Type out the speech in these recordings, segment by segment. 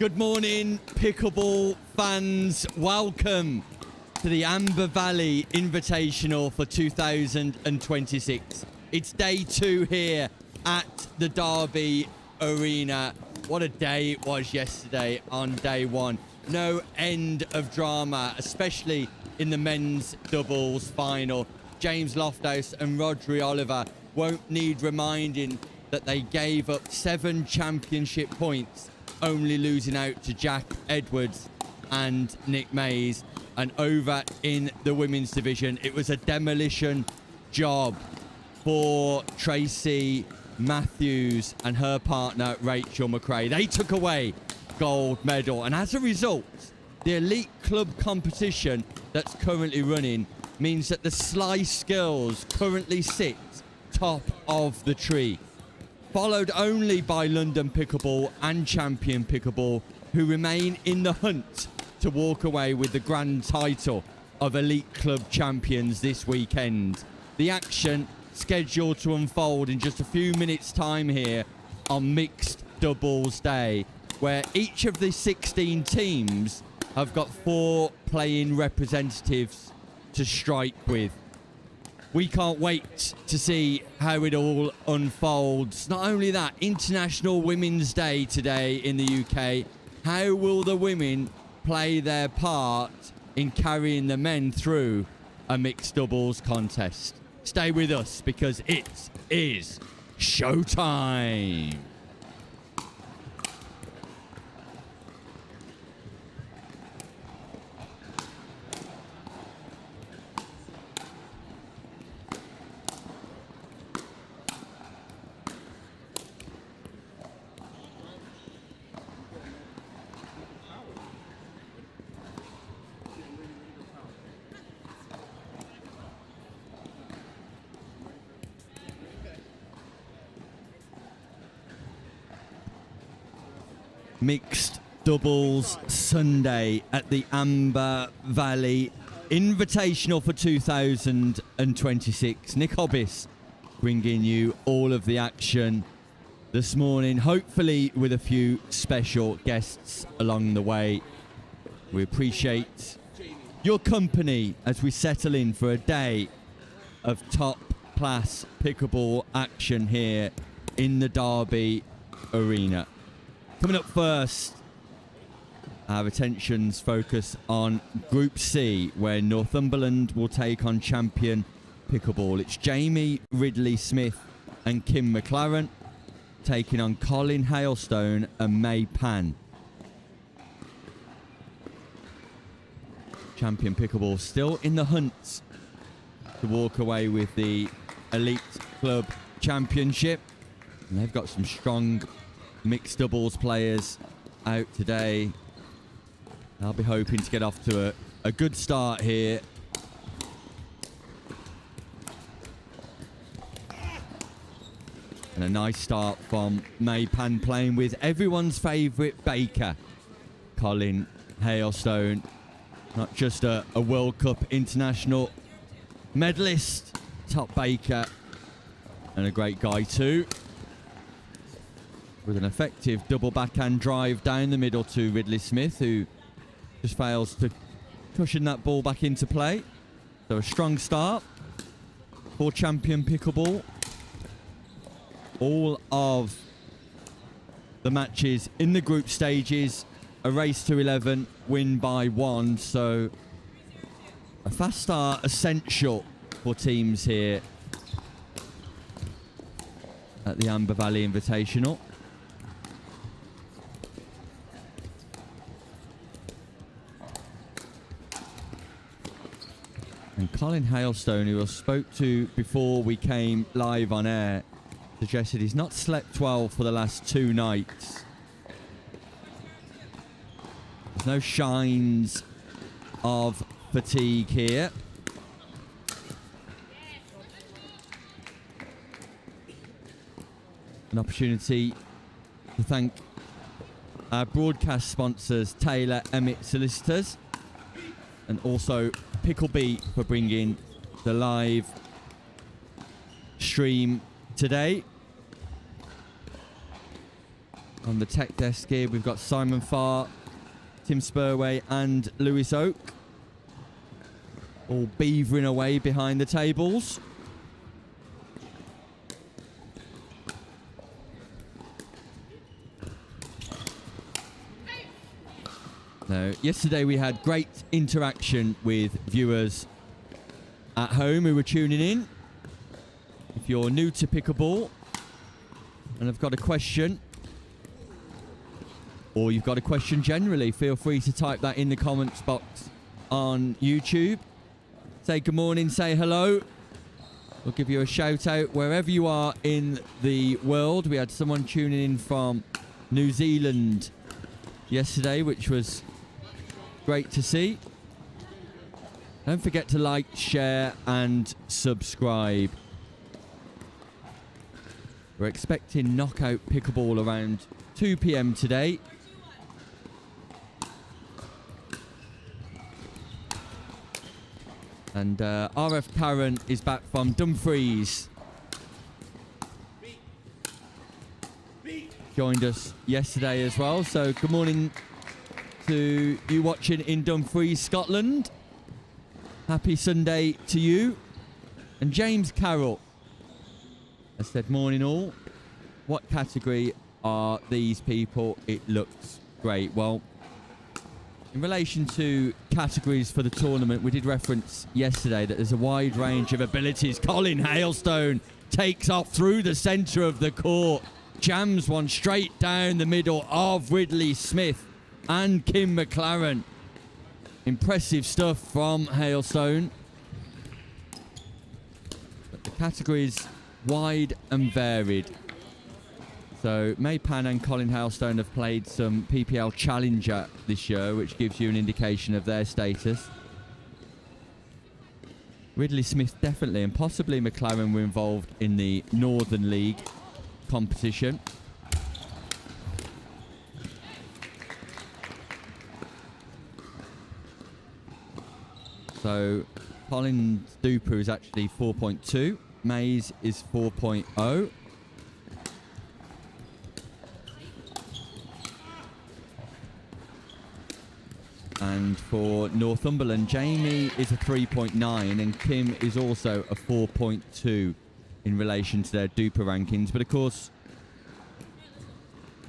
Good morning, Pickleball fans. Welcome to the Amber Valley Invitational for 2026. It's day 2 here at the Derby Arena. What a day it was yesterday on day 1. No end of drama, especially in the men's doubles final. James Lofthouse and Rodri Oliver won't need reminding that they gave up 7 championship points, only losing out to Jack Edwards and Nick Mays. And over in the women's division, it was a demolition job for Tracy Matthews and her partner Rachel McRae. They took away gold medal, and as a result, the elite club competition that's currently running means that the Slice girls currently sit top of the tree, followed only by London Pickleball and Champion Pickleball, who remain in the hunt to walk away with the grand title of Elite Club Champions this weekend. The action scheduled to unfold in just a few minutes' time here on Mixed Doubles Day, where each of the 16 teams have got 4 playing representatives to strike with. We can't wait to see how it all unfolds. Not only that, International Women's Day today in the UK. How will the women play their part in carrying the men through a mixed doubles contest? Stay with us because it is showtime. Mixed doubles Sunday at the Amber Valley Invitational for 2026. Nick Hobbis bringing you all of the action this morning, hopefully with a few special guests along the way. We appreciate your company as we settle in for a day of top class pickleball action here in the Derby Arena. Coming up first, our attentions focus on Group C, where Northumberland will take on Champion Pickleball. It's Jamie Ridley-Smith and Kim McLaren taking on Colin Hailstone and May Pan. Champion Pickleball still in the hunt to walk away with the Elite Club Championship. And they've got some strong mixed doubles players out today. I'll be hoping to get off to a good start here. And a nice start from May Pan, playing with everyone's favourite baker, Colin Hailstone. Not just a World Cup international medalist, top baker, and a great guy too. With an effective double backhand drive down the middle to Ridley-Smith, who just fails to cushion that ball back into play. So a strong start for Champion Pickleball. All of the matches in the group stages, a race to 11, win by 1. So a fast start essential for teams here at the Amber Valley Invitational. And Colin Hailstone, who I spoke to before we came live on air, suggested he's not slept well for the last 2 nights. There's no signs of fatigue here. An opportunity to thank our broadcast sponsors, Taylor Emmett Solicitors, and also Picklebee for bringing the live stream today. On the tech desk here, we've got Simon Farr, Tim Spurway and Lewis Oak. All beavering away behind the tables. Now, yesterday we had great interaction with viewers at home who were tuning in. If you're new to Pickleball and have got a question, or you've got a question generally, feel free to type that in the comments box on YouTube. Say good morning, say hello. We'll give you a shout out wherever you are in the world. We had someone tuning in from New Zealand yesterday, which was great to see. Don't forget to like, share and subscribe. We're expecting knockout pickleball around 2 p.m. today. And RF Karen is back from Dumfries. Joined us yesterday as well. So good morning to you watching in Dumfries, Scotland. Happy Sunday to you. And James Carroll has said, morning all. What category are these people? It looks great. Well, in relation to categories for the tournament, we did reference yesterday that there's a wide range of abilities. Colin Hailstone takes off through the centre of the court, jams one straight down the middle of Ridley Smith and Kim McLaren. Impressive stuff from Hailstone. But the categories wide and varied. So May Pan and Colin Hailstone have played some PPL Challenger this year, which gives you an indication of their status. Ridley Smith definitely, and possibly McLaren were involved in the Northern League competition. So Colin's Duper is actually 4.2. May's is 4.0. And for Northumberland, Jamie is a 3.9 and Kim is also a 4.2 in relation to their Duper rankings. But of course,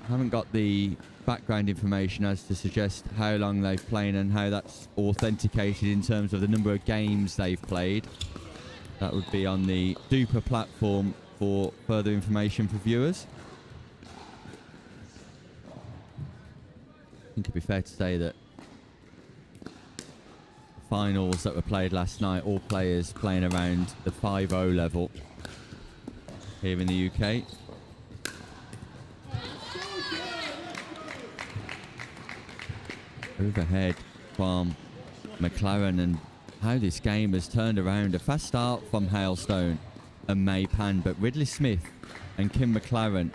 I haven't got the background information as to suggest how long they've played and how that's authenticated in terms of the number of games they've played. That would be on the Duper platform for further information for viewers. I think it'd be fair to say that finals that were played last night, all players playing around the 5-0 level here in the UK. Overhead from McLaren, and how this game has turned around. A fast start from Hailstone and May Pan, but Ridley Smith and Kim McLaren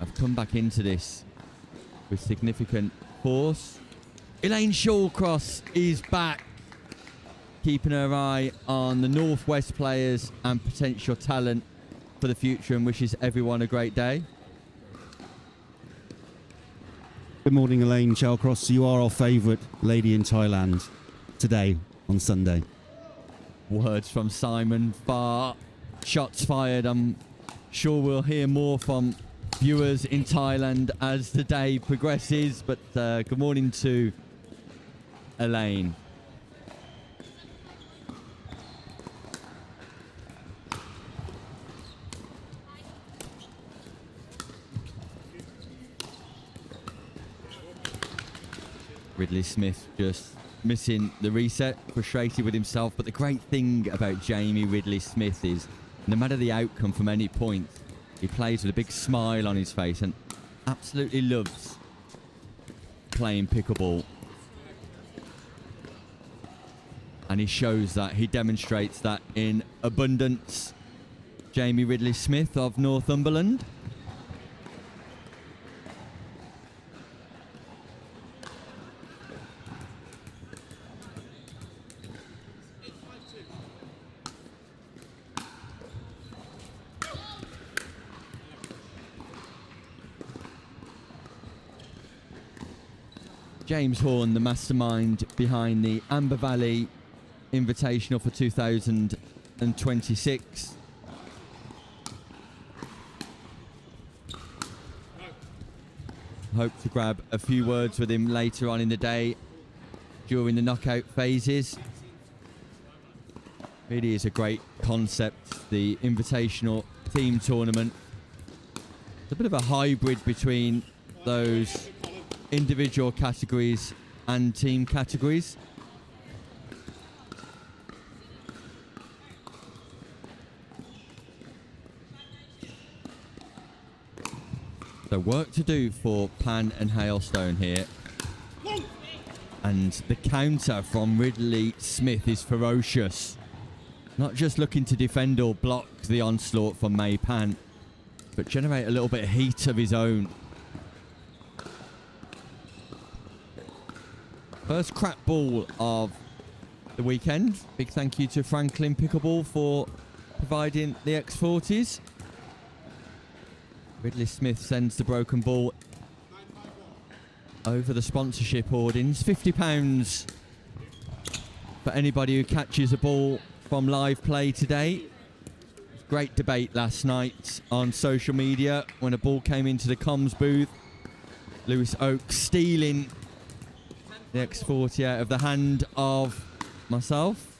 have come back into this with significant force. Elaine Shawcross is back, keeping her eye on the Northwest players and potential talent for the future, and wishes everyone a great day. Good morning, Elaine Shawcross. You are our favourite lady in Thailand today on Sunday. Words from Simon Farr. Shots fired. I'm sure we'll hear more from viewers in Thailand as the day progresses, but good morning to Elaine. Ridley Smith just missing the reset, frustrated with himself. But the great thing about Jamie Ridley Smith is no matter the outcome from any point, he plays with a big smile on his face and absolutely loves playing pickleball. And he shows that, he demonstrates that in abundance. Jamie Ridley Smith of Northumberland. James Horn, the mastermind behind the Amber Valley Invitational for 2026. Hope to grab a few words with him later on in the day during the knockout phases. Really is a great concept, the Invitational team tournament. It's a bit of a hybrid between those individual categories and team categories. So work to do for Pan and Hailstone here. And the counter from Ridley Smith is ferocious. Not just looking to defend or block the onslaught from May Pan, but generate a little bit of heat of his own. First crap ball of the weekend. Big thank you to Franklin Pickleball for providing the X40s. Ridley Smith sends the broken ball over the sponsorship hoardings. £50 for anybody who catches a ball from live play today. Great debate last night on social media when a ball came into the comms booth. Lewis Oakes stealing the X40 out of the hand of myself.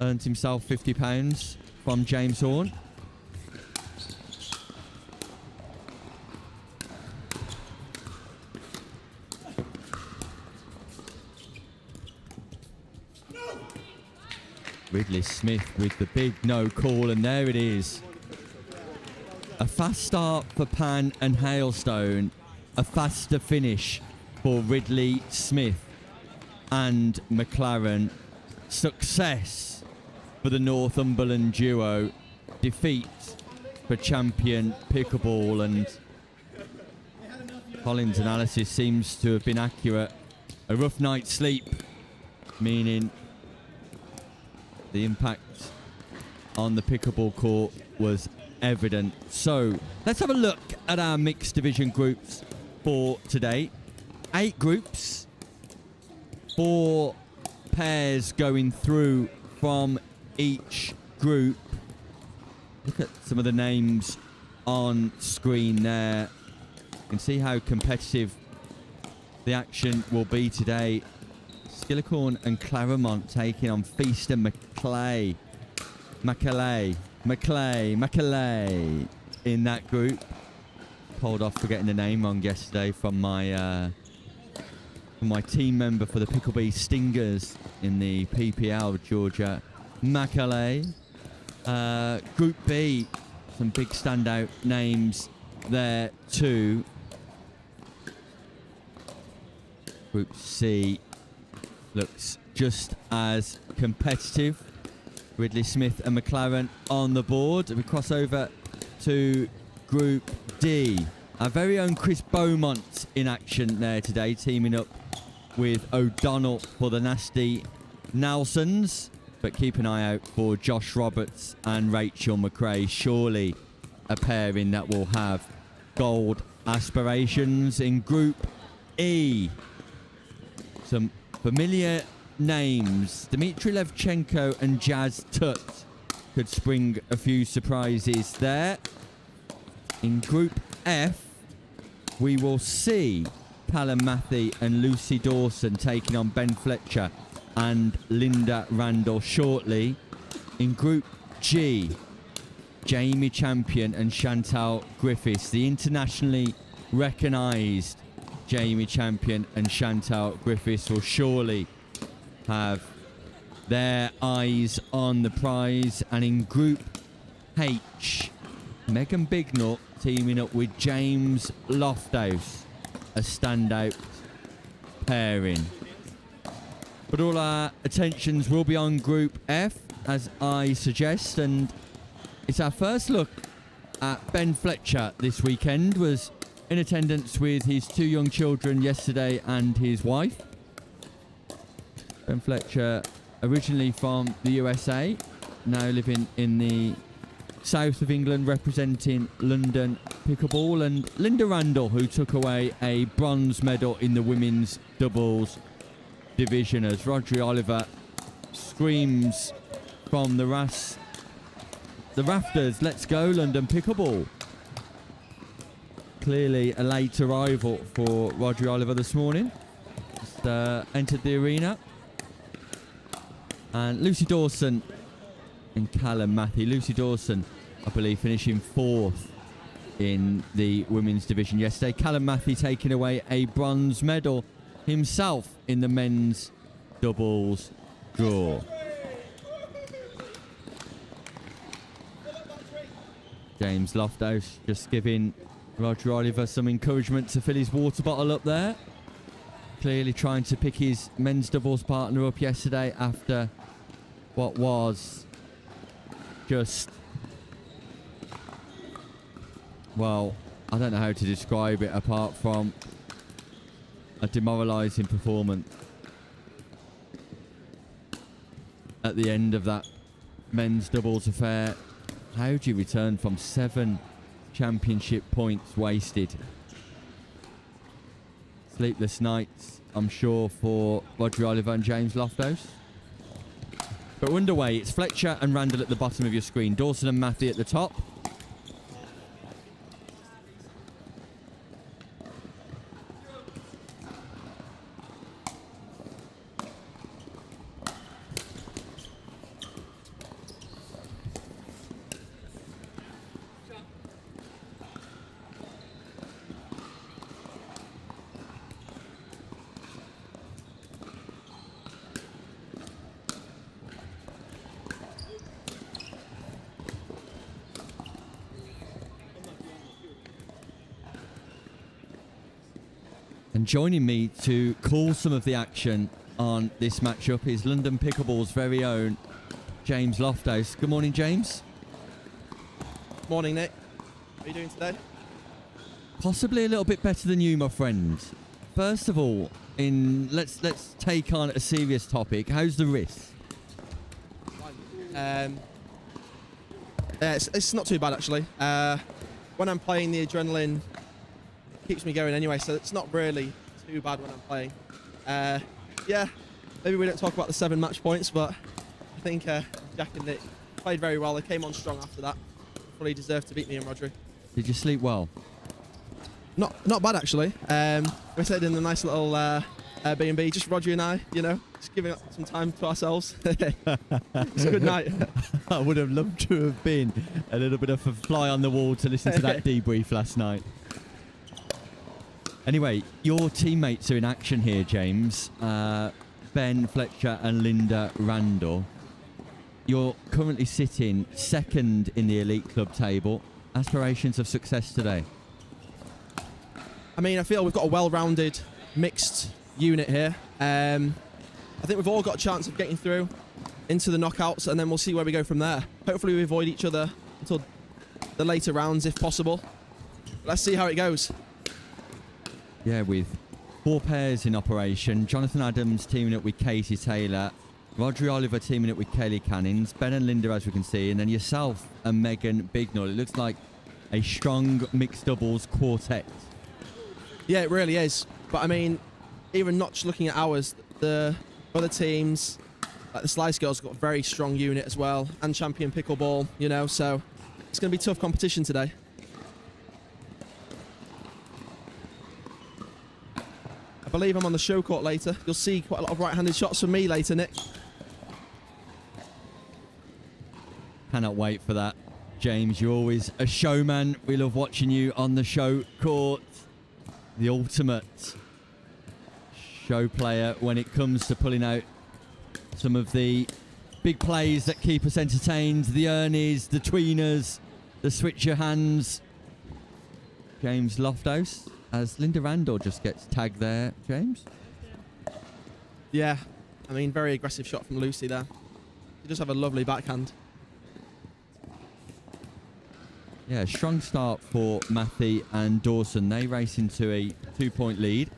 Earned himself £50 from James Horn. Ridley Smith with the big no call, and there it is. A fast start for Pan and Hailstone, a faster finish for Ridley Smith and McLaren. Success for the Northumberland duo. Defeat for champion Pickleball, and Colin's analysis seems to have been accurate. A rough night's sleep, meaning the impact on the pickleball court was evident. So let's have a look at our mixed division groups for today. 8 groups, 4 pairs going through from each group. Look at some of the names on screen there. You can see how competitive the action will be today. Skillicorn and Claremont taking on Feast and Maclay in that group. Pulled off for getting the name wrong yesterday from my team member for the Picklebee Stingers in the PPL, Georgia Macaulay. Group B, some big standout names there too. Group C looks just as competitive. Ridley Smith and McLaren on the board. We cross over to Group D. Our very own Chris Beaumont in action there today, teaming up with O'Donnell for the Nasty Nelsons. But keep an eye out for Josh Roberts and Rachel McRae. Surely a pairing that will have gold aspirations. In Group E, some familiar names. Dmitry Levchenko and Jazz Tut could spring a few surprises there. In Group F, we will see Callum Matthey and Lucy Dawson taking on Ben Fletcher and Linda Randall shortly. In Group G, Jamie Champion and Chantal Griffiths, the internationally recognised Jamie Champion and Chantal Griffiths will surely have their eyes on the prize. And in Group H, Megan Bignell teaming up with James Lofthouse, a standout pairing. But all our attentions will be on Group F, as I suggest, and it's our first look at Ben Fletcher this weekend. Was in attendance with his 2 young children yesterday and his wife. Ben Fletcher, originally from the USA, now living in the south of England representing London Pickleball, and Linda Randall, who took away a bronze medal in the women's doubles division, as Rodri Oliver screams from the rafters, "Let's go, London Pickleball." Clearly a late arrival for Rodri Oliver this morning. Just entered the arena. And Lucy Dawson and Callum Matthew. Lucy Dawson, I believe, finishing 4th in the women's division yesterday. Callum Matthew taking away a bronze medal himself in the men's doubles draw. James Lofthouse just giving Rodri Oliver some encouragement to fill his water bottle up there. Clearly trying to pick his men's doubles partner up yesterday after what was just, well, I don't know how to describe it apart from a demoralising performance at the end of that men's doubles affair. How do you return from 7 championship points wasted? Sleepless nights, I'm sure, for Rodri Oliver and James Lofthouse. But we're underway. It's Fletcher and Randall at the bottom of your screen. Dawson and Matthew at the top. And joining me to call some of the action on this matchup is London Pickleball's very own James Lofthouse. Good morning, James. Morning, Nick. How are you doing today? Possibly a little bit better than you, my friend. First of all, let's take on a serious topic. How's the wrist? It's not too bad, actually. When I'm playing, the adrenaline keeps me going anyway, so it's not really too bad when I'm playing. Yeah, maybe we don't talk about the 7 match points, but I think Jack and Nick played very well. They came on strong after that. Fully deserved to beat me and Rodri. Did you sleep well? Not bad, actually. We stayed in a nice little B&B, just Rodri and I, you know, just giving up some time to ourselves. It's a good night. I would have loved to have been a little bit of a fly on the wall to listen to that debrief last night. Anyway, your teammates are in action here, James. Ben Fletcher and Linda Randall. You're currently sitting 2nd in the Elite Club table. Aspirations of success today? I mean, I feel we've got a well-rounded, mixed unit here. I think we've all got a chance of getting through into the knockouts, and then we'll see where we go from there. Hopefully we avoid each other until the later rounds, if possible. Let's see how it goes. Yeah, with 4 pairs in operation. Jonathan Adams teaming up with Katie Taylor. Rodri Oliver teaming up with Kelly Cannings. Ben and Linda, as we can see. And then yourself and Megan Bignall. It looks like a strong mixed doubles quartet. Yeah, it really is. But I mean, even not just looking at ours, the other teams, like the Slice Girls, got a very strong unit as well. And Champion Pickleball, you know. So it's going to be tough competition today. I believe I'm on the show court later. You'll see quite a lot of right-handed shots from me later, Nick. Cannot wait for that. James, you're always a showman. We love watching you on the show court. The ultimate show player when it comes to pulling out some of the big plays that keep us entertained. The Ernies, the tweeners, the switch your hands. James Lofthouse. As Linda Randall just gets tagged there, James. Yeah, I mean, very aggressive shot from Lucy there. She does have a lovely backhand. Yeah, strong start for Matthew and Dawson. They race into a 2-point lead.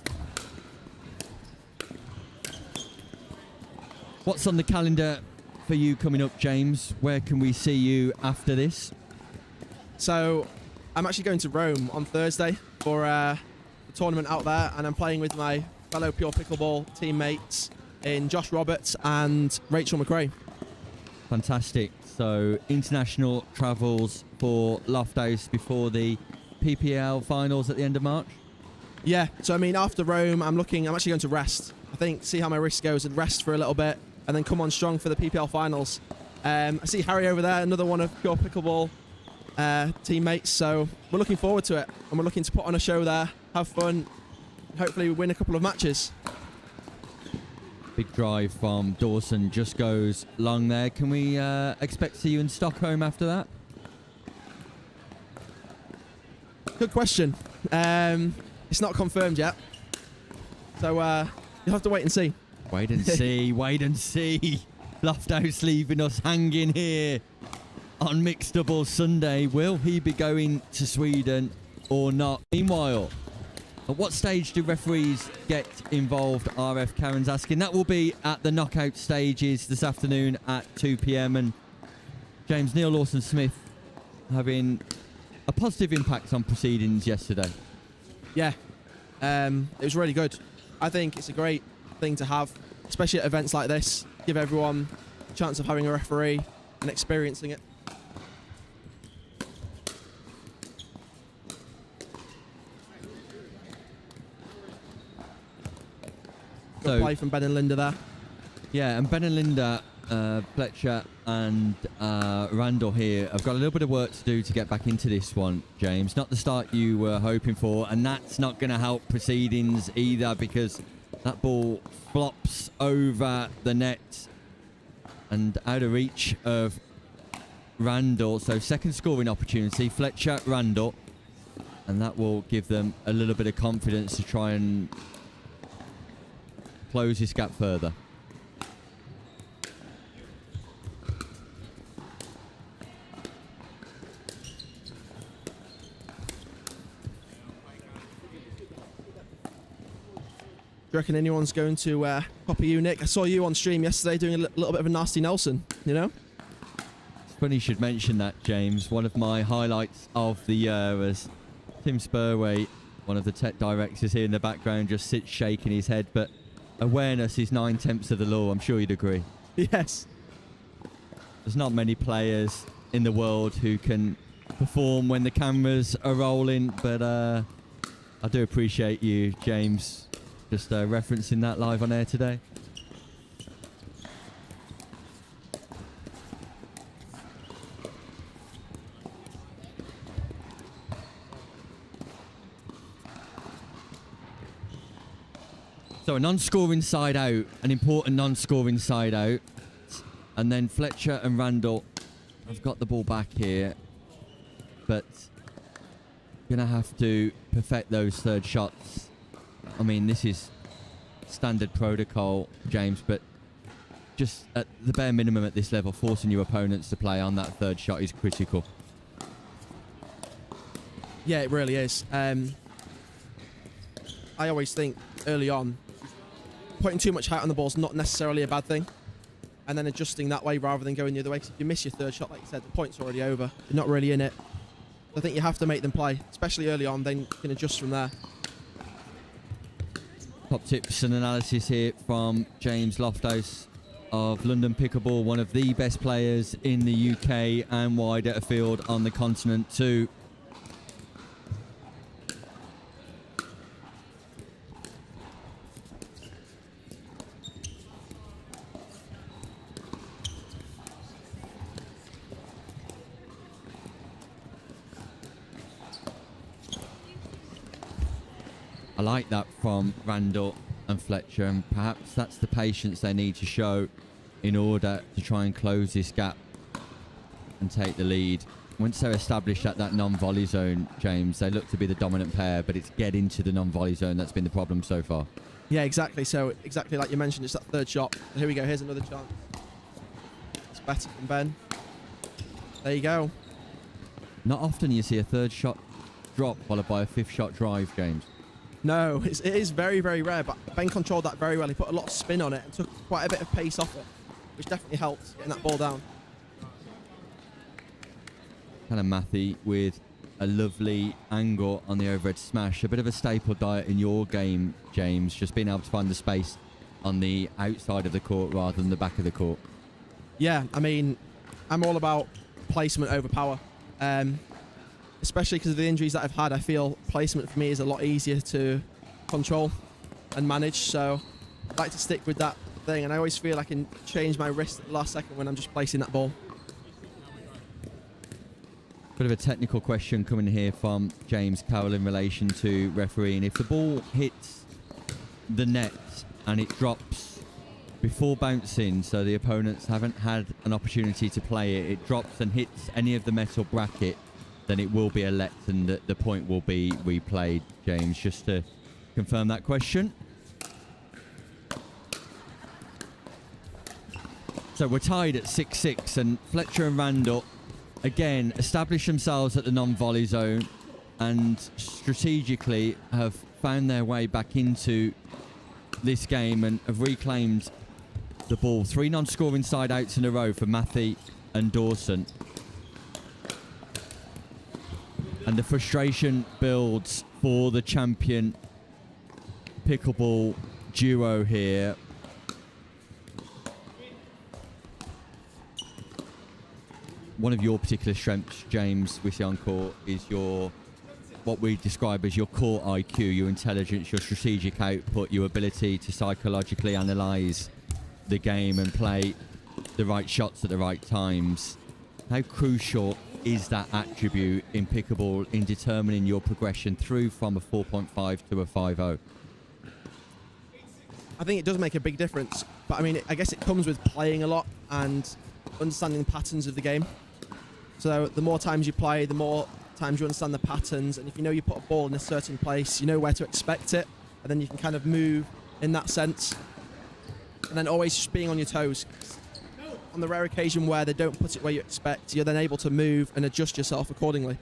What's on the calendar for you coming up, James? Where can we see you after this? So I'm actually going to Rome on Thursday for the tournament out there, and I'm playing with my fellow Pure Pickleball teammates in Josh Roberts and Rachel McRae. Fantastic. So international travels for Lofthouse before the PPL finals at the end of March. Yeah, so I mean, after Rome, I'm actually going to rest. I think, see how my wrist goes and rest for a little bit, and then come on strong for the PPL finals. I see Harry over there, another one of Pure Pickleball teammates, so we're looking forward to it, and we're looking to put on a show there, have fun, and hopefully we win a couple of matches. Big drive from Dawson just goes long there. Can we expect to see you in Stockholm after that? Good question. It's not confirmed yet, so you'll have to wait and see. Wait and see, wait and see. Lofthouse leaving us hanging here on Mixed Doubles Sunday. Will he be going to Sweden or not? Meanwhile, at what stage do referees get involved? RF Karen's asking. That will be at the knockout stages this afternoon at 2 p.m. And James, Neil Lawson-Smith having a positive impact on proceedings yesterday. Yeah, it was really good. I think it's a great thing to have, especially at events like this. Give everyone a chance of having a referee and experiencing it. Good play from Ben and Linda there. Yeah, and Ben and Linda, Fletcher and Randall here have got a little bit of work to do to get back into this one, James. Not the start you were hoping for, and that's not going to help proceedings either, because that ball flops over the net and out of reach of Randall. So second scoring opportunity, Fletcher, Randall, and that will give them a little bit of confidence to try and close this gap further. Do you reckon anyone's going to copy you, Nick? I saw you on stream yesterday doing a little bit of a nasty Nelson, you know? It's funny you should mention that, James. One of my highlights of the year was Tim Spurway, one of the tech directors here in the background, just sits shaking his head, but awareness is 9/10 of the law. I'm sure you'd agree. Yes. There's not many players in the world who can perform when the cameras are rolling, but I do appreciate you, James, just referencing that live on air today. So a non-scoring side out, an important non-scoring side out. And then Fletcher and Randall have got the ball back here, but gonna have to perfect those third shots. I mean, this is standard protocol, James, but just at the bare minimum at this level, forcing your opponents to play on that third shot is critical. Yeah, it really is. I always think early on, putting too much height on the ball is not necessarily a bad thing, and then adjusting that way rather than going the other way. 'Cause if you miss your third shot, like you said, the point's already over. You're not really in it. I think you have to make them play, especially early on, then you can adjust from there. Top tips and analysis here from James Lofthouse of London Pickleball, one of the best players in the UK and wider afield on the continent too. I like that from Randall and Fletcher, and perhaps that's the patience they need to show in order to try and close this gap and take the lead. Once they're established at that non-volley zone, James, they look to be the dominant pair, but it's getting to the non-volley zone that's been the problem so far. Yeah, exactly. So exactly like you mentioned, it's that third shot. Here we go. Here's another chance. It's better from Ben. There you go. Not often you see a third shot drop followed by a fifth shot drive, James. No, it is very, very rare, but Ben controlled that very well. He put a lot of spin on it and took quite a bit of pace off it, which definitely helped getting that ball down. Callum Matthew with a lovely angle on the overhead smash. A bit of a staple diet in your game, James, just being able to find the space on the outside of the court rather than the back of the court. Yeah, I mean, I'm all about placement over power. Especially because of the injuries that I've had, I feel placement for me is a lot easier to control and manage. So I like to stick with that thing, and I always feel I can change my wrist at the last second when I'm just placing that ball. Bit of a technical question coming here from James Carroll in relation to refereeing. If the ball hits the net and it drops before bouncing, so the opponents haven't had an opportunity to play it, it drops and hits any of the metal bracket, then it will be a let and the point will be replayed, James, just to confirm that question. So we're tied at 6-6, and Fletcher and Randall again establish themselves at the non-volley zone and strategically have found their way back into this game and have reclaimed the ball. 3 non-scoring side outs in a row for Matthew and Dawson. And the frustration builds for the champion pickleball duo here. One of your particular strengths, James, we see on court, is your, what we describe as your court IQ, your intelligence, your strategic output, your ability to psychologically analyse the game and play the right shots at the right times. How crucial is that attribute in pickleball in determining your progression through from a 4.5 to a 5.0? I think it does make a big difference, but I mean, I guess it comes with playing a lot and understanding the patterns of the game. So the more times you play, the more times you understand the patterns, and if you know you put a ball in a certain place, you know where to expect it, and then you can kind of move in that sense. And then always just being on your toes. On the rare occasion where they don't put it where you expect, you're then able to move and adjust yourself accordingly.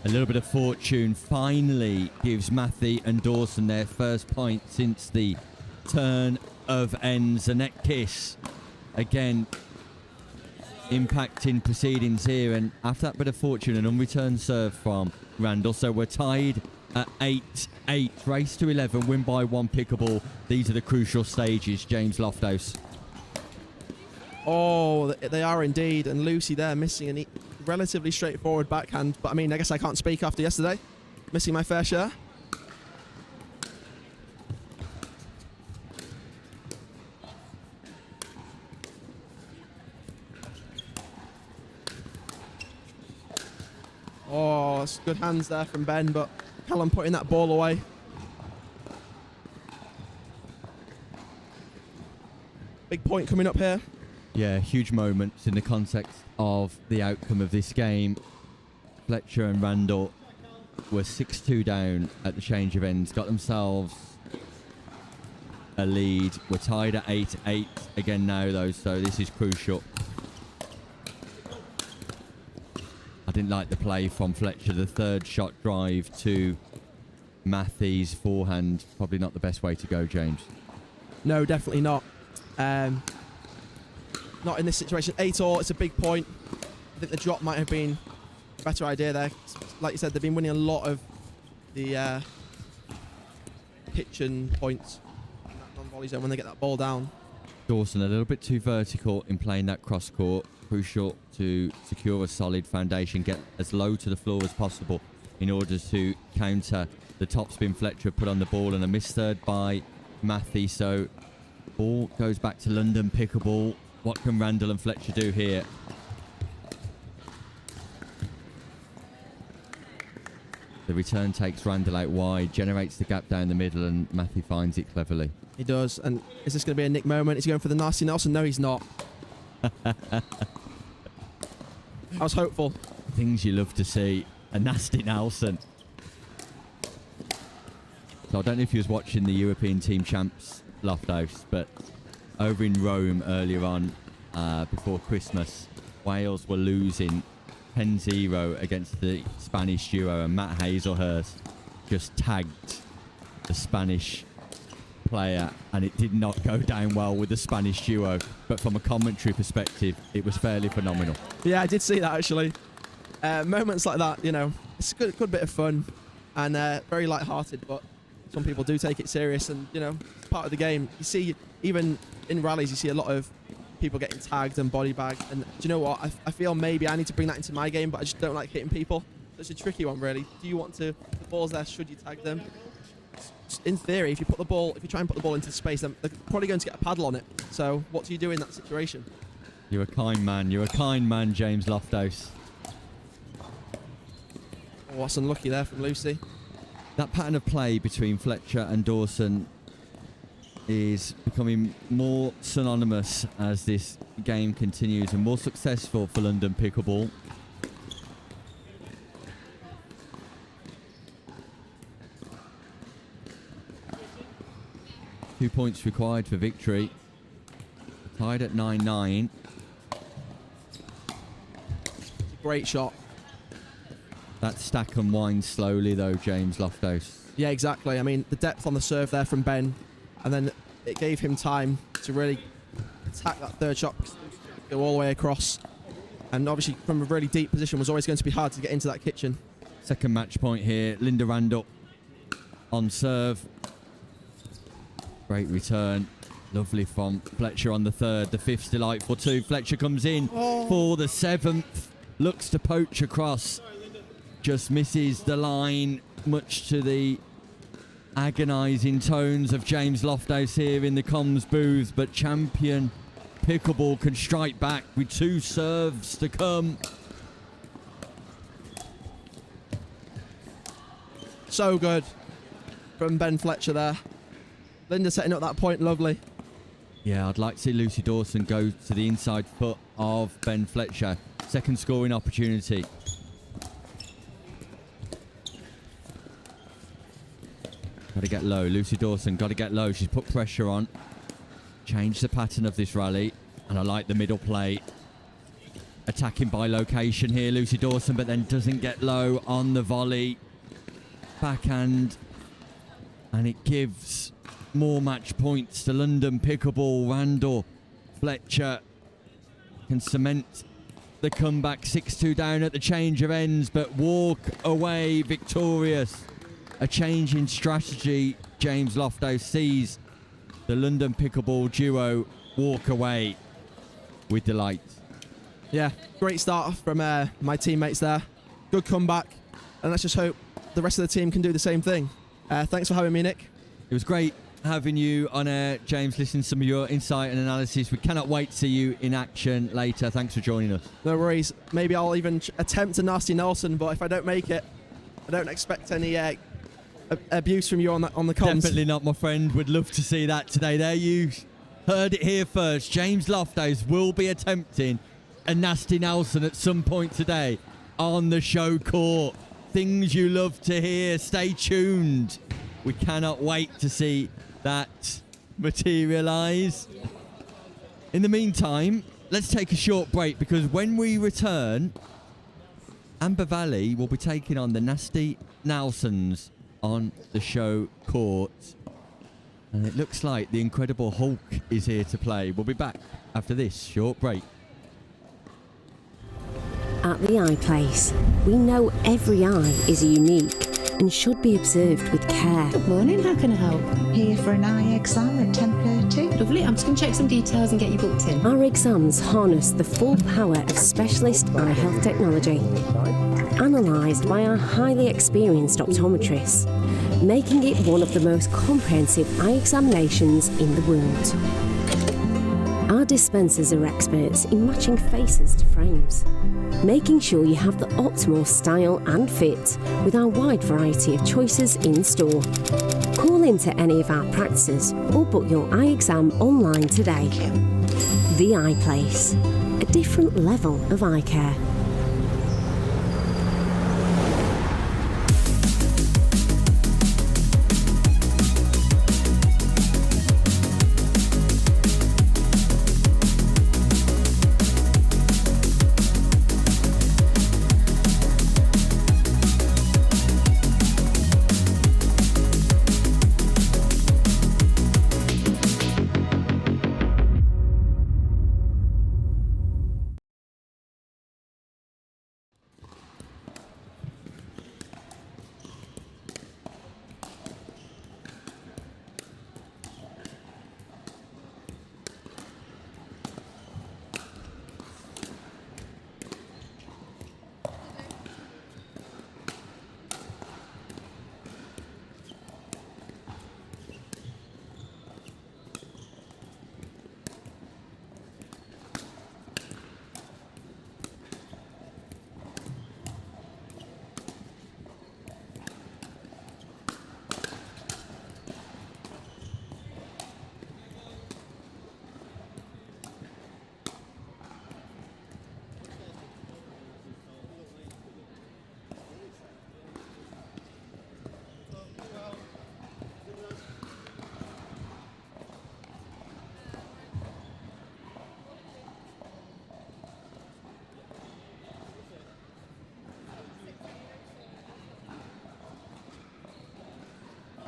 A little bit of fortune finally gives Matthew and Dawson their first point since the turn of ends. A net kiss again impacting proceedings here, and after that bit of fortune, an unreturned serve from Randall. So we're tied at 8-8. Race to 11, win by 1 pickleball. These are the crucial stages, James Lofthouse. Oh, they are indeed, and Lucy there missing a relatively straightforward backhand, but I mean, I guess I can't speak after yesterday. Missing my fair share. Oh, it's good hands there from Ben, but Callum putting that ball away. Big point coming up here. Yeah, huge moments in the context of the outcome of this game. Fletcher and Randall were 6-2 down at the change of ends, got themselves a lead. We're tied at 8-8 again now, though, so this is crucial. I didn't like the play from Fletcher. The third shot drive to Matthew's forehand, probably not the best way to go, James. No, definitely not. Not in this situation. 8-all, it's a big point. I think the drop might have been a better idea there. Like you said, they've been winning a lot of the kitchen points in that non-volley zone when they get that ball down. Dawson a little bit too vertical in playing that cross court. Crucial to secure a solid foundation, get as low to the floor as possible in order to counter the topspin Fletcher put on the ball, and a missed third by Matthew. So ball goes back to London pickleball. What can Randall and Fletcher do here? The return takes Randall out wide, generates the gap down the middle, and Matthew finds it cleverly. He does. And is this going to be a Nick moment? Is he going for the nasty Nelson? No, he's not. I was hopeful. Things you love to see. A nasty Nelson. So I don't know if you was watching the European Team Champs Lofthouse, but over in Rome earlier on, before Christmas, Wales were losing 10-0 against the Spanish duo, and Matt Hazelhurst just tagged the Spanish player, and it did not go down well with the Spanish duo. But from a commentary perspective, it was fairly phenomenal. Yeah, I did see that actually. Moments like that, you know, it's a good bit of fun and very light-hearted, but some people do take it serious, and you know, it's part of the game. You see, even in rallies, you see a lot of people getting tagged and body bagged, and do you know what? I feel maybe I need to bring that into my game, but I just don't like hitting people. So it's a tricky one, really. Do you want to? The ball's there. Should you tag them? In theory, if you try and put the ball into space, then they're probably going to get a paddle on it. So what do you do in that situation? You're a kind man. You're a kind man, James Loftus. Oh, that's unlucky there from Lucy. That pattern of play between Fletcher and Dawson is becoming more synonymous as this game continues, and more successful for London Pickleball. Two points required for victory. Tied at 9-9. Great shot. That stack and wind slowly though, James Loftus. Yeah, exactly. I mean, the depth on the serve there from Ben, and then it gave him time to really attack that third shot, go all the way across. And obviously, from a really deep position, was always going to be hard to get into that kitchen. Second match point here. Linda Randall on serve. Great return. Lovely from Fletcher on the third. The fifth's delightful too. Fletcher comes in for the seventh. Looks to poach across. Just misses the line, much to the agonising tones of James Loftus here in the comms booth. But champion Pickleball can strike back with two serves to come. So good from Ben Fletcher there. Linda setting up that point, lovely. Yeah, I'd like to see Lucy Dawson go to the inside foot of Ben Fletcher. Second scoring opportunity. Got to get low. Lucy Dawson got to get low. She's put pressure on. Changed the pattern of this rally. And I like the middle play. Attacking by location here, Lucy Dawson, but then doesn't get low on the volley. Backhand. And it gives more match points to London Pickleball. Randall Fletcher can cement the comeback. 6-2 down at the change of ends, but walk away victorious. A change in strategy. James Loftus sees the London Pickleball duo walk away with delight. Yeah, great start from my teammates there. Good comeback, and let's just hope the rest of the team can do the same thing. Thanks for having me, Nick. It was great having you on air, James, listening to some of your insight and analysis. We cannot wait to see you in action later. Thanks for joining us. No worries. Maybe I'll even attempt a nasty Nelson, but if I don't make it, I don't expect any abuse from you on the comms. Definitely not, my friend. Would love to see that today. There you heard it here first. James Loftus will be attempting a nasty Nelson at some point today on the show court. Things you love to hear. Stay tuned. We cannot wait to see that materialise. In the meantime, let's take a short break, because when we return, Amber Valley will be taking on the nasty Nelsons on the show court. And it looks like the Incredible Hulk is here to play. We'll be back after this short break. At the Eye Place, we know every eye is unique and should be observed with care. Good morning, how can I help? Here for an eye exam at 10:30. Lovely, I'm just going to check some details and get you booked in. Our exams harness the full power of specialist eye health technology, analysed by our highly experienced optometrists, making it one of the most comprehensive eye examinations in the world. Our dispensers are experts in matching faces to frames, making sure you have the optimal style and fit with our wide variety of choices in store. Call into any of our practices or book your eye exam online today. The Eye Place, a different level of eye care.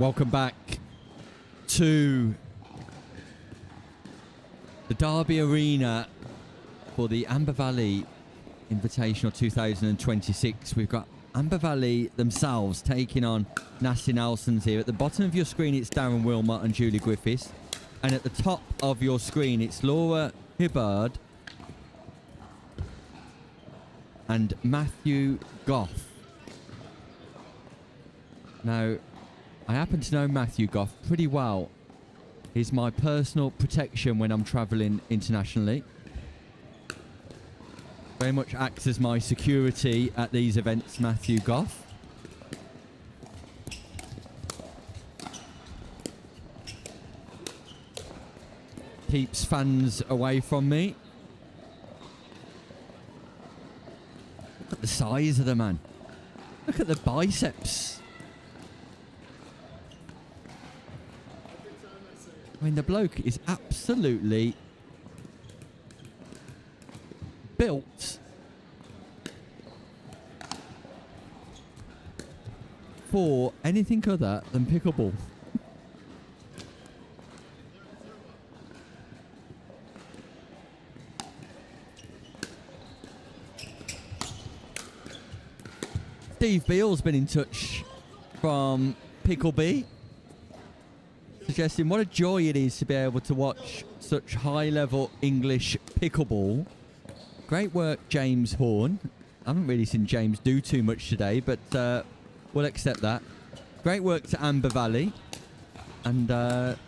Welcome back to the Derby Arena for the Amber Valley Invitational 2026. We've got Amber Valley themselves taking on Nasty Nelsons here. At the bottom of your screen, it's Darren Wilmot and Julie Griffiths. And at the top of your screen, it's Laura Hibbard and Matthew Goff. Now, I happen to know Matthew Goff pretty well. He's my personal protection when I'm travelling internationally. Very much acts as my security at these events, Matthew Goff. Keeps fans away from me. Look at the size of the man. Look at the biceps. I mean, the bloke is absolutely built for anything other than pickleball. Steve Beale's been in touch from Pickleball, suggesting what a joy it is to be able to watch such high-level English pickleball. Great work, James Horn. I haven't really seen James do too much today, but we'll accept that. Great work to Amber Valley. And the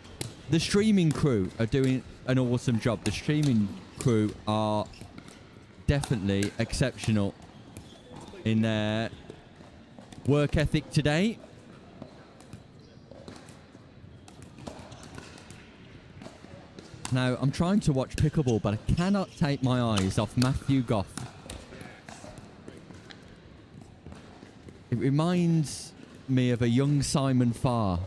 streaming crew are doing an awesome job. The streaming crew are definitely exceptional in their work ethic today. Now, I'm trying to watch pickleball, but I cannot take my eyes off Matthew Goff. It reminds me of a young Simon Farr.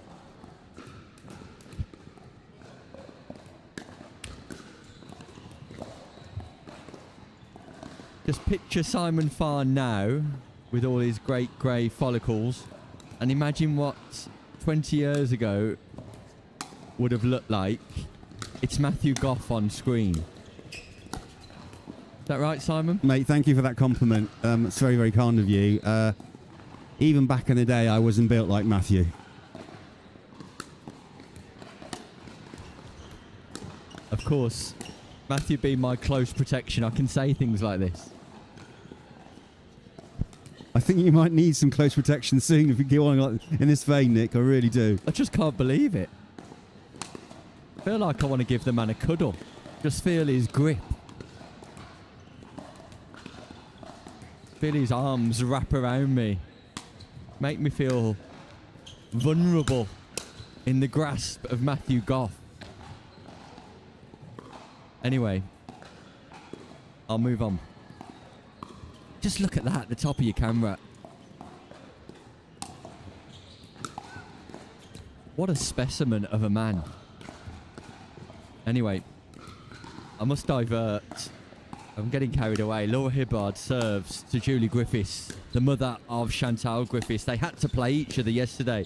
Just picture Simon Farr now with all his great grey follicles and imagine what 20 years ago would have looked like. It's Matthew Goff on screen. Is that right, Simon? Mate, thank you for that compliment. It's very, very kind of you. Even back in the day, I wasn't built like Matthew. Of course. Matthew being my close protection, I can say things like this. I think you might need some close protection soon if you go on like in this vein, Nick. I really do. I just can't believe it. I feel like I want to give the man a cuddle. Just feel his grip. Feel his arms wrap around me. Make me feel vulnerable in the grasp of Matthew Goff. Anyway, I'll move on. Just look at that at the top of your camera. What a specimen of a man. Anyway, I must divert. I'm getting carried away. Laura Hibbard serves to Julie Griffiths, the mother of Chantal Griffiths. They had to play each other yesterday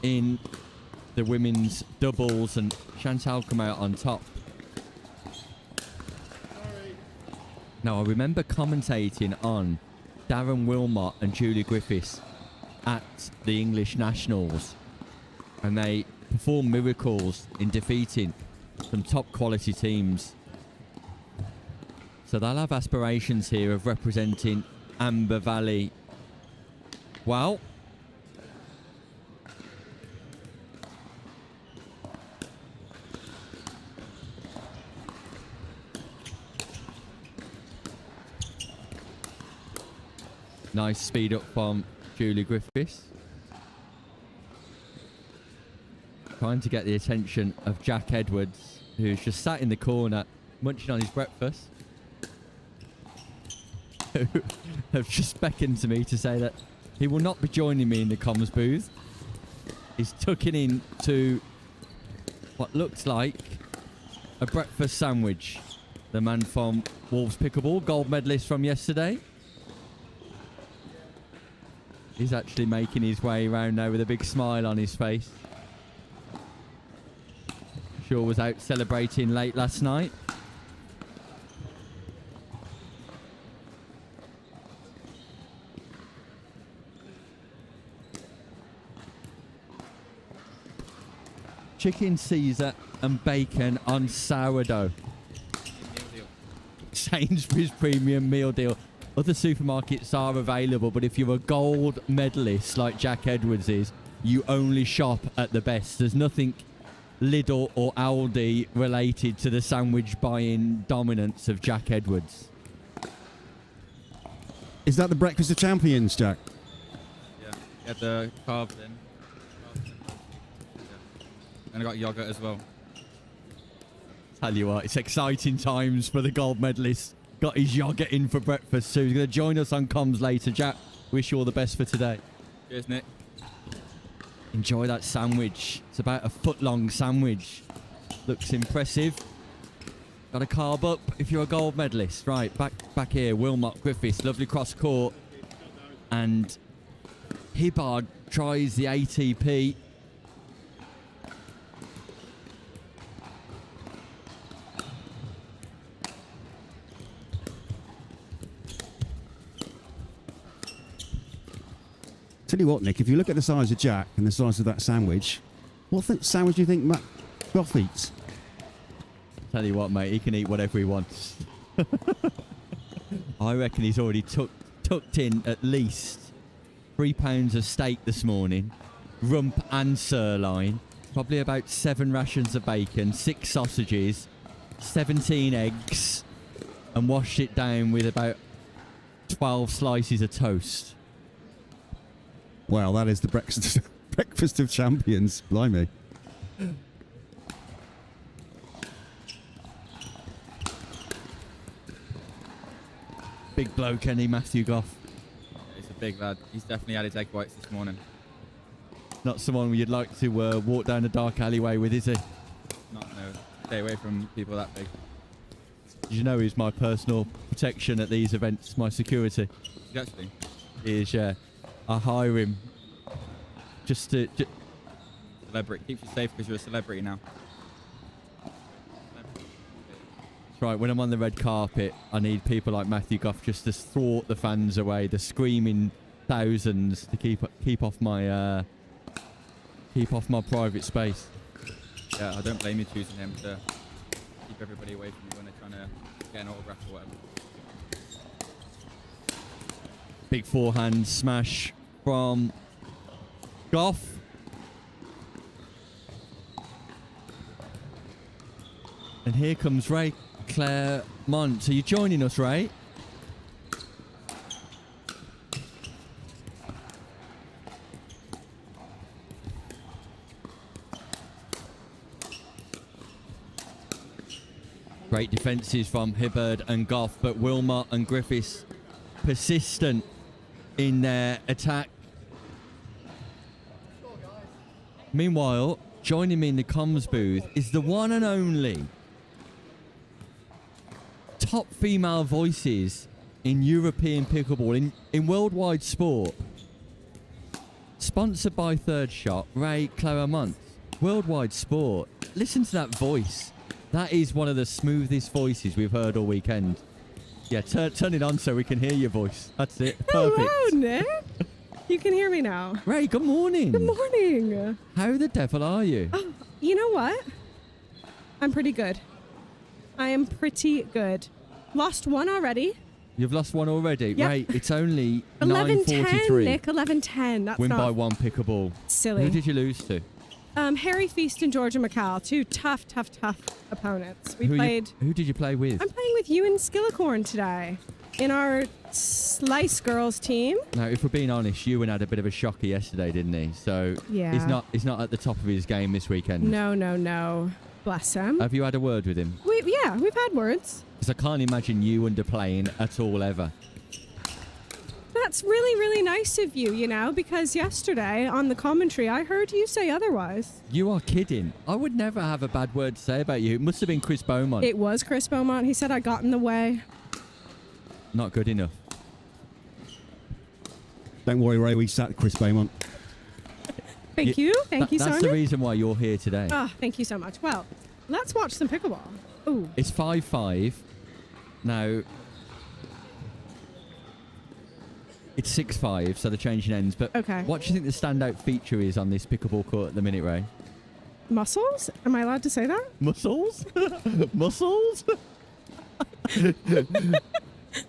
in the women's doubles, and Chantal come out on top. Now, I remember commentating on Darren Wilmot and Julie Griffiths at the English Nationals, and they performed miracles in defeating some top quality teams. So they'll have aspirations here of representing Amber Valley. Well, nice speed up from Julie Griffiths. Trying to get the attention of Jack Edwards, who's just sat in the corner munching on his breakfast. Who have just beckoned to me to say that he will not be joining me in the comms booth. He's tucking into what looks like a breakfast sandwich. The man from Wolves Pickleball, gold medalist from yesterday. He's actually making his way around now with a big smile on his face. Sure was out celebrating late last night. Chicken Caesar and bacon on sourdough. Sainsbury's premium meal deal. Other supermarkets are available, but if you're a gold medalist like Jack Edwards is, you only shop at the best. There's nothing Lidl or Aldi related to the sandwich buying dominance of Jack Edwards. Is that the breakfast of champions, Jack? Yeah, get the carbs in. And I got yogurt as well. Tell you what, it's exciting times for the gold medalist. Got his yogurt in for breakfast, so he's going to join us on comms later. Jack, wish you all the best for today. Cheers, Nick. Enjoy that sandwich. It's about a foot-long sandwich. Looks impressive. Got to carb up if you're a gold medalist. Right, back here, Wilmot Griffiths, lovely cross court. And Hibbard tries the ATP. Tell you what, Nick, if you look at the size of Jack and the size of that sandwich, what sandwich do you think Matt Goff eats? Tell you what, mate, he can eat whatever he wants. I reckon he's already tucked in at least 3 pounds of steak this morning, rump and sirloin, probably about 7 rations of bacon, 6 sausages, 17 eggs, and washed it down with about 12 slices of toast. Well, that is the breakfast of champions. Blimey. Big bloke, any Matthew Goff. He's a big lad. He's definitely had his egg whites this morning. Not someone you'd like to walk down a dark alleyway with, is he? No. Stay away from people that big. Did you know he's my personal protection at these events, my security? Actually. He is, yeah. I hire him just to... Celebrity. Keeps you safe because you're a celebrity now. That's right, when I'm on the red carpet, I need people like Matthew Goff just to thwart the fans away, the screaming thousands to keep off my private space. Yeah, I don't blame you choosing him to keep everybody away from you when they're trying to get an autograph or whatever. Big forehand smash from Goff. And here comes Ray Claremont. Are you joining us, Ray? Great defences from Hibbard and Goff, but Wilmot and Griffiths persistent in their attack. Meanwhile, joining me in the comms booth is the one and only top female voices in European pickleball, in worldwide sport. Sponsored by Third Shot, Ray Claremont. Worldwide sport. Listen to that voice. That is one of the smoothest voices we've heard all weekend. Yeah, turn it on so we can hear your voice. That's it. Perfect. Hello, Nick. You can hear me now. Ray, good morning. Good morning. How the devil are you? Oh, you know what? I'm pretty good. I am pretty good. Lost one already. You've lost one already? Yep. Ray, it's only 11-10, 9:43. Nick. 11-10. That's Win not by 1 pickleball. silly. Who did you lose to? Harry Feast and Georgia McCall. Two tough opponents. Who did you play with? I'm playing with Ewan Skillicorn today in our Slice Girls team. Now, if we're being honest, Ewan had a bit of a shocker yesterday, didn't he? So Yeah. he's not at the top of his game this weekend. No. Bless him. Have you had a word with him? We've had words. Because I can't imagine you playing at all ever. That's really, really nice of you, because yesterday on the commentary, I heard you say otherwise. You are kidding. I would never have a bad word to say about you. It must have been Chris Beaumont. It was Chris Beaumont. He said I got in the way. Not good enough. Don't worry, Ray. We sat Chris Beaumont. Thank you. Thank you, That's Sonia. the reason why you're here today. Oh, thank you so much. Well, let's watch some pickleball. Ooh. It's 5-5. Now, it's 6-5, so the changing ends. But Okay. what do you think the standout feature is on this pickleball court at the minute, Ray? Muscles? Am I allowed to say that? Muscles? Muscles?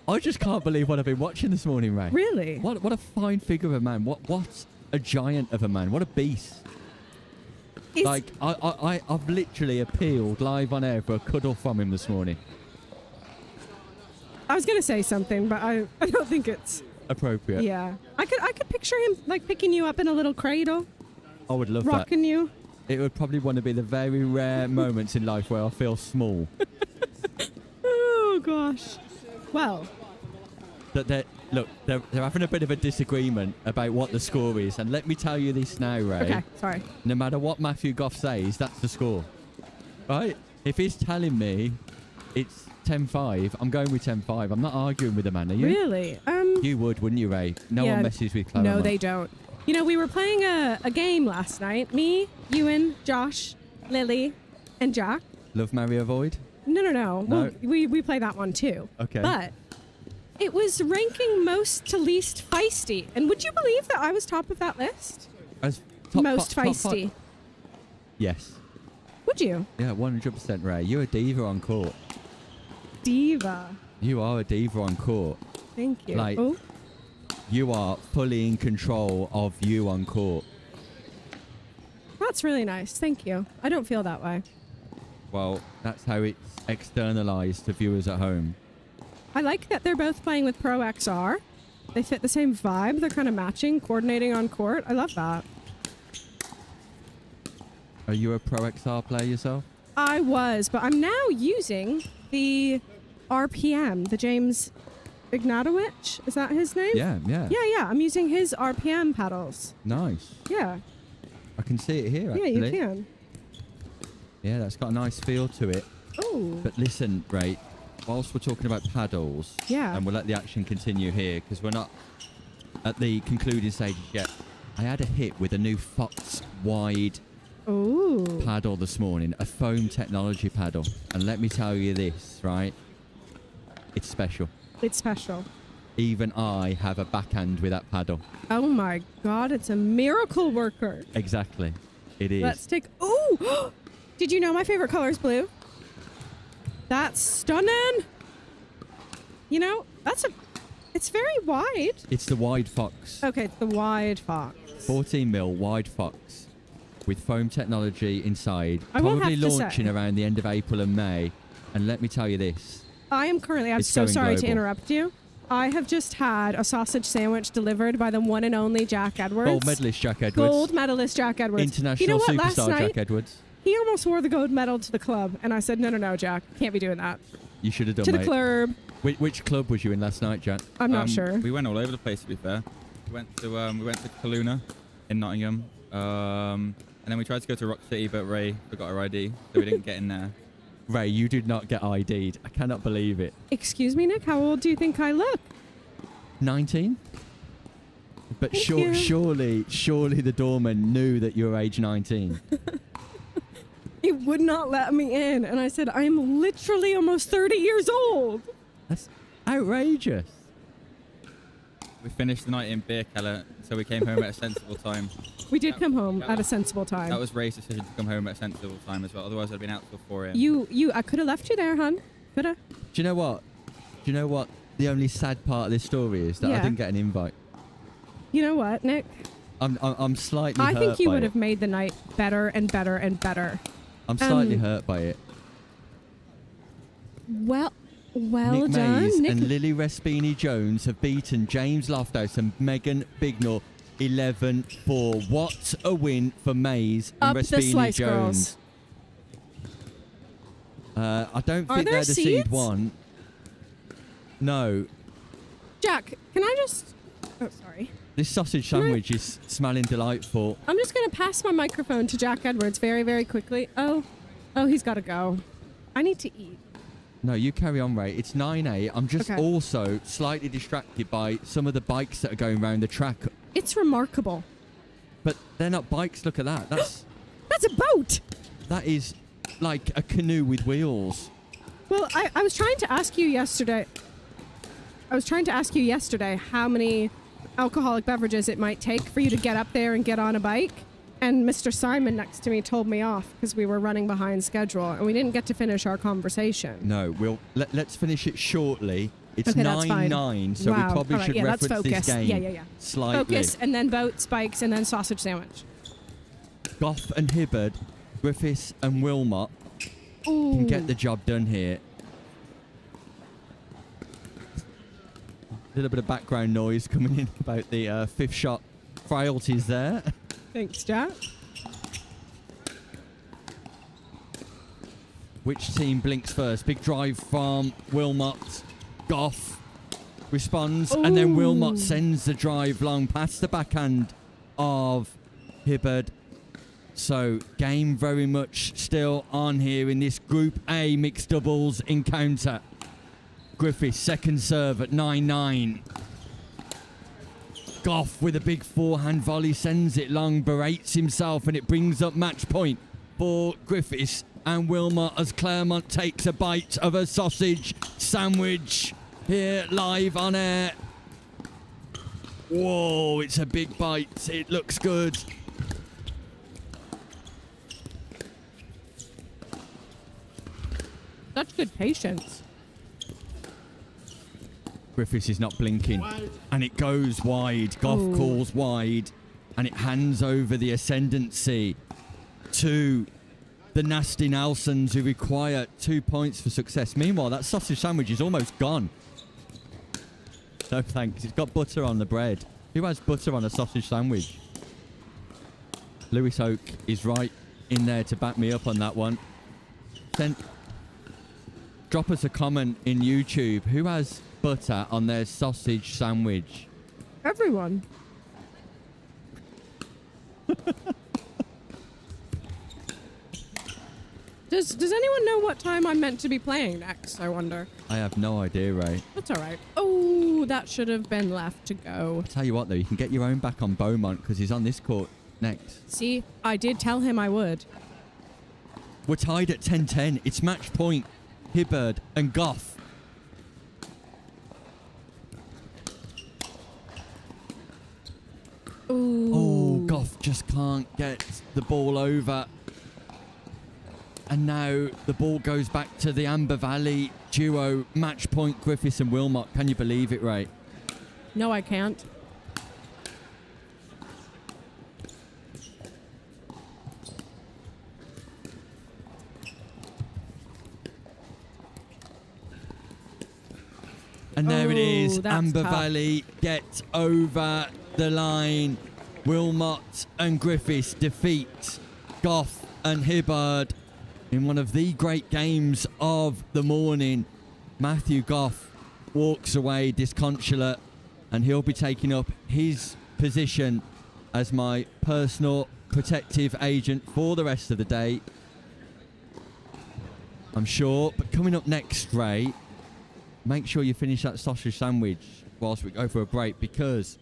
I just can't believe what I've been watching this morning, Ray. Really? What a fine figure of a man. What a giant of a man. What a beast. Is- Like, I've literally appealed live on air for a cuddle from him this morning. I was gonna say something, but I don't think it's. Appropriate. Yeah. I could picture him like picking you up in a little cradle, I would love that. rocking you. It would probably want to be the very rare moments in life where I feel small. Oh gosh. Well, That they're having a bit of a disagreement about what the score is, and let me tell you this now, Ray. okay. Sorry. No matter what Matthew Goff says, that's the score, right? If he's telling me it's 10-5, I'm going with 10-5. I'm not arguing with the man, are you? Really? You would, wouldn't you, Ray? No Yeah, one messes with Clara. No, they don't. You know, we were playing a game last night. Me, Ewan, Josh, Lily, and Jack. Love, marry, avoid? No. No? Well, we play that one too. Okay. But it was ranking most to least feisty. And would you believe that I was top of that list? As Most top feisty. Yes. Would you? Yeah, 100%, Ray. You're a diva on court. Diva. You are a diva on court. Thank you. Like- Oh, You are fully in control of you on court. that's really nice. Thank you. I don't feel that way. Well, that's how it's externalized to viewers at home. I like that they're both playing with Pro XR. They fit the same vibe. They're kind of matching, coordinating on court. I love that. Are you a Pro XR player yourself? I was, but I'm now using the RPM, the James Ignatowicz. Is that his name? Yeah. Yeah. I'm using his RPM paddles. Nice. Yeah. I can see it here, Yeah, actually. you can. Yeah, that's got a nice feel to it. Oh. But listen, Ray, whilst we're talking about paddles, Yeah. and we'll let the action continue here, because we're not at the concluding stages yet, I had a hit with a new Fox wide Ooh. paddle this morning, a foam technology paddle. And let me tell you this, right? It's special. It's special. Even I have a backhand with that paddle. Oh my God, it's a miracle worker. Exactly. It is. Let's take. Oh! Did you know my favorite color is blue? That's stunning. You know, it's very wide. It's the wide Fox. Okay, it's the wide fox. 14mm wide Fox with foam technology inside. I will Probably have to launching say- around the end of April and May. And let me tell you this. I'm It's so going sorry to global. interrupt you. I have just had a sausage sandwich delivered by the one and only Jack Edwards. Gold medalist Jack Edwards. Gold medalist Jack Edwards. International You know what? Last superstar night, Jack Edwards. he almost wore the gold medal to the club. And I said, no, Jack. Can't be doing that. You should have done, To the mate. club. Which club was you in last night, Jack? I'm not sure. We went all over the place, to be fair. We went to Kaluna in Nottingham, and then we tried to go to Rock City, but Ray forgot her ID, so we didn't get in there. Ray, you did not get ID'd. I cannot believe it. Excuse me, Nick. How old do you think I look? 19? But Thank you. surely the doorman knew that you were age 19. He would not let me in. And I said, I'm literally almost 30 years old. That's outrageous. We finished the night in Beer Keller, so we came home at a sensible time. We did come home at a sensible time. That was Ray's decision to come home at a sensible time as well. Otherwise, I'd been out till 4 a.m. I could have left you there, hon. Could have. Do you know what? The only sad part of this story is that I Yeah. didn't get an invite. You know what, Nick? I'm slightly I hurt think you by would it. have made the night better and better and better. I'm slightly hurt by it. Well Nick done, Mays Nick. and Lily Respini Jones have beaten James Lofthouse and Megan Bignall 11-4. What a win for Mays and Up the Respini Slice Jones. Girls. I don't Are think there they're the seed seeds? one. No. Jack, can I just... Oh, sorry. This sausage Can I- sandwich is smelling delightful. I'm just going to pass my microphone to Jack Edwards very, very quickly. Oh, he's got to go. I need to eat. No, you carry on, Ray. It's 9-8. I'm just Okay. also slightly distracted by some of the bikes that are going around the track. It's remarkable. But they're not bikes. Look at that. That's a boat. That is like a canoe with wheels. Well, I was trying to ask you yesterday. How many alcoholic beverages it might take for you to get up there and get on a bike. And Mr. Simon next to me told me off because we were running behind schedule and we didn't get to finish our conversation. No, let's finish it shortly. It's Okay, that's fine. 9-9, so Wow. we probably All right, should yeah, let's reference this focus. game Yeah. slightly. Focus, and then boats, bikes, and then sausage sandwich. Goff and Hibbard, Griffiths and Wilmot Ooh. can get the job done here. A little bit of background noise coming in about the fifth shot frailties there. Thanks, Jack. Which team blinks first? Big drive from Wilmot. Goff responds, and then Wilmot sends the drive long past the backhand of Hibbard. So game very much still on here in this Group A mixed doubles encounter. Griffiths second serve at 9-9. Goff with a big forehand volley sends it long, berates himself, and it brings up match point for Griffiths and Wilmot as Claremont takes a bite of a sausage sandwich here live on air. Whoa, it's a big bite. It looks good. Such good patience. Griffiths is not blinking, and it goes wide. Goff calls wide, and it hands over the ascendancy to the nasty Nelsons, who require 2 points for success. Meanwhile, that sausage sandwich is almost gone. No thanks. It's got butter on the bread. Who has butter on a sausage sandwich? Lewis Oak is right in there to back me up on that one. Drop us a comment in YouTube. Who has butter on their sausage sandwich? Everyone. Does anyone know what time I'm meant to be playing next, I wonder? I have no idea, Ray. That's all right. Oh, that should have been left to go. Tell you what, though, you can get your own back on Beaumont because he's on this court next. See, I did tell him I would. We're tied at 10-10. It's match point. Hibbard and Goff. Ooh. Oh, Goff just can't get the ball over. And now the ball goes back to the Amber Valley duo. Match point, Griffiths and Wilmot. Can you believe it, Ray? No, I can't. And there it is. that's Amber tough. Valley get over the line. Wilmot and Griffiths defeat Goff and Hibbard in one of the great games of the morning. Matthew Goff walks away disconsolate, and he'll be taking up his position as my personal protective agent for the rest of the day, I'm sure. But coming up next, Ray, make sure you finish that sausage sandwich whilst we go for a break, because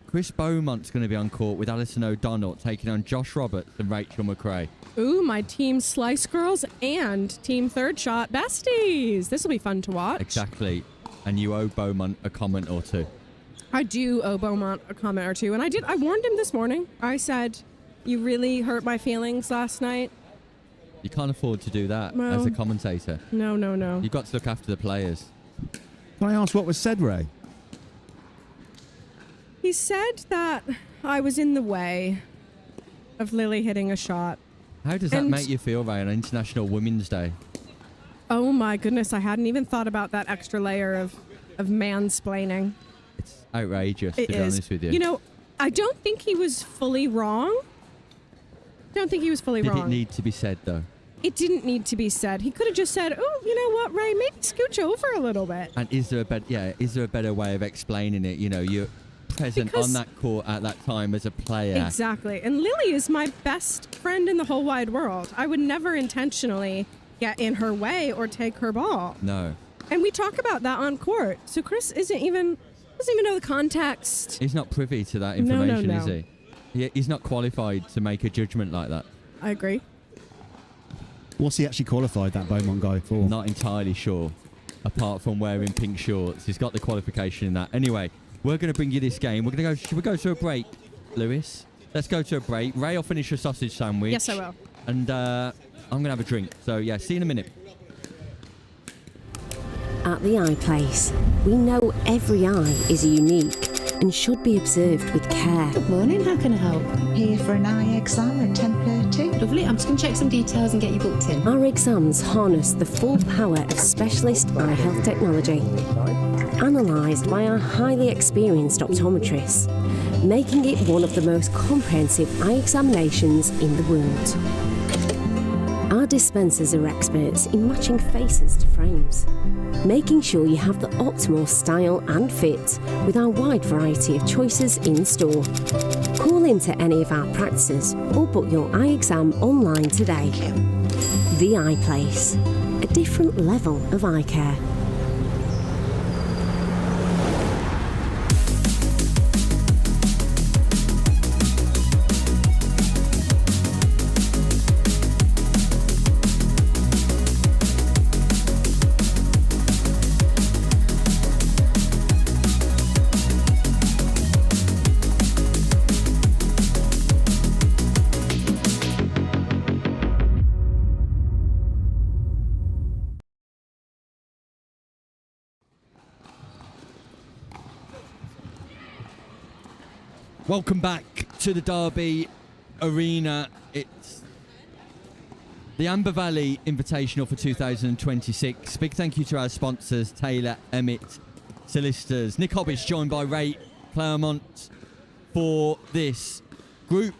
Chris Beaumont's going to be on court with Alison O'Donnell taking on Josh Roberts and Rachel McRae. Ooh, my team Slice Girls and team Third Shot besties. This will be fun to watch. Exactly. And you owe Beaumont a comment or two. I do owe Beaumont a comment or two. And I warned him this morning. I said, you really hurt my feelings last night. You can't afford to do that Well, as a commentator. No. You've got to look after the players. Can I ask what was said, Ray? He said that I was in the way of Lily hitting a shot. How does that And- make you feel, Ray, on International Women's Day? Oh my goodness, I hadn't even thought about that extra layer of mansplaining. It's outrageous, It to be is. honest with you. You know, I don't think he was fully wrong. Did Did wrong. it need to be said, though? It didn't need to be said. He could have just said, "Oh, you know what, Ray? Maybe scooch over a little bit." And is there a better way of explaining it? You know, you're present Because- on that court at that time as a player. Exactly. And Lily is my best friend in the whole wide world. I would never intentionally get in her way or take her ball. No. And we talk about that on court. So Chris doesn't even know the context. He's not privy to that information, No. is he? He's not qualified to make a judgment like that. I agree. What's he actually qualified, that Beaumont guy, for? Not entirely sure, apart from wearing pink shorts. He's got the qualification in that. Anyway, we're going to bring you this game. We're going to go. Should we go to a break, Lewis? Let's go to a break. Ray will finish your sausage sandwich. Yes, I will. And I'm going to have a drink. So, yeah, see you in a minute. At the Eye Place, we know every eye is unique and should be observed with care. Good morning, how can I help? Here for an eye exam at 10:30. Lovely, I'm just going to check some details and get you booked in. Our exams harness the full power of specialist eye health technology, analysed by our highly experienced optometrists, making it one of the most comprehensive eye examinations in the world. Our dispensers are experts in matching faces to frames, making sure you have the optimal style and fit with our wide variety of choices in store. Call into any of our practices or book your eye exam online today. The Eye Place, a different level of eye care. Welcome back to the Derby Arena. It's the Amber Valley Invitational for 2026. Big thank you to our sponsors, Taylor Emmett Solicitors. Nick Hobbis joined by Ray Claremont for this Group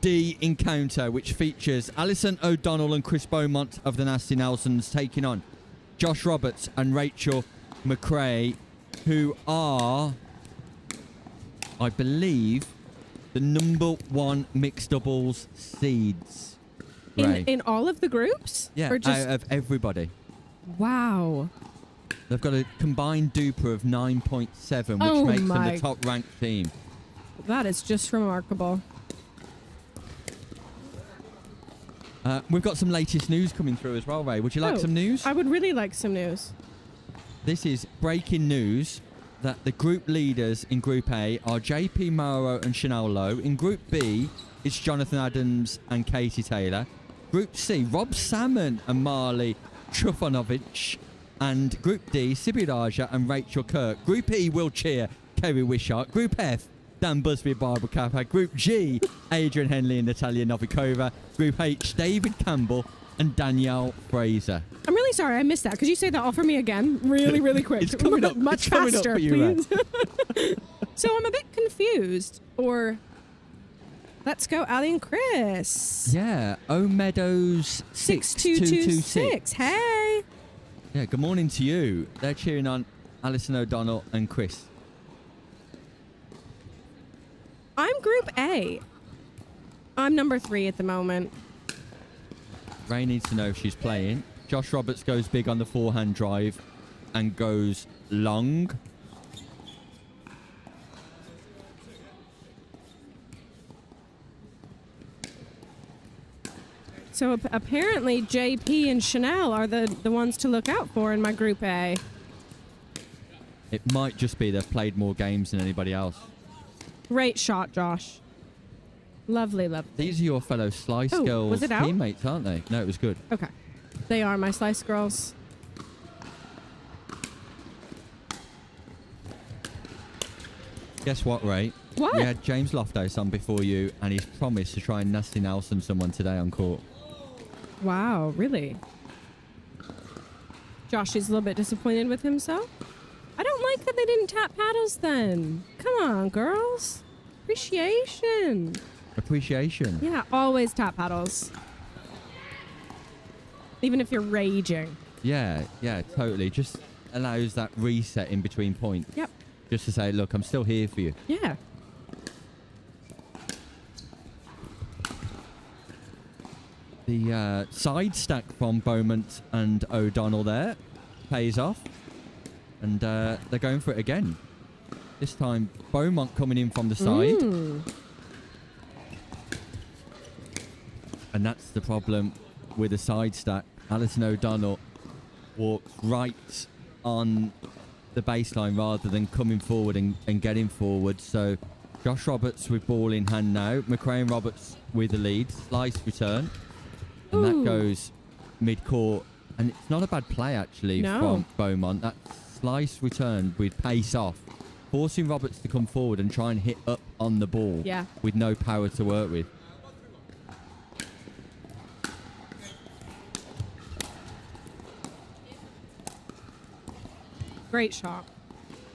D encounter, which features Alison O'Donnell and Chris Beaumont of the Nasty Nelsons taking on Josh Roberts and Rachel McRae, who are, I believe, the #1 mixed doubles seeds. Ray. In all of the groups? Yeah, Or just, out of everybody. wow. They've got a combined duper of 9.7, which Oh makes them my. the top ranked team. That is just remarkable. We've got some latest news coming through as well, Ray. Would you like Oh, some news? I would really like some news. This is breaking news that the group leaders in Group A are JP Mauro and Chanel Lowe. In Group B, it's Jonathan Adams and Katie Taylor. Group C, Rob Salmon and Marley Trufanovich. And Group D, Sibi Raja and Rachel Kirk. Group E will cheer Kerry Wishart. Group F, Dan Busby, Barbara Kappa. Group G, Adrian Henley and Natalia Novikova. Group H, David Campbell and Danielle Fraser. I'm really sorry I missed that. Could you say that all for me again? Really, really quick. It's coming up. Much It's coming up faster, for you, please. So I'm a bit confused. Or let's go, Ali and Chris. Yeah, O Meadows 6226. Hey. Yeah, good morning to you. They're cheering on Alison O'Donnell and Chris. I'm Group A. I'm #3 at the moment. Ray needs to know if she's playing. Josh Roberts goes big on the forehand drive and goes long. So apparently JP and Chanel are the ones to look out for in my Group A. It might just be they've played more games than anybody else. Great shot, Josh. Lovely, lovely. These are your fellow Slice Oh, Girls was it out? teammates, aren't they? No, it was good. Okay. They are my Slice Girls. Guess what, Ray? What? We had James Loftus on before you, and he's promised to try and Nasty Nelson someone today on court. Wow, really? Josh is a little bit disappointed with himself. I don't like that they didn't tap paddles then. Come on, girls. Appreciation. Appreciation. Yeah, always tap paddles. Even if you're raging. Yeah, totally. Just allows that reset in between points. Yep. Just to say, look, I'm still here for you. Yeah. The side stack from Beaumont and O'Donnell there pays off. And they're going for it again. This time, Beaumont coming in from the side. And that's the problem with the side stack. Alison O'Donnell walks right on the baseline rather than coming forward and getting forward. So Josh Roberts with ball in hand now. McRae and Roberts with the lead. Slice return. And that goes mid-court. And it's not a bad play, actually, from Beaumont. That slice return with pace off, forcing Roberts to come forward and try and hit up on the ball with no power to work with. Great shot.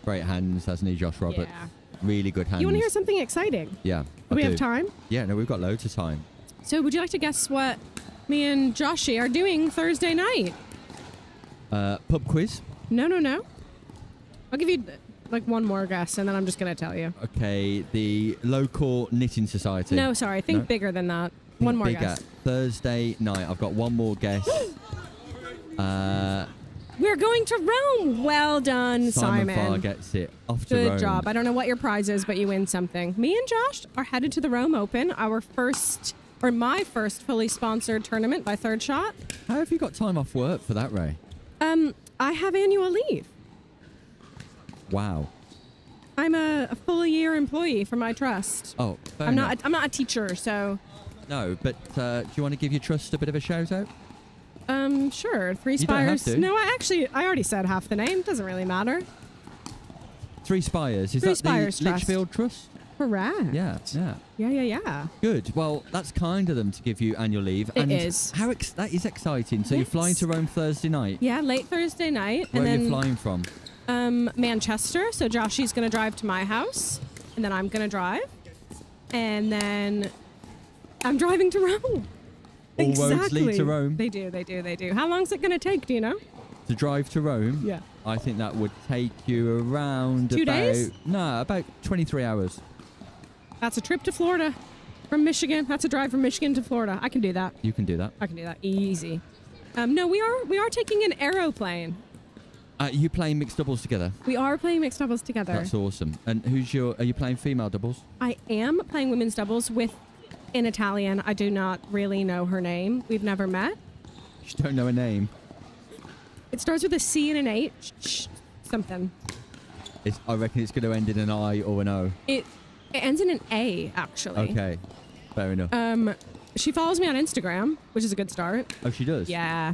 Great hands, hasn't he, Josh Roberts? Yeah. Really good hands. You want to hear something exciting? Yeah. Do we have time? Yeah, no, we've got loads of time. So would you like to guess what me and Joshy are doing Thursday night? Pub quiz. No. I'll give you like one more guess and then I'm just going to tell you. Okay, the local knitting society. No, sorry. Think bigger than that. One more bigger. guess. Thursday night. I've got one more guess. We're going to Rome. Well done, Simon. Farr gets it. Off to Rome. Good job. I don't know what your prize is, but you win something. Me and Josh are headed to the Rome Open, my first fully sponsored tournament by Third Shot. How have you got time off work for that, Ray? I have annual leave. Wow. I'm a full year employee for my trust. Oh, fair I'm enough. not a teacher, so. No, but do you want to give your trust a bit of a shout out? Sure. Three You don't have Spires. to. No, I already said half the name. Doesn't really matter. Three Spires. Is Three that Spires the Trust. Litchfield Trust? Correct. Yeah. Yeah. Good. Well, that's kind of them to give you annual leave. It and is. That is exciting. So you're Yes. flying to Rome Thursday night. Yeah, late Thursday night. Where and are then, you flying from? Manchester. So Joshy's going to drive to my house, and then I'm going to drive, and then I'm driving to Rome. All roads lead to Rome. They do. How long is it going to take? Do you know? To drive to Rome? Yeah. I think that would take you around 2 days? No, about 23 hours. That's a trip to Florida from Michigan. That's a drive from Michigan to Florida. I can do that. You can do that. I can do that easy. No, we are taking an aeroplane. You playing mixed doubles together? We are playing mixed doubles together. That's awesome. And are you playing female doubles? I am playing women's doubles with an Italian. I do not really know her name. We've never met. You don't know a name? It starts with a C and an H. Something. I reckon it's going to end in an I or an O. It ends in an A, actually. Okay. Fair enough. She follows me on Instagram, which is a good start. Oh, she does? Yeah.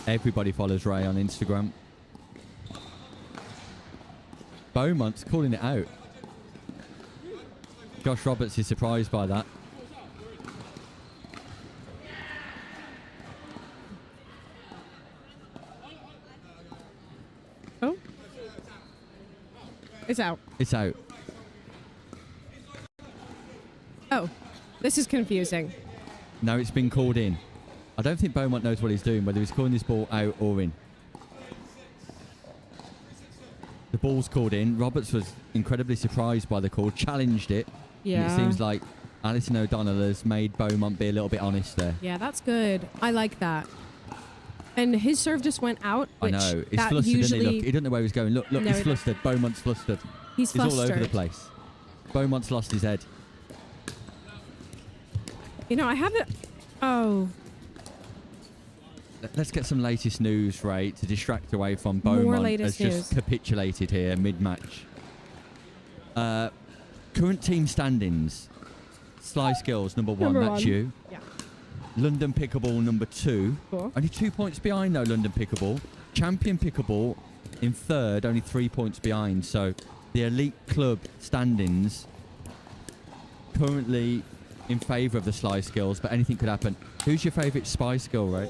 Everybody follows Ray on Instagram. Beaumont's calling it out. Josh Roberts is surprised by that. Oh. It's out. It's out. Oh. This is confusing. No, it's been called in. I don't think Beaumont knows what he's doing, whether he's calling this ball out or in. The ball's called in. Roberts was incredibly surprised by the call, challenged it. Yeah. And it seems like Alison O'Donnell has made Beaumont be a little bit honest there. Yeah, that's good. I like that. And his serve just went out. I Which know. He's that flustered, usually... isn't he? Look, he doesn't know where he's going. Look, No, he's he flustered. Beaumont's flustered. He's all over flustered. the place. Beaumont's lost his head. You know, I have it... Oh. Let's get some latest news, Ray, to distract away from More Beaumont latest has just news. capitulated here mid-match. Current team standings. Sly Skills, number one. Number That's one. you. Yeah. London Pickleball, number 2. Cool. Only 2 points behind, though, London Pickleball. Champion Pickleball in third, only 3 points behind. So the elite club standings currently in favour of the Sly Skills, but anything could happen. Who's your favourite spy skill, Ray?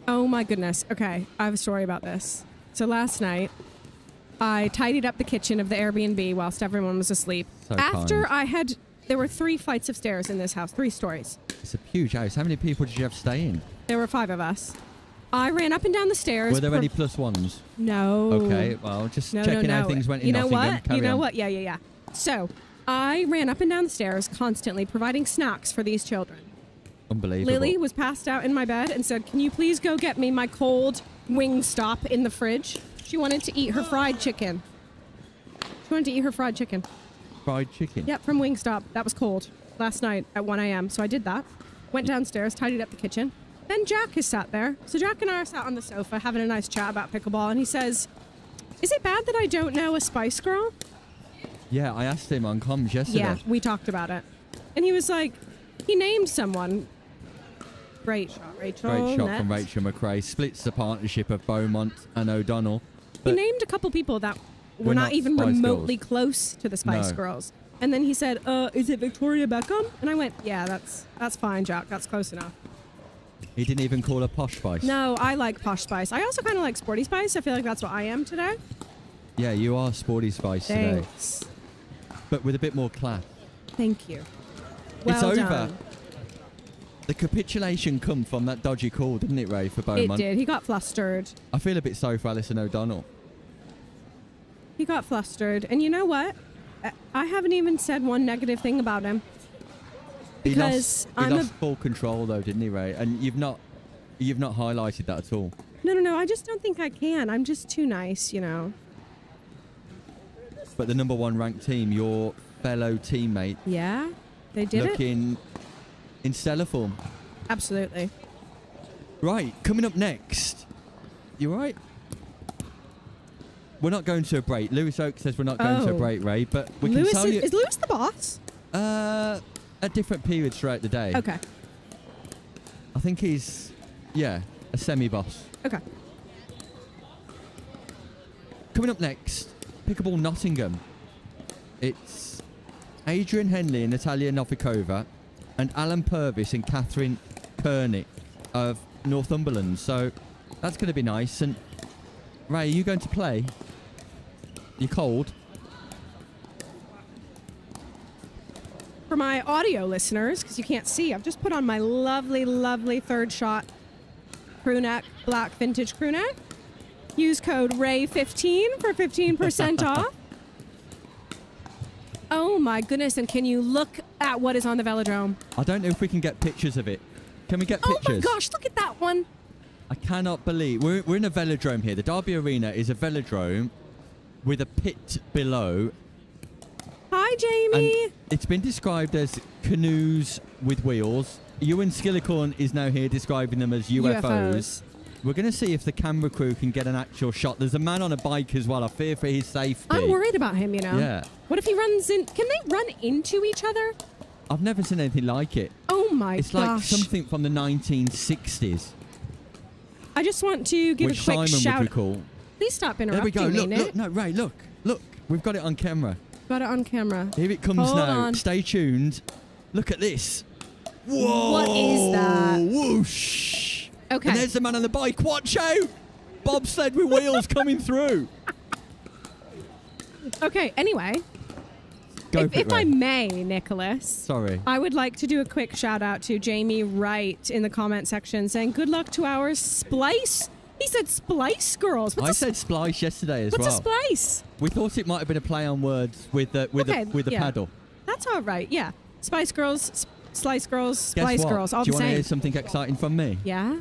Oh my goodness. Okay, I have a story about this. So last night, I tidied up the kitchen of the Airbnb whilst everyone was asleep. So After kind. there were 3 flights of stairs in this house, 3 stories. It's a huge house. How many people did you have staying? There were 5 of us. I ran up and down the stairs. Were there any plus ones? No. Okay, well, just No, checking no. how things went in You know Nottingham. what? Carry You know on. what? Yeah. So I ran up and down the stairs constantly providing snacks for these children. Unbelievable. Lily was passed out in my bed and said, "Can you please go get me my cold Wingstop in the fridge?" She wanted to eat her fried chicken. Fried chicken? Yep, from Wingstop. That was cold last night at 1 a.m. So I did that. Went downstairs, tidied up the kitchen. Then Jack is sat there. So Jack and I are sat on the sofa having a nice chat about pickleball. And he says, "Is it bad that I don't know a Spice Girl?" Yeah, I asked him on comms yesterday. Yeah, we talked about it. And he was like, he named someone. Great shot, Rachel. Great shot Next. from Rachel McRae. Splits the partnership of Beaumont and O'Donnell. He But named a couple people that were We're not not even Spice remotely Girls. close to the Spice No. Girls. And then he said, "Is it Victoria Beckham?" And I went, "Yeah, that's fine, Jack. That's close enough." he didn't even call her Posh Spice. No, I like Posh Spice. I also kind of like Sporty Spice. I feel like that's what I am today. Yeah, you are Sporty Spice today. Thanks. But with a bit more class. Thank you. Well It's over. done. The capitulation come from that dodgy call, didn't it, Ray, for It Beaumont? did. He got flustered. I feel a bit sorry for Alison O'Donnell. He got flustered. And you know what? I haven't even said one negative thing about him. Because he I'm lost full control, though, didn't he, Ray? And you've not highlighted that at all. No. I just don't think I can. I'm just too nice, you know. But the number one ranked team, your fellow teammate, Yeah, they did it. looking in stellar form. Absolutely. Right, coming up next. You all right? We're not going to a break. Lewis Oak says we're not going to a Oh. break, Ray, but we Lewis can tell you is Lewis the boss? at different periods throughout the day. Okay. I think he's, a semi-boss. Okay. Coming up next, Pickleball Nottingham. It's Adrian Henley and Natalia Novikova and Alan Purvis and Catherine Kernick of Northumberland. So that's going to be nice. And Ray, are you going to play? You cold? For my audio listeners, because you can't see, I've just put on my lovely, lovely third shot crew neck, black vintage crew neck. Use code RAY15 for 15% off. Oh my goodness, and can you look at what is on the velodrome? I don't know if we can get pictures of it. Can we get Oh pictures? my gosh, look at that one. I cannot believe we're in a velodrome here. The Derby Arena is a velodrome with a pit below. Hi, Jamie. And it's been described as canoes with wheels. Ewan Skillicorn is now here describing them as UFOs. We're going to see if the camera crew can get an actual shot. There's a man on a bike as well. I fear for his safety. I'm worried about him, you know. Yeah. What if he runs in? Can they run into each other? I've never seen anything like it. Oh my It's gosh. like something from the 1960s, I just want to give which a quick Simon shout. would recall. Please stop There we interrupting go. me, Look, Nick. look, no, Ray, look. We've got it on camera. Got it on camera. Here it comes Hold now. on. Stay tuned. Look at this. Whoa! What is that? Whoosh! Okay. And there's the man on the bike. Watch out! Bobsled with wheels coming through. Okay, anyway. Go If for it, I Ray. may, Nicholas. Sorry. I would like to do a quick shout out to Jamie Wright in the comment section saying, "Good luck to our Splice." He said Splice Girls. I said splice yesterday as what's well. a splice? We thought it might have been a play on words with the yeah. paddle. That's all right, yeah. Spice Girls, Slice Girls, Guess Splice what? Girls, all Do you the want to same. hear something exciting from me? Yeah?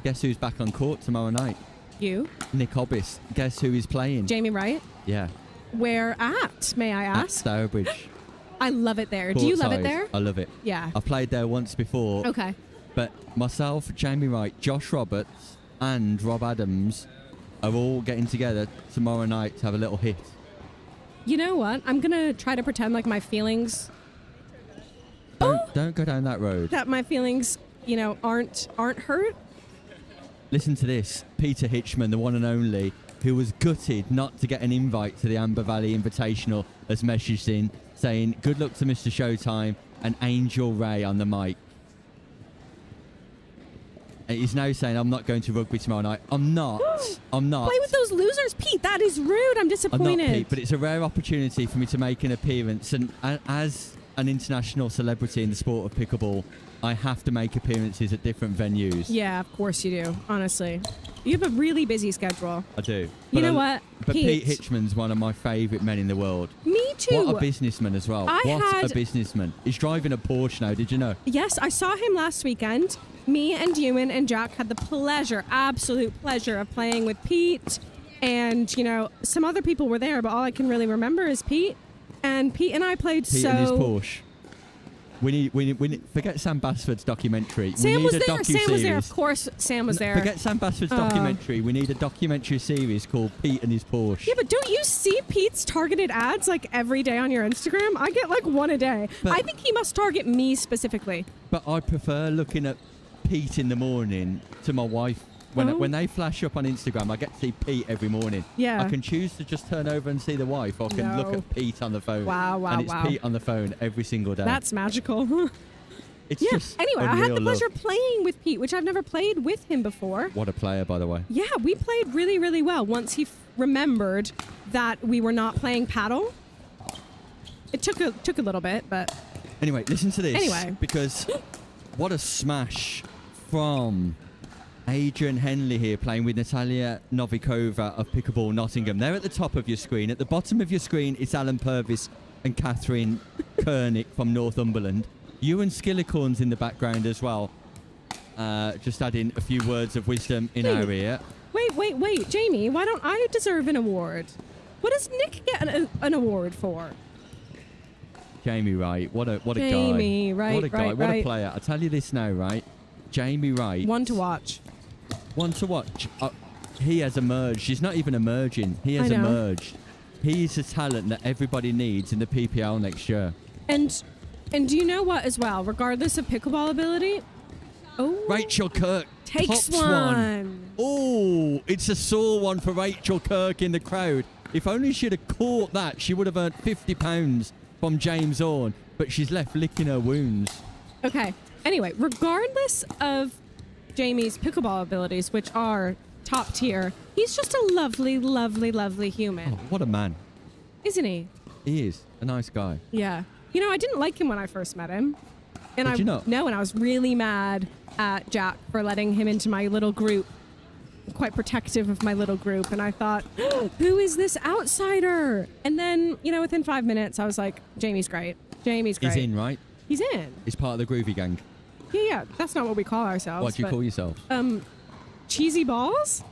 Guess who's back on court tomorrow night? You? Nick Hobbis. Guess who is playing? Jamie Wright? Yeah. Where at, may I At ask? Stourbridge. I love it there. Do you love it Courtside. there? I love it. Yeah. I've played there once before. Okay. But myself, Jamie Wright, Josh Roberts, and Rob Adams are all getting together tomorrow night to have a little hit. You know what? I'm going to try to pretend like my feelings, Don't go down that road. that my feelings, you know, aren't hurt. Listen to this. Peter Hitchman, the one and only, who was gutted not to get an invite to the Amber Valley Invitational, has messaged in saying, "Good luck to Mr. Showtime and Angel Ray on the mic." And he's now saying, "I'm not going to rugby tomorrow night." I'm not. Play with those losers, Pete. That is rude. I'm I'm disappointed. not, Pete, but it's a rare opportunity for me to make an appearance. And as an international celebrity in the sport of pickleball, I have to make appearances at different venues. Yeah, of course you do. Honestly, you have a really busy schedule. I do. You know what? But Pete Hitchman's one of my favourite men in the world. Me too. What a businessman as well. What a businessman. He's driving a Porsche now, did you know? Yes, I saw him last weekend. Me and Ewan and Jack had the absolute pleasure of playing with Pete. And, you know, some other people were there, but all I can really remember is Pete. And Pete and I played Pete and his Porsche. We need forget Sam Basford's documentary. Sam was there. Docu-series. Sam was there. Of course, Sam was there. Forget Sam Basford's documentary. We need a documentary series called Pete and his Porsche. Yeah, but don't you see Pete's targeted ads like every day on your Instagram? I get like one a day. But I think he must target me specifically. But I prefer looking at Pete in the morning to my wife. When they flash up on Instagram, I get to see Pete every morning. Yeah. I can choose to just turn over and see the wife, or I can look at Pete on the phone. Wow, and it's Pete on the phone every single day. That's magical. It's yeah. just Anyway, I had the pleasure love. playing with Pete, which I've never played with him before. What a player, by the way. Yeah, we played really, really well once he remembered that we were not playing paddle. It took a little bit, but... Anyway, listen to this. Anyway. Because what a smash from Adrian Henley here, playing with Natalia Novikova of Pickleball Nottingham. They're at the top of your screen. At the bottom of your screen, it's Alan Purvis and Catherine Kernick from Northumberland. Ewan Skillicorn's in the background as well. Just adding a few words of wisdom in our ear. Wait, Jamie, why don't I deserve an award? What does Nick get an award for? Jamie Wright, what a guy. Jamie Wright, what a guy, right, what right. a player. I tell you this now, right? Jamie Wright. One to watch. One to watch. He has emerged. He's not even emerging. He has I know. emerged. He's a talent that everybody needs in the PPL next year. And do you know what as well? Regardless of pickleball ability, Rachel Kirk takes tops one. Oh, it's a sore one for Rachel Kirk in the crowd. If only she'd have caught that, she would have earned £50 from James Orne, but she's left licking her wounds. Okay. Anyway, regardless of Jamie's pickleball abilities, which are top tier, he's just a lovely, lovely, lovely human. Oh, what a man. Isn't he? He is a nice guy. Yeah. You know, I didn't like him when I first met him. And Did you not? No, and I was really mad at Jack for letting him into my little group. I'm quite protective of my little group. And I thought, who is this outsider? And then, you know, within 5 minutes, I was like, Jamie's great. Jamie's great. He's in, right? He's in. He's part of the Groovy Gang. Yeah. That's not what we call ourselves. What do you call yourself? Cheesy balls?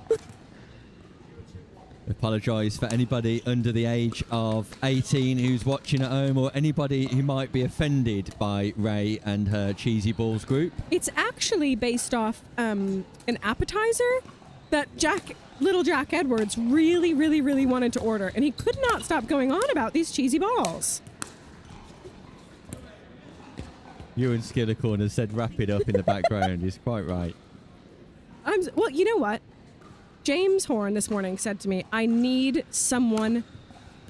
Apologise for anybody under the age of 18 who's watching at home, or anybody who might be offended by Ray and her Cheesy Balls group. It's actually based off an appetizer that little Jack Edwards really, really, really wanted to order, and he could not stop going on about these cheesy balls. Ewan Skillicorn has said wrap it up in the background. He's quite right. Well, you know what? James Horn this morning said to me, I need someone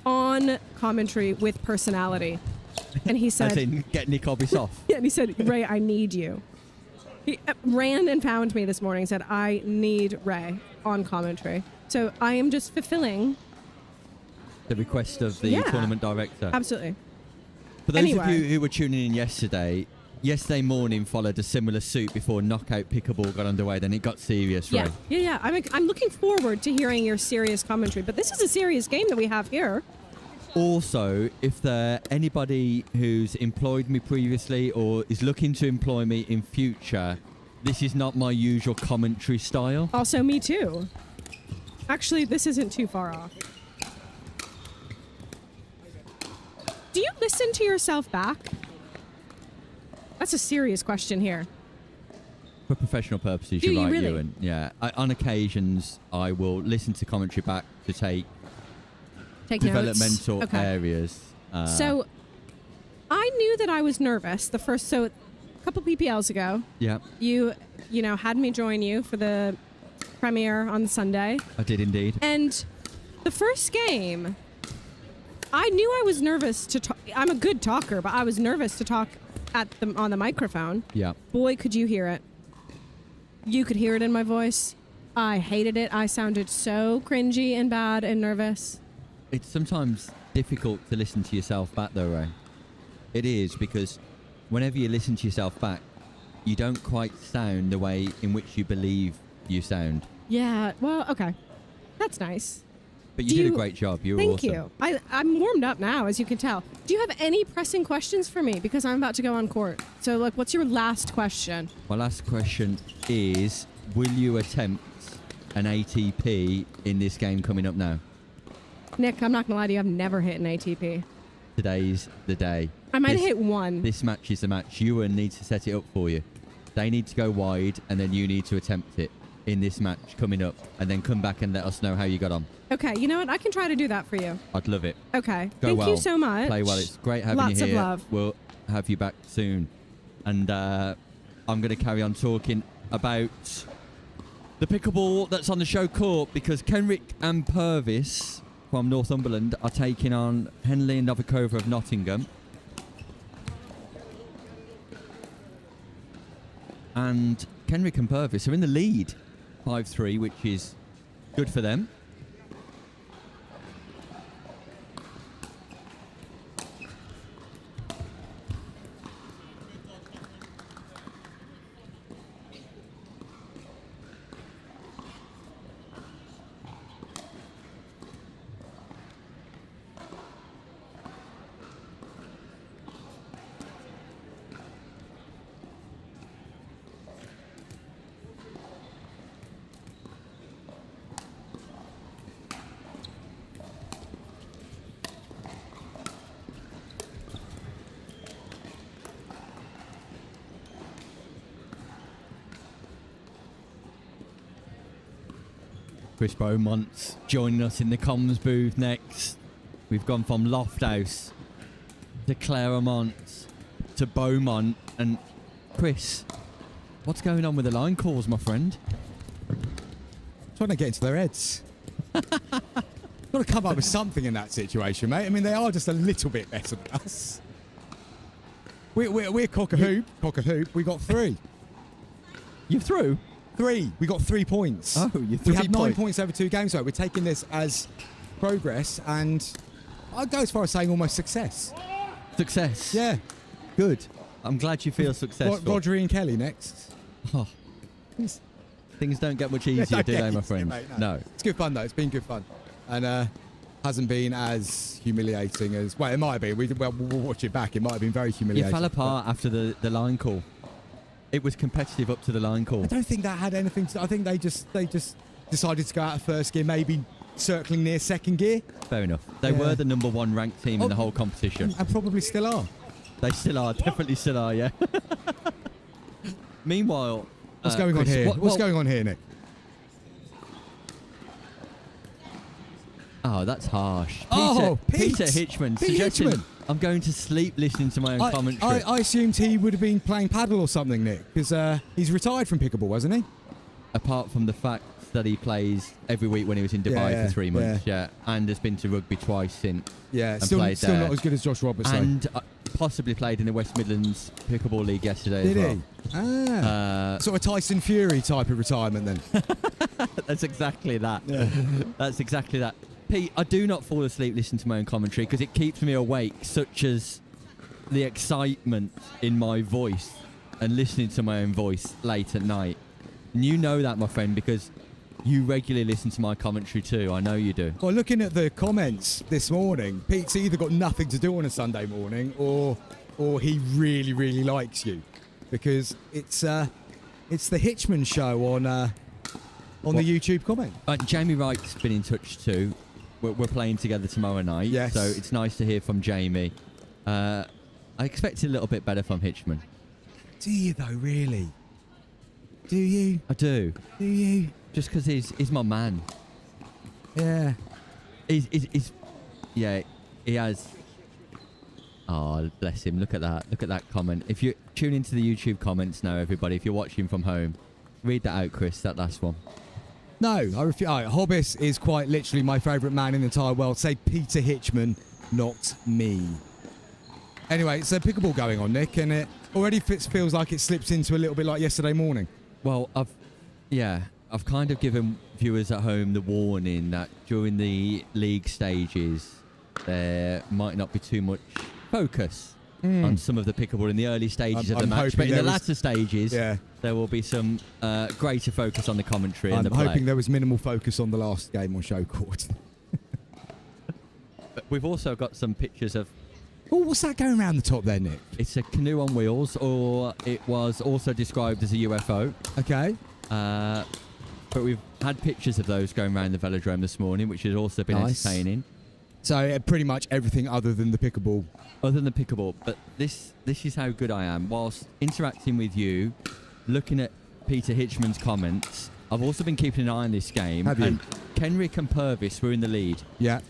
on commentary with personality. And he said... As in, get Nick Hobbis off. Yeah, and he said, Ray, I need you. He ran and found me this morning and said, I need Ray on commentary. So I am just fulfilling... The request of the tournament director. Absolutely. For those of you who were tuning in yesterday morning followed a similar suit before Knockout Pickleball got underway. Then it got serious, right? Yeah. I'm looking forward to hearing your serious commentary, but this is a serious game that we have here. Also, if there anybody who's employed me previously or is looking to employ me in future, this is not my usual commentary style. Also, me too. Actually, this isn't too far off. Do you listen to yourself back? That's a serious question here. For professional purposes, Do you're you right, really? Ewan. Yeah. On occasions, I will listen to commentary back to take developmental notes. areas. So, I knew that I was nervous a couple PPLs ago. Yeah. You had me join you for the premiere on Sunday. I did indeed. And the first game, I knew I was nervous to talk. I'm a good talker, but I was nervous to talk on the microphone. Yeah. Boy, could you hear it. You could hear it in my voice. I hated it. I sounded so cringy and bad and nervous. It's sometimes difficult to listen to yourself back though, Ray. It is, because whenever you listen to yourself back, you don't quite sound the way in which you believe you sound. Yeah, well, okay. That's nice. But you did a great job. You were Thank awesome. you. I'm warmed up now, as you can tell. Do you have any pressing questions for me? Because I'm about to go on court. So, like, what's your last question? My last question is, will you attempt an ATP in this game coming up now? Nick, I'm not going to lie to you. I've never hit an ATP. Today's the day. I might hit one. This match is the match. Ewan needs to set it up for you. They need to go wide, and then you need to attempt it in this match coming up, and then come back and let us know how you got on. Okay, you know what? I can try to do that for you. I'd love it. Okay. Go Thank well. you so much. Play well. It's great having Lots you here. of love. We'll have you back soon. And I'm going to carry on talking about the pickleball that's on the show court, because Kenrick and Purvis from Northumberland are taking on Henley and Novikova of Nottingham. And Kenrick and Purvis are in the lead, 5-3, which is good for them. Chris Beaumont's joining us in the comms booth next. We've gone from Lofthouse to Claremont to Beaumont. And Chris, what's going on with the line calls, my friend? Trying to get into their heads. Got to come up with something in that situation, mate. I mean, they are just a little bit better than us. We're cock a hoop. We got 3. You're through? 3. We got 3 points. Oh, you're 3 We have 9 points. points over 2 games, so we're taking this as progress, and I'd go as far as saying almost success. Success? Yeah. Good. I'm glad you feel successful. Rodri and Kelly next. Oh. Things don't get much easier, do they, my friend? Mate, no. It's good fun, though. It's been good fun. And hasn't been as humiliating as... Well, it might be. We'll watch it back. It might have been very humiliating. You fell apart after the line call. It was competitive up to the line call. I don't think that had anything to... I think they just decided to go out of first gear, maybe circling near second gear. Fair enough. They were the number 1 ranked team in the whole competition. And probably still are. They still are. Definitely still are, yeah. Meanwhile... What's going on here? What's going on here, Nick? Oh, that's harsh. Pete Peter Hitchman Pete suggesting Hitchman. I'm going to sleep listening to my own commentary. I assumed he would have been playing paddle or something, Nick, because he's retired from pickleball, hasn't he? Apart from the fact that he plays every week when he was in Dubai for 3 months, and has been to rugby twice since. Yeah, and still played not there. as good as Josh Roberts. And possibly played in the West Midlands Pickleball League yesterday as well. Did he? Sort of Tyson Fury type of retirement then. That's exactly that. That's exactly that. Pete, I do not fall asleep listening to my own commentary because it keeps me awake, such as the excitement in my voice and listening to my own voice late at night. And you know that, my friend, because you regularly listen to my commentary too. I know you do. Well, looking at the comments this morning, Pete's either got nothing to do on a Sunday morning or he really, really likes you, because it's the Hitchman show on the YouTube comment. Jamie Wright's been in touch too. We're playing together tomorrow night. Yes. So it's nice to hear from Jamie. I expected a little bit better from Hitchman. Do you though, really? Do you? I do. Do you? Just because he's my man. Yeah. He's yeah, he has. Oh, bless him. Look at that. Look at that comment. If you tune into the YouTube comments now, everybody, if you're watching from home, read that out, Chris, that last one. No, I refuse. Hobbis is quite literally my favourite man in the entire world. Say Peter Hitchman, not me. Anyway, so pickleball going on, Nick, and it already feels like it slips into a little bit like yesterday morning. Well, I've kind of given viewers at home the warning that during the league stages, there might not be too much focus on some of the pickleball in the early stages of the I'm match, hoping but in the there was- latter stages, Yeah. there will be some greater focus on the commentary and I'm the play. hoping there was minimal focus on the last game on show court. But we've also got some pictures of. Oh, what's that going around the top there, Nick? It's a canoe on wheels, or it was also described as a UFO. Okay. But we've had pictures of those going around the velodrome this morning, which has also been Nice. entertaining. So pretty much everything other than the pickleball. Other than the pickleball, but this is how good I am. Whilst interacting with you, looking at Peter Hitchman's comments, I've also been keeping an eye on this game. Have you? And Kenrick and Purvis were in the lead. Yeah.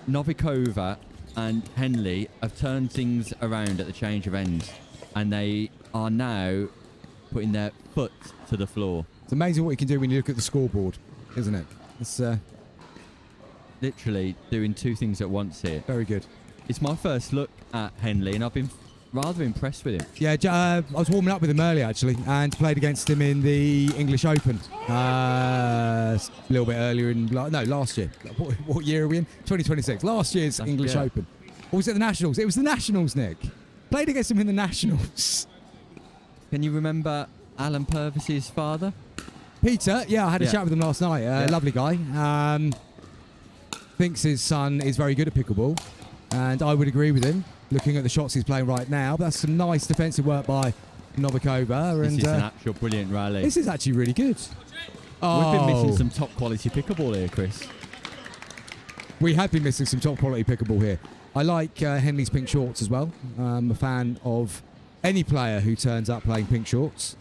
Novikova and Henley have turned things around at the change of ends, and they are now putting their foot to the floor. It's amazing what you can do when you look at the scoreboard, isn't it? It's Literally doing two things at once here. very good. It's my first look at Henley, and I've been rather impressed with him. Yeah, I was warming up with him earlier, actually, and played against him in the English Open a little bit earlier last year. What year are we in? 2026. Last year's English year. Open. Or was it the Nationals? It was the Nationals, Nick. Played against him in the Nationals. Can you remember Alan Purvis's father? Peter, yeah, I had a Yeah. chat with him last night. Lovely guy. Thinks his son is very good at pickleball, and I would agree with him. Looking at the shots he's playing right now, that's some nice defensive work by Novikova. This And is an actual brilliant rally. this is actually really good. We've been missing Oh. some top quality pickleball here, Chris. We have been missing some top quality pickleball here. I like Henley's pink shorts as well. I'm a fan of any player who turns up playing pink shorts.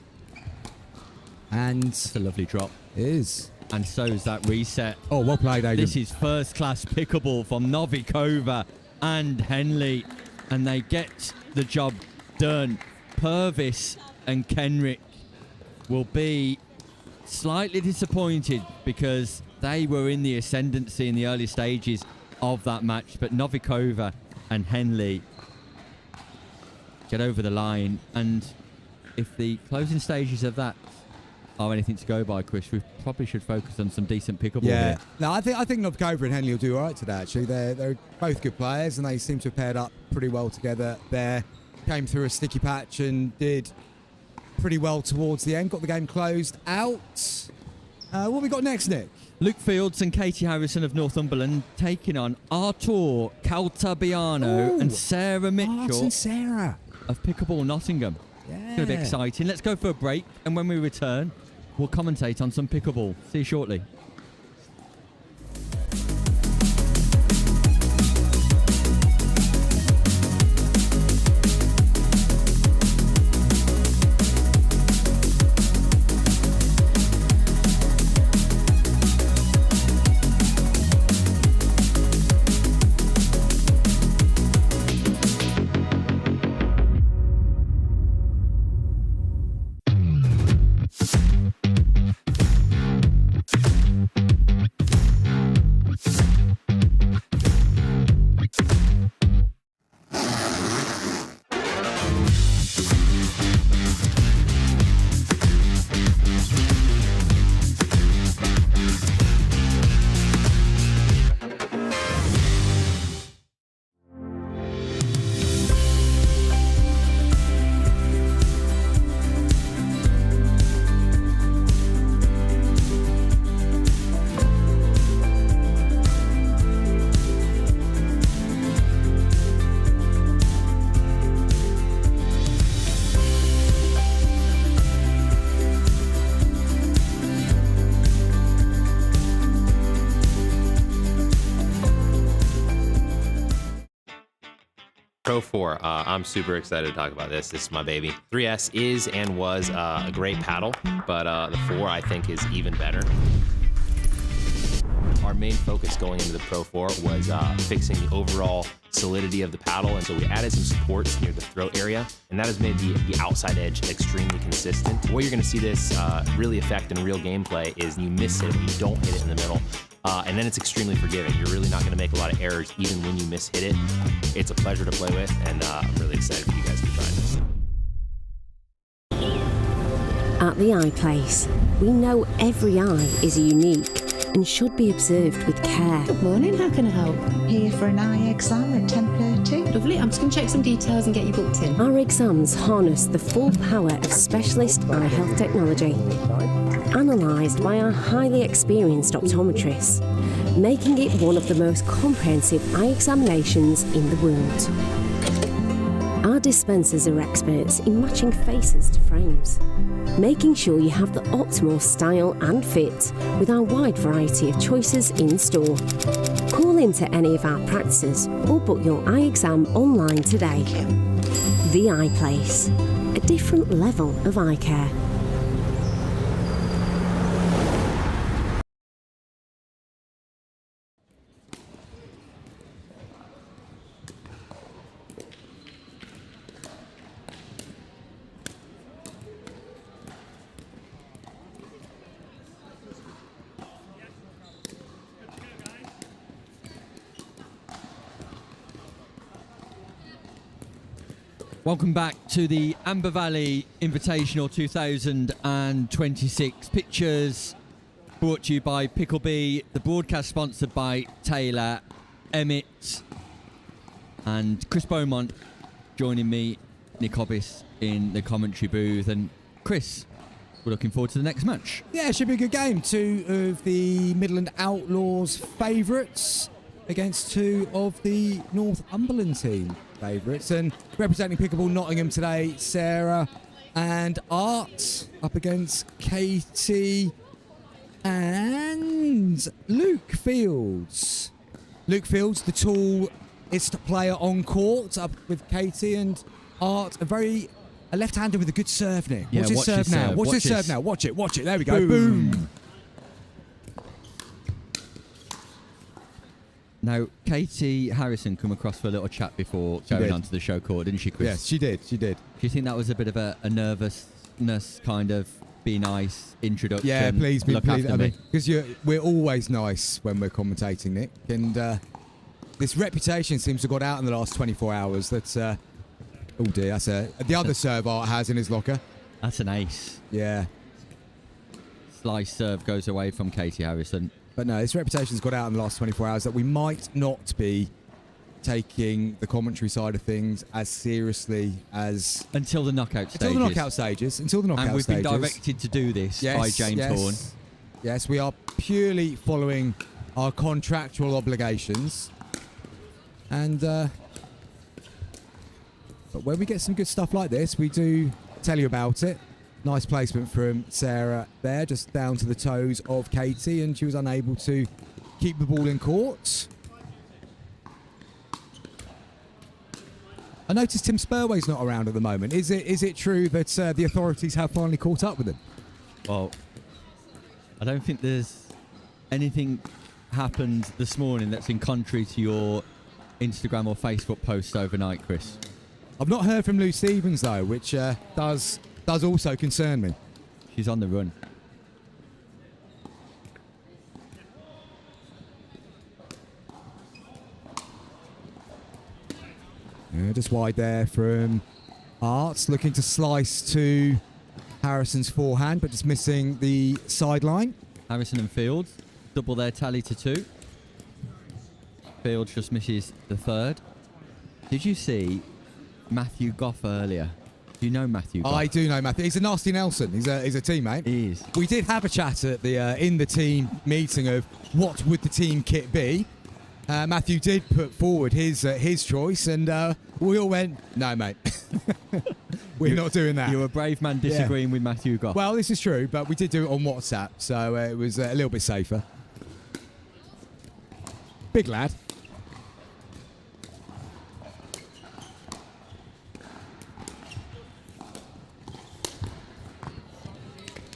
And It's a lovely drop. it is. And so is that reset. Oh, well played, Adrian. This is first class pickleball from Novikova and Henley, and they get the job done. Purvis and Kenrick will be slightly disappointed because they were in the ascendancy in the early stages of that match, but Novikova and Henley get over the line, and if the closing stages of that are anything to go by, Chris, we probably should focus on some decent pickleball Yeah. here. No, I think Novikova and Henley will do all right today, actually. They're both good players, and they seem to have paired up pretty well together there. Came through a sticky patch and did pretty well towards the end. Got the game closed out. What have we got next, Nick? Luke Fields and Katie Harrison of Northumberland taking on Artur Caltabiano Ooh. and Sarah Mitchell Arts Sarah. of Pickleball Nottingham. Yeah. It's going to be exciting. Let's go for a break, and when we return, we'll commentate on some pickleball. See you shortly. Pro 4, I'm super excited to talk about this. This is my baby. 3S is and was a great paddle, but the 4 I think is even better. Our main focus going into the Pro 4 was fixing the overall solidity of the paddle, and so we added some supports near the throat area, and that has made the outside edge extremely consistent. Where you're going to see this really affect in real gameplay is you miss it when you don't hit it in the middle. And then it's extremely forgiving. You're really not going to make a lot of errors even when you miss hit it. It's a pleasure to play with, and I'm really excited for you guys to try it. At the iPlace, we know every eye is unique and should be observed with care. Good morning, how can I help? Here for an eye exam at 10:30. Lovely, I'm just going to check some details and get you booked in. Our exams harness the full power of specialist eye health technology, analysed by our highly experienced optometrists, making it one of the most comprehensive eye examinations in the world. Our dispensers are experts in matching faces to frames, making sure you have the optimal style and fit with our wide variety of choices in store. Call into any of our practices or book your eye exam online today. The Eye Place, a different level of eye care. Welcome back to the Amber Valley Invitational 2026. Pictures brought to you by Pickleball, the broadcast sponsored by Taylor, Emmett, and Chris Beaumont joining me, Nick Hobbis, in the commentary booth. And Chris, we're looking forward to the next match. Yeah, it should be a good game. Two of the Midland Outlaws favourites against two of the Northumberland team favourites. And representing Pickleball Nottingham today, Sarah and Art up against Katie and Luke Fields. Luke Fields, the tallest player on court, up with Katie, and Art, a left-hander with a good serve, Nick. Yeah, Watch his serve now. Watch his serve now. Watch it. There we go. Boom. Now, Katie Harrison come across for a little chat before going onto the show court, didn't she, Chris? Yes, she did. Do you think that was a bit of a nervousness kind of be nice introduction? Yeah, please. Because we're always nice when we're commentating, Nick. And this reputation seems to have got out in the last 24 hours that, oh dear, the other serve Art has in his locker. That's an ace. Yeah. Slice serve goes away from Katie Harrison. But no, this reputation's got out in the last 24 hours that we might not be taking the commentary side of things as seriously as... Until the knockout stages. And we've been directed to do this by James Horn. Yes, we are purely following our contractual obligations. And... but when we get some good stuff like this, we do tell you about it. Nice placement from Sarah there, just down to the toes of Katie, and she was unable to keep the ball in court. I noticed Tim Spurway's not around at the moment. Is it true that the authorities have finally caught up with him? Well, I don't think there's anything happened this morning that's in contrary to your Instagram or Facebook posts overnight, Chris. I've not heard from Lou Stevens, though, which does also concern me. She's on the run. Yeah, just wide there from Arts, looking to slice to Harrison's forehand, but just missing the sideline. Harrison and Fields double their tally to 2. Fields just misses the third. Did you see Matthew Goff earlier? Do you know Matthew Goff? I do know Matthew. He's a nasty Nelson. He's a teammate. He is. We did have a chat at the in the team meeting of what would the team kit be. Matthew did put forward his choice, and we all went, no, mate. We're not doing that. You're a brave man disagreeing with Matthew Goff. Well, this is true, but we did do it on WhatsApp, so it was a little bit safer. Big lad.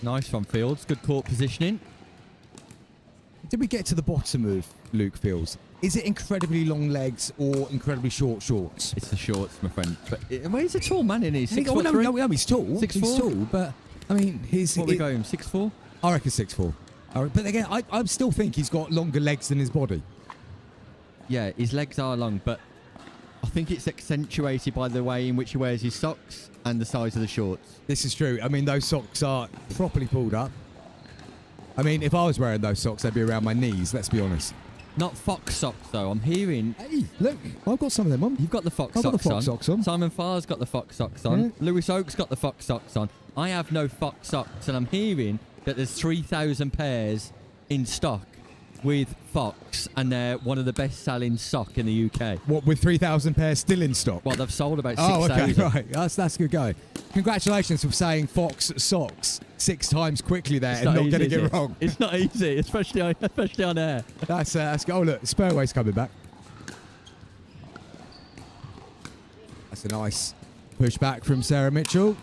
Nice from Fields. Good court positioning. Did we get to the bottom of Luke Fields? Is it incredibly long legs or incredibly short shorts? It's the shorts, my friend. But he's a tall man, isn't he? 6'3"? No, he's tall. 6'4"? He's tall, but I mean, What are we going? 6'4"? I reckon 6'4". But again, I still think he's got longer legs than his body. Yeah, his legs are long, but I think it's accentuated by the way in which he wears his socks and the size of the shorts. This is true. I mean, those socks are properly pulled up. I mean, if I was wearing those socks, they'd be around my knees, let's be honest. Not fox socks, though. I'm hearing... Hey, look, I've got some of them on. You've got the fox I've socks got the fox socks on. Simon Farr's got the fox socks on. Yeah. Lewis Oak's got the fox socks on. I have no fox socks, and I'm hearing that there's 3,000 pairs in stock with fox, and they're one of the best-selling sock in the UK. What, with 3,000 pairs still in stock? Well, they've sold about 6,000. Oh, okay, right. That's good going. Congratulations for saying fox socks 6 times quickly there and not getting it wrong. It's not easy, especially on air. That's good. Oh, look, Spurway's coming back. That's a nice push back from Sarah Mitchell.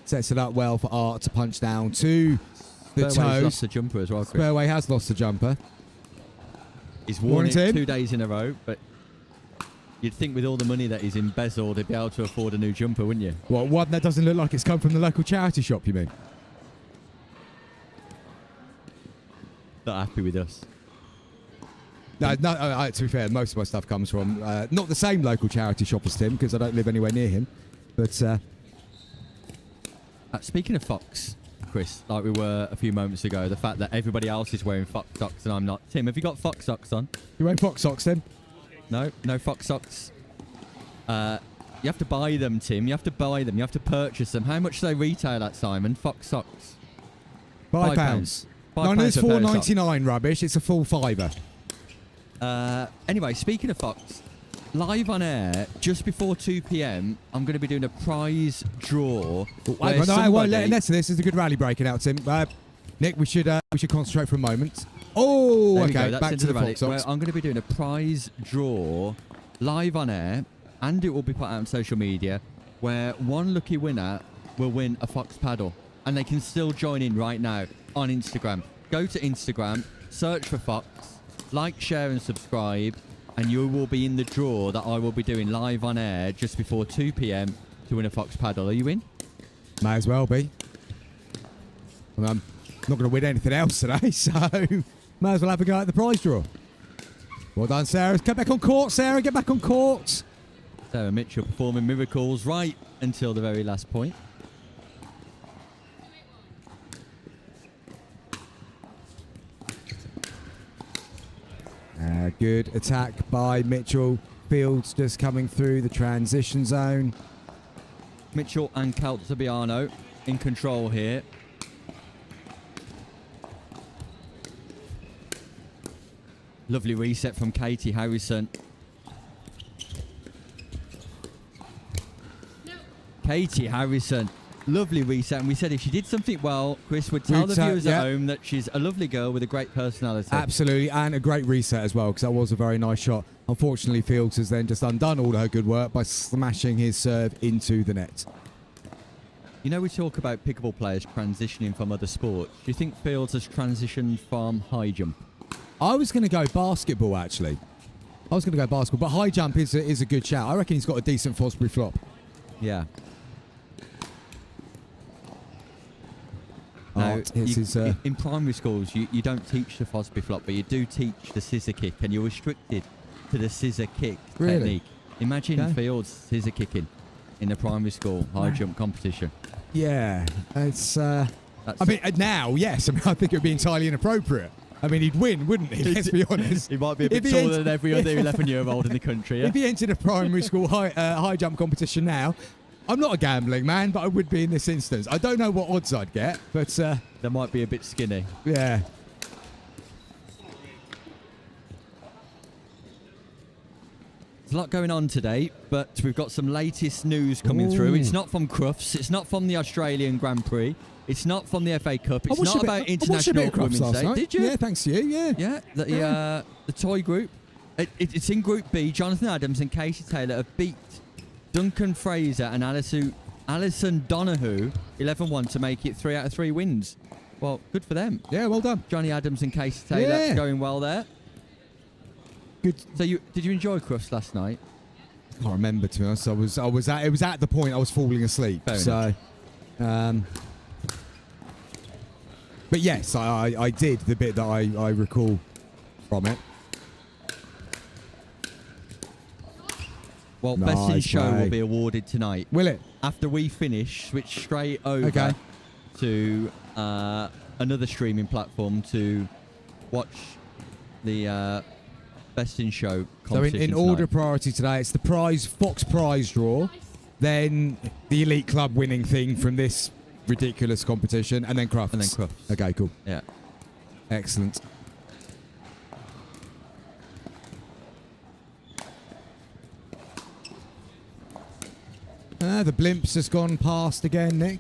Sets it up well for Art to punch down to the Spurway's toes. lost the jumper as well, Chris. Spurway has lost the jumper. He's worn it 2 days in a row, but you'd think with all the money that he's embezzled, he'd be able to afford a new jumper, wouldn't you? What, one that doesn't look like it's come from the local charity shop, you mean? Not happy with us. No, to be fair, most of my stuff comes from not the same local charity shop as Tim, because I don't live anywhere near him. But speaking of fox, Chris, like we were a few moments ago, the fact that everybody else is wearing fox socks and I'm not. Tim, have you got fox socks on? You wearing fox socks then? No fox socks. You have to buy them, Tim. You have to buy them. You have to purchase them. How much do they retail at, Simon? Fox socks? £5. £5 No, it's per pair of $4.99 rubbish. It's a full fiver. Anyway, speaking of fox, live on air just before 2 p.m, I'm going to be doing a prize draw. I won't let this. This is a good rally breaking out, Tim. Nick, we should concentrate for a moment. Oh, there okay. Back to the rally. fox socks. I'm going to be doing a prize draw live on air, and it will be put out on social media, where one lucky winner will win a fox paddle, and they can still join in right now on Instagram. Go to Instagram, search for Fox, like, share and subscribe, and you will be in the draw that I will be doing live on air just before 2 p.m. to win a fox paddle. Are you in? May as well be. I'm not going to win anything else today, so may as well have a go at the prize draw. Well done, Sarah. Get back on court, Sarah. Get back on court. Sarah Mitchell performing miracles right until the very last point. Good attack by Mitchell. Fields just coming through the transition zone. Mitchell and Caltabiano in control here. Lovely reset from Katie Harrison. No. Katie Harrison. Lovely reset. And we said if she did something well, Chris would tell the viewers at home that she's a lovely girl with a great personality. Absolutely. And a great reset as well, because that was a very nice shot. Unfortunately, Fields has then just undone all her good work by smashing his serve into the net. You know, we talk about pickleball players transitioning from other sports. Do you think Fields has transitioned from high jump? I was going to go basketball, actually. I was going to go basketball, but high jump is a good shout. I reckon he's got a decent Fosbury flop. Yeah. Now, in primary schools, you don't teach the Fosbury flop, but you do teach the scissor kick, and you're restricted to the scissor kick technique. Imagine Fields scissor kicking in the primary school high jump competition. Yeah, it's. I mean, now, yes. I mean, I think it would be entirely inappropriate. I mean, he'd win, wouldn't he? Let's be honest. He might be a bit taller than every other 11-year-old in the country. Yeah? If he entered a primary school high jump competition now, I'm not a gambling man, but I would be in this instance. I don't know what odds I'd get, but they might be a bit skinny. Yeah. There's a lot going on today, but we've got some latest news coming through. It's not from Crufts. It's not from the Australian Grand Prix. It's not from the FA Cup. It's not about International Women's Day. Did you? Yeah, thanks to you. Yeah. Yeah. The toy group. It's in Group B. Jonathan Adams and Casey Taylor have beat Duncan Fraser and Alison Donahue 11-1 to make it 3 out of 3 wins. Well, good for them. Yeah, well done. Johnny Adams and Casey Taylor going well there. Good. So did you enjoy Crufts last night? I can't remember, to be honest. It was at the point I was falling asleep. Fair enough. But yes, I did the bit that I recall from it. Well, Best in Show will be awarded tonight. Will it? After we finish, switch straight over to another streaming platform to watch the Best in Show So competition. in order of priority today, it's the Fox prize draw, then the Elite Club winning thing from this ridiculous competition, and then Crufts. And then Crufts. Okay, cool. Yeah. Excellent. The Blimps has gone past again, Nick.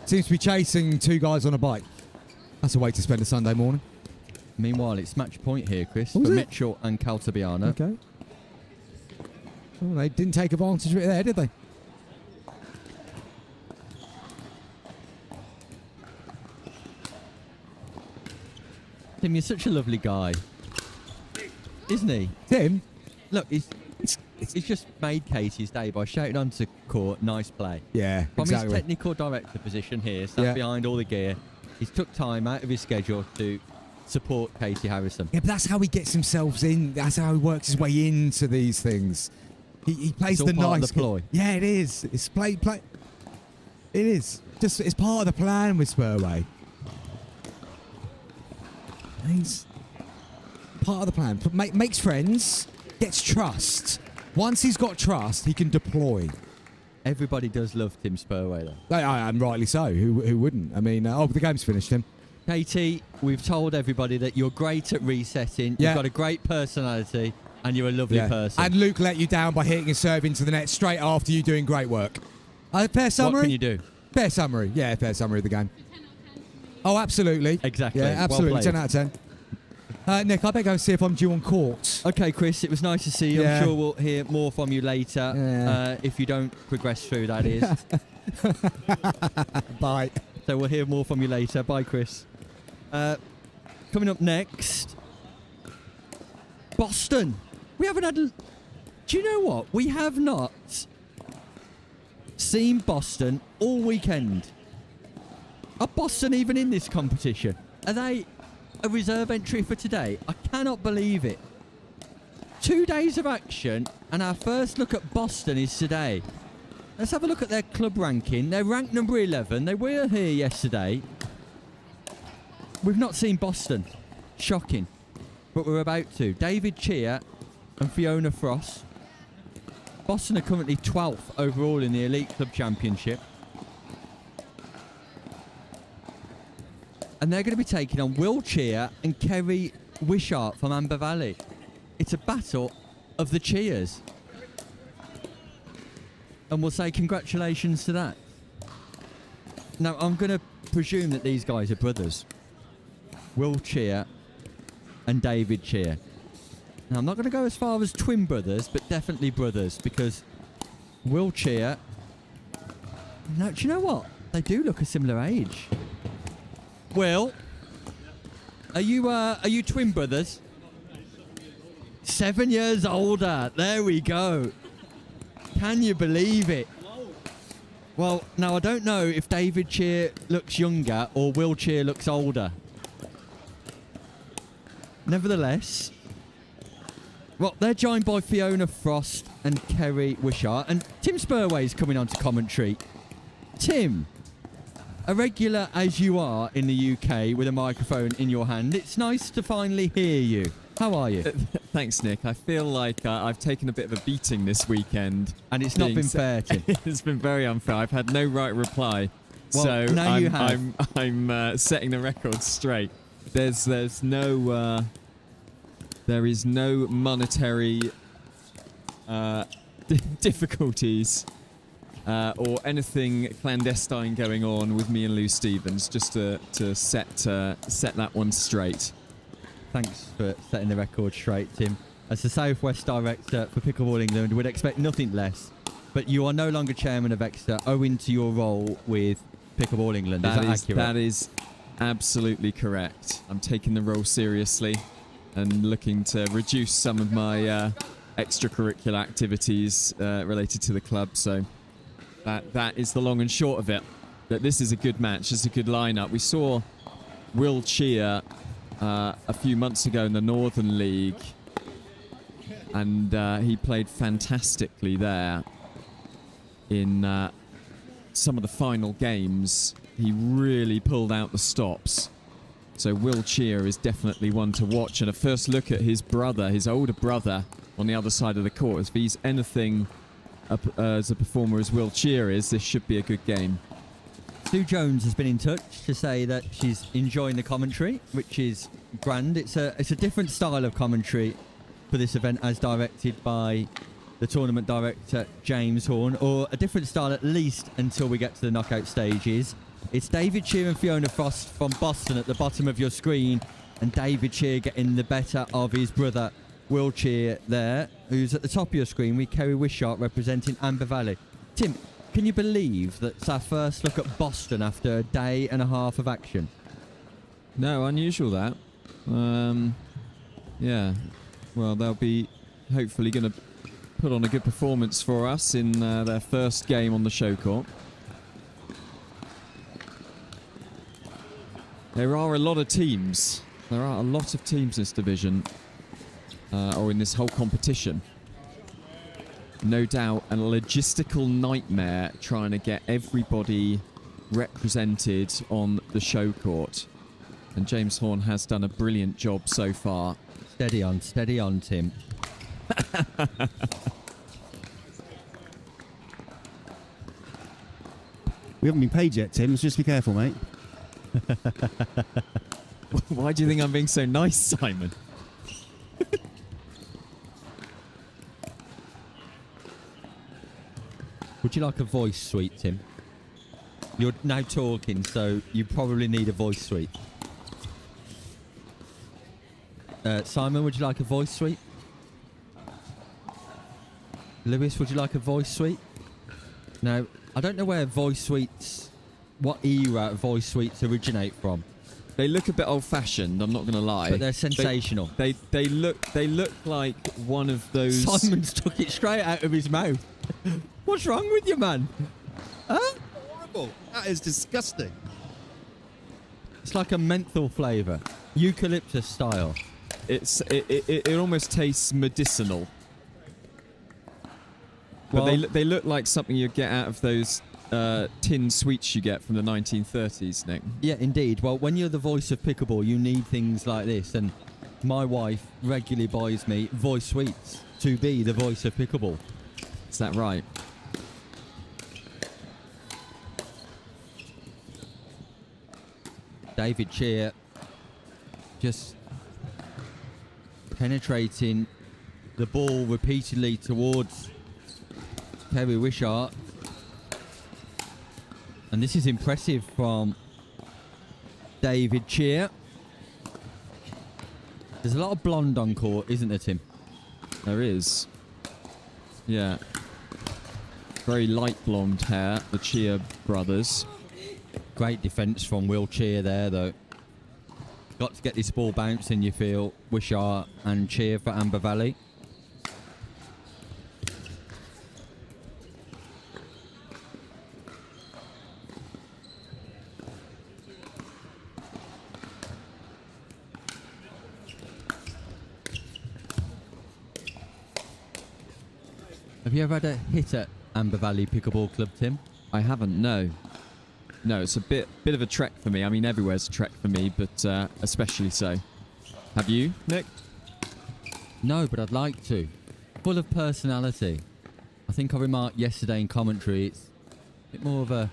Seems to be chasing two guys on a bike. That's a way to spend a Sunday morning. Meanwhile, it's match point here, Chris, Oh, for is it? Mitchell and Caltabiano. Okay. Well, they didn't take advantage of it there, did they? Tim, you're such a lovely guy. Isn't he? Tim? Look, he's just made Katie's day by shouting onto court, nice play. Yeah, From exactly. his technical director position here, sat behind all the gear, he's took time out of his schedule to support Katie Harrison. Yeah, but that's how he gets himself in. That's how he works his way into these things. He plays It's the all part of nice. the ploy. Yeah, it is. It's play. It is. It's part of the plan with Spurway. He's part of the plan. Makes friends, gets trust. Once he's got trust, he can deploy. Everybody does love Tim Spurway, though. And rightly so. Who wouldn't? I mean, the game's finished, Tim. Katie, we've told everybody that you're great at resetting. Yeah. You've got a great personality, and you're a lovely person. And Luke let you down by hitting a serve into the net straight after you doing great work. Fair summary? What can you do? Fair summary. Yeah, fair summary of the game. Oh, absolutely. Exactly. Yeah, absolutely. Well 10 out of 10. Nick, I better go and see if I'm due on court. Okay, Chris, it was nice to see you. Yeah. I'm sure we'll hear more from you later, Yeah. if you don't progress through, that is. Bye. So we'll hear more from you later. Bye, Chris. Coming up next, Boston. We haven't had... Do you know what? We have not seen Boston all weekend. Are Boston even in this competition? Are they a reserve entry for today? I cannot believe it. 2 days of action, and our first look at Boston is today. Let's have a look at their club ranking. They're ranked number 11. They were here yesterday. We've not seen Boston. Shocking. But we're about to. David Cheer and Fiona Frost. Boston are currently 12th overall in the Elite Club Championship. And they're going to be taking on Will Cheer and Kerry Wishart from Amber Valley. It's a battle of the cheers. And we'll say congratulations to that. Now, I'm going to presume that these guys are brothers. Will Cheer and David Cheer. Now, I'm not going to go as far as twin brothers, but definitely brothers, because Will Cheer... Now, do you know what? They do look a similar age. Will, are you twin brothers? 7 years older. There we go. Can you believe it? Well, now I don't know if David Cheer looks younger or Will Cheer looks older. Nevertheless, well, they're joined by Fiona Frost and Kerry Wishart, and Tim Spurway's coming on to commentary. Tim, a regular as you are in the UK with a microphone in your hand, it's nice to finally hear you. How are you? Thanks, Nick. I feel like I've taken a bit of a beating this weekend. And it's not been fair, Tim. It's been very unfair. I've had no right reply. Well, so now you have. I'm setting the record straight. There is no monetary difficulties or anything clandestine going on with me and Lou Stevens. Just to set that one straight. Thanks for setting the record straight, Tim. As the Southwest Director for Pickleball England, we'd expect nothing less. But you are no longer chairman of Exeter owing to your role with Pickleball England. Is that accurate? That is absolutely correct. I'm taking the role seriously and looking to reduce some of my extracurricular activities related to the club. So that is the long and short of it. That this is a good match. It's a good lineup. We saw Will Cheer a few months ago in the Northern League, and he played fantastically there in some of the final games, he really pulled out the stops. So Will Cheer is definitely one to watch. And a first look at his brother, his older brother, on the other side of the court. If he's anything as a performer as Will Cheer is, this should be a good game. Sue Jones has been in touch to say that she's enjoying the commentary, which is grand. It's a different style of commentary for this event as directed by the tournament director, James Horn, or a different style at least until we get to the knockout stages. It's David Cheer and Fiona Frost from Boston at the bottom of your screen, and David Cheer getting the better of his brother, Will Cheer, there, who's at the top of your screen with Kerry Wishart representing Amber Valley. Tim, can you believe that's our first look at Boston after a day and a half of action? No, unusual that. Yeah. Well, they'll be hopefully going to put on a good performance for us in their first game on the show court. There are a lot of teams. There are a lot of teams in this division, or in this whole competition. No doubt a logistical nightmare trying to get everybody represented on the show court. And James Horn has done a brilliant job so far. Steady on, Tim. We haven't been paid yet, Tim, so just be careful, mate. Why do you think I'm being so nice, Simon? Would you like a voice suite, Tim? You're now talking, so you probably need a voice suite. Simon, would you like a voice suite? Lewis, would you like a voice suite? Now, I don't know where voice suites, what era voice suites originate from. They look a bit old-fashioned, I'm not going to lie. But they're sensational. They look like one of those... Simon's took it straight out of his mouth. What's wrong with you, man? Huh? Horrible. That is disgusting. It's like a menthol flavour. Eucalyptus style. It almost tastes medicinal. But Well, they look like something you get out of those tin sweets you get from the 1930s, Nick. yeah, indeed. Well, when you're the voice of Pickleball, you need things like this. And my wife regularly buys me voice suites to be the voice of Pickleball. Is that right? David Cheer just penetrating the ball repeatedly towards Kerry Wishart. And this is impressive from David Cheer. There's a lot of blonde on court, isn't there, Tim? There is. Yeah. Very light blonde hair, the Cheer brothers. Great defence from Will Cheer there, though. Got to get this ball bouncing, you feel. Wishart and Cheer for Amber Valley. Have you ever had a hit at Amber Valley Pickleball Club, Tim? I haven't, no. No, it's a bit of a trek for me. I mean, everywhere's a trek for me, but especially so. Have you, Nick? No, but I'd like to. Full of personality. I think I remarked yesterday in commentary, it's a bit more of a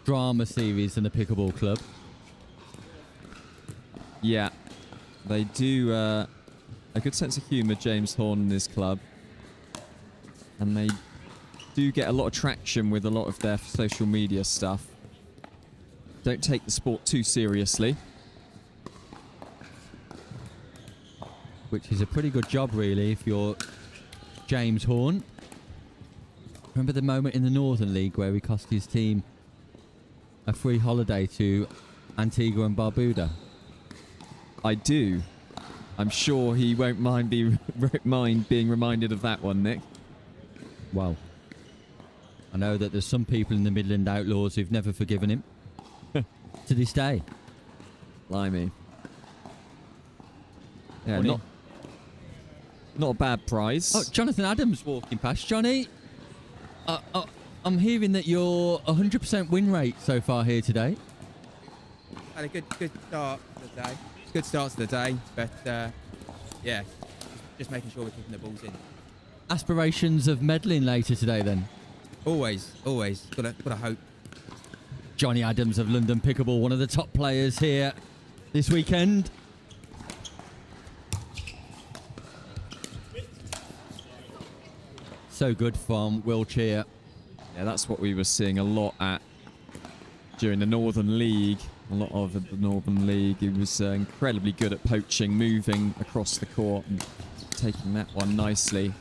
drama series than a pickleball club. Yeah. They do a good sense of humour, James Horn and his club. And they do get a lot of traction with a lot of their social media stuff. Don't take the sport too seriously. Which is a pretty good job, really, if you're James Horn. Remember the moment in the Northern League where he cost his team a free holiday to Antigua and Barbuda? I do. I'm sure he won't mind being reminded of that one, Nick. Well, I know that there's some people in the Midland Outlaws who've never forgiven him. To this day. Blimey. Yeah, not a bad prize. Oh, Jonathan Adams walking past. Johnny, I'm hearing that you're 100% win rate so far here today. Had a good start to the day. Good start to the day, but yeah, just making sure we're keeping the balls in. Aspirations of medaling later today then? Always. Gotta hope. Johnny Adams of London Pickleball, one of the top players here this weekend. So good from Will Cheer. Yeah, that's what we were seeing a lot at during the Northern League. A lot of the Northern League. He was incredibly good at poaching, moving across the court and taking that one nicely.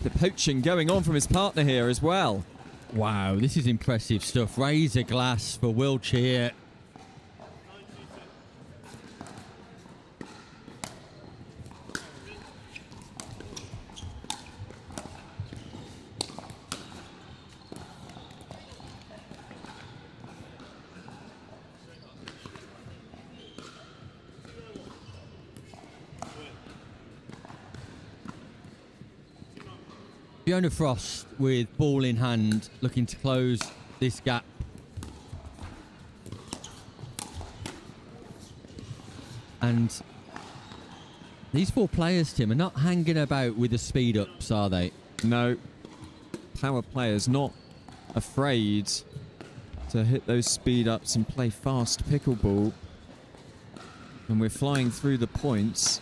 The poaching going on from his partner here as well. Wow, this is impressive stuff. Razor glass for Will Cheer. Fiona Frost with ball in hand, looking to close this gap. And these four players, Tim, are not hanging about with the speed ups, are they? No. Power players not afraid to hit those speed ups and play fast pickleball. And we're flying through the points.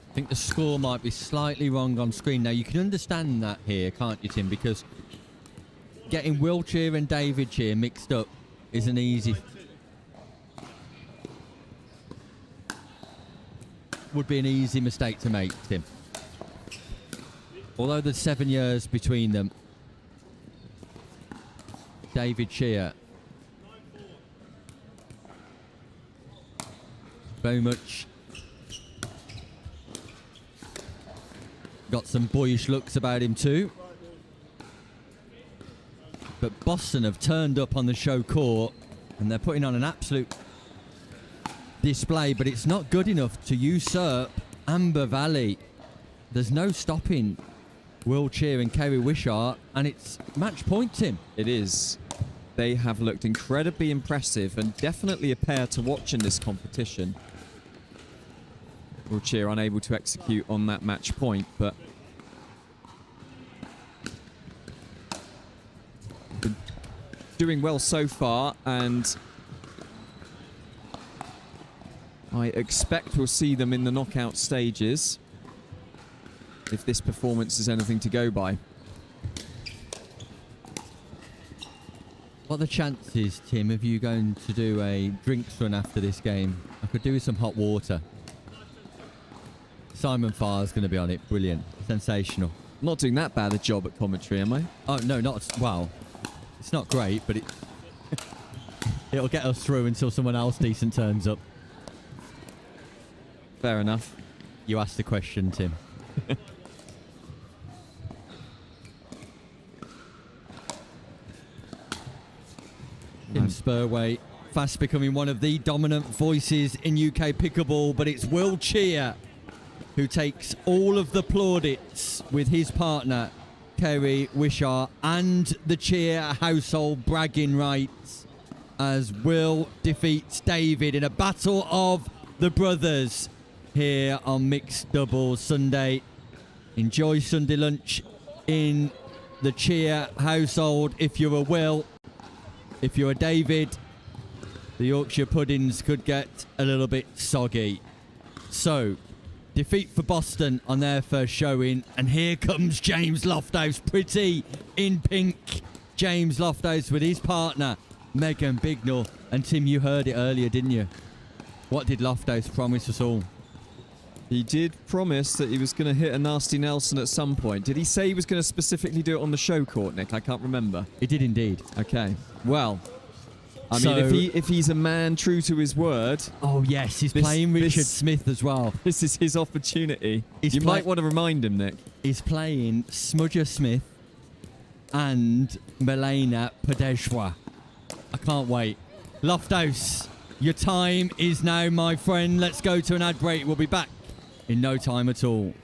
I think the score might be slightly wrong on screen. Now, you can understand that here, can't you, Tim? Because getting Will Cheer and David Cheer mixed up isn't easy. Would be an easy mistake to make, Tim. Although there's 7 years between them. David Cheer. Very much got some boyish looks about him too. But Boston have turned up on the show court and they're putting on an absolute display, but it's not good enough to usurp Amber Valley. There's no stopping Will Cheer and Kerry Wishart, and it's match point, Tim. It is. They have looked incredibly impressive and definitely a pair to watch in this competition. Will Cheer unable to execute on that match point, but doing well so far, and I expect we'll see them in the knockout stages if this performance is anything to go by. What are the chances, Tim, of you going to do a drinks run after this game? I could do with some hot water. Simon Farr's going to be on it. Brilliant. Sensational. Not doing that bad a job at commentary, am I? Oh, no, not... Well, it's not great, but it'll get us through until someone else decent turns up. Fair enough. You asked the question, Tim. Tim Spurway, fast becoming one of the dominant voices in UK pickleball, but it's Will Cheer who takes all of the plaudits with his partner, Kerry Wishart, and the Cheer household bragging rights as Will defeats David in a battle of the brothers here on Mixed Doubles Sunday. Enjoy Sunday lunch in the Cheer household if you're a Will. If you're a David, the Yorkshire puddings could get a little bit soggy. So, defeat for Boston on their first showing, and here comes James Lofthouse, pretty in pink. James Lofthouse with his partner, Megan Bignell. And Tim, you heard it earlier, didn't you? What did Lofthouse promise us all? He did promise that he was going to hit a nasty Nelson at some point. Did he say he was going to specifically do it on the show court, Nick? I can't remember. He did indeed. Okay. Well, I mean, if he's a man true to his word... Oh, yes, he's playing Richard Smith as well. This is his opportunity. You might want to remind him, Nick. He's playing Smudger Smith and Milena Podeshwa. I can't wait. Lofthouse, your time is now, my friend. Let's go to an ad break. We'll be back in no time at all.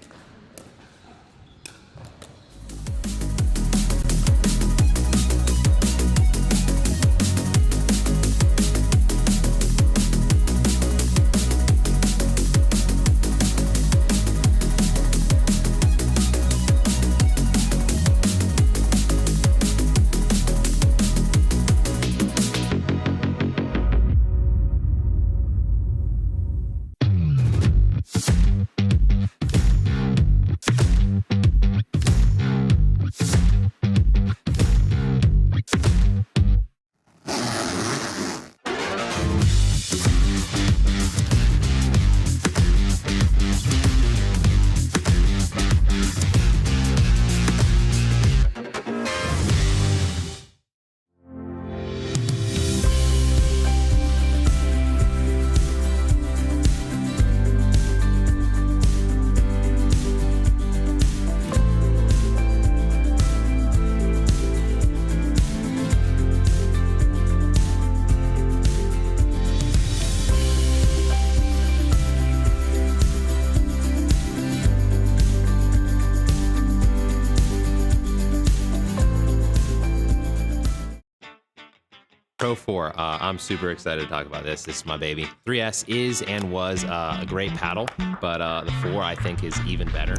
Pro 4. I'm super excited to talk about this. This is my baby. 3S is and was a great paddle, but the 4 I think is even better.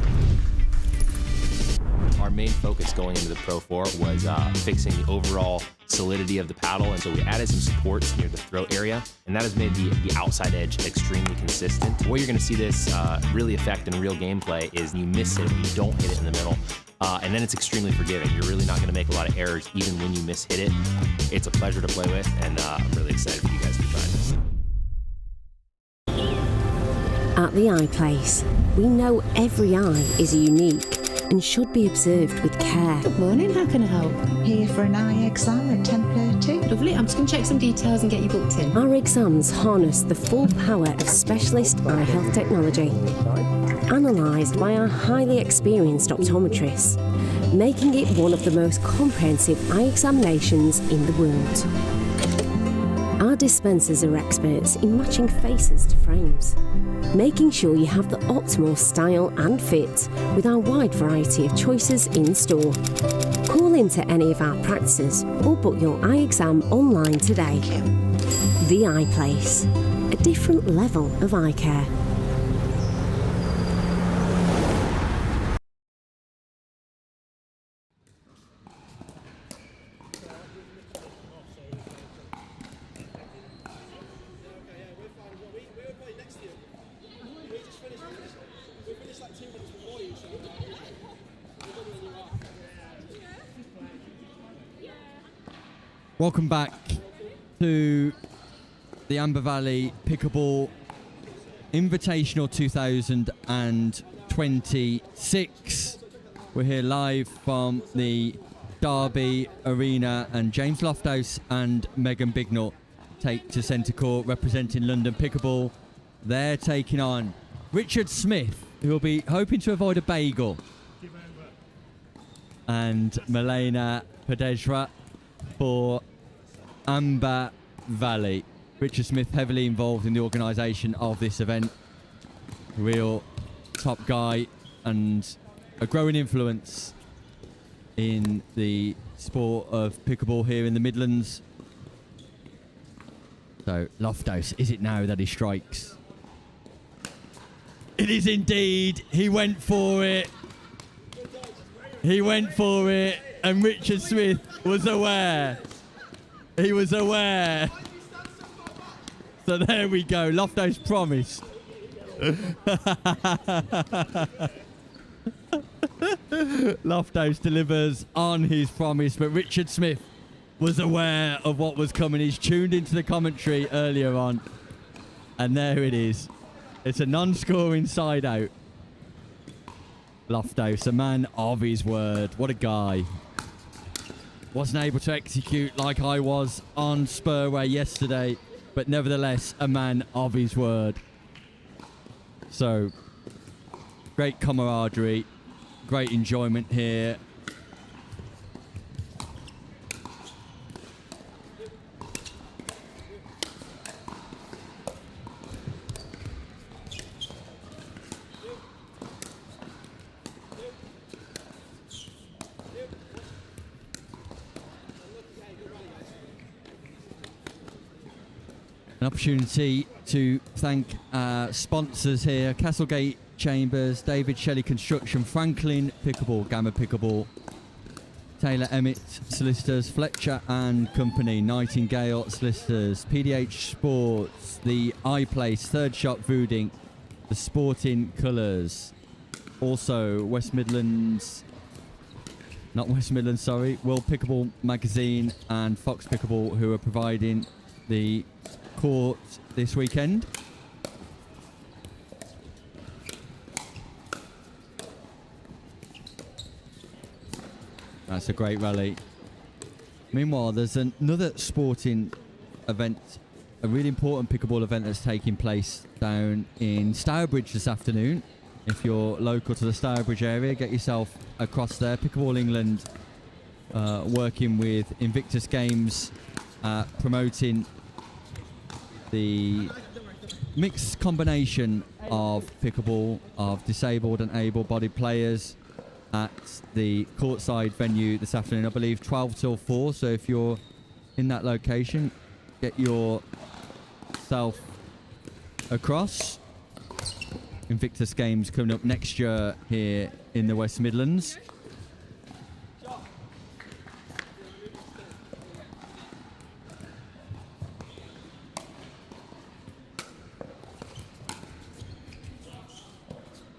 Our main focus going into the Pro 4 was fixing the overall solidity of the paddle, and so we added some supports near the throat area, and that has made the outside edge extremely consistent. The way you're going to see this really affect in real gameplay is you miss it, you don't hit it in the middle, and then it's extremely forgiving. You're really not going to make a lot of errors even when you miss hit it. It's a pleasure to play with, and I'm really excited for you guys to try this. At the Eye Place, we know every eye is unique and should be observed with care. Good morning, how can I help? Here for an eye exam at 10:30. Lovely, I'm just going to check some details and get you booked in. Our exams harness the full power of specialist eye health technology, analysed by our highly experienced optometrists, making it one of the most comprehensive eye examinations in the world. Our dispensers are experts in matching faces to frames, making sure you have the optimal style and fit with our wide variety of choices in store. Call into any of our practices or book your eye exam online today. The Eye Place, a different level of eye care. Welcome back to the Amber Valley Pickleball Invitational 2026. We're here live from the Derby Arena, and James Lofthouse and Megan Bignell take to centre court representing London Pickleball. They're taking on Richard Smith, who will be hoping to avoid a bagel, and Milena Pedesra for Amber Valley. Richard Smith heavily involved in the organisation of this event. Real top guy and a growing influence in the sport of pickleball here in the Midlands. So Lofthouse, is it now that he strikes? It is indeed. He went for it. He went for it, and Richard Smith was aware. He was aware. So there we go. Lofthouse promised. Lofthouse delivers on his promise, but Richard Smith was aware of what was coming. He's tuned into the commentary earlier on, and there it is. It's a non-scoring side out. Lofthouse, a man of his word. What a guy. Wasn't able to execute like I was on Spurway yesterday, but nevertheless a man of his word. So great camaraderie, great enjoyment here. An opportunity to thank our sponsors here: Castlegate Chambers, David Shelley Construction, Franklin Pickleball, Gamma Pickleball, Taylor Emmett Solicitors, Fletcher and Company, Nightingale Solicitors, PDH Sports, the Eye Place, Third Shot Vooding, the Sporting Colours, also West Midlands, not West Midlands, sorry, World Pickleball Magazine and Fox Pickleball, who are providing the court this weekend. That's a great rally. Meanwhile, there's another sporting event, a really important pickleball event that's taking place down in Stourbridge this afternoon. If you're local to the Stourbridge area, get yourself across there. Pickleball England working with Invictus Games, promoting the mixed combination of pickleball of disabled and able-bodied players at the courtside venue this afternoon. I believe 12 till 4. So if you're in that location. Get yourself across. Invictus Games coming up next year here in the West Midlands.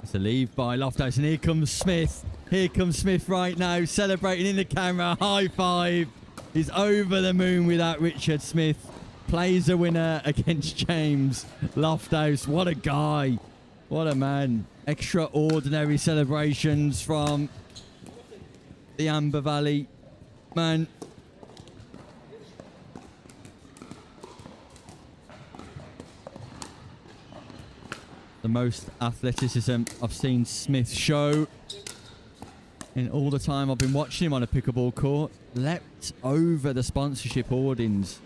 It's a leave by Loftus, and here comes Smith. Here comes Smith right now, celebrating in the camera. High five. He's over the moon with that. Richard Smith plays a winner against James Loftus. What a guy. What a man. Extraordinary celebrations from the Amber Valley man. The most athleticism I've seen Smith show in all the time I've been watching him on a pickleball court. Leapt over the sponsorship hoardings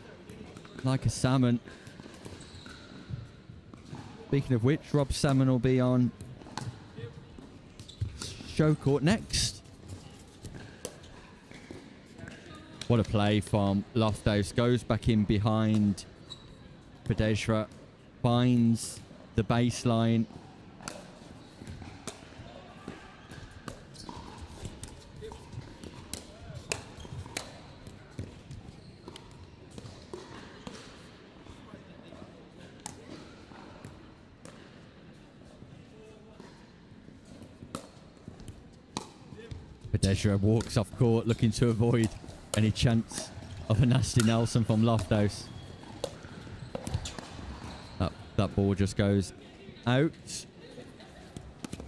like a salmon. Speaking of which, Rob Salmon will be on show court next. What a play from Loftus. Goes back in behind Pedesra. Finds the baseline. Pedesra walks off court looking to avoid any chance of a nasty Nelson from Loftus. That ball just goes out.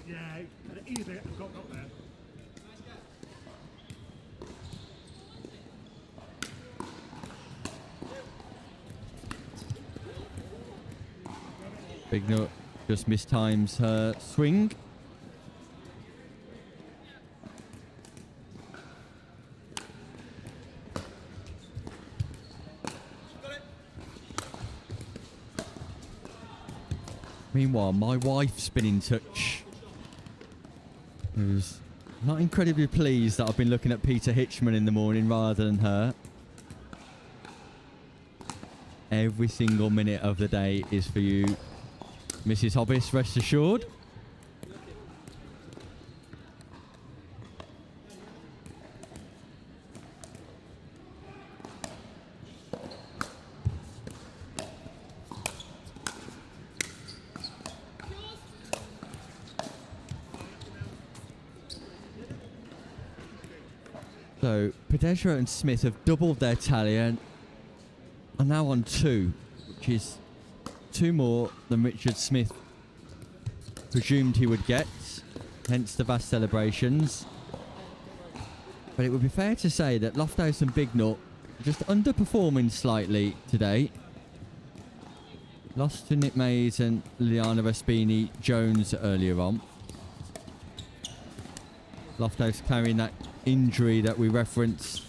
Yeah, easy. Got there. Big Nut just mistimes her swing. Meanwhile, my wife's been in touch. Who's not incredibly pleased that I've been looking at Peter Hitchman in the morning rather than her. Every single minute of the day is for you, Mrs. Hobbis, rest assured. So, Pedesra and Smith have doubled their tally and are now on 2, which is 2 more than Richard Smith presumed he would get, hence the vast celebrations. But it would be fair to say that Loftus and Big Nut are just underperforming slightly today. Lost to Nick Mays and Liana Vespini Jones earlier on. Loftus carrying that injury that we referenced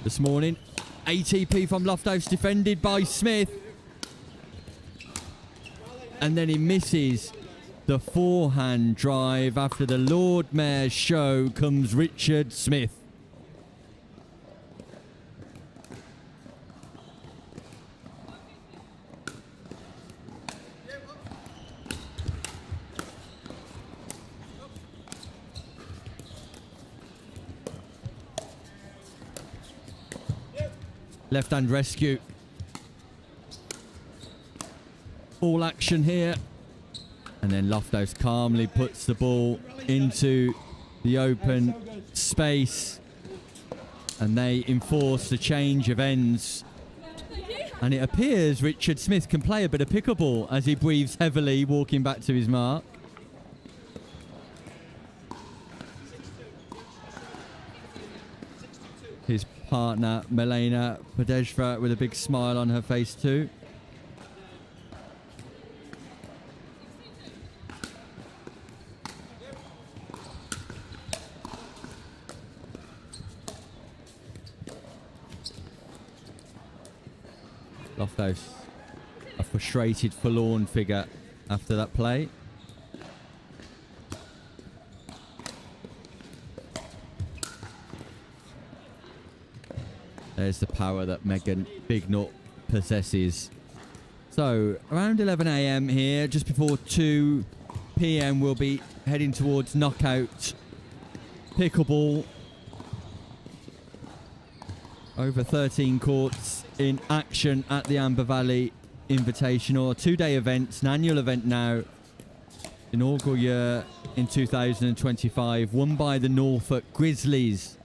this morning. ATP from Loftus, defended by Smith. And then he misses the forehand drive. After the Lord Mayor's show comes Richard Smith. Left hand rescue. All action here. And then Loftus calmly puts the ball into the open space. And they enforce the change of ends. And it appears Richard Smith can play a bit of pickleball as he breathes heavily, walking back to his mark. His partner, Milena Pedesra, with a big smile on her face too. Loftus, a frustrated, forlorn figure after that play. There's the power that Megan Bignut possesses. So around 11 a.m. here, just before 2 p.m. we'll be heading towards knockout pickleball. Over 13 courts in action at the Amber Valley Invitational. A 2-day event, an annual event now. Inaugural year in 2025, won by the Norfolk Grizzlies.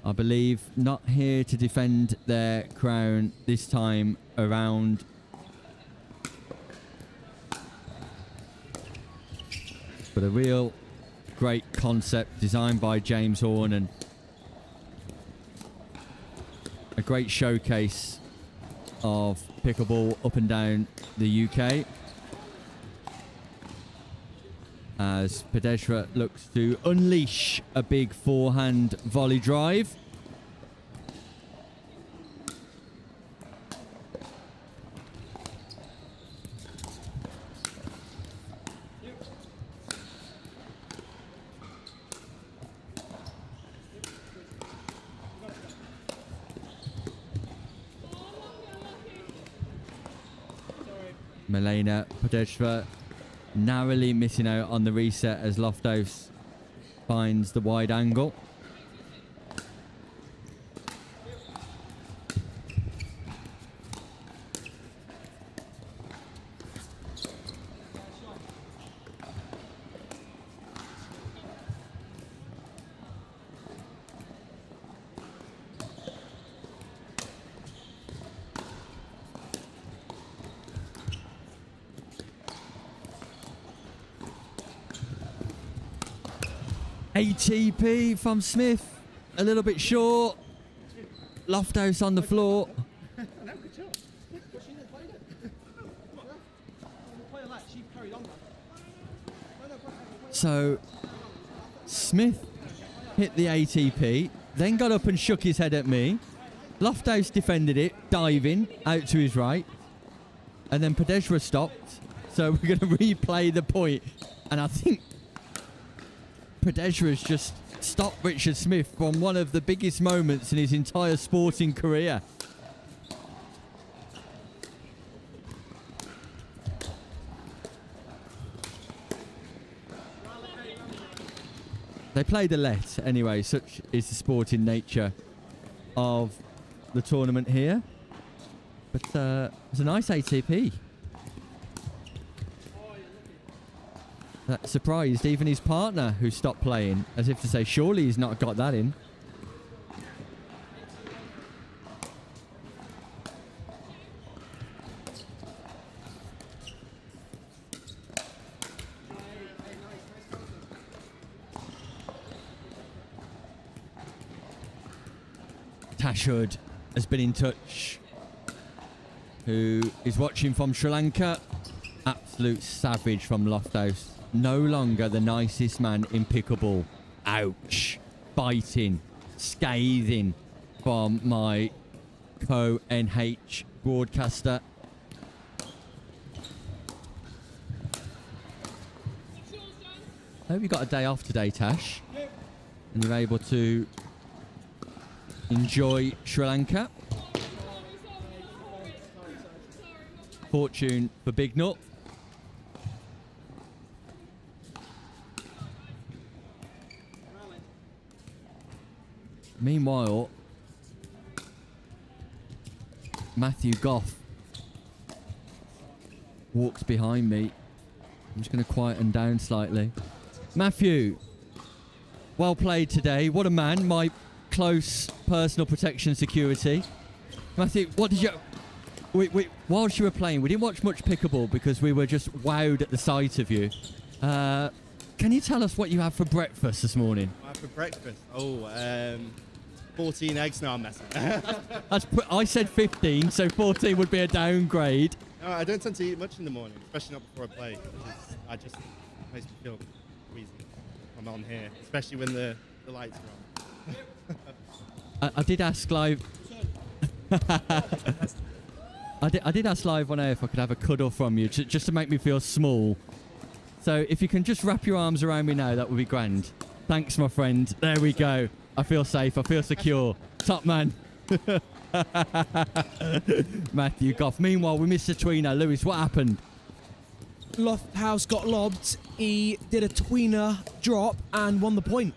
I believe not here to defend their crown this time around. But a real great concept designed by James Horn and a great showcase of pickleball up and down the UK. As Pedeshra looks to unleash a big forehand volley drive. Milena Pedeshra narrowly missing out on the reset as Loftus finds the wide angle. ATP from Smith, a little bit short. Lofthouse on the floor. So Smith hit the ATP, then got up and shook his head at me. Lofthouse defended it, diving out to his right. And then Pedeshra stopped. So we're going to replay the point. And I think Pedeshra has just stopped Richard Smith from one of the biggest moments in his entire sporting career. They played a let anyway, such is the sporting nature of the tournament here. But it was a nice ATP. That surprised even his partner, who stopped playing, as if to say, surely he's not got that in. Tashud has been in touch, who is watching from Sri Lanka. Absolute savage from Lofthouse. No longer the nicest man in pickleball. Ouch. Biting. Scathing from my co-NH broadcaster. I hope you got a day off today, Tash. And you're able to enjoy Sri Lanka. Fortune for Big Nut. Meanwhile, Matthew Goff walks behind me. I'm just going to quieten down slightly. Matthew, well played today. What a man. My close personal protection security. Matthew, what did you... whilst you were playing, we didn't watch much pickleball because we were just wowed at the sight of you. Can you tell us what you had for breakfast this morning? For breakfast? 14 eggs. No, I'm messing. I said 15, so 14 would be a downgrade. No, I don't tend to eat much in the morning, especially not before I play. It makes me feel queasy. I'm on here, especially when the lights are on. I did ask live. I did ask live on air if I could have a cuddle from you, just to make me feel small. So if you can just wrap your arms around me now, that would be grand. Thanks, my friend. There we go. I feel safe. I feel secure. Top man. Matthew Goff. Meanwhile, we missed a tweener. Lewis, what happened? Lofthouse got lobbed. He did a tweener drop and won the point.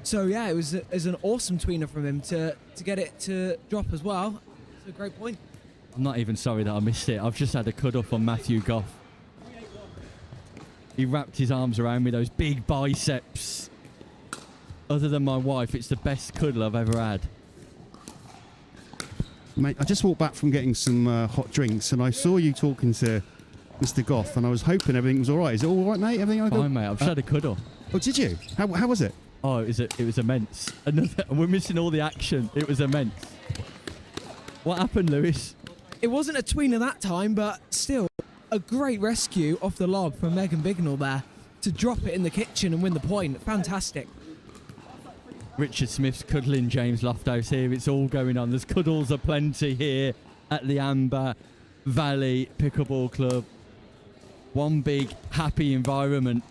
So yeah, it was an awesome tweener from him to get it to drop as well. It's a great point. I'm not even sorry that I missed it. I've just had a cuddle on Matthew Goff. He wrapped his arms around me, those big biceps. Other than my wife, it's the best cuddle I've ever had. Mate, I just walked back from getting some hot drinks, and I saw you talking to Mr. Goff, and I was hoping everything was all right. Is it all right, mate? Everything okay? Fine, mate. I've just had a cuddle. Oh, did you? How was it? Oh, it was immense. We're missing all the action. It was immense. What happened, Lewis? It wasn't a tweener that time, but still a great rescue off the lob from Megan Bignell there to drop it in the kitchen and win the point. Fantastic. Richard Smith's cuddling James Lofthouse here. It's all going on. There's cuddles aplenty here at the Amber Valley Pickleball Club. One big happy environment.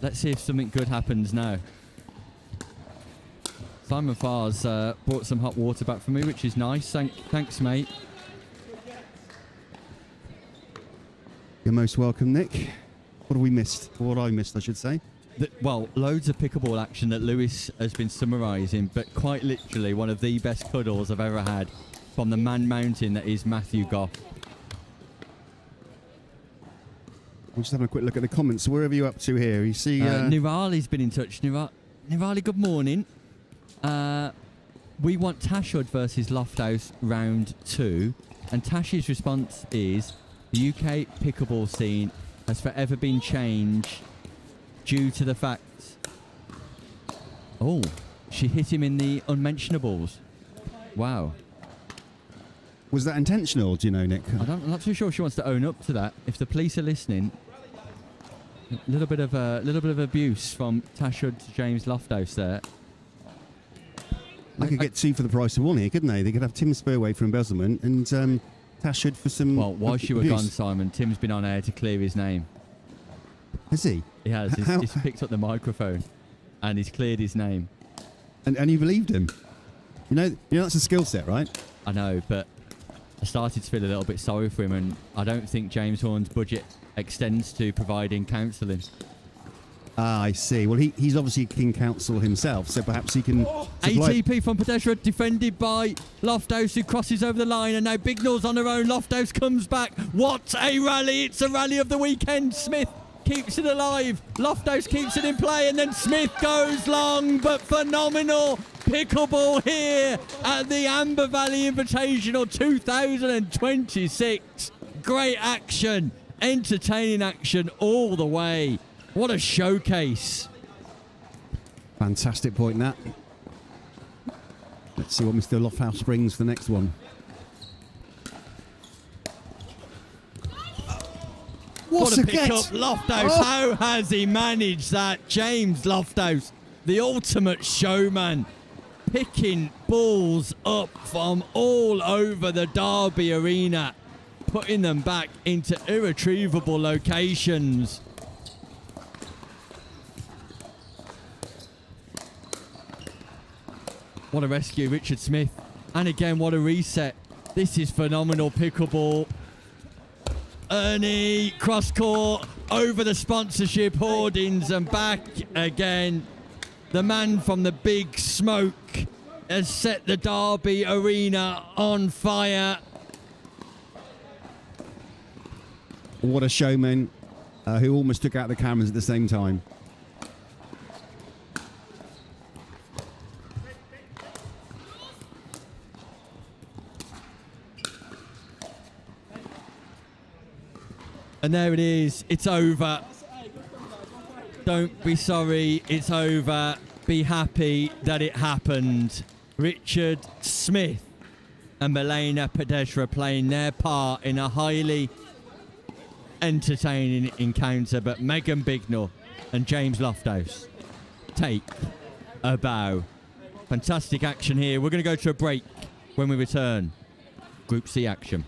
Let's see if something good happens now. Simon Farr's brought some hot water back for me, which is nice. Thanks, mate. You're most welcome, Nick. What have we missed? Or what I missed, I should say. Well, loads of pickleball action that Lewis has been summarising, but quite literally one of the best cuddles I've ever had from the man mountain that is Matthew Goff. We're just having a quick look at the comments. So where are you up to here? You see... Nirali's been in touch. Nirali, good morning. We want Tashud versus Lofthouse round 2. And Tash's response is, the UK pickleball scene has forever been changed due to the fact... Oh, she hit him in the unmentionables. Wow. Was that intentional, do you know, Nick? I'm not too sure she wants to own up to that. If the police are listening, a little bit of abuse from Tashud to James Lofthouse there. They could get 2 for the price of 1 here, couldn't they? They could have Tim Spurway for embezzlement and Tashud for some... Well, while you were gone, Simon, Tim's been on air to clear his name. Has he? He has. He's picked up the microphone and he's cleared his name. And you believed him? You know that's a skill set, right? I know, but I started to feel a little bit sorry for him, and I don't think James Horn's budget extends to providing counselling. Ah, I see. Well, he's obviously King Counsel himself, so perhaps he can... ATP from Pedesra, defended by Lofthouse, who crosses over the line, and now Bignell's on her own. Lofthouse comes back. What a rally! It's a rally of the weekend. Smith keeps it alive. Lofthouse keeps it in play, and then Smith goes long, but phenomenal pickleball here at the Amber Valley Invitational 2026. Great action, entertaining action all the way. What a showcase. Fantastic point, that. Let's see what Mr. Lofthouse brings for the next one. What a pick up, Lofthouse. Oh. How has he managed that? James Lofthouse, the ultimate showman, picking balls up from all over the Derby arena, putting them back into irretrievable locations. What a rescue, Richard Smith. And again, what a reset. This is phenomenal pickleball. Ernie, cross court, over the sponsorship hoardings and back again. The man from the big smoke has set the Derby arena on fire. What a showman who almost took out the cameras at the same time. And there it is. It's over. Don't be sorry. It's over. Be happy that it happened. Richard Smith and Milena Pedesra playing their part in a highly entertaining encounter, but Megan Bignell and James Lofthouse take a bow. Fantastic action here. We're going to go to a break. When we return, Group C action.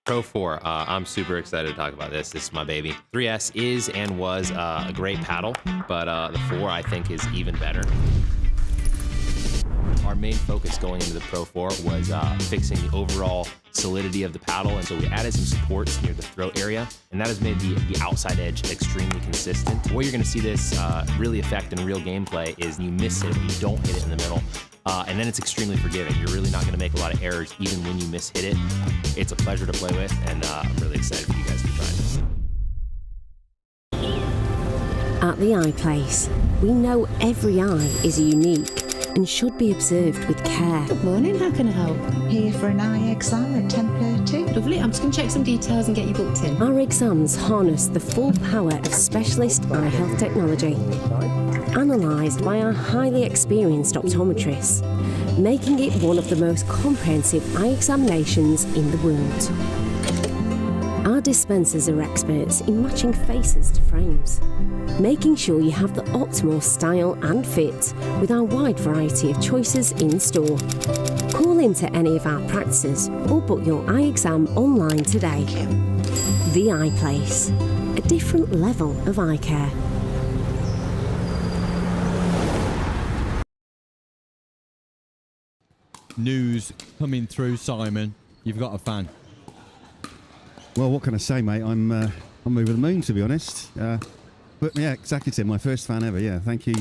Pro 4, I'm super excited to talk about this. This is my baby. 3S is and was a great paddle, but the 4 I think is even better. Our main focus going into the Pro 4 was fixing the overall solidity of the paddle, and so we added some supports near the throat area, and that has made the outside edge extremely consistent. Where you're going to see this really affect in real gameplay is you miss it, you don't hit it in the middle, and then it's extremely forgiving. You're really not going to make a lot of errors even when you miss hit it. It's a pleasure to play with, and I'm really excited for you guys to try this. At the Eye Place, we know every eye is unique and should be observed with care. Good morning, how can I help? Here for an eye exam at 10:30. Lovely, I'm just going to check some details and get you booked in. Our exams harness the full power of specialist eye health technology, analysed by our highly experienced optometrists, making it one of the most comprehensive eye examinations in the world. Our dispensers are experts in matching faces to frames, making sure you have the optimal style and fit with our wide variety of choices in store. Call into any of our practices or book your eye exam online today. The Eye Place, a different level of eye care. News coming through, Simon. You've got a fan. Well, what can I say, mate? I'm over the moon, to be honest. But yeah, exactly, Tim. My first fan ever. Yeah, thank you,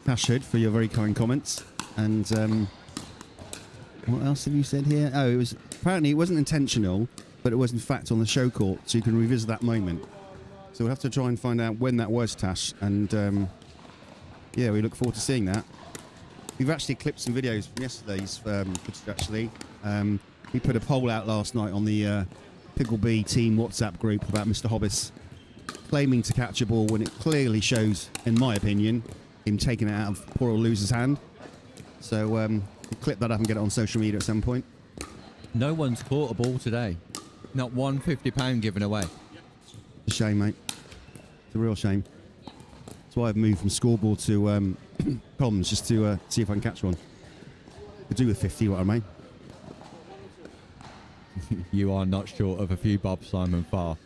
Tashhood, for your very kind comments. And what else have you said here? Oh, it was apparently it wasn't intentional, but it was in fact on the show court, so you can revisit that moment. So we'll have to try and find out when that was, Tash. And yeah, we look forward to seeing that. We've actually clipped some videos from yesterday's footage. Actually, we put a poll out last night on the Pickleball team WhatsApp group about Mr. Hobbis claiming to catch a ball when it clearly shows, in my opinion, him taking it out of poor old loser's hand. So we'll clip that up and get it on social media at some point. No one's caught a ball today. Not one £50 given away. It's a shame, mate. It's a real shame. That's why I've moved from scoreboard to comms, just to see if I can catch one. Could do with 50, what I mean. You are not short of a few Bob Simon Farr.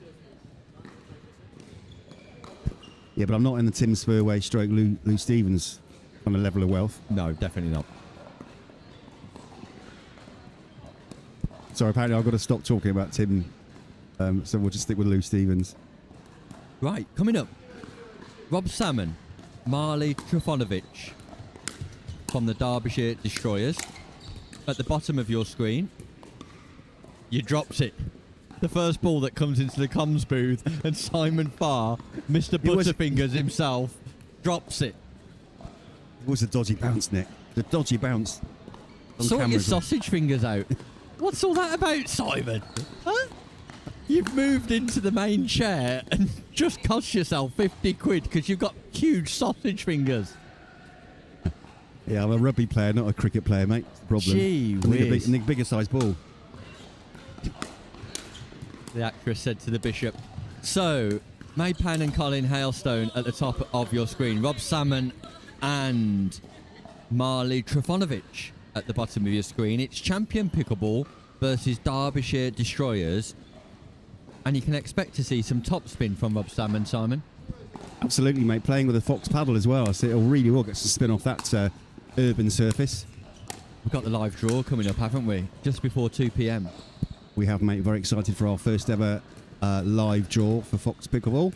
Yeah, but I'm not in the Tim Spurway stroke Lou Stevens kind of level of wealth. No, definitely not. Sorry, apparently I've got to stop talking about Tim, so we'll just stick with Lou Stevens. Right, coming up, Rob Salmon, Marley Trifonovich from the Derbyshire Destroyers. At the bottom of your screen, you drops it. The first ball that comes into the comms booth, and Simon Farr, Mr. Butterfingers himself, drops it. It was a dodgy bounce, Nick. The dodgy bounce. Sort your sausage fingers out. What's all that about, Simon? Huh? You've moved into the main chair and just cost yourself 50 quid because you've got huge sausage fingers. Yeah, I'm a rugby player, not a cricket player, mate. That's the problem. Gee I need a bigger size ball. The actress said to the bishop. So, May Pan and Colin Hailstone at the top of your screen. Rob Salmon and Marley Trifonovich at the bottom of your screen. It's Champion Pickleball versus Derbyshire Destroyers. And you can expect to see some topspin from Rob Salmon, Simon. Absolutely, mate. Playing with a Fox paddle as well. So it'll really will get some spin off that urban surface. We've got the live draw coming up, haven't we? Just before 2 p.m. We have, mate. Very excited for our first ever live draw for Fox Pickleball.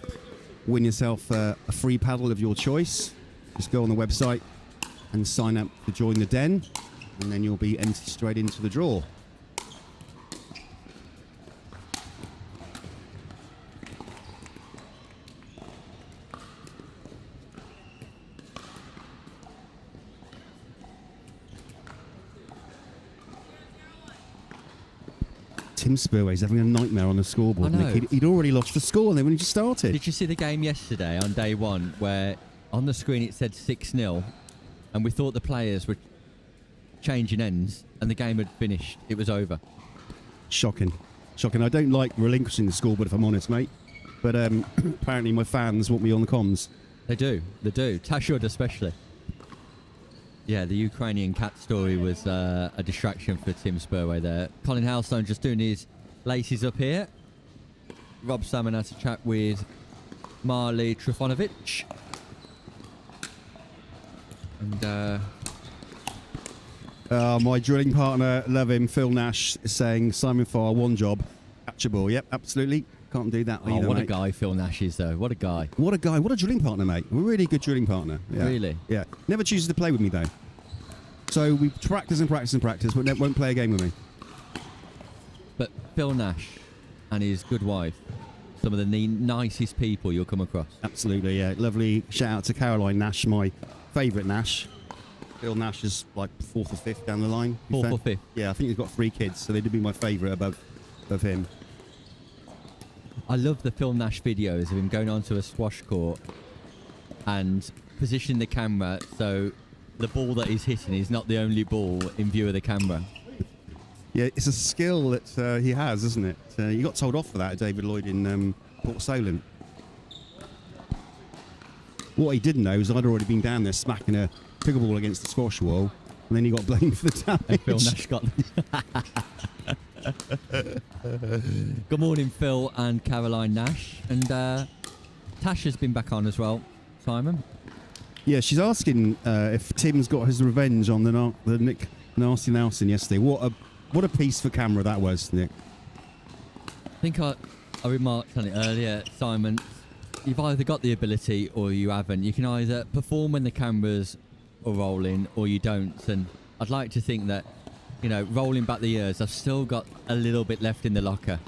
Win yourself a free paddle of your choice. Just go on the website and sign up to join the den, and then you'll be entered straight into the draw. Tim Spurway's having a nightmare on the scoreboard, Nick. He'd already lost the score and then when he just started. Did you see the game yesterday on day one where on the screen it said 6-0 and we thought the players were changing ends and the game had finished? It was over. Shocking. Shocking. I don't like relinquishing the scoreboard, if I'm honest, mate. But apparently my fans want me on the comms. They do. They do. Tashud especially. Yeah, the Ukrainian cat story was a distraction for Tim Spurway there. Colin Hailstone just doing his Lacey's up here. Rob Salmon has a chat with Marley Trifonovich. And my drilling partner, love him, Phil Nash, is saying Simon Farr, one job, catch a ball. Yep, absolutely. Can't do that either, what mate. a guy Phil Nash is, though. What a guy. What a guy. What a drilling partner, mate. We're a really good drilling partner. Yeah. Really? Yeah. Never chooses to play with me, though. So we practice and practice and practice, but won't play a game with me. But Phil Nash and his good wife, some of the nicest people you'll come across. Absolutely, yeah. Lovely. Shout out to Caroline Nash, my favourite Nash. Phil Nash is like 4th or 5th down the line. 4th or 5th? Yeah, I think he's got 3 kids, so they'd be my favourite above him. I love the Phil Nash videos of him going onto a squash court and positioning the camera so the ball that he's hitting is not the only ball in view of the camera. Yeah, it's a skill that he has, isn't it? He got told off for that at David Lloyd in Port Solent. What he didn't know is I'd already been down there smacking a pickleball against the squash wall, and then he got blamed for the damage. And Phil Nash got... Good morning, Phil and Caroline Nash. And Tasha's been back on as well, Simon. Yeah, she's asking if Tim's got his revenge on the Nick Nasty Nelson yesterday. What a piece for camera that was, Nick. I think I remarked on it earlier, Simon. You've either got the ability or you haven't. You can either perform when the cameras are rolling or you don't. And I'd like to think that, you know, rolling back the years, I've still got a little bit left in the locker.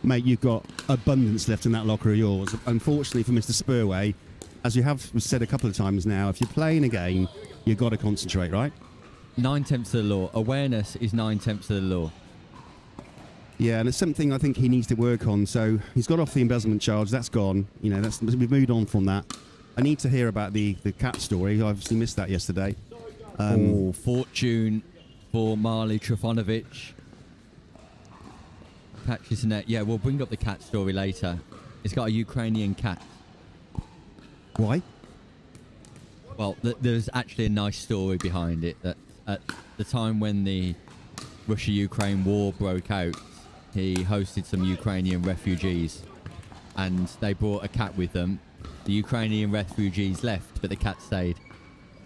Mate, you've got abundance left in that locker of yours. Unfortunately for Mr. Spurway, as you have said a couple of times now, if you're playing a game, you've got to concentrate, right? 9/10 of the law. Awareness is 9/10 of the law. Yeah, and it's something I think he needs to work on. So he's got off the embezzlement charge. That's gone. You know, we've moved on from that. I need to hear about the cat story. I obviously missed that yesterday. Fortune for Marley Trifonovich. Catches the net. Yeah, we'll bring up the cat story later. It's got a Ukrainian cat. Why? Well, there's actually a nice story behind it. That at the time when the Russia-Ukraine war broke out, he hosted some Ukrainian refugees, and they brought a cat with them. The Ukrainian refugees left, but the cat stayed.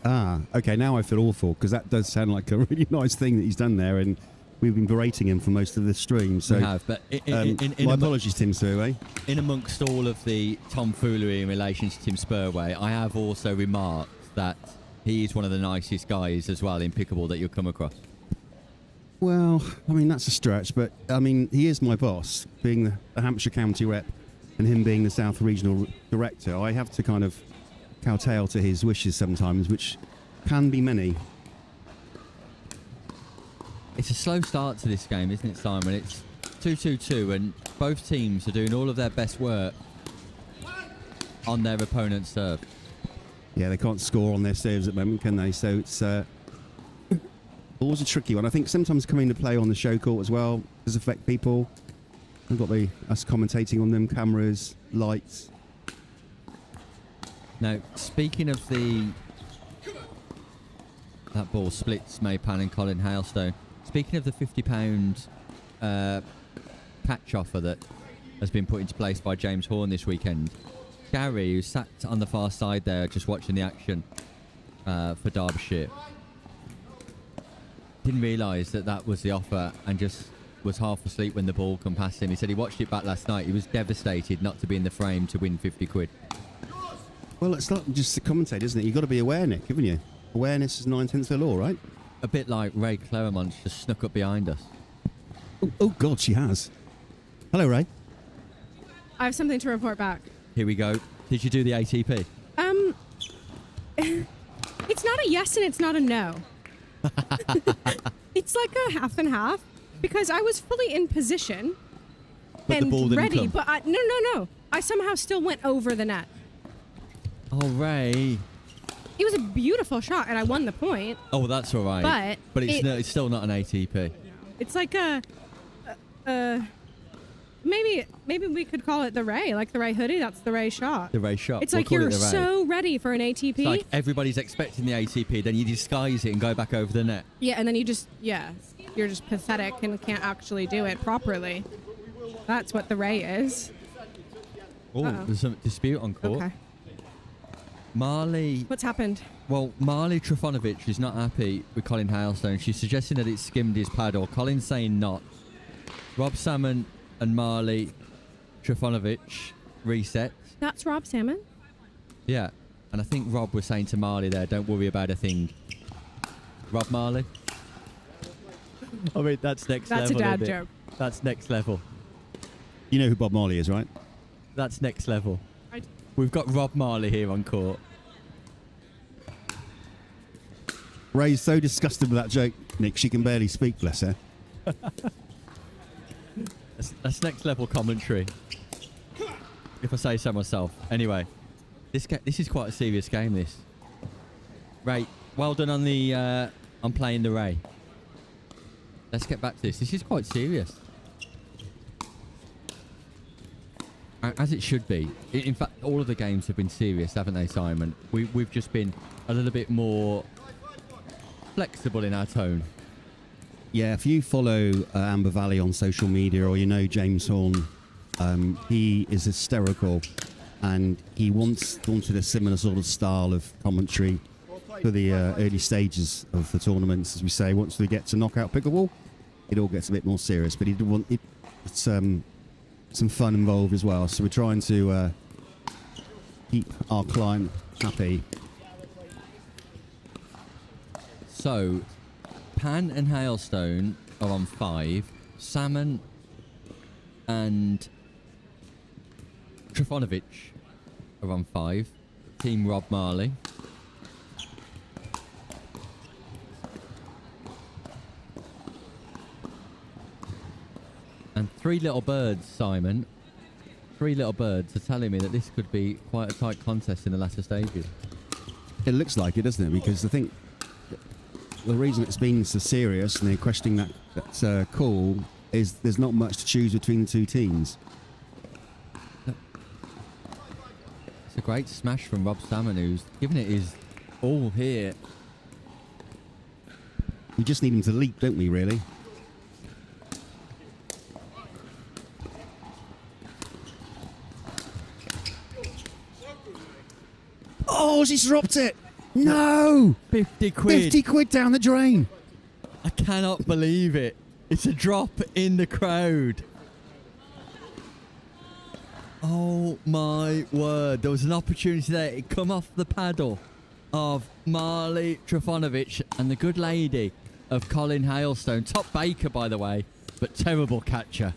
Ah, okay, now I feel awful, because that does sound like a really nice thing that he's done there, and we've been berating him for most of the stream. So we have, but my apologies, Tim Spurway. In amongst all of the tomfoolery in relation to Tim Spurway, I have also remarked that he is one of the nicest guys as well in pickleball that you'll come across. Well, I mean, that's a stretch, but I mean, he is my boss, being the Hampshire County rep and him being the South Regional Director. I have to kind of kowtow to his wishes sometimes, which can be many. It's a slow start to this game, isn't it, Simon? It's 2-2-2, and both teams are doing all of their best work on their opponent's serve. Yeah, they can't score on their serves at the moment, can they? So it's always a tricky one. I think sometimes coming to play on the show court as well does affect people. We've got us commentating on them, cameras, lights. Now, speaking of that ball splits Maypan and Colin Hailstone. Speaking of the £50 catch offer that has been put into place by James Horn this weekend, Gary, who sat on the far side there just watching the action for Derbyshire, didn't realise that was the offer and just was half asleep when the ball come past him. He said he watched it back last night. He was devastated not to be in the frame to win 50 quid. Well, it's not just to commentate, isn't it? You've got to be aware, Nick, haven't you? Awareness is 9/10 of the law, right? A bit like Ray Claremont just snuck up behind us. Oh God, she has. Hello, Ray. I have something to report back. Here we go. Did you do the ATP? It's not a yes and it's not a no. It's like a half and half, because I was fully in position but and the ball didn't ready, come. but no. I somehow still went over the net. Oh, Ray. It was a beautiful shot, and I won the point. Oh, that's all right. But it's still not an ATP. It's like maybe we could call it the Ray, like the Ray hoodie. That's the Ray shot. The Ray shot. It's We'll like call you're it the Ray. so ready for an ATP. It's like everybody's expecting the ATP, then you disguise it and go back over the net. Yeah, and then you just you're just pathetic and can't actually do it properly. That's what the Ray is. Oh, there's a dispute on court. Okay. Marley. What's happened? Well, Marley Trifonovich is not happy with Colin Hailstone. She's suggesting that it skimmed his paddle. Colin's saying not. Rob Salmon and Marley Trifonovich reset. That's Rob Salmon? Yeah. And I think Rob was saying to Marley there, don't worry about a thing. Rob Marley? I mean, that's next level. That's a dad joke. That's next level. You know who Bob Marley is, right? That's next level. We've got Rob Marley here on court. Ray's so disgusted with that joke, Nick, she can barely speak, bless her. That's next level commentary, if I say so myself. Anyway, this is quite a serious game, this. Ray, well done on the on playing the Ray. Let's get back to this. This is quite serious. As it should be. In fact, all of the games have been serious, haven't they, Simon? We've just been a little bit more flexible in our tone. Yeah, if you follow Amber Valley on social media, or you know James Horn, he is hysterical, and he wanted a similar sort of style of commentary for the early stages of the tournaments. As we say, once we get to knockout pickleball, it all gets a bit more serious, but he did want some fun involved as well. So we're trying to keep our client happy. So, Pan and Hailstone are on 5. Salmon and Trifonovich are on 5. Team Rob Marley. And 3 little birds, Simon. 3 little birds are telling me that this could be quite a tight contest in the latter stages. It looks like it, doesn't it? Because I think the reason it's been so serious and they're questioning that call is there's not much to choose between the two teams. It's a great smash from Rob Salmon, who's given it his all here. We just need him to leap, don't we, really? Oh, she's dropped it! No! 50 quid. 50 quid down the drain. I cannot believe it. It's a drop in the crowd. Oh my word. There was an opportunity there. It come off the paddle of Marley Trifonovich and the good lady of Colin Hailstone. Top baker, by the way, but terrible catcher.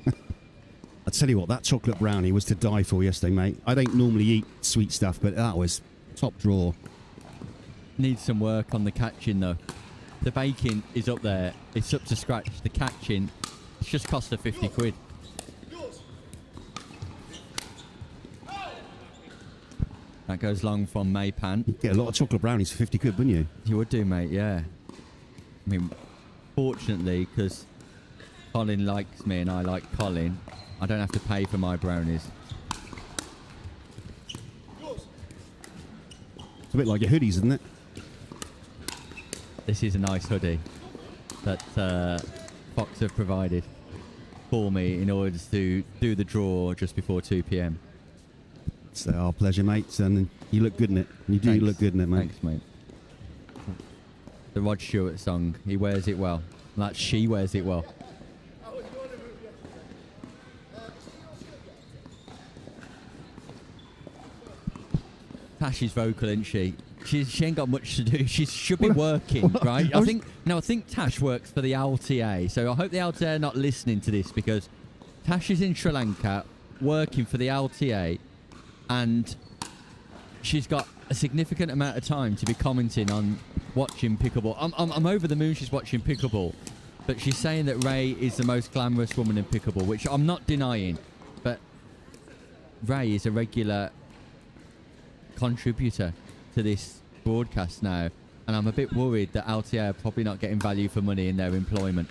I tell you what, that chocolate brownie was to die for yesterday, mate. I don't normally eat sweet stuff, but that was top drawer. Needs some work on the catching, though. The baking is up there. It's up to scratch. The catching, it's just cost her 50 quid. That goes long from Maypan. You'd get a lot of chocolate brownies for 50 quid, wouldn't you? You would do, mate, yeah. I mean, fortunately, because Colin likes me and I like Colin, I don't have to pay for my brownies. It's a bit like your hoodies, isn't it? This is a nice hoodie that Fox have provided for me in order to do the draw just before 2 p.m. It's our pleasure, mate. And you look good in it. You do look good in it, mate. Thanks, mate. The Rod Stewart song, he wears it well. Like she wears it well. Tash is vocal, isn't she? She ain't got much to do. She should be working, right? I think Tash works for the LTA. So I hope the LTA are not listening to this, because Tash is in Sri Lanka working for the LTA, and she's got a significant amount of time to be commenting on watching pickleball. I'm over the moon she's watching pickleball, but she's saying that Ray is the most glamorous woman in pickleball, which I'm not denying, but Ray is a regular contributor to this broadcast now, and I'm a bit worried that LTA are probably not getting value for money in their employment.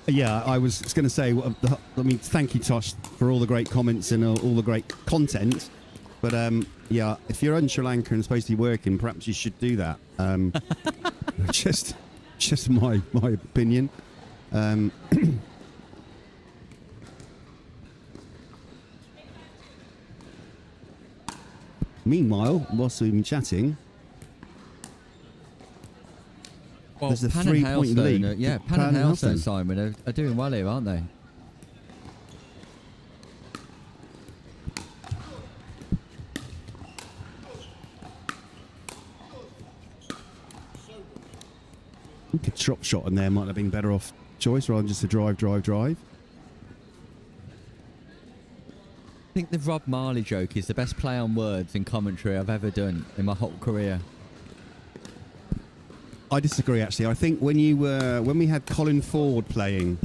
Yeah, I was going to say, I mean, thank you, Tosh, for all the great comments and all the great content. But yeah, if you're in Sri Lanka and supposed to be working, perhaps you should do that. Just just my opinion. Meanwhile, whilst we've been chatting, Well, there's a Pan and 3-point Hailstone, lead. yeah, Pan and Hailstone, Simon, are doing well here, aren't they? I think a chop shot in there might have been better off choice rather than just a drive. I think the Rob Marley joke is the best play on words in commentary I've ever done in my whole career. I disagree, actually. I think when we had Colin Ford playing,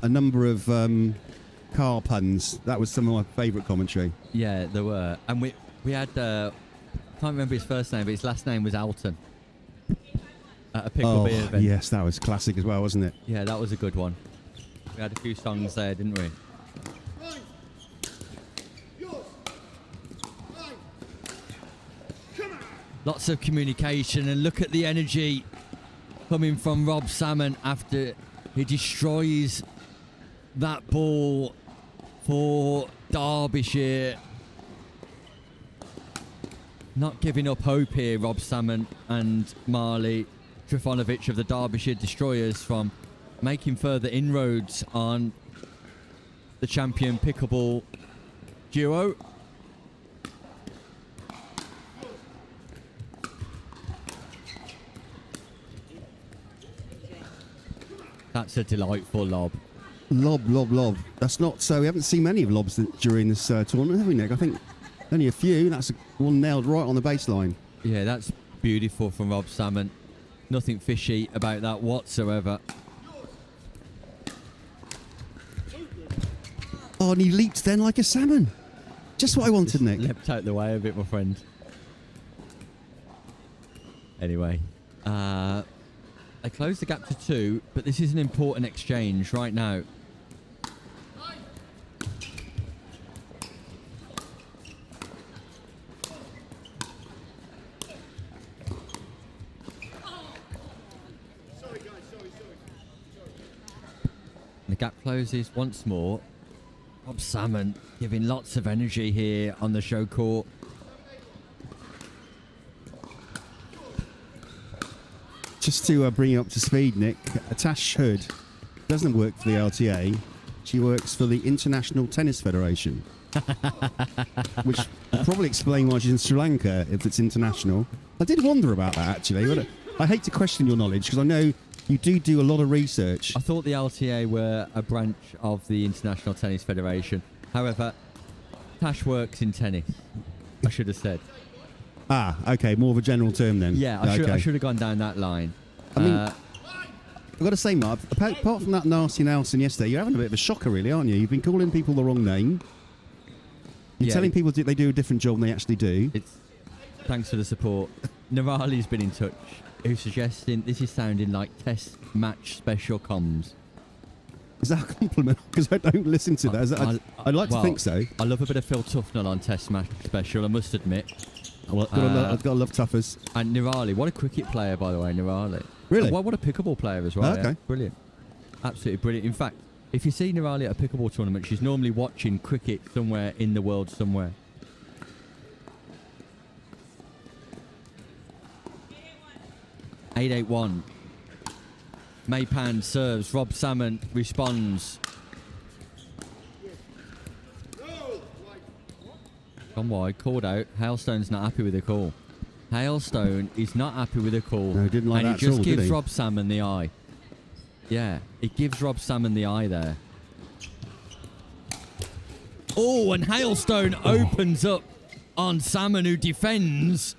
a number of car puns, that was some of my favourite commentary. Yeah, there were. And we had, I can't remember his first name, but his last name was Alton. At a pickle beer event. Yes, that was classic as well, wasn't it? Yeah, that was a good one. We had a few songs there, didn't we? Lots of communication, and look at the energy coming from Rob Salmon after he destroys that ball for Derbyshire. Not giving up hope here, Rob Salmon and Marley Trifonovic of the Derbyshire Destroyers from making further inroads on the champion pickleball duo. That's a delightful lob. Lob. That's not so. We haven't seen many of lobs during this tournament, have we, Nick? I think only a few. That's one nailed right on the baseline. Yeah, that's beautiful from Rob Salmon. Nothing fishy about that whatsoever. Oh, and he leaped then like a salmon. Just what I wanted, Nick. Leapt out the way a bit, my friend. Anyway, they closed the gap to 2, but this is an important exchange right now. The gap closes once more. Rob Salmon giving lots of energy here on the show court. Just to bring you up to speed, Nick, Tash Hood doesn't work for the LTA. She works for the International Tennis Federation. Which will probably explain why she's in Sri Lanka if it's international. I did wonder about that, actually. But I hate to question your knowledge because I know you do a lot of research. I thought the LTA were a branch of the International Tennis Federation. However, Tash works in tennis, I should have said. Ah, okay, more of a general term then. Yeah, I should have gone down that line. I mean, I've got to say, Mark, apart from that nasty Nelson yesterday, you're having a bit of a shocker, really, aren't you? You've been calling people the wrong name. You're telling people they do a different job than they actually do. Thanks for the support. Nirali's been in touch, who's suggesting this is sounding like test match special comms. Is that a compliment? Because I don't listen to that. I'd like to think so. I love a bit of Phil Tufnell on test match special, I must admit. I've got to love Tuffers. And Nirali, what a cricket player, by the way, Nirali. Really? What a pickleball player as well. Okay. Yeah. Brilliant. Absolutely brilliant. In fact, if you see Nirali at a pickleball tournament, she's normally watching cricket somewhere in the world somewhere. (881). Maypan serves. Rob Salmon responds. Gone wide, called out. Hailstone's not happy with the call. Hailstone is not happy with the call. No, didn't like and that he just at all, gives did he? Rob Salmon the eye. Yeah, it gives Rob Salmon the eye there. Oh, and Hailstone opens up on Salmon, who defends.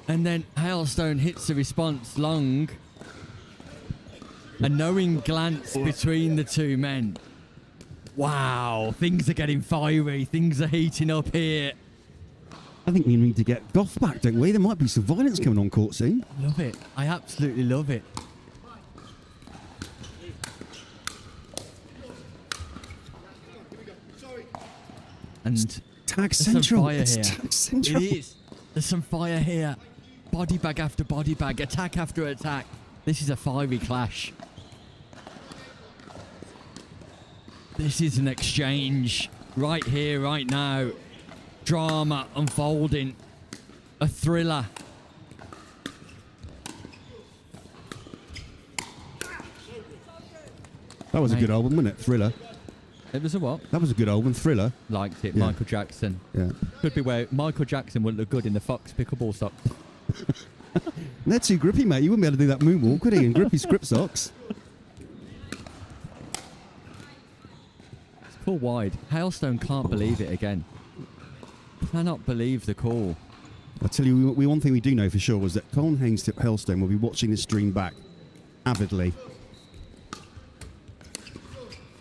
And then Hailstone hits the response long. A knowing glance between the two men. Wow, things are getting fiery. Things are heating up here. I think we need to get Goff back, don't we? There might be some violence coming on court soon. Love it. I absolutely love it. And Tag there's some central. fire It's here. tag central. It is. There's some fire here. Body bag after body bag, attack after attack. This is a fiery clash. This is an exchange right here, right now. Drama unfolding. A thriller. That was a good album, wasn't it? Thriller. It was a what? That was a good album, Thriller. Liked it, Yeah. Michael Jackson. Yeah. Could be where Michael Jackson would look good in the Fox pickleball socks. They're too grippy, mate. You wouldn't be able to do that moonwalk, could he? In grippy script socks. It's call wide. Hailstone can't believe it again. Cannot believe the call. I tell you, one thing we do know for sure was that Colin Hailstone will be watching this stream back avidly.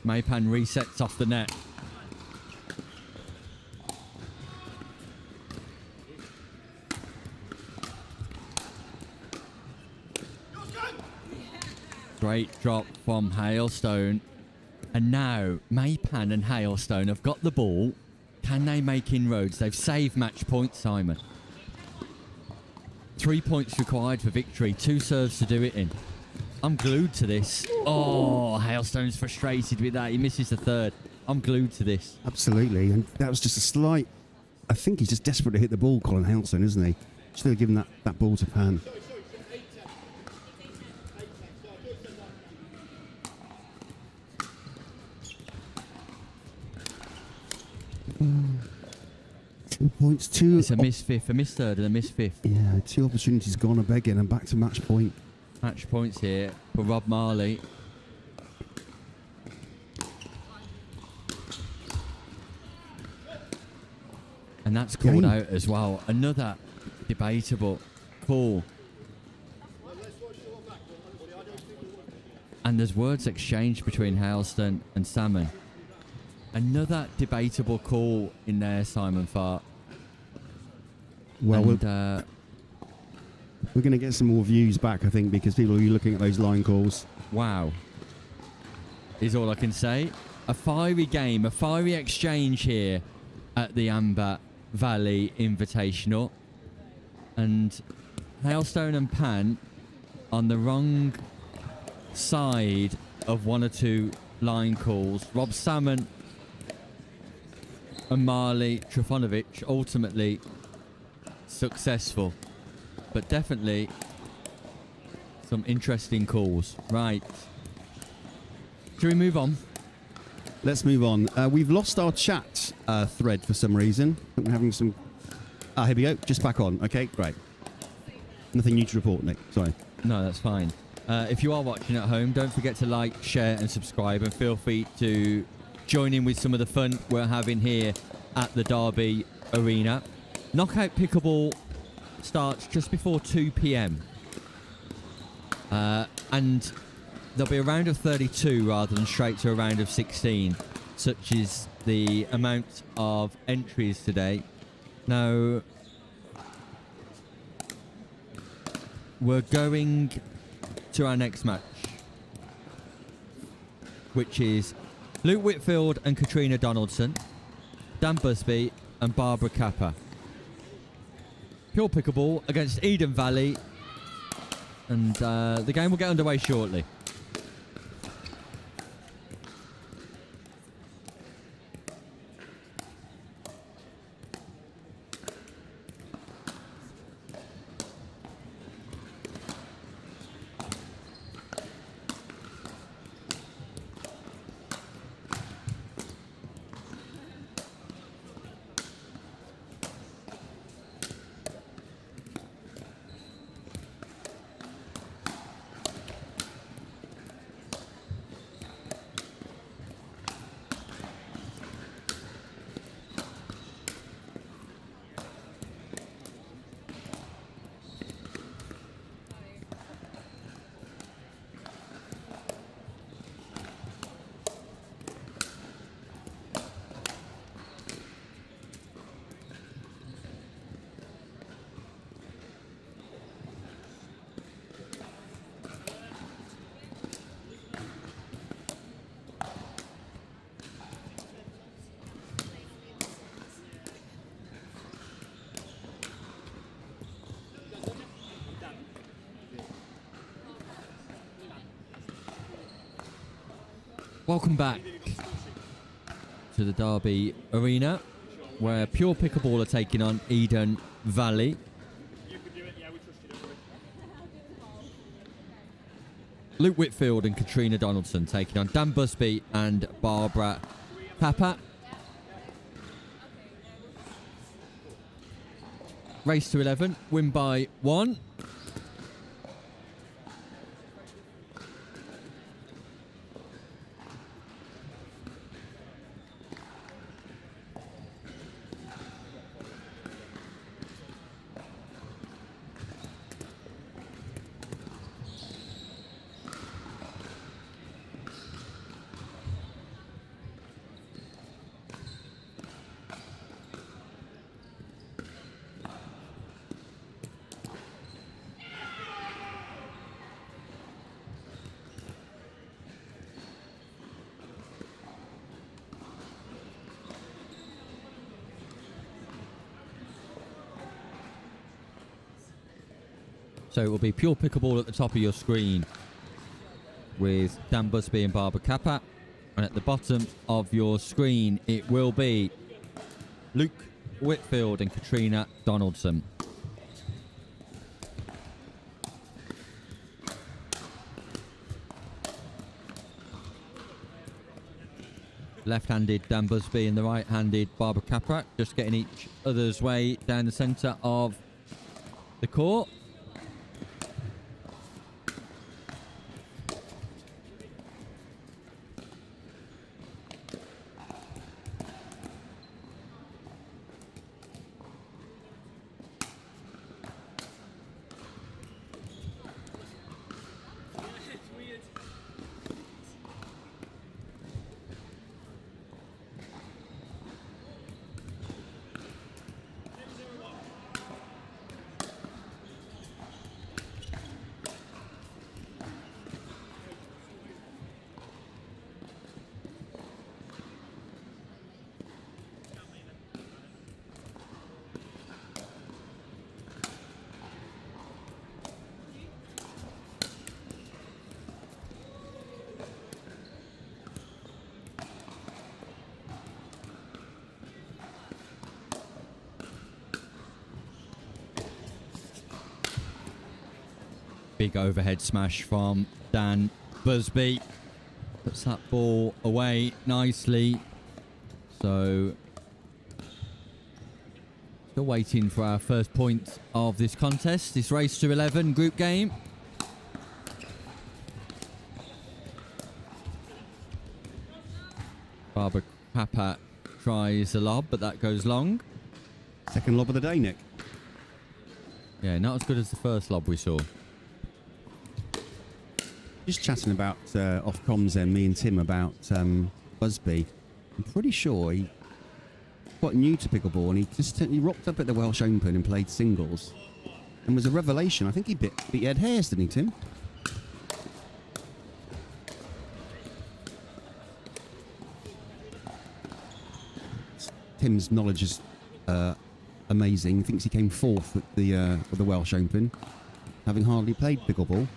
Maypan resets off the net. Great drop from Hailstone. And now Maypan and Hailstone have got the ball. Can they make inroads? They've saved match points, Simon. 3 points required for victory. 2 serves to do it in. I'm glued to this. Oh, Hailstone's frustrated with that. He misses the third. I'm glued to this. Absolutely. And that was just a slight... I think he's just desperate to hit the ball, Colin Hailstone, isn't he? Still giving that ball to Pan. Points, 2. It's a miss fifth, a miss third, and a miss fifth. Yeah, 2 opportunities gone a begging and back to match point. Match points here for Rob Marley. And that's called out as well. Another debatable call. And there's words exchanged between Hailstone and Salmon. Another debatable call in there, Simon Fart. Well, and, we're going to get some more views back, I think, because people will be looking at those line calls. Wow. Is all I can say. A fiery game, a fiery exchange here at the Amber Valley Invitational. And Hailstone and Pan on the wrong side of 1 or 2 line calls. Rob Salmon and Marley Trifonovic ultimately successful, but definitely some interesting calls. Right. Shall we move on? Let's move on. We've lost our chat thread for some reason. I think we're having some... here we go. Just back on. Okay, great. Nothing new to report, Nick. Sorry. No, that's fine. If you are watching at home, don't forget to like, share and subscribe, and feel free to join in with some of the fun we're having here at the Derby Arena. Knockout Pickleball starts just before 2 p.m. And there'll be a round of 32 rather than straight to a round of 16, such is the amount of entries today. Now, we're going to our next match, which is Luke Whitfield and Katrina Donaldson, Dan Busby and Barbara Kappa. Pure Pickleball against Eden Valley, and the game will get underway shortly. Welcome back to the Derby Arena, where Pure Pickleball are taking on Eden Valley. Luke Whitfield and Katrina Donaldson taking on Dan Busby and Barbara Papa. Race to 11, win by 1. So it will be Pure Pickleball at the top of your screen with Dan Busby and Barbara Kappa. And at the bottom of your screen, it will be Luke Whitfield and Katrina Donaldson. Left-handed Dan Busby and the right-handed Barbara Kappa, just getting each other's way down the centre of the court. Big overhead smash from Dan Busby. Puts that ball away nicely. So, still waiting for our first point of this contest, this race to 11 group game. Barbara Papa tries a lob, but that goes long. Second lob of the day, Nick. Yeah, not as good as the first lob we saw. Just chatting about off comms then, me and Tim, about Busby. I'm pretty sure he's quite new to pickleball, and he rocked up at the Welsh Open and played singles, and was a revelation. I think he beat Ed Hayes, didn't he, Tim? Tim's knowledge is amazing. He thinks he came fourth at the Welsh Open, having hardly played pickleball.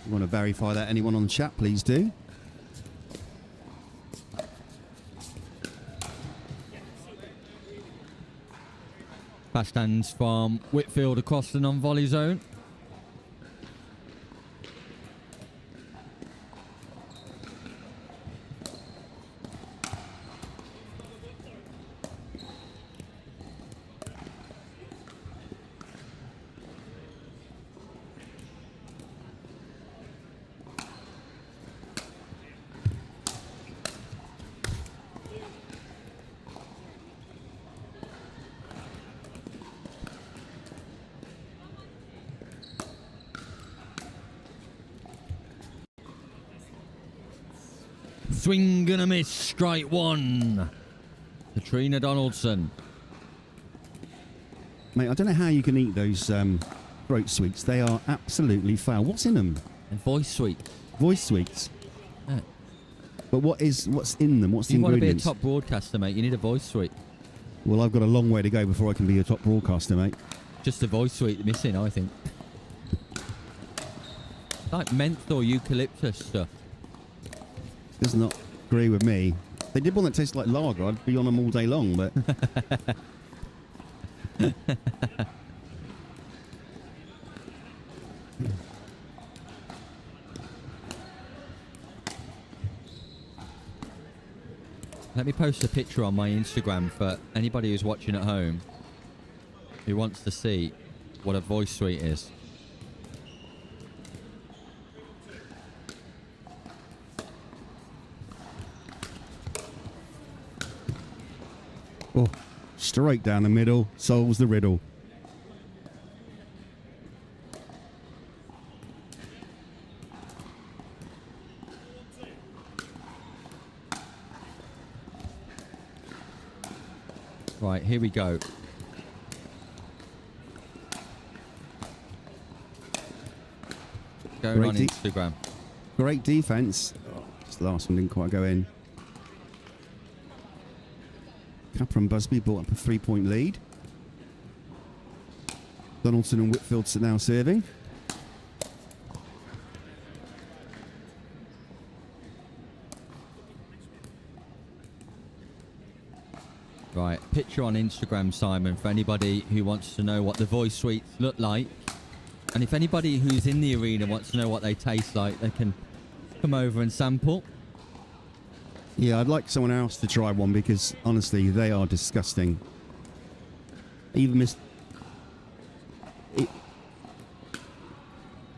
You want to verify that? Anyone on the chat, please do. Fast hands from Whitfield across the non-volley zone. Swing and a miss, strike one. Katrina Donaldson. Mate, I don't know how you can eat those throat sweets. They are absolutely foul. What's in them? And voice sweets. Voice sweets. Yeah. But what's in them? What's the ingredients? You want to be a top broadcaster, mate, you need a voice sweet. Well, I've got a long way to go before I can be a top broadcaster, mate. Just a voice sweet missing, I think. like menthol eucalyptus stuff. Does not agree with me. They did one that tastes like lager. I'd be on them all day long, but. Let me post a picture on my Instagram for anybody who's watching at home who wants to see what a voice suite is. Oh, straight down the middle, solves the riddle. Right, here we go. Going on Instagram. Great defense. Oh, this last one didn't quite go in. Capper and Busby brought up a 3-point lead. Donaldson and Whitfield are now serving. Right, picture on Instagram, Simon, for anybody who wants to know what the voice suites look like. And if anybody who's in the arena wants to know what they taste like, they can come over and sample. Yeah, I'd like someone else to try one because, honestly, they are disgusting. Even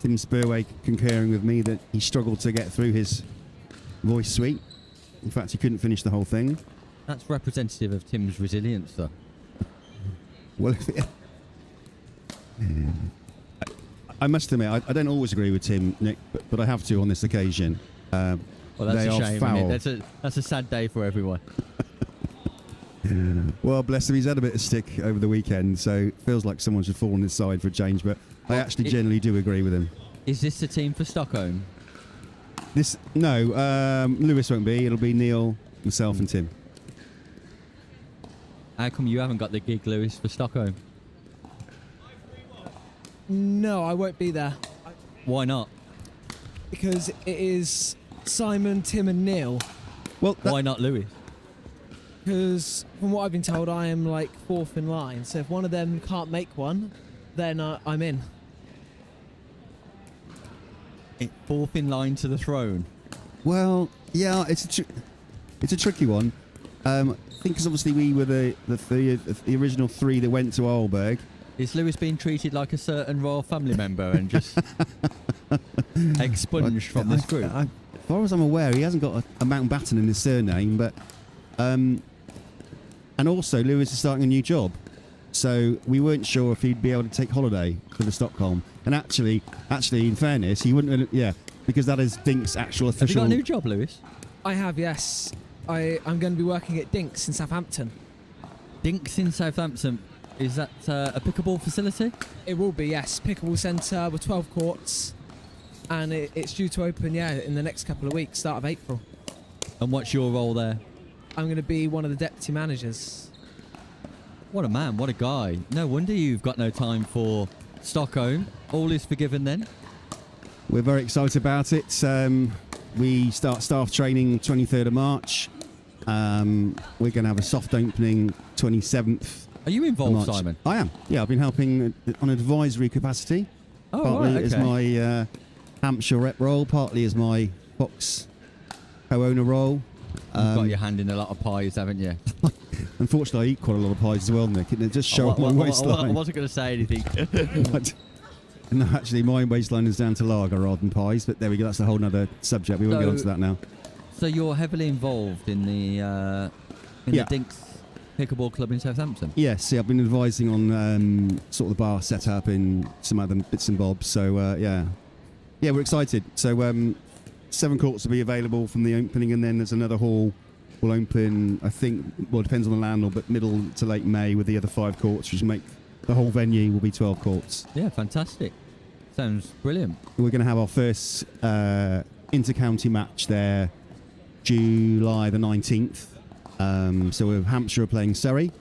Tim Spurway concurring with me that he struggled to get through his voice suite. In fact, he couldn't finish the whole thing. That's representative of Tim's resilience, though. Well, I must admit, I don't always agree with Tim, Nick, but I have to on this occasion. Well, that's they a are shame, foul. isn't it? That's a sad day for everyone. Well, bless him, he's had a bit of stick over the weekend, so it feels like someone should fall on his side for a change, but I actually generally do agree with him. Is this the team for Stockholm? No, Lewis won't be. It'll be Neil, myself and Tim. How come you haven't got the gig, Lewis, for Stockholm? No, I won't be there. Why not? Because it is Simon, Tim and Neil. Well, why not Lewis? Because from what I've been told, I am like fourth in line. So if one of them can't make one, then I'm in. Fourth in line to the throne? Well, yeah, it's a tricky one. I think because obviously we were the original three that went to Arlberg. Is Lewis being treated like a certain royal family member and just expunged from this group? As far as I'm aware, he hasn't got a Mountbatten in his surname, but and also Lewis is starting a new job, so we weren't sure if he'd be able to take holiday for the Stockholm. And actually, in fairness, he wouldn't. Yeah, because that is Dink's actual official. Have you got a new job, Lewis? I have, yes. I'm going to be working at Dink's in Southampton. Dink's in Southampton. Is that a pickleball facility? It will be, yes. Pickleball centre with 12 courts. And it's due to open, in the next couple of weeks, start of April. And what's your role there? I'm going to be one of the deputy managers. What a man, what a guy. No wonder you've got no time for Stockholm. All is forgiven then? We're very excited about it. We start staff training 23rd of March. We're going to have a soft opening 27th. Are you involved, Simon? I am. Yeah, I've been helping on advisory capacity. Oh, partly right, okay. as my Hampshire rep role, partly as my Fox co-owner role. You've got your hand in a lot of pies, haven't you? Unfortunately, I eat quite a lot of pies as well, Nick. It just show up my I waistline. wasn't going to say anything. No, actually, my waistline is down to lager rather than pies, but there we go. That's a whole other subject. We won't get onto that now. So you're heavily involved in the the Dink's Pickleball Club in Southampton? Yes, I've been advising on sort of the bar setup and some other bits and bobs. So, yeah, we're excited. So 7 courts will be available from the opening, and then there's another hall will open, I think, well, it depends on the landlord, but middle to late May with the other 5 courts, which make the whole venue will be 12 courts. Yeah, fantastic. Sounds brilliant. We're going to have our first inter-county match there July the 19th. So we're Hampshire are playing Surrey,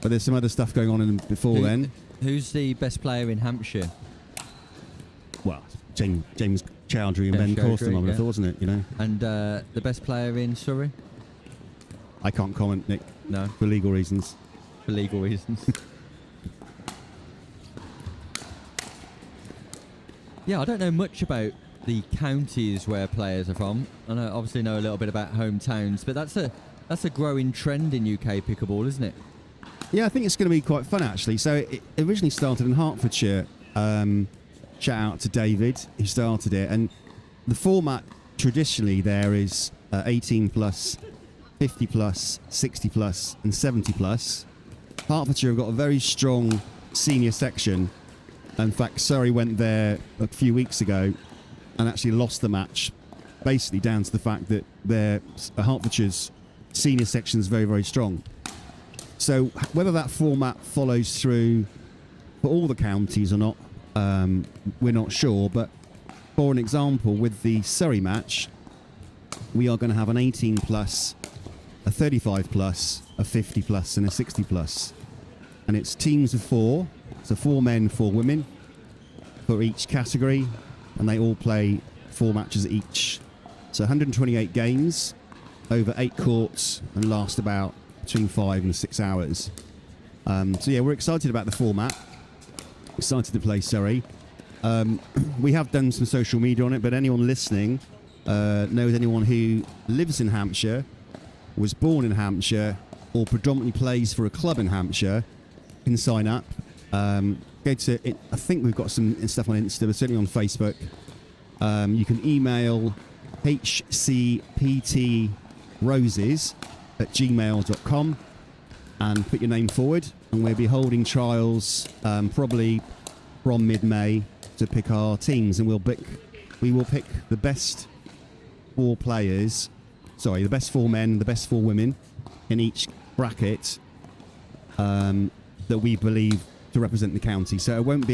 but there's some other stuff going on before then. Who's the best player in Hampshire? Well, James Chowdhury and Ben Corson, I would have thought, wasn't it? You know. And the best player in Surrey? I can't comment, Nick. No. For legal reasons. For legal reasons. Yeah, I don't know much about the counties where players are from. I obviously know a little bit about hometowns, but that's a growing trend in UK pickleball, isn't it? Yeah, I think it's going to be quite fun, actually. So it originally started in Hertfordshire. Shout out to David, who started it. And the format traditionally there is 18 plus, 50 plus, 60 plus, and 70 plus. Hertfordshire have got a very strong senior section. In fact, Surrey went there a few weeks ago and actually lost the match, basically down to the fact that Hertfordshire's senior section is very, very strong. So whether that format follows through for all the counties or not, we're not sure. But for an example, with the Surrey match, we are going to have an 18 plus, a 35 plus, a 50 plus, and a 60 plus. And it's teams of 4, so 4 men, 4 women for each category, and they all play 4 matches each. So 128 games over 8 courts and last about between 5 and 6 hours. So yeah, we're excited about the format. Excited to play Surrey. We have done some social media on it, but anyone listening knows anyone who lives in Hampshire, was born in Hampshire, or predominantly plays for a club in Hampshire can sign up. Go to it. I think we've got some stuff on Insta, but certainly on Facebook. You can email hcptroses@gmail.com and put your name forward, and we'll be holding trials probably from mid-May to pick our teams, and we will pick the best 4 players, the best 4 men, the best 4 women in each bracket that we believe to represent the county. So it'll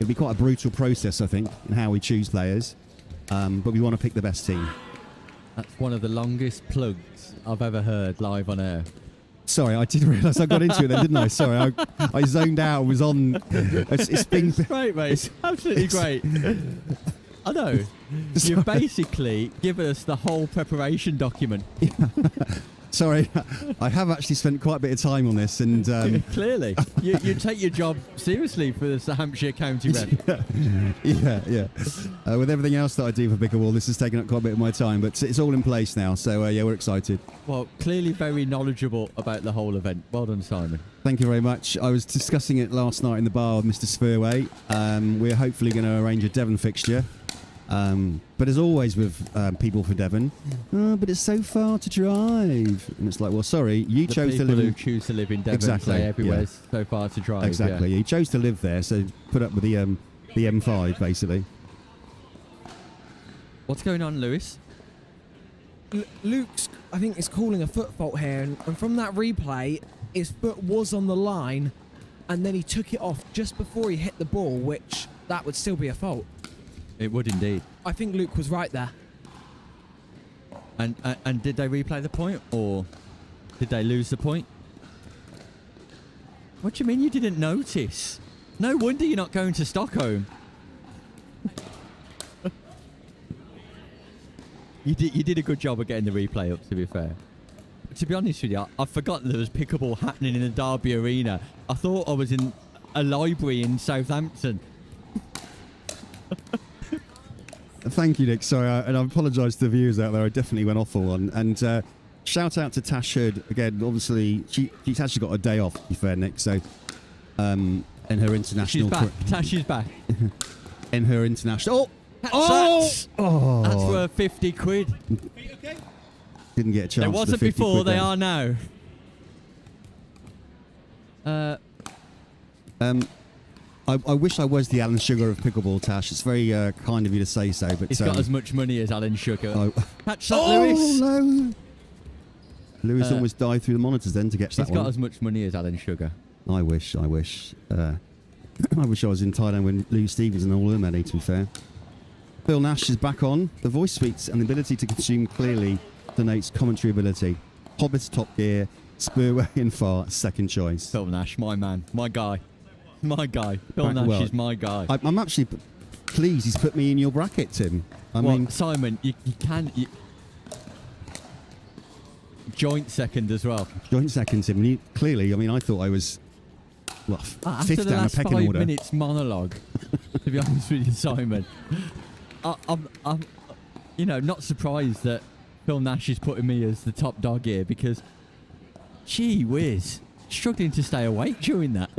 be quite a brutal process, I think, in how we choose players, but we want to pick the best team. That's one of the longest plugs I've ever heard live on air. Sorry, I didn't realise I got into it then, didn't I? Sorry, I zoned out. Was on. It's been great, mate. It's absolutely great. I know. You've basically given us the whole preparation document. Sorry, I have actually spent quite a bit of time on this, and clearly, you take your job seriously for the Hampshire County Rep. yeah. With everything else that I do for Pickleball, this has taken up quite a bit of my time, but it's all in place now. So yeah, we're excited. Well, clearly very knowledgeable about the whole event. Well done, Simon. Thank you very much. I was discussing it last night in the bar with Mr. Spurway. We're hopefully going to arrange a Devon fixture. But as always with people for Devon, but it's so far to drive. And it's like, well, sorry, you chose to live in... who choose to live in Devon, exactly, say everywhere's so far to drive. Exactly, you chose to live there, so put up with the M5, basically. What's going on, Lewis? Luke's, I think, is calling a foot fault here, and from that replay, his foot was on the line, and then he took it off just before he hit the ball, which that would still be a fault. It would indeed. I think Luke was right there. And did they replay the point, or did they lose the point? What do you mean you didn't notice? No wonder you're not going to Stockholm. You did a good job of getting the replay up, to be fair. To be honest with you, I forgot there was pickleball happening in the Derby Arena. I thought I was in a library in Southampton. Thank you, Nick. Sorry, and I apologise to the viewers out there. I definitely went off for one. And shout out to Tash Hood again. Obviously, she's actually got a day off, to be fair, Nick. So, in her international, she's back. Tash is back. In her international. That's worth 50 quid. Didn't get a chance. There wasn't before. They are now. I wish I was the Alan Sugar of pickleball, Tash. It's very kind of you to say so, but he's got as much money as Alan Sugar. Catch that, Lewis. No. Lewis almost died through the monitors then to catch that one. He's got as much money as Alan Sugar. I wish. I wish I was in Thailand when Lou Stevens and all them had, to be fair. Phil Nash is back on. The voice suites and the ability to consume clearly denotes commentary ability. Hobbits top gear, Spurway and Far second choice. Phil Nash, my man, my guy. My guy. Phil Nash is my guy. I'm actually pleased he's put me in your bracket, Tim. I Well, mean, Simon, you can... Joint second as well. joint second, Tim. Clearly, I mean, I thought I was, well, After fifth the down a last pecking 5 order. minutes monologue, to be honest with you, Simon, I'm not surprised that Phil Nash is putting me as the top dog here because, gee whiz, struggling to stay awake during that.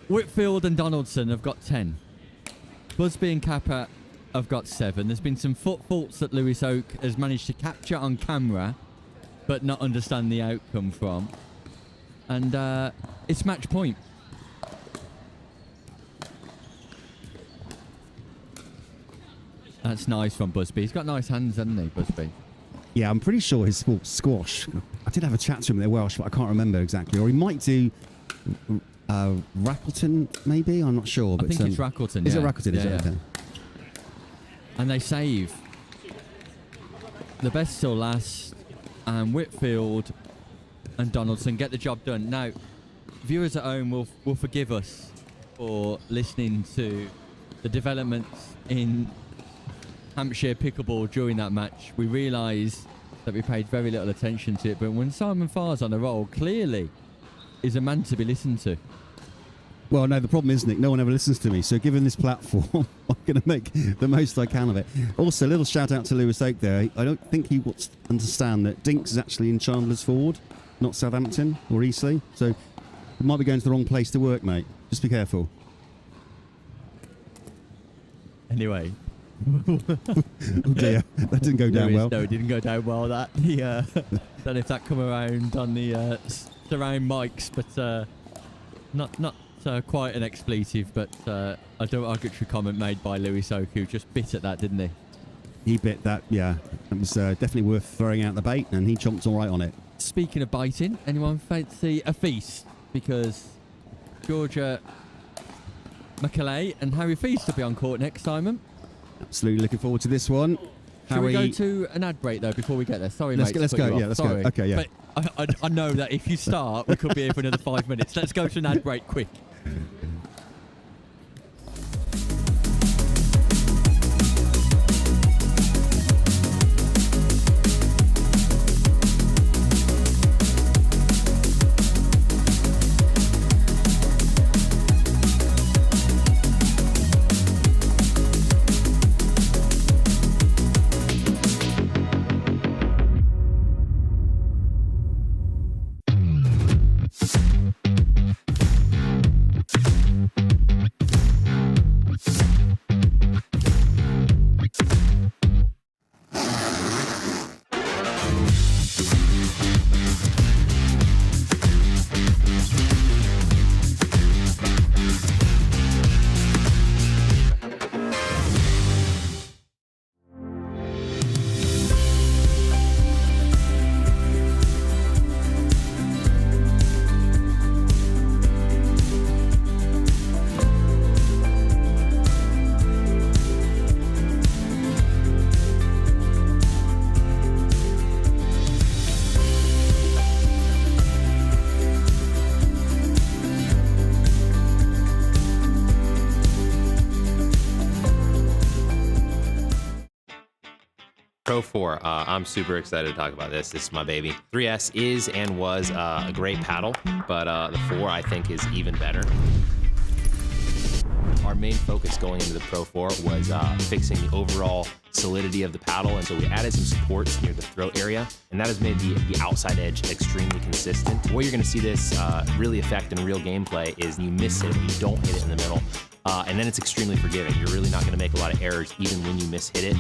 Whitfield and Donaldson have got 10. Busby and Kappa have got 7. There's been some foot faults that Lewis Oak has managed to capture on camera, but not understand the outcome from. And it's match point. That's nice from Busby. He's got nice hands, hasn't he, Busby? Yeah, I'm pretty sure his sports squash. I did have a chat to him. They're Welsh, but I can't remember exactly. Or he might do Rackleton, maybe. I'm not sure. But I think it's Rackleton. Is yeah. it Rackleton? Yeah, Is it? yeah. Okay. And they save. The best still last. And Whitfield and Donaldson get the job done. Now, viewers at home will forgive us for listening to the developments in Hampshire Pickleball during that match. We realise that we paid very little attention to it, but when Simon Farr's on a roll, clearly is a man to be listened to. Well, no, the problem is, Nick, no one ever listens to me. So given this platform, I'm going to make the most I can of it. Also, a little shout out to Lewis Oak there. I don't think he wants to understand that Dinks is actually in Chandler's Ford, not Southampton or Eastleigh. So you might be going to the wrong place to work, mate. Just be careful. Anyway. Oh dear, that didn't go down well. No, it didn't go down well. That don't know if that come around on the surround mics, but not quite an expletive. But a derogatory comment made by Lewis Oak, who just bit at that, didn't he? He bit that. Yeah, it was definitely worth throwing out the bait, and he chomped all right on it. Speaking of biting, anyone fancy a feast? Because Georgia McCallay and Harry Feast will be on court next, Simon. Absolutely looking forward to this one. Shall we go to an ad break though before we get there? Sorry, let's mate. Let's go. Yeah, let's go. Okay, yeah. But I know that if you start, we could be here for another 5 minutes. Let's go to an ad break quick. Pro 4, I'm super excited to talk about this. This is my baby. 3S is and was a great paddle, but the 4 I think is even better. Our main focus going into the Pro 4 was fixing the overall solidity of the paddle, and so we added some supports near the throat area, and that has made the outside edge extremely consistent. Where you're going to see this really affect in real gameplay is you miss it, you don't hit it in the middle, and then it's extremely forgiving. You're really not going to make a lot of errors even when you miss hit it.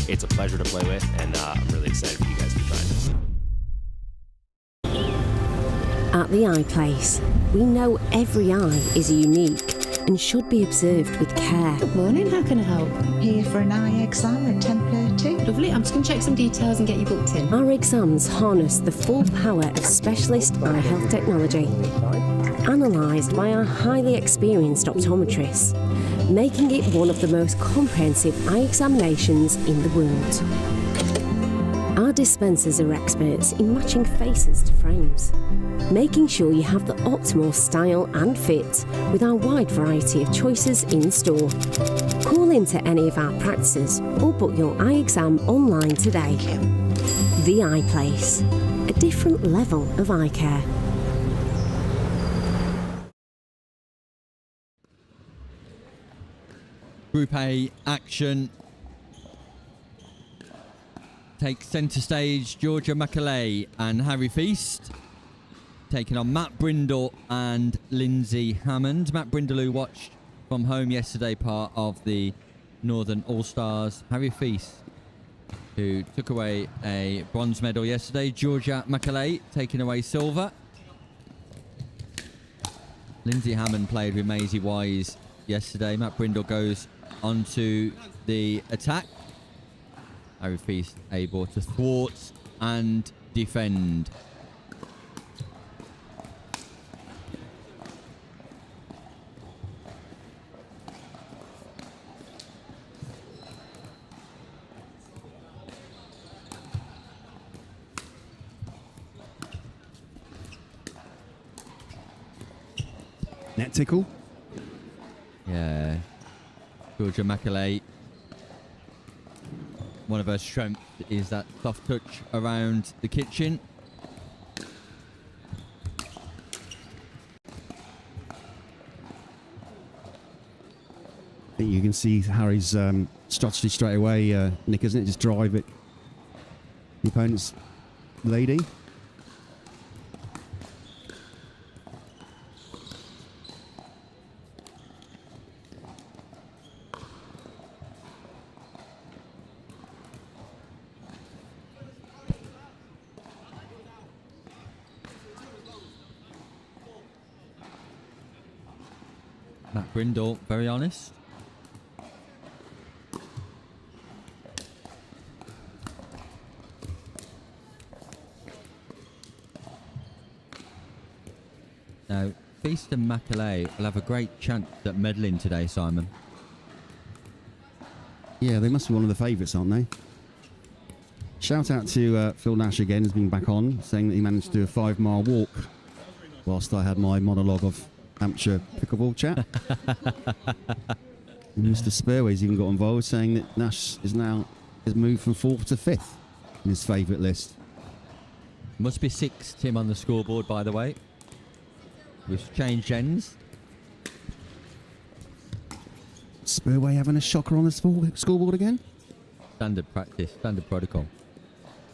It's a pleasure to play with, and I'm really excited for you guys to try this. At the Eye Place, we know every eye is unique and should be observed with care. Good morning, how can I help? Here for an eye exam at 10:30. Lovely, I'm just going to check some details and get you booked in. Our exams harness the full power of specialist eye health technology, analysed by our highly experienced optometrists, making it one of the most comprehensive eye examinations in the world. Our dispensers are experts in matching faces to frames, making sure you have the optimal style and fit with our wide variety of choices in store. Call into any of our practices or book your eye exam online today. The Eye Place, a different level of eye care. Group A action. Take centre stage Georgia Macaulay and Harry Feast, taking on Matt Brindle and Lindsay Hammond. Matt Brindle, who watched from home yesterday, part of the Northern All-Stars. Harry Feast, who took away a bronze medal yesterday. Georgia Macaulay taking away silver. Lindsay Hammond played with Maisie Wise yesterday. Matt Brindle goes onto the attack. Harry Feast able to thwart and defend. Net tickle. Yeah. Georgia Macaulay. One of her strengths is that soft touch around the kitchen. I think you can see Harry's strategy straight away, Nick, isn't it? Just drive it. The opponent's lady. Matt Brindle, very honest. Now, Feast and Macaulay will have a great chance at medaling today, Simon. Yeah, they must be one of the favourites, aren't they? Shout out to Phil Nash again, who's been back on, saying that he managed to do a 5-mile walk whilst I had my monologue of Hampshire pickleball chat. Mr. Spurway's even got involved, saying that Nash has moved from 4th to 5th in his favourite list. Must be 6, Tim, on the scoreboard, by the way. We've changed ends. Spurway having a shocker on the scoreboard again? Standard practice, standard protocol.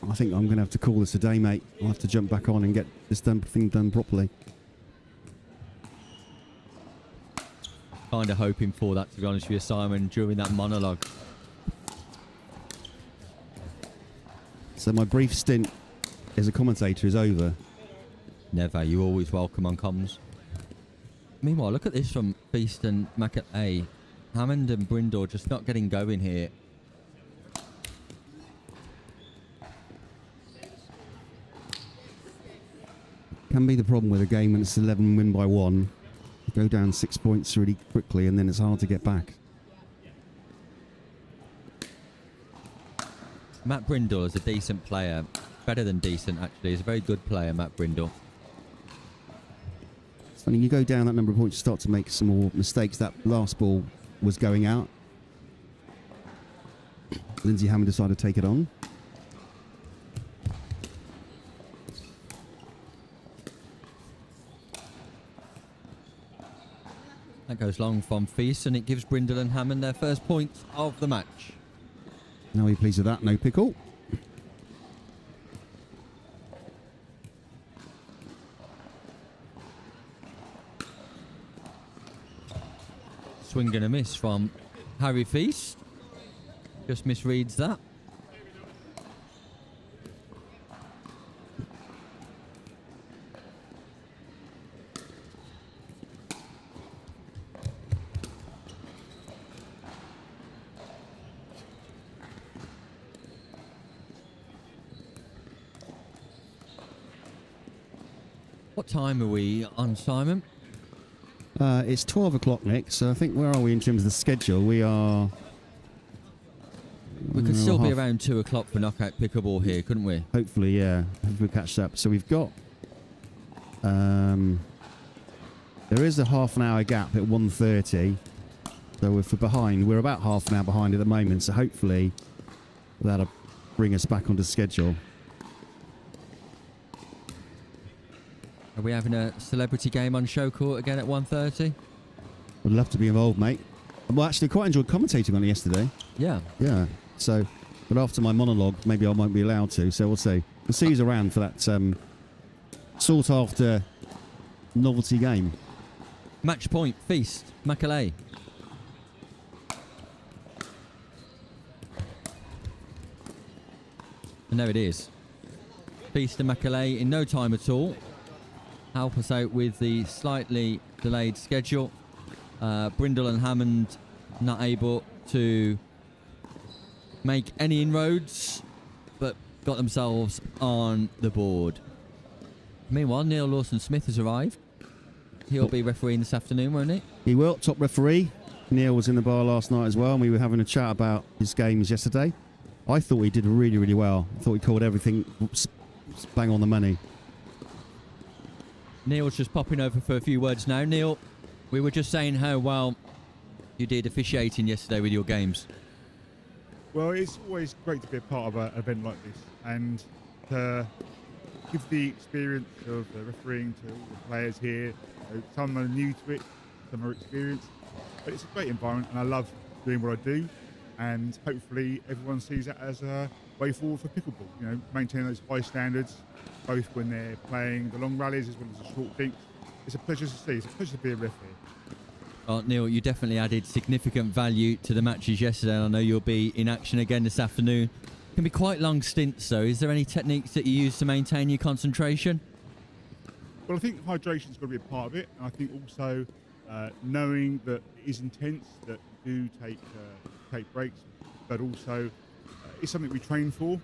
I think I'm going to have to call this a day, mate. I'll have to jump back on and get this thing done properly. Kind of hoping for that, to be honest with you, Simon, during that monologue. So my brief stint as a commentator is over. Never. You're always welcome on comms. Meanwhile, look at this from Feast and Macaulay. Hammond and Brindle just not getting going here. Can be the problem with a game when it's 11 win by 1. You go down 6 points really quickly and then it's hard to get back. Matt Brindle is a decent player. Better than decent, actually. He's a very good player, Matt Brindle. It's funny, you go down that number of points, you start to make some more mistakes. That last ball was going out. Lindsay Hammond decided to take it on. That goes long from Feast, and it gives Brindle and Hammond their first points of the match. Now we're pleased with that, no pickle. Swing and a miss from Harry Feast. Just misreads that. What time are we on, Simon? It's 12 o'clock, Nick, so I think, where are we in terms of the schedule? We are... We could still be around 2 o'clock for knockout pickleball here, couldn't we? Hopefully, yeah. Hopefully we'll catch up. So we've got There is a half an hour gap at 1:30. So if we're behind, we're about half an hour behind at the moment. So hopefully that'll bring us back onto schedule. Are we having a celebrity game on show court again at 1:30? Would love to be involved, mate. Well, actually, quite enjoyed commentating on it yesterday. Yeah. Yeah. So, but after my monologue, maybe I won't be allowed to. So we'll see. We'll see who's around for that sought after novelty game. Match point, Feast, Macaulay. And there it is. Feast and Macaulay in no time at all. Help us out with the slightly delayed schedule. Brindle and Hammond not able to make any inroads, but got themselves on the board. Meanwhile, Neil Lawson-Smith has arrived. He'll be refereeing this afternoon, won't he? He will, top referee. Neil was in the bar last night as well, and we were having a chat about his games yesterday. I thought he did really, really well. I thought he called everything bang on the money. Neil's just popping over for a few words now. Neil, we were just saying how well you did officiating yesterday with your games. Well, it's always great to be a part of an event like this and to give the experience of refereeing to all the players here. Some are new to it, some are experienced, but it's a great environment and I love doing what I do, and hopefully everyone sees that as a way forward for pickleball. You know, maintaining those high standards, both when they're playing the long rallies as well as the short dinks. It's a pleasure to see. It's a pleasure to be a referee. Well, Neil, you definitely added significant value to the matches yesterday, and I know you'll be in action again this afternoon. Can be quite long stints, though. Is there any techniques that you use to maintain your concentration? Well, I think hydration's got to be a part of it, and I think also knowing that it is intense, that you do take breaks, but also it's something we train for.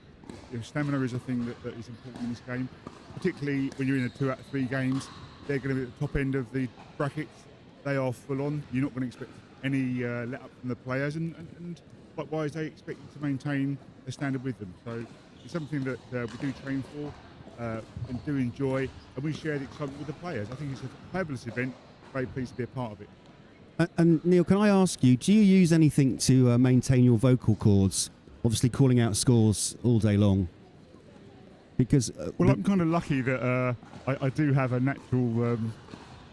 You know, stamina is a thing that is important in this game, particularly when you're in a 2 out of 3 games. They're going to be at the top end of the brackets. They are full on. You're not going to expect any let up from the players, and likewise they expect you to maintain a standard with them. So it's something that we do train for and do enjoy, and we share the excitement with the players. I think it's a fabulous event. Very pleased to be a part of it. And Neil, can I ask you, do you use anything to maintain your vocal cords? Obviously calling out scores all day long. Because well, I'm kind of lucky that I do have a natural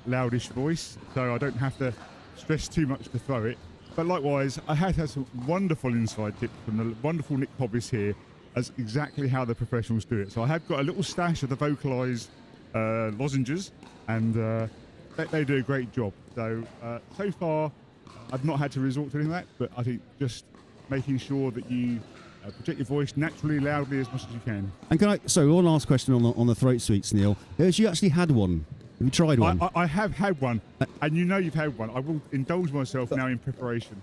loudish voice, so I don't have to stress too much to throw it. But likewise, I had some wonderful inside tips from the wonderful Nick Hobbis here as exactly how the professionals do it. So I have got a little stash of the vocalised lozenges, and they do a great job. So so far, I've not had to resort to any of that, but I think just making sure that you project your voice naturally, loudly, as much as you can. And can one last question on the throat sweets, Neil. Has you actually had one? Have you tried one? I have had one, and you know you've had one. I will indulge myself now in preparation.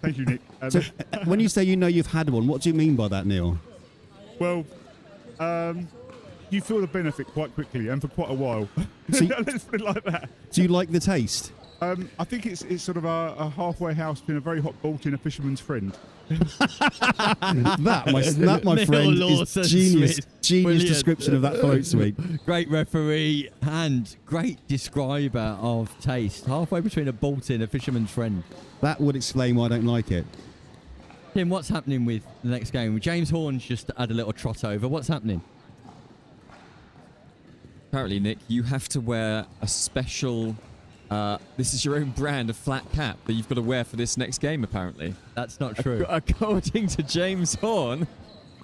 Thank you, Nick. So, when you say you know you've had one, what do you mean by that, Neil? Well, you feel the benefit quite quickly and for quite a while. So let's put it like that. Do you like the taste? I think it's sort of a halfway house between a very hot bolt and a fisherman's friend. that, my friend, is genius Brilliant. Description of that throat sweet. Great referee and great describer of taste. Halfway between a bolt and a fisherman's friend. That would explain why I don't like it. Tim, what's happening with the next game? James Horn's just had a little trot over. What's happening? Apparently, Nick, you have to wear a special... this is your own brand of flat cap that you've got to wear for this next game, apparently. That's not true. According to James Horn,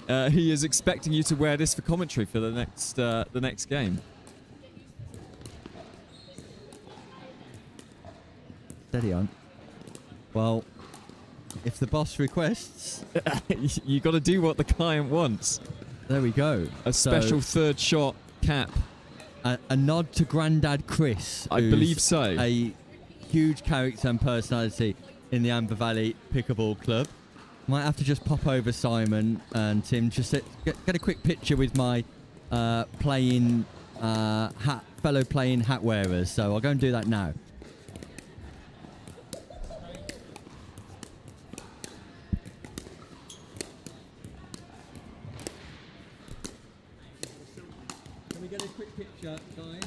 he is expecting you to wear this for commentary for the next game. Steady on. Well, if the boss requests... you got to do what the client wants. There we go. A special third shot cap. A nod to Grandad Chris. I believe so. A huge character and personality in the Amber Valley Pickleball Club. Might have to just pop over Simon and Tim, just get a quick picture with my fellow playing hat wearers. So I'll go and do that now. Can we get a quick picture, guys?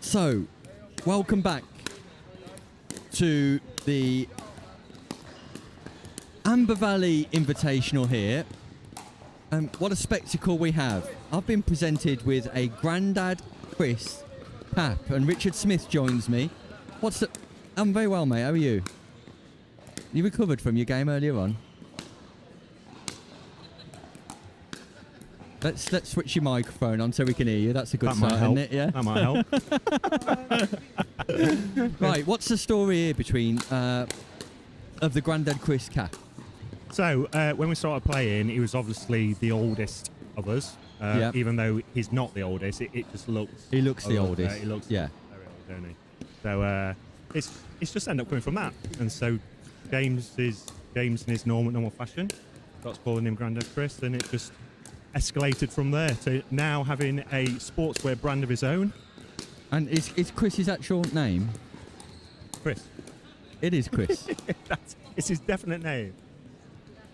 So, welcome back to the Amber Valley Invitational here. What a spectacle we have. I've been presented with a Grandad Chris cap, and Richard Smith joins me. I'm very well, mate. How are you? You recovered from your game earlier on? Let's switch your microphone on so we can hear you. That's a good start, isn't it? Yeah. That might help. Right. What's the story here between of the Grandad Chris cap? So when we started playing, he was obviously the oldest of us. Yep. Even though he's not the oldest, it just looks. He looks the oldest. He looks yeah. very old, don't he? So it's just ended up coming from that, and so James in his normal fashion starts calling him Grandad Chris, and it just escalated from there to now having a sportswear brand of his own. And is Chris his actual name? Chris. It is Chris. It's his definite name.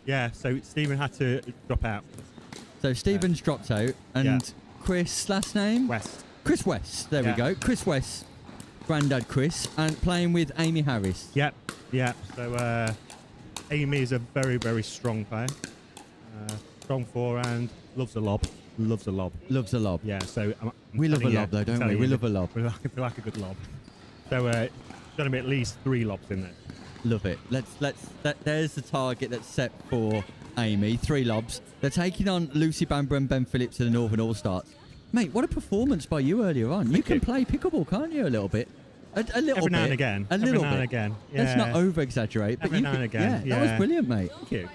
Yeah, so Stephen had to drop out. So Stephen's dropped out, and Chris, last name? West. Chris West, there we go. Chris West, Grandad Chris, and playing with Amy Harris. Yep. So Amy is a very, very strong player. Strong forehand, loves a lob. Loves a lob. Loves a lob. Yeah, so we love a lob though, don't we? We love a lob. We like a good lob. So there's going to be at least 3 lobs in there. Love it. There's the target that's set for Amy. 3 lobs. They're taking on Lucy Bamber and Ben Phillips in the Northern All-Stars. Mate, what a performance by you earlier on. You can play pickleball, can't you, a little bit? A little bit. Every now and again. A little bit. Every now and again. Yeah. Let's not over-exaggerate. But Every now and again. Yeah, that was brilliant, mate. Thank you.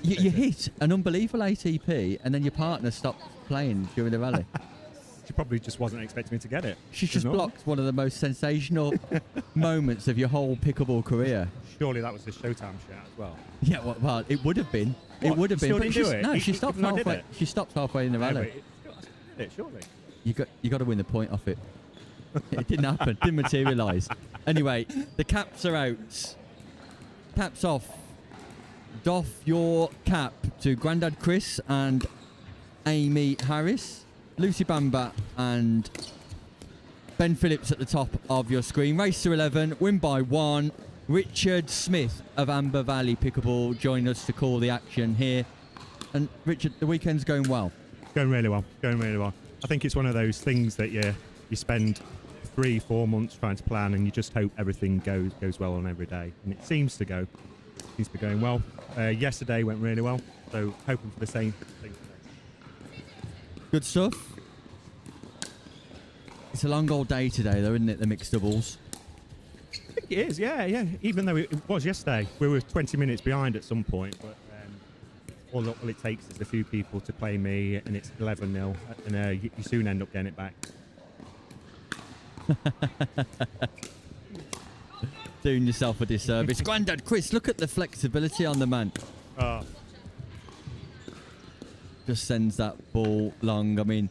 You hit an unbelievable ATP, and then your partner stopped playing during the rally. She probably just wasn't expecting me to get it. She just blocked one of the most sensational moments of your whole pickleball career. Surely that was the SHOWTIME shout as well. Yeah, well, it would have been. What? It would have been. Still But didn't do it? No, she Even stopped though I did halfway. it? She stopped halfway in the No, rally. but I did it, surely. You got to win the point off it. It didn't happen. Didn't materialise. Anyway, the caps are out. Caps off. Doff your cap to Grandad Chris and Amy Harris, Lucy Bamber and Ben Phillips at the top of your screen. Race to 11, win by 1. Richard Smith of Amber Valley Pickleball joined us to call the action here. And Richard, the weekend's going well. Going really well. I think it's one of those things that you spend 3-4 months trying to plan, and you just hope everything goes well on every day. And it seems to go. Seems to be going well. Yesterday went really well, so hoping for the same thing today. Good stuff. It's a long old day today, though, isn't it? The mixed doubles. I think it is, yeah. Even though it was yesterday, we were 20 minutes behind at some point, but all it takes is a few people to play me, and it's 11-0, and you soon end up getting it back. Doing yourself a disservice. Grandad Chris, look at the flexibility on the man. Just sends that ball long. I mean,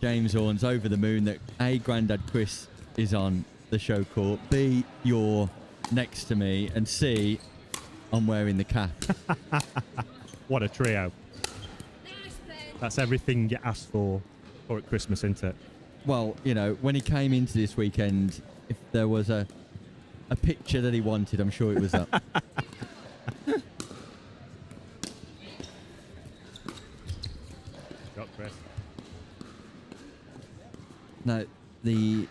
James Horn's over the moon that A, Grandad Chris is on the show court, B, you're next to me, and C, I'm wearing the cap. What a trio. That's everything you asked for at Christmas, isn't it? Well, you know, when he came into this weekend, if there was a picture that he wanted, I'm sure it was up. Got Chris. Now, the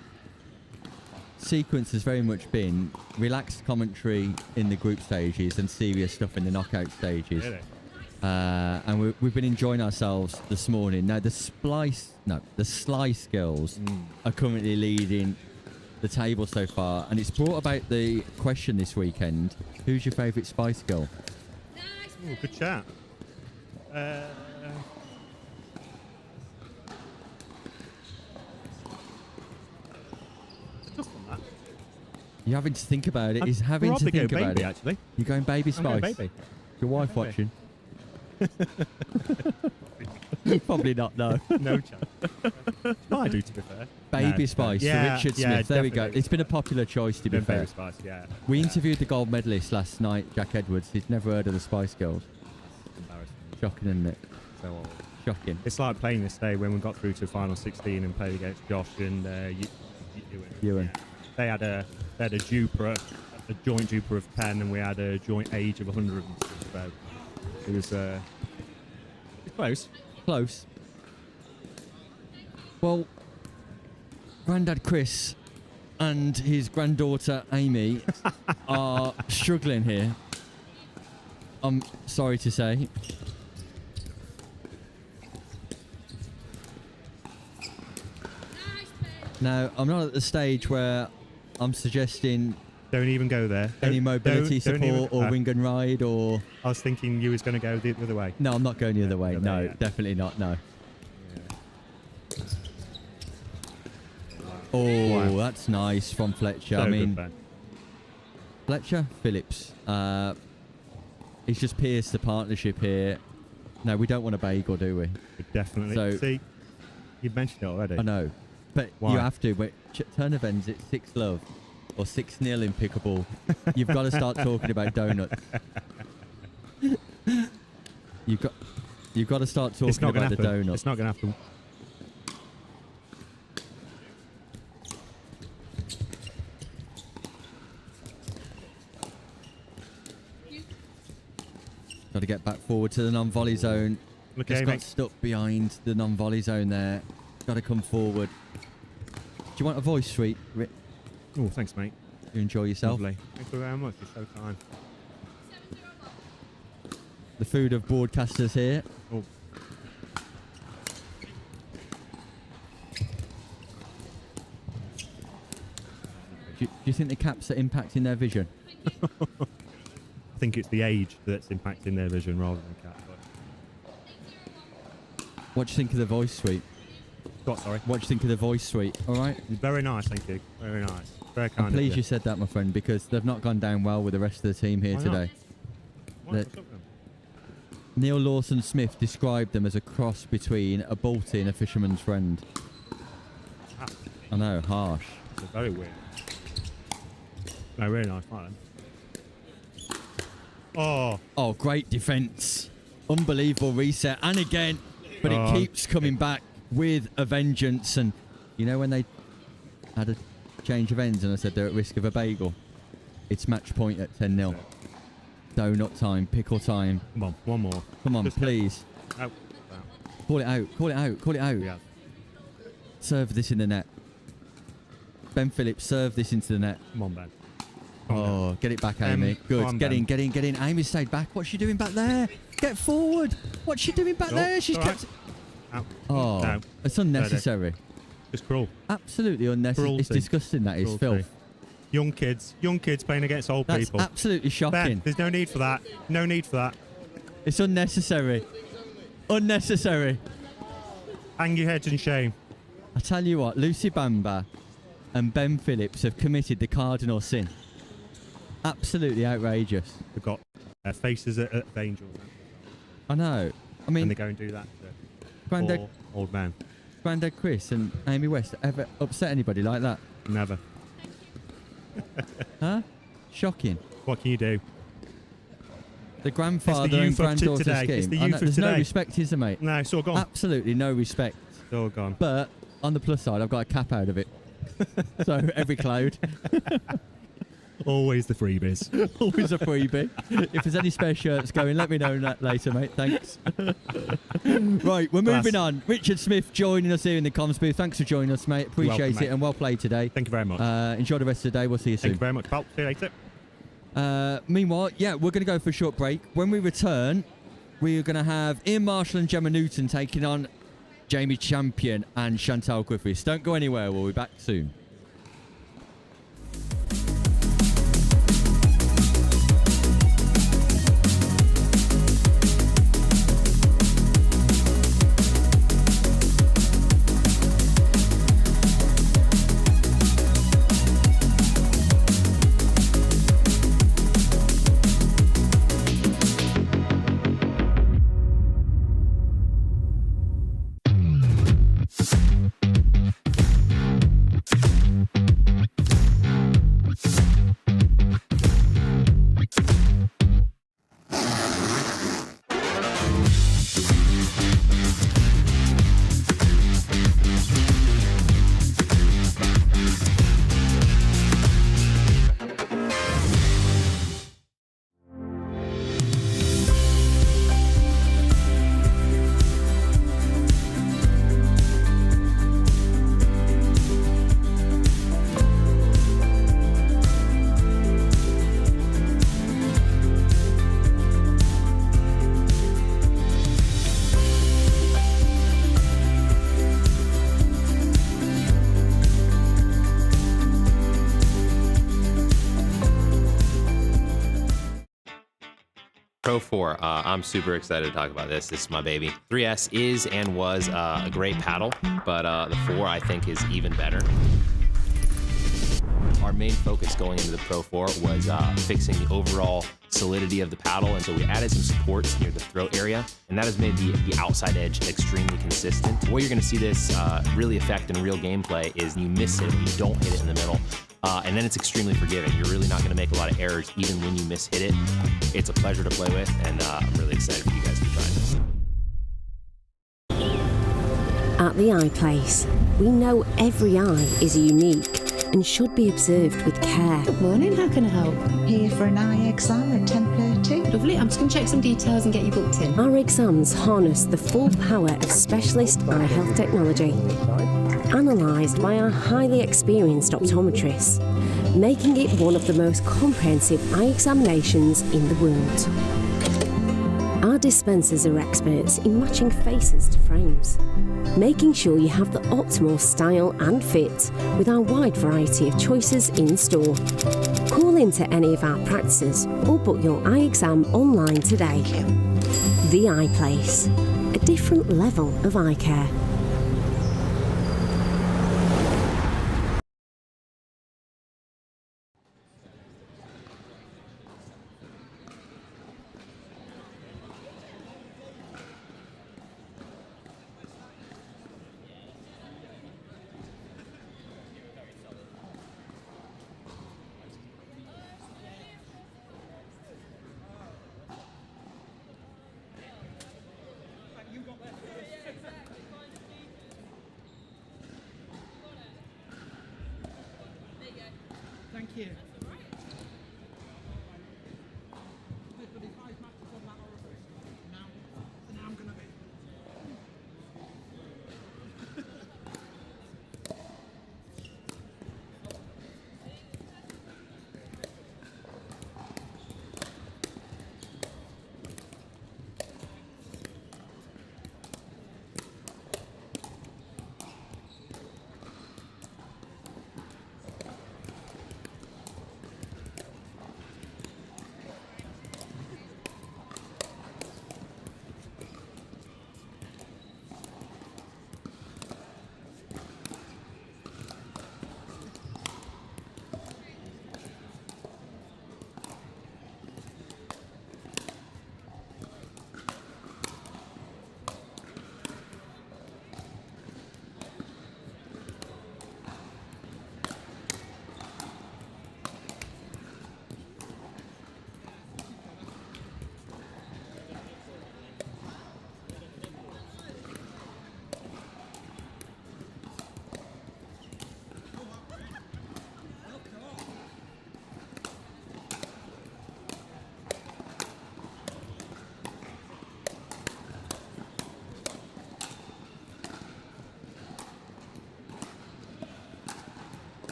sequence has very much been relaxed commentary in the group stages and serious stuff in the knockout stages. Really? And we've been enjoying ourselves this morning. Now, the slice girls are currently leading the table so far, and it's brought about the question this weekend: who's your favourite Spice Girl? Ooh, good chat. You're having to think about it. He's having to think about baby, it. Actually, You're going baby I'm going spice. baby. Your wife watching? Probably not. No. No chance. I do, to be fair. Baby No. Spice, Yeah, for Richard yeah, Smith. There we go. definitely. It's been a popular choice, to be Been fair. Baby Spice, yeah. We interviewed the gold medalist last night, Jack Edwards. He'd never heard of the Spice Girls. Embarrassing. Shocking, isn't it? So old. Shocking. It's like playing this day when we got through to final 16 and played against Josh and Ewan. Yeah. They had a Jupiter, a joint Jupiter of 10, and we had a joint age of 100. So it was close. Close. Well, Grandad Chris and his granddaughter Amy are struggling here. I'm sorry to say. Now, I'm not at the stage where I'm suggesting Don't even go there. any mobility don't support even- or wing and ride or... I was thinking you was going to go the other way. No, I'm not going the other way. go No, there, yeah. definitely not. No. Oh, that's nice from Fletcher. So I good, mean, Ben. Fletcher Phillips. He's just pierced the partnership here. No, we don't want a bagel, do we? Definitely. So- See, you've mentioned it already. I know, but Why? you have to. But turn of ends, it's 6-love or 6-0 in pickleball. You've got to start talking about donuts. You've got to start It's talking not gonna about the happen. donuts. It's not going to happen. Got to get back forward to the non-volley zone. Look, Just Amy. got stuck behind the non-volley zone there. Got to come forward. Do you want a voice suite, Rick? Oh, thanks, mate. You enjoy yourself? Lovely. Thank you very much. It's so kind. The food of broadcasters here. Oh. Do you think the caps are impacting their vision? I think it's the age that's impacting their vision rather than cat. What do you think of the voice suite? What, sorry? What do you think of the voice suite? All right? Very nice, thank you. Very nice. Very kind I'm of pleased you. you said that, my friend, because they've not gone down well with the rest of the team here Why not? today. Why? That- What's up then? Neil Lawson Smith described them as a cross between a Balti and a fisherman's friend. Ah, I know, harsh. it's very weird. No, really nice. Like them. Oh, great defence. Unbelievable reset. And again, but Oh. it keeps coming back with a vengeance. And you know when they had a change of ends and I said they're at risk of a bagel? It's match point at 10-0. Donut time, pickle time. Come on, one more. Come on, Just please. Out. Call it out, call it out, call it out. Yeah. Serve this in the net. Ben Phillips, serve this into the net. Come on, Ben. Oh, get it back, Amy. Good. come on, Get Ben. in, get in, get in. Amy stayed back. What's she doing back there? Get forward. What's she doing back Oh, there? She's all right. kept... Out. Oh, No. it's unnecessary. Just cruel. Absolutely unnecessary. It's Cruelty. disgusting, that is. Cruelty. Filth. Young kids playing against old That's people. absolutely shocking. Ben, there's no need for that. No need for that. It's unnecessary. Unnecessary. Hang your heads in shame. I tell you what, Lucy Bamba and Ben Phillips have committed the cardinal sin. Absolutely outrageous. They've got faces of angels. I know. I mean, And they go and do that to Grandad, poor old man. Grandad Chris and Amy West ever upset anybody like that? Never. Huh? Shocking. What can you do? The grandfather It's the and youth of granddaughter today. scheme. It's the I know, youth of there's no today. respect, is there, mate? No, it's all gone. Absolutely no respect. It's all gone. But on the plus side, I've got a cap out of it. So every cloud. Always the freebies. Always a freebie. If there's any spare shirts going, let me know that later, mate. Thanks. Right, we're moving on. Richard Smith joining us here in the comms booth. Thanks for joining us, mate. Appreciate welcome, it mate. and well played today. Thank you very much. Enjoy the rest of the day. We'll see you soon. Thank you very much, pal. See you later. Meanwhile, yeah, we're going to go for a short break. When we return, we're going to have Ian Marshall and Gemma Newton taking on Jamie Champion and Chantal Griffiths. Don't go anywhere. We'll be back soon. Pro 4. I'm super excited to talk about this. This is my baby. 3S is and was a great paddle, but the 4 I think is even better. Our main focus going into the Pro 4 was fixing the overall solidity of the paddle, and so we added some supports near the throat area, and that has made the outside edge extremely consistent. Where you're going to see this really affect in real gameplay is you miss it, you don't hit it in the middle, and then it's extremely forgiving. You're really not going to make a lot of errors even when you miss-hit it. It's a pleasure to play with, and I'm really excited for you guys to try this. At the Eye Place, we know every eye is unique and should be observed with care. Good morning, how can I help? Here for an eye exam at 10:30. Lovely, I'm just going to check some details and get you booked in. Our exams harness the full power of specialist eye health technology, analysed by our highly experienced optometrists, making it one of the most comprehensive eye examinations in the world. Our dispensers are experts in matching faces to frames, making sure you have the optimal style and fit with our wide variety of choices in store. Call into any of our practices or book your eye exam online today. The Eye Place, a different level of eye care. Thank you.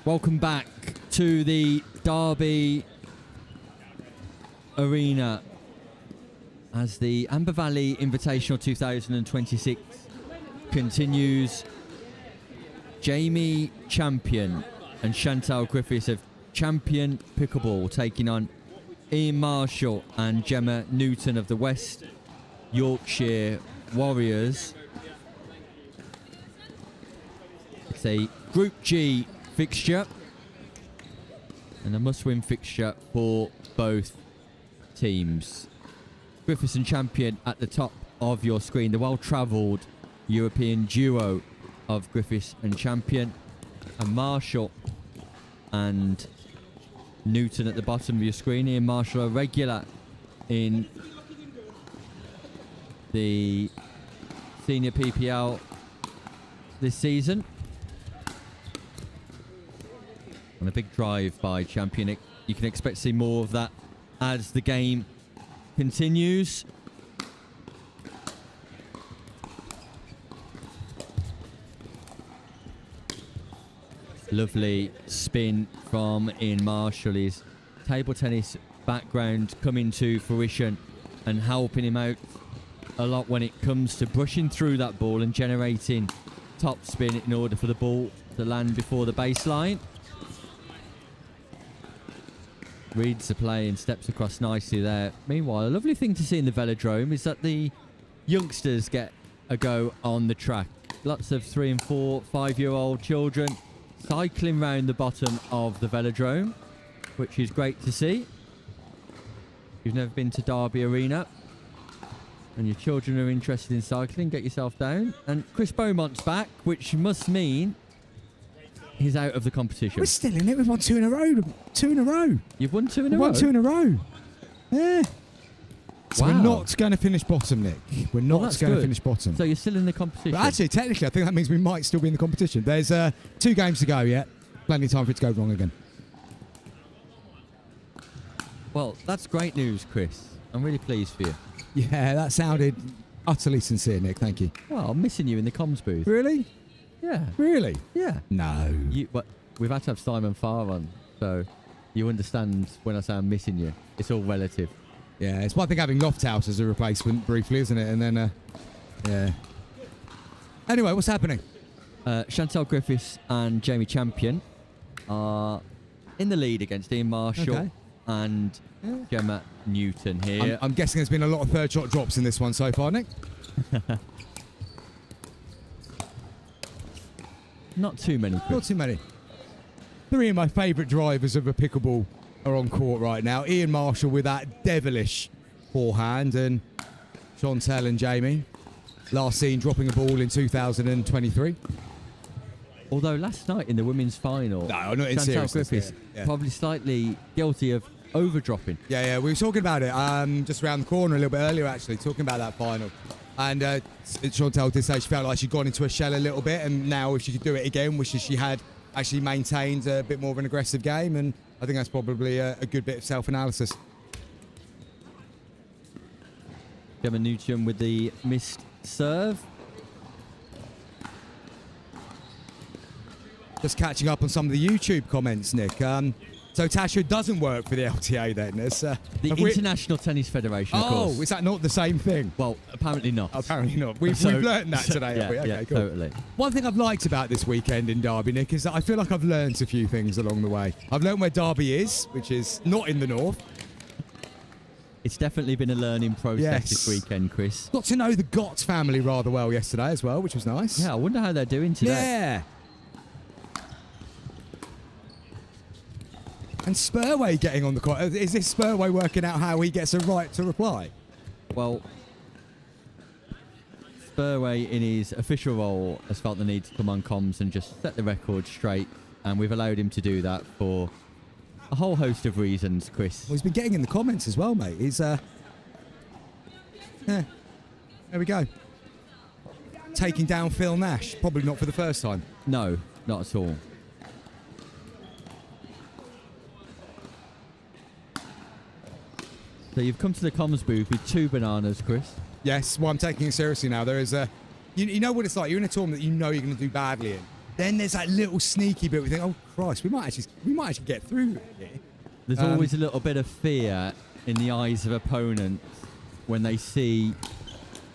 Welcome back to the Derby Arena as the Amber Valley Invitational 2026 continues. Jamie Champion and Chantal Griffiths of Champion Pickleball taking on Ian Marshall and Gemma Newton of the West Yorkshire Warriors. It's a Group G fixture and a must-win fixture for both teams. Griffiths and Champion at the top of your screen, the well-travelled European duo of Griffiths and Champion, and Marshall and Newton at the bottom of your screen. Ian Marshall, a regular in the senior PPL this season. And a big drive by Champion. You can expect to see more of that as the game continues. Lovely spin from Ian Marshall. His table tennis background coming to fruition and helping him out a lot when it comes to brushing through that ball and generating top spin in order for the ball to land before the baseline. Reads the play and steps across nicely there. Meanwhile, a lovely thing to see in the velodrome is that the youngsters get a go on the track. Lots of 3 and 4, 5-year-old children cycling round the bottom of the velodrome, which is great to see. If you've never been to Derby Arena and your children are interested in cycling, get yourself down. And Chris Beaumont's back, which must mean he's out of the competition. We're still in it. We've won 2 in a row. 2 in a row. You've won 2 in a row? We've won 2 in a row. Yeah. So Wow. we're not going to finish bottom, Nick. We're not that's going to good. finish bottom. So you're still in the competition? But actually, technically, I think that means we might still be in the competition. There's 2 games to go yet. Plenty of time for it to go wrong again. Well, that's great news, Chris. I'm really pleased for you. Yeah, that sounded utterly sincere, Nick. Thank you. Well, I'm missing you in the comms booth. Really? Yeah. Really? Yeah. No. But we've had to have Simon Farr on, so you understand when I say I'm missing you. It's all relative. Yeah, it's one thing having Lofthouse as a replacement briefly, isn't it? And then, yeah. Anyway, what's happening? Chantal Griffiths and Jamie Champion are in the lead against Ian Marshall and Gemma Newton here. I'm guessing there's been a lot of third shot drops in this one so far, Nick. Not too many, Chris. Not too many. 3 of my favourite drivers of a pickleball are on court right now. Ian Marshall with that devilish forehand, and Chantal and Jamie. Last seen dropping a ball in 2023. Although last night in the women's final, no, not in Chantal seriousness, Griffiths yeah. probably slightly guilty of overdropping. Yeah, we were talking about it just around the corner a little bit earlier, actually, talking about that final. And Chantal did say she felt like she'd gone into a shell a little bit, and now if she could do it again, wishes she had actually maintained a bit more of an aggressive game, and I think that's probably a good bit of self-analysis. Gemma Newton with the missed serve. Just catching up on some of the YouTube comments, Nick. So Tasha doesn't work for the LTA then? The International Tennis Federation, of course. Oh, is that not the same thing? Well, apparently not. Apparently not. We've learned that today, haven't we? Okay, yeah, cool. totally. One thing I've liked about this weekend in Derby, Nick, is that I feel like I've learned a few things along the way. I've learned where Derby is, which is not in the north. It's definitely been a learning process this weekend, Chris. Got to know the Gott family rather well yesterday as well, which was nice. Yeah, I wonder how they're doing today. Yeah. And Spurway getting on the court. Is this Spurway working out how he gets a right to reply? Well, Spurway in his official role has felt the need to come on comms and just set the record straight, and we've allowed him to do that for a whole host of reasons, Chris. Well, he's been getting in the comments as well, mate. He's yeah, there we go. Taking down Phil Nash, probably not for the first time. No, not at all. So you've come to the comms booth with 2 bananas, Chris. Yes, well, I'm taking it seriously now. There is a, you know what it's like. You're in a tournament that you know you're going to do badly in. Then there's that little sneaky bit where you think, oh Christ, we might actually get through here. There's always a little bit of fear in the eyes of opponents when they see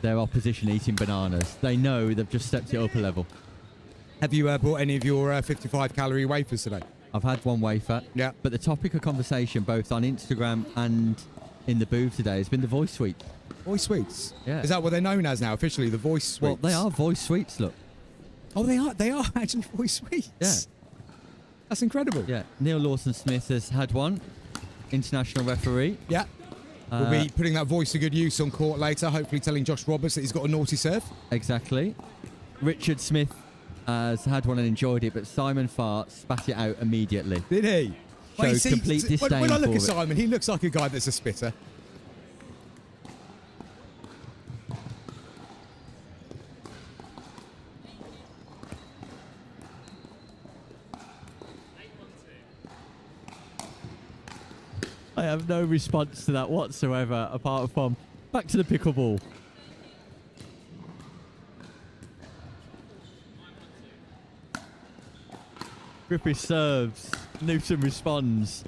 their opposition eating bananas. They know they've just stepped it up a level. Have you bought any of your 55-calorie wafers today? I've had 1 wafer. Yeah. But the topic of conversation, both on Instagram and in the booth today, has been the voice suite. Voice sweets? Yeah. Is that what they're known as now, officially, the voice sweets? Well, they are voice suites, look. Oh, they are actually voice sweets? Yeah. That's incredible. Yeah. Neil Lawson-Smith has had one. International referee. Yeah. We'll be putting that voice to good use on court later, hopefully telling Josh Roberts that he's got a naughty serve. Exactly. Richard Smith has had one and enjoyed it, but Simon Farr spat it out immediately. Did he? Showed complete disdain when I look for at it. Simon, he looks like a guy that's a spitter. I have no response to that whatsoever, apart from back to the pickleball. Griffiths serves. Newton responds.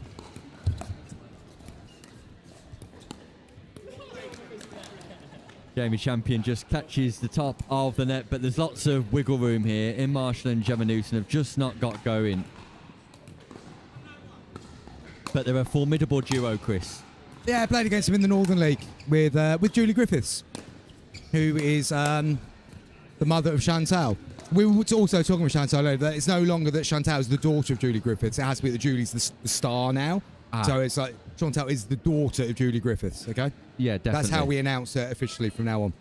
Jamie Champion just catches the top of the net, but there's lots of wiggle room here. In Marshall and Gemma Newton have just not got going. But they're a formidable duo, Chris. Yeah, I played against him in the Northern League with Julie Griffiths, who is the mother of Chantal. We were also talking with Chantal earlier that it's no longer that Chantal is the daughter of Julie Griffiths. It has to be that Julie's the star now. So it's like Chantal is the daughter of Julie Griffiths, okay? Yeah, definitely. That's how we announce it officially from now on.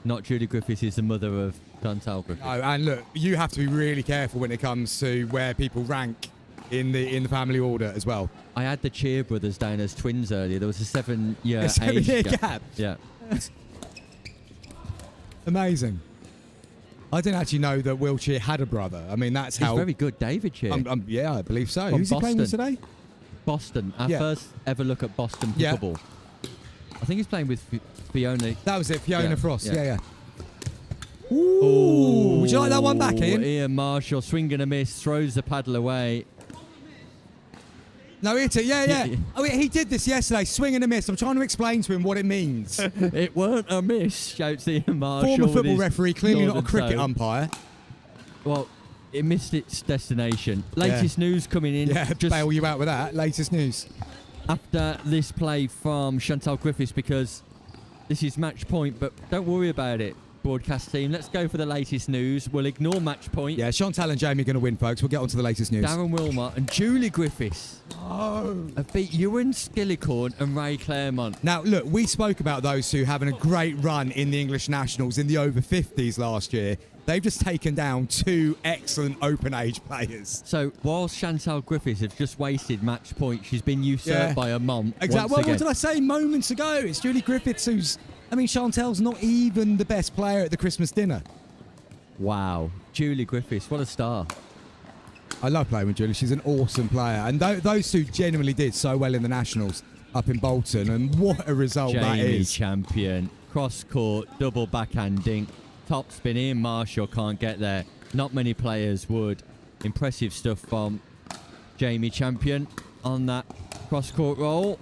Not Julie Griffiths is the mother of Chantal Griffiths. No, and look, you have to be really careful when it comes to where people rank in the family order as well. I had the Cheer brothers down as twins earlier. There was a 7-year age 7-year gap. Yeah. Amazing. I didn't actually know that Will Cheer had a brother. I mean, that's He's how... very good, David Cheer. Yeah, I believe so. From Who's he playing with today? Boston. Our first ever look at Boston Yeah. pickleball. I think he's playing with Fiona. That was it, Fiona Frost. Yeah. Ooh. Would you like that one back, Ian? Ian Marshall, swing and a miss, throws the paddle away. No, yeah. Oh, he did this yesterday, swing and a miss. I'm trying to explain to him what it means. It weren't a miss, shouts Ian Marshall. Former football with his referee, clearly not a northern cricket tone. umpire. Well, it missed its destination. Latest news coming in. Yeah, bail you out with that. Latest news. After this play from Chantal Griffiths, because this is match point, but don't worry about it, broadcast team. Let's go for the latest news. We'll ignore match point. Yeah, Chantal and Jamie are going to win, folks. We'll get on to the latest news. Darren Wilmot and Julie Griffiths have beat Ewan Skillicorn and Ray Claremont. Now, look, we spoke about those two having a great run in the English Nationals in the over 50s last year. They've just taken down two excellent open age players. So, whilst Chantal Griffiths has just wasted match point, she's been usurped by her mum. Exactly. Well, what did I say moments ago? It's Julie Griffiths who's... I mean, Chantal's not even the best player at the Christmas dinner. Wow. Julie Griffiths, what a star. I love playing with Julie. She's an awesome player. And those two genuinely did so well in the Nationals up in Bolton. And what a result that is. Champion. Cross court, double backhand dink. Top spin. Ian Marshall can't get there. Not many players would. Impressive stuff from Jamie Champion on that cross court roll.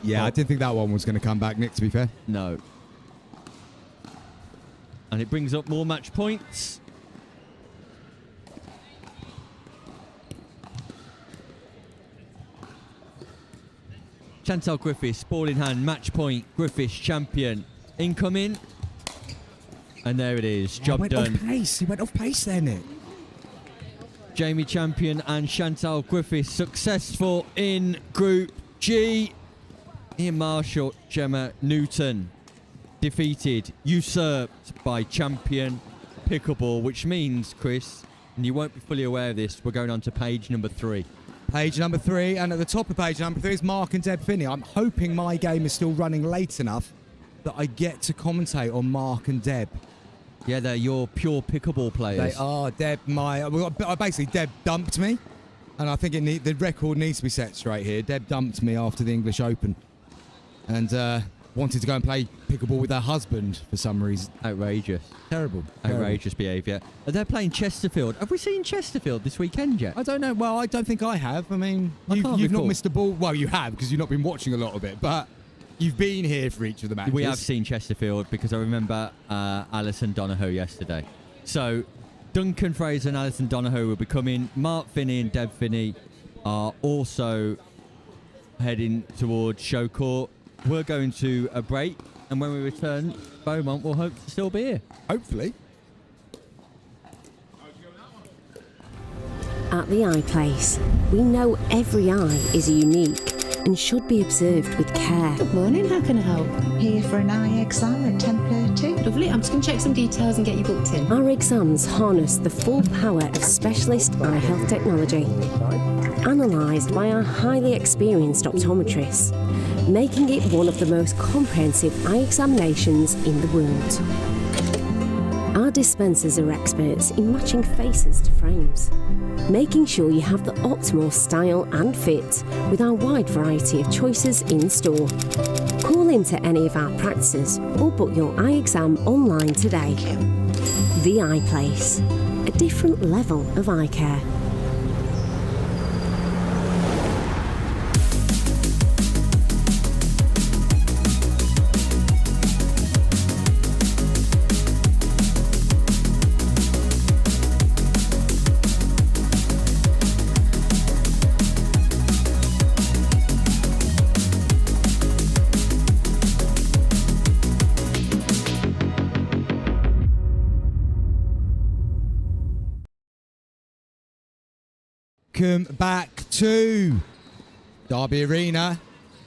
Yeah, I didn't think that one was going to come back, Nick, to be fair. No. And it brings up more match points. Chantal Griffiths, ball in hand, match point. Griffiths, champion. Incoming. And there it is. Job done. He went off pace there, Nick. Jamie Champion and Chantal Griffiths successful in Group G. Ian Marshall, Gemma Newton defeated, usurped by Champion Pickleball, which means, Chris, and you won't be fully aware of this, we're going on to page number 3. Page number 3, and at the top of page number 3 is Mark and Deb Finney. I'm hoping my game is still running late enough that I get to commentate on Mark and Deb. Yeah, they're your pure pickleball players. They are. Deb, basically, Deb dumped me, and I think the record needs to be set straight here. Deb dumped me after the English Open, and wanted to go and play pickleball with her husband for some reason. Outrageous. Terrible. Outrageous behaviour. They're playing Chesterfield. Have we seen Chesterfield this weekend yet? I don't know. Well, I don't think I have. I mean, you've not missed a ball. Well, you have, because you've not been watching a lot of it, but you've been here for each of the matches. We have seen Chesterfield because I remember Alison Donohoe yesterday. So Duncan Fraser and Alison Donohoe will be coming. Mark Finney and Deb Finney are also heading towards show court. We're going to a break, and when we return, Beaumont will hope to still be here. Hopefully. At the Eye Place, we know every eye is unique and should be observed with care. Good morning, how can I help? Here for an eye exam at 10:30. Lovely, I'm just going to check some details and get you booked in. Our exams harness the full power of specialist eye health technology, analysed by our highly experienced optometrists, making it one of the most comprehensive eye examinations in the world. Our Our dispensers are experts in matching faces to frames, making sure you have the optimal style and fit with our wide variety of choices in store. Call into any of our practices or book your eye exam online today. The Eye Place, a different level of eye care. Welcome back to Derby Arena,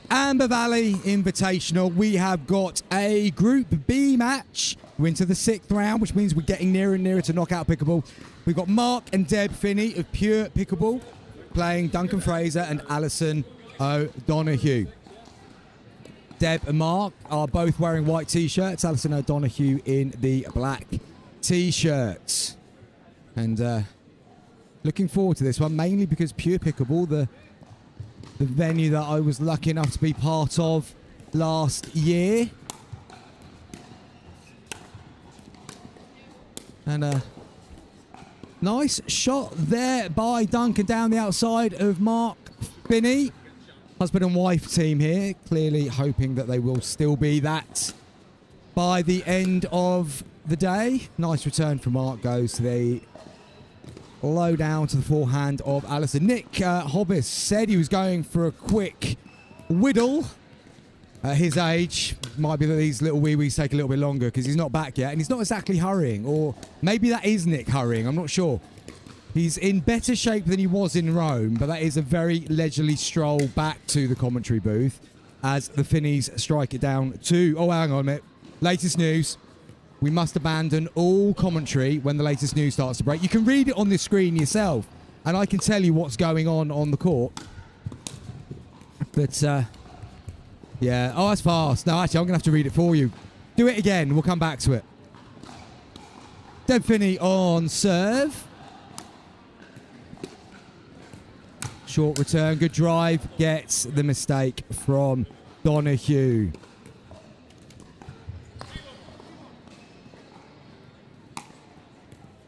Amber Valley Invitational. We have got a Group B match. We're into the 6th round, which means we're getting nearer and nearer to knockout pickleball. We've got Mark and Deb Finney of Pure Pickleball playing Duncan Fraser and Alison O'Donoghue. Deb and Mark are both wearing white t-shirts. Alison O'Donoghue in the black t-shirts. And looking forward to this one, mainly because Pure Pickleball, the venue that I was lucky enough to be part of last year. And a nice shot there by Duncan down the outside of Mark Finney. Husband and wife team here, clearly hoping that they will still be that by the end of the day. Nice return from Mark, goes to the low down to the forehand of Alison. Nick Hobbis said he was going for a quick whittle. At his age, might be that these little wee-wees take a little bit longer because he's not back yet and he's not exactly hurrying. Or maybe that is Nick hurrying, I'm not sure. He's in better shape than he was in Rome, but that is a very leisurely stroll back to the commentary booth as the Finneys strike it down to... Oh, hang on a minute. Latest news. We must abandon all commentary when the latest news starts to break. You can read it on the screen yourself, and I can tell you what's going on the court. But, yeah. Oh, that's fast. No, actually, I'm going to have to read it for you. Do it again. We'll come back to it. Deb Finney on serve. Short return. Good drive. Gets the mistake from Donoghue.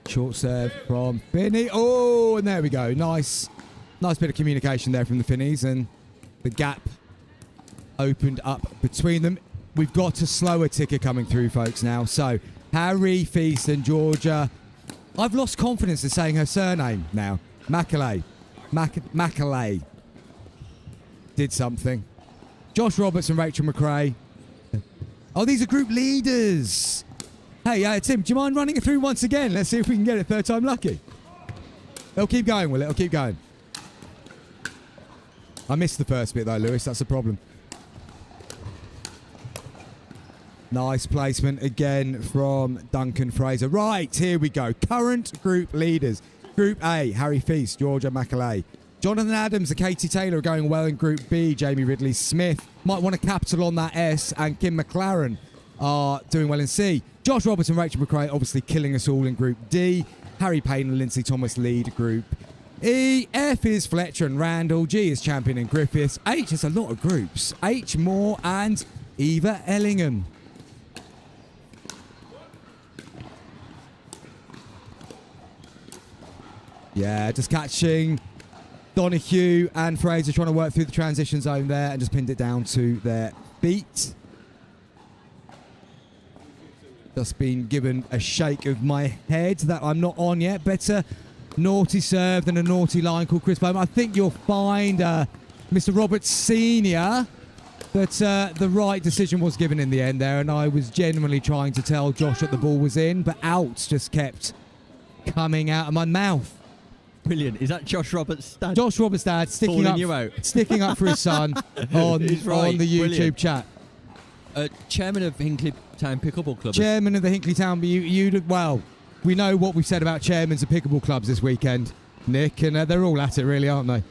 Short serve from Finney. Oh, and there we go. Nice bit of communication there from the Finneys, and the gap opened up between them. We've got a slower ticker coming through, folks, now. So, Harry Feast and Georgia. I've lost confidence in saying her surname now. Macaulay did something. Josh Roberts and Rachel McRae. Oh, these are group leaders. Hey, Tim, do you mind running it through once again? Let's see if we can get it third time lucky. It'll keep going, will it? It'll keep going. I missed the first bit, though, Lewis. That's the problem. Nice placement again from Duncan Fraser. Right, here we go. Current group leaders. Group A, Harry Feast, Georgia Macaulay. Jonathan Adams and Katie Taylor are going well in Group B. Jamie Ridley-Smith might want to capital on that S, and Kim McLaren are doing well in C. Josh Roberts and Rachel McRae obviously killing us all in Group D. Harry Payne and Lindsay Thomas lead Group E. F is Fletcher and Randall. G is Champion and Griffiths. H is a lot of groups. H, Moore and Eva Ellingham. Yeah, just catching Donoghue and Fraser trying to work through the transition zone there and just pinned it down to their feet. Just been given a shake of my head that I'm not on yet. Better naughty serve than a naughty line called Chris Bowman. I think you'll find, Mr. Roberts Sr., that the right decision was given in the end there, and I was genuinely trying to tell Josh that the ball was in, but outs just kept coming out of my mouth. Brilliant. Is that Josh Roberts' dad? Josh Roberts' dad sticking up for his son on the YouTube Brilliant. chat. Chairman of Hinkley Town Pickleball Club. Chairman of the Hinkley Town, well, we know what we've said about chairmans of pickleball clubs this weekend, Nick, and they're all at it, really, aren't they?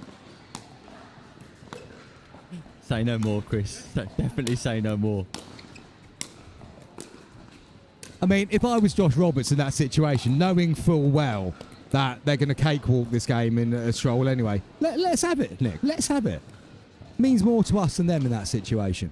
Say no more, Chris. Definitely say no more. I mean, if I was Josh Roberts in that situation, knowing full well that they're going to cakewalk this game in a stroll anyway, let's have it, Nick. Let's have it. Means more to us than them in that situation.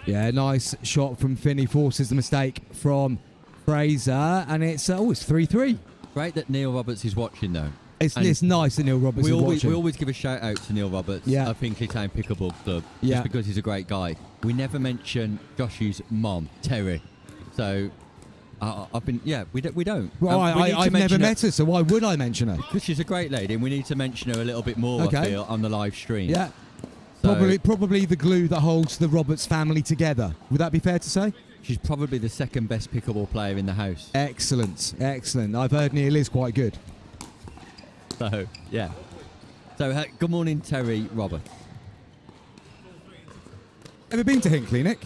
Yeah, nice shot from Finney, forces the mistake from Fraser, and it's 3-3. Great that Neil Roberts is watching, though. It's nice that Neil Roberts is watching. We always give a shout out to Neil Roberts of Hinkley Town Pickleball Club, just because he's a great guy. We never mention Josh's mom, Terry. So we don't. Well, I've never met her, so why would I mention her? Because she's a great lady, and we need to mention her a little bit more. I feel on the live stream. Yeah. So, probably the glue that holds the Roberts family together. Would that be fair to say? She's probably the second best pickleball player in the house. Excellent. I've heard Neil is quite good. So, yeah. So, good morning, Terry Roberts. Ever been to Hinkley, Nick?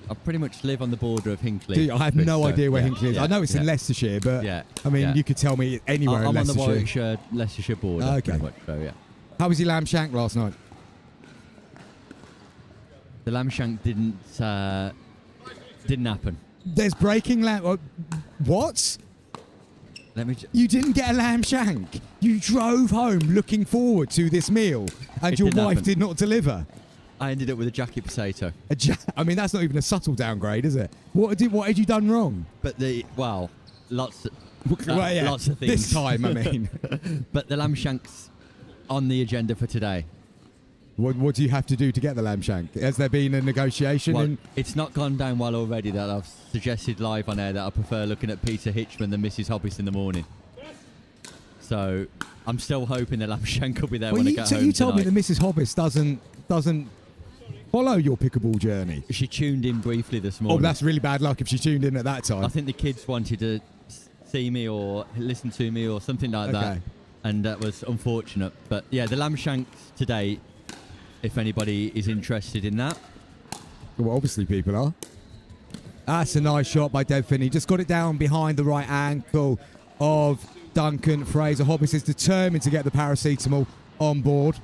I pretty much live on the border of Hinkley. Do you? I have no idea where Hinkley is. I know it's in Leicestershire, but I mean, you could tell me anywhere in Leicestershire. I'm on the Warwickshire-Leicestershire border. Okay. Pretty much, so, yeah. How was your lamb shank last night? The lamb shank didn't happen. There's breaking lamb. What? You didn't get a lamb shank. You drove home looking forward to this meal, and your wife did not deliver. I ended up with a jacket potato. I mean, that's not even a subtle downgrade, is it? What had you done wrong? But lots of things. This time, I mean. But the lamb shank's on the agenda for today. What do you have to do to get the lamb shank? Has there been a negotiation? Well, it's not gone down well already that I've suggested live on air that I prefer looking at Peter Hitchman than Mrs. Hobbis in the morning. So I'm still hoping the lamb shank will be there when I get home You told tonight. me that Mrs. Hobbis doesn't follow your pickleball journey. She tuned in briefly this morning. Oh, that's really bad luck if she tuned in at that time. I think the kids wanted to see me or listen to me or something like that. And that was unfortunate. But yeah, the lamb shanks today, if anybody is interested in that. Well, obviously people are. That's a nice shot by Deb Finney. Just got it down behind the right ankle of Duncan Fraser. Hobbis is determined to get the paracetamol on board.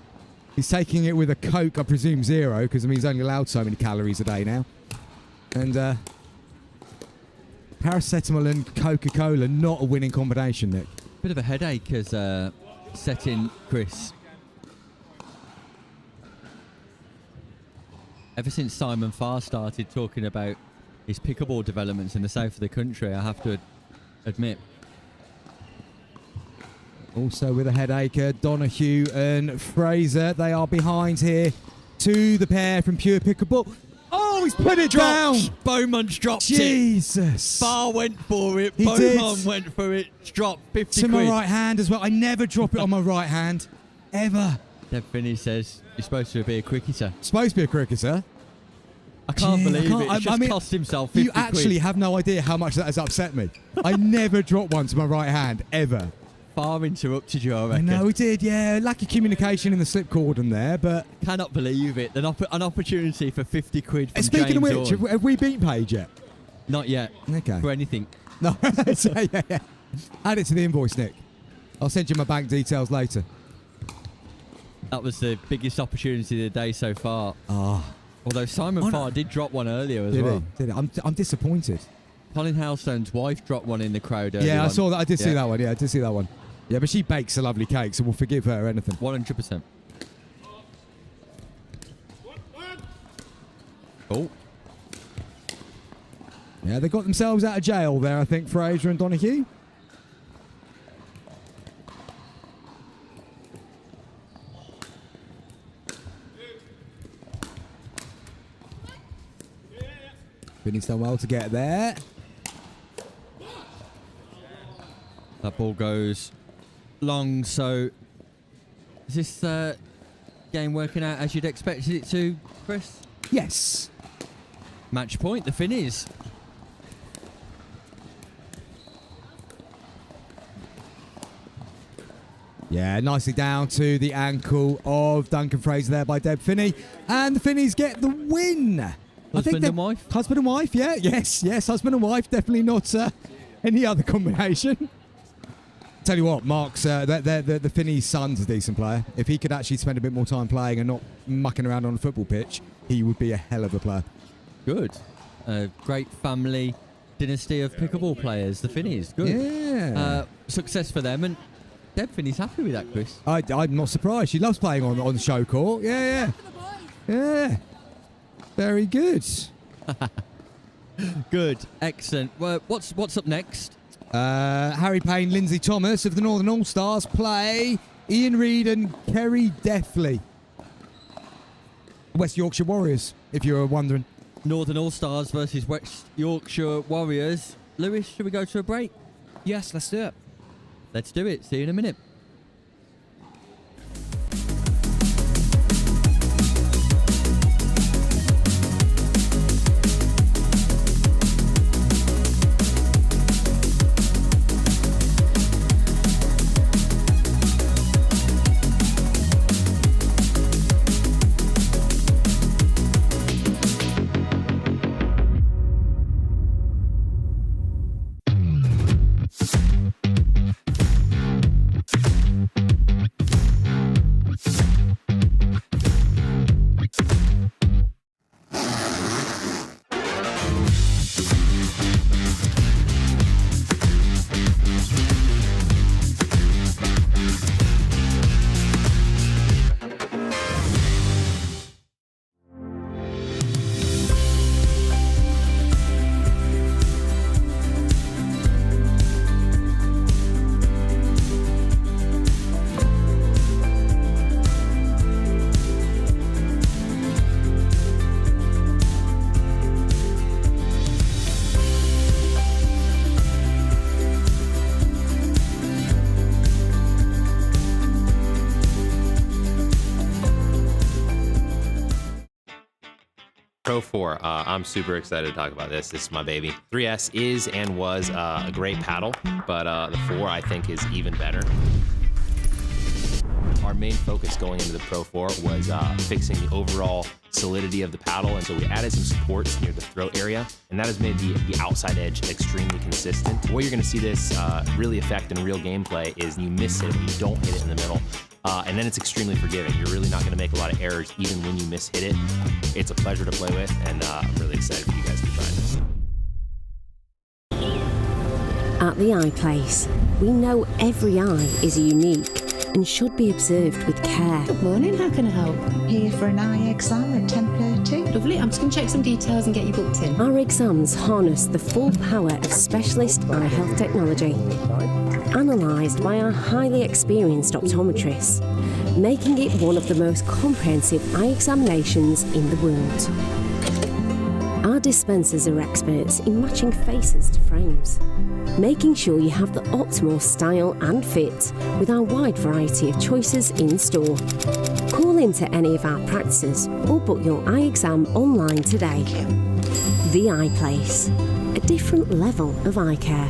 He's taking it with a Coke, I presume 0, because he's only allowed so many calories a day now. And paracetamol and Coca-Cola, not a winning combination, Nick. Bit of a headache as setting Chris. Ever since Simon Farr started talking about his pickleball developments in the south of the country, I have to admit. Also with a headache, Donahue and Fraser. They are behind here to the pair from Pure Pickleball. Oh, he's put it down. Bowman's dropped Jesus. Farr went for it. He Bowman did. went for it. Dropped 50 to quid. my right hand as well. I never drop it on my right hand. Ever. Deb Finney says you're supposed to be a cricketer. Supposed to be a cricketer. I can't believe it. It's just cost himself 50 You actually quid. have no idea how much that has upset me. I never drop one to my right hand, ever. Farr interrupted you, I I reckon. know he did, yeah. Lack of communication in the slip cordon there, but... Cannot believe it. An opportunity for 50 quid from Speaking James of which, Orne. have we beat Paige yet? Not yet. Okay. For anything. No, so, yeah. Add it to the invoice, Nick. I'll send you my bank details later. That was the biggest opportunity of the day so far. Ah. Although Simon Farr did drop one earlier as Did well. he? Did he? I'm disappointed. Colin Hailstone's wife dropped one in the crowd earlier. Yeah, I saw that. I did see that one. Yeah, I did see that one. Yeah, but she bakes a lovely cake, so we'll forgive her anything. 100%. Oh. Yeah, they got themselves out of jail there, I think, Fraser and Donahue. Finney's done well to get there. That ball goes long, so is this game working out as you'd expected it to, Chris? Yes. Match point, the Finneys. Yeah, nicely down to the ankle of Duncan Fraser there by Deb Finney. And the Finneys get the win. Husband and wife? Husband and wife, yeah. Yes, husband and wife. Definitely not any other combination. Tell you what, Mark's the Finney's son's a decent player. If he could actually spend a bit more time playing and not mucking around on a football pitch, he would be a hell of a player. Good. Great family dynasty of pickleball players, the Finneys. Good. Yeah. Success for them. And Deb Finney's happy with that, Chris. I'm not surprised. She loves playing on the show court. Yeah. Very good. Good. Excellent. Well, what's up next? Harry Payne, Lindsay Thomas of the Northern All-Stars play Ian Reid and Kerry Deathley. West Yorkshire Warriors, if you were wondering. Northern All-Stars versus West Yorkshire Warriors. Lewis, should we go to a break? Yes, let's do it. Let's do it. See you in a minute. Pro 4, I'm super excited to talk about this. This is my baby. 3S is and was a great paddle, but the 4 I think is even better. Our main focus going into the Pro 4 was fixing the overall solidity of the paddle, and so we added some supports near the throat area, and that has made the outside edge extremely consistent. The way you're going to see this really affect in real gameplay is you miss it when you don't hit it in the middle. And then it's extremely forgiving. You're really not going to make a lot of errors even when you miss-hit it. It's a pleasure to play with, and I'm really excited for you guys to try this. At the Eye Place, we know every eye is unique and should be observed with care. Good morning, how can I help? Here for an eye exam at 10:30. Lovely, I'm just going to check some details and get you booked in. Our exams harness the full power of specialist eye health technology, analysed by our highly experienced optometrists, making it one of the most comprehensive eye examinations in the world. Our dispensers are experts in matching faces to frames, making sure you have the optimal style and fit with our wide variety of choices in store. Call into any of our practices or book your eye exam online today. The Eye Place, a different level of eye care.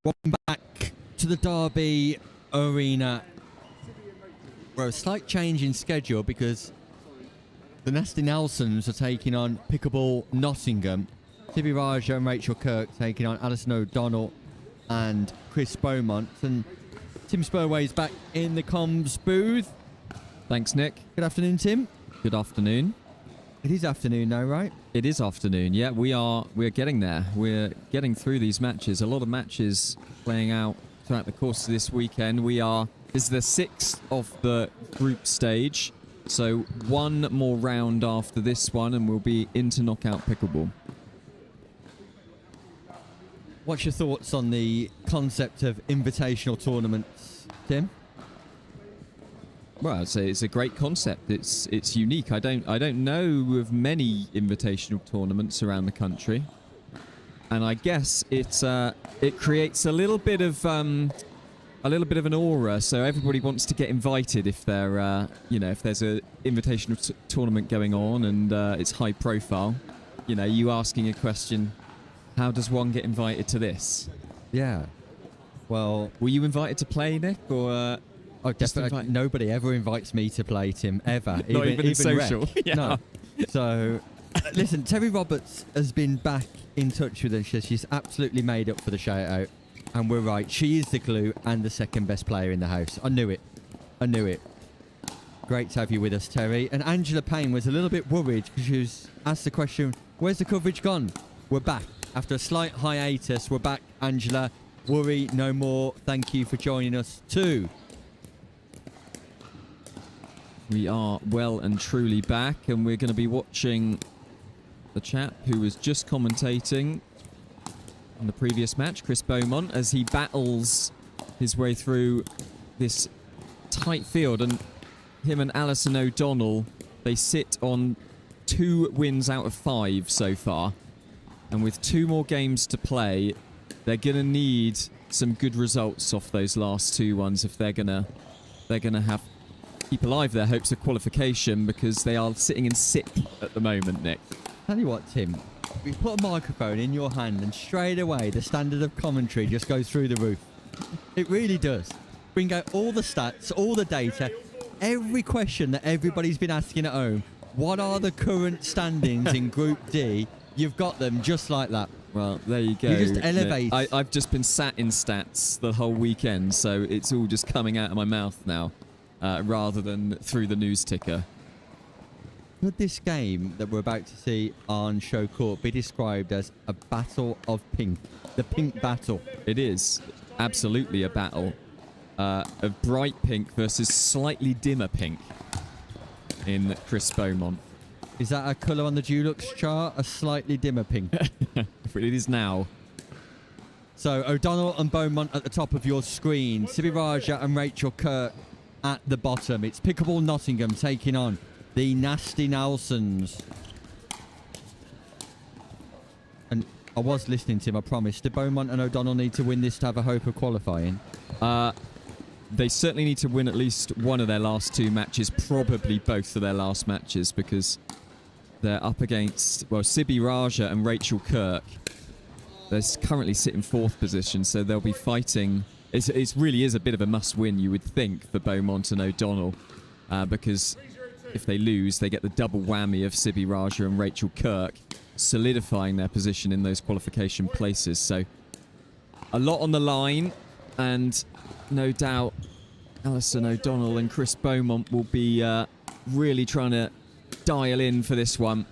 Welcome back to the Derby Arena. We're a slight change in schedule because the Nasty Nelsons are taking on Pickleball Nottingham. Sibby Raja and Rachel Kirk taking on Alison O'Donnell and Chris Beaumont. And Tim Spurway's back in the comms booth. Thanks, Nick. Good afternoon, Tim. Good afternoon. It is afternoon now, right? It is afternoon. Yeah, we're getting there. We're getting through these matches. A lot of matches playing out throughout the course of this weekend. This is the 6th of the group stage. So one more round after this one and we'll be into knockout pickleball. What's your thoughts on the concept of invitational tournaments, Tim? Well, I'd say it's a great concept. It's unique. I don't know of many invitational tournaments around the country, and I guess it creates a little bit of an aura. So everybody wants to get invited if they're if there's a invitational tournament going on and it's high profile. You asking a question, how does one get invited to this? Yeah. Well, were you invited to play, Nick, or? Oh, definitely. Nobody ever invites me to play, Tim, ever. Not even in social. Rec. Yeah. No. So, listen, Terry Roberts has been back in touch with us. She's absolutely made up for the shout-out. And we're right. She is the glue and the second best player in the house. I knew it. Great to have you with us, Terry. And Angela Payne was a little bit worried because she was asked the question, where's the coverage gone? We're back. After a slight hiatus, we're back, Angela. Worry no more. Thank you for joining us too. We are well and truly back, and we're going to be watching the chap who was just commentating on the previous match, Chris Beaumont, as he battles his way through this tight field. And him and Alison O'Donnell, they sit on 2 wins out of 5 so far. And with 2 more games to play, they're going to need some good results off those last 2 ones if they're going to have keep alive their hopes of qualification, because they are sitting in 6th at the moment, Nick. Tell you what, Tim, we put a microphone in your hand and straight away the standard of commentary just goes through the roof. It really does. Bring out all the stats, all the data, every question that everybody's been asking at home. What are the current standings in Group D? You've got them just like that. Well, there you go. You just elevate. I've just been sat in stats the whole weekend, so it's all just coming out of my mouth now. Rather than through the news ticker. Could this game that we're about to see on Show Court be described as a battle of pink? The pink battle. It is absolutely a battle of bright pink versus slightly dimmer pink in Chris Beaumont. Is that a colour on the Dulux chart? A slightly dimmer pink? It is now. So O'Donnell and Beaumont at the top of your screen. Sibby Raja and Rachel Kirk at the bottom. It's Pickleball Nottingham taking on the Nasty Nelsons. And I was listening to him, I promise. Do Beaumont and O'Donnell need to win this to have a hope of qualifying? They certainly need to win at least one of their last 2 matches, probably both of their last matches, because they're up against, well, Sibby Raja and Rachel Kirk. They're currently sitting 4th position, so they'll be fighting. It really is a bit of a must-win, you would think, for Beaumont and O'Donnell, because if they lose, they get the double whammy of Sibby Raja and Rachel Kirk, solidifying their position in those qualification places. So a lot on the line, and no doubt Alison O'Donnell and Chris Beaumont will be really trying to dial in for this one.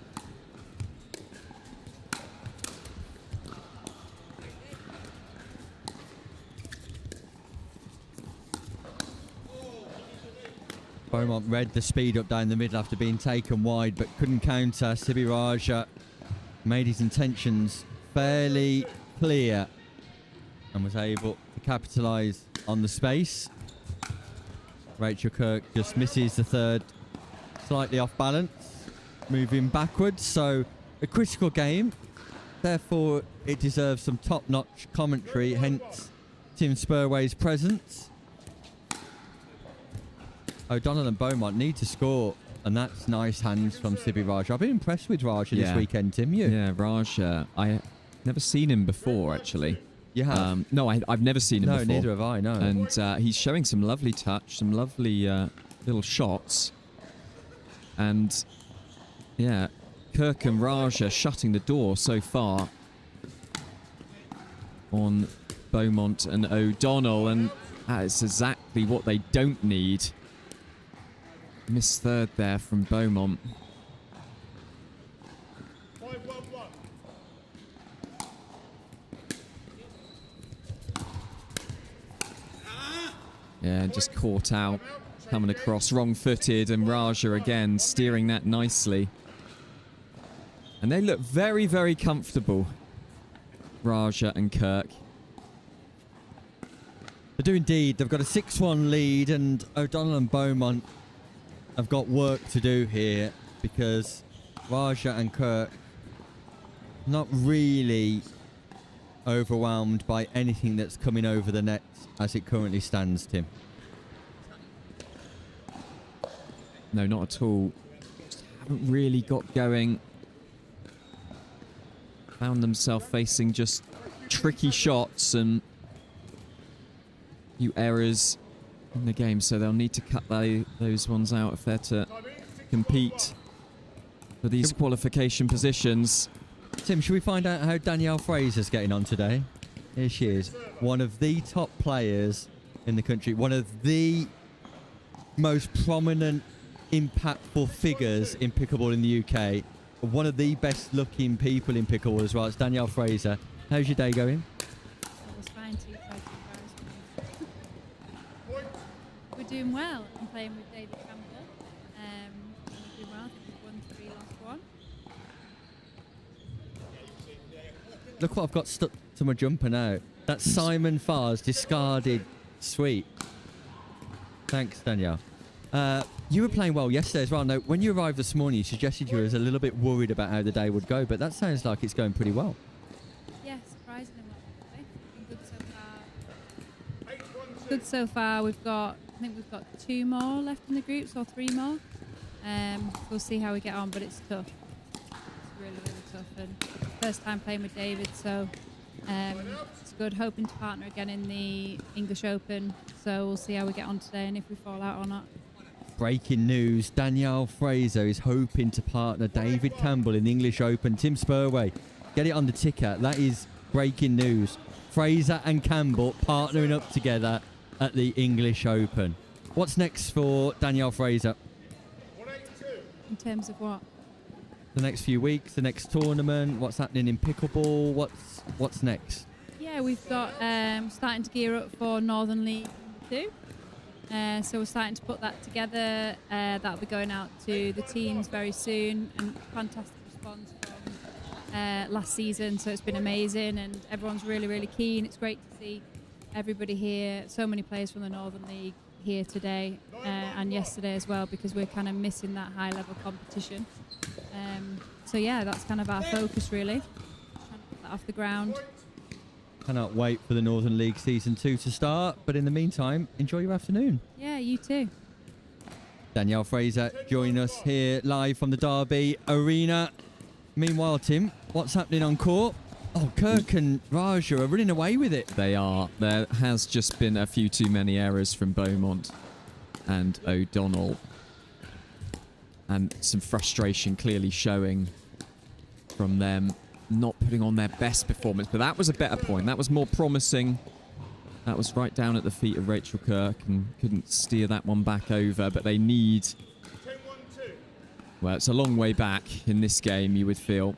Beaumont read the speed up down the middle after being taken wide, but couldn't counter. Sibby Raja made his intentions fairly clear and was able to capitalise on the space. Rachel Kirk just misses the third, slightly off balance, moving backwards. So a critical game, therefore it deserves some top-notch commentary, hence Tim Spurway's presence. O'Donnell and Beaumont need to score, and that's nice hands from Sibby Raja. I've been impressed with Raja this weekend, Tim. You? Yeah, Raja. I never seen him before, actually. You have? No, I've never seen him before. No, neither have I, no. And he's showing some lovely touch, some lovely little shots. And, yeah, Kirk and Raja shutting the door so far on Beaumont and O'Donnell. And that is exactly what they don't need. Missed third there from Beaumont. Yeah, just caught out, coming across wrong-footed, and Raja again steering that nicely. And they look very, very comfortable, Raja and Kirk. They do indeed. They've got a 6-1 lead, and O'Donnell and Beaumont have got work to do here because Raja and Kirk not really overwhelmed by anything that's coming over the net as it currently stands, Tim. No, not at all. Just haven't really got going. Found themselves facing just tricky shots and a few errors in the game, so they'll need to cut those ones out if they're to compete for these qualification positions. Tim, should we find out how Danielle Fraser's getting on today? Here she is, one of the top players in the country, one of the most prominent, impactful figures in pickleball in the UK, one of the best looking people in pickleball as well. It's Danielle Fraser. How's your day going? It was fine too. We're doing well. I'm playing with David Campbell. We're doing well. I think we've won 3, lost 1. Look what I've got stuck to my jumper now. That's Simon Farr's discarded sweep. Thanks, Danielle. You were playing well yesterday as well. Now, when you arrived this morning, you suggested you were a little bit worried about how the day would go, but that sounds like it's going pretty well. Yeah, surprisingly well. Been good so far. Good so far. I think we've got 2 more left in the groups, or 3 more. We'll see how we get on, but it's tough. It's really, really tough. And first time playing with David, so it's good. Hoping to partner again in the English Open, so we'll see how we get on today and if we fall out or not. Breaking news, Danielle Fraser is hoping to partner David Campbell in the English Open. Tim Spurway, get it on the ticker. That is breaking news. Fraser and Campbell partnering up together at the English Open. What's next for Danielle Fraser? In terms of what? The next few weeks, the next tournament, what's happening in pickleball, what's next? Yeah, we've got starting to gear up for Northern League 2. So we're starting to put that together. That'll be going out to the teams very soon, and fantastic response from last season. So it's been amazing, and everyone's really, really keen. It's great to see everybody here. So many players from the Northern League here today and yesterday as well, because we're kind of missing that high-level competition. So yeah, that's kind of our focus really. Trying to put that off the ground. Cannot wait for the Northern League Season 2 to start, but in the meantime, enjoy your afternoon. Yeah, you too. Danielle Fraser joining us here live from the Derby Arena. Meanwhile, Tim, what's happening on court? Oh, Kirk and Raja are running away with it. They are. There has just been a few too many errors from Beaumont and O'Donnell. And some frustration clearly showing from them, not putting on their best performance. But that was a better point. That was more promising. That was right down at the feet of Rachel Kirk and couldn't steer that one back over. But they need... Well, it's a long way back in this game, you would feel.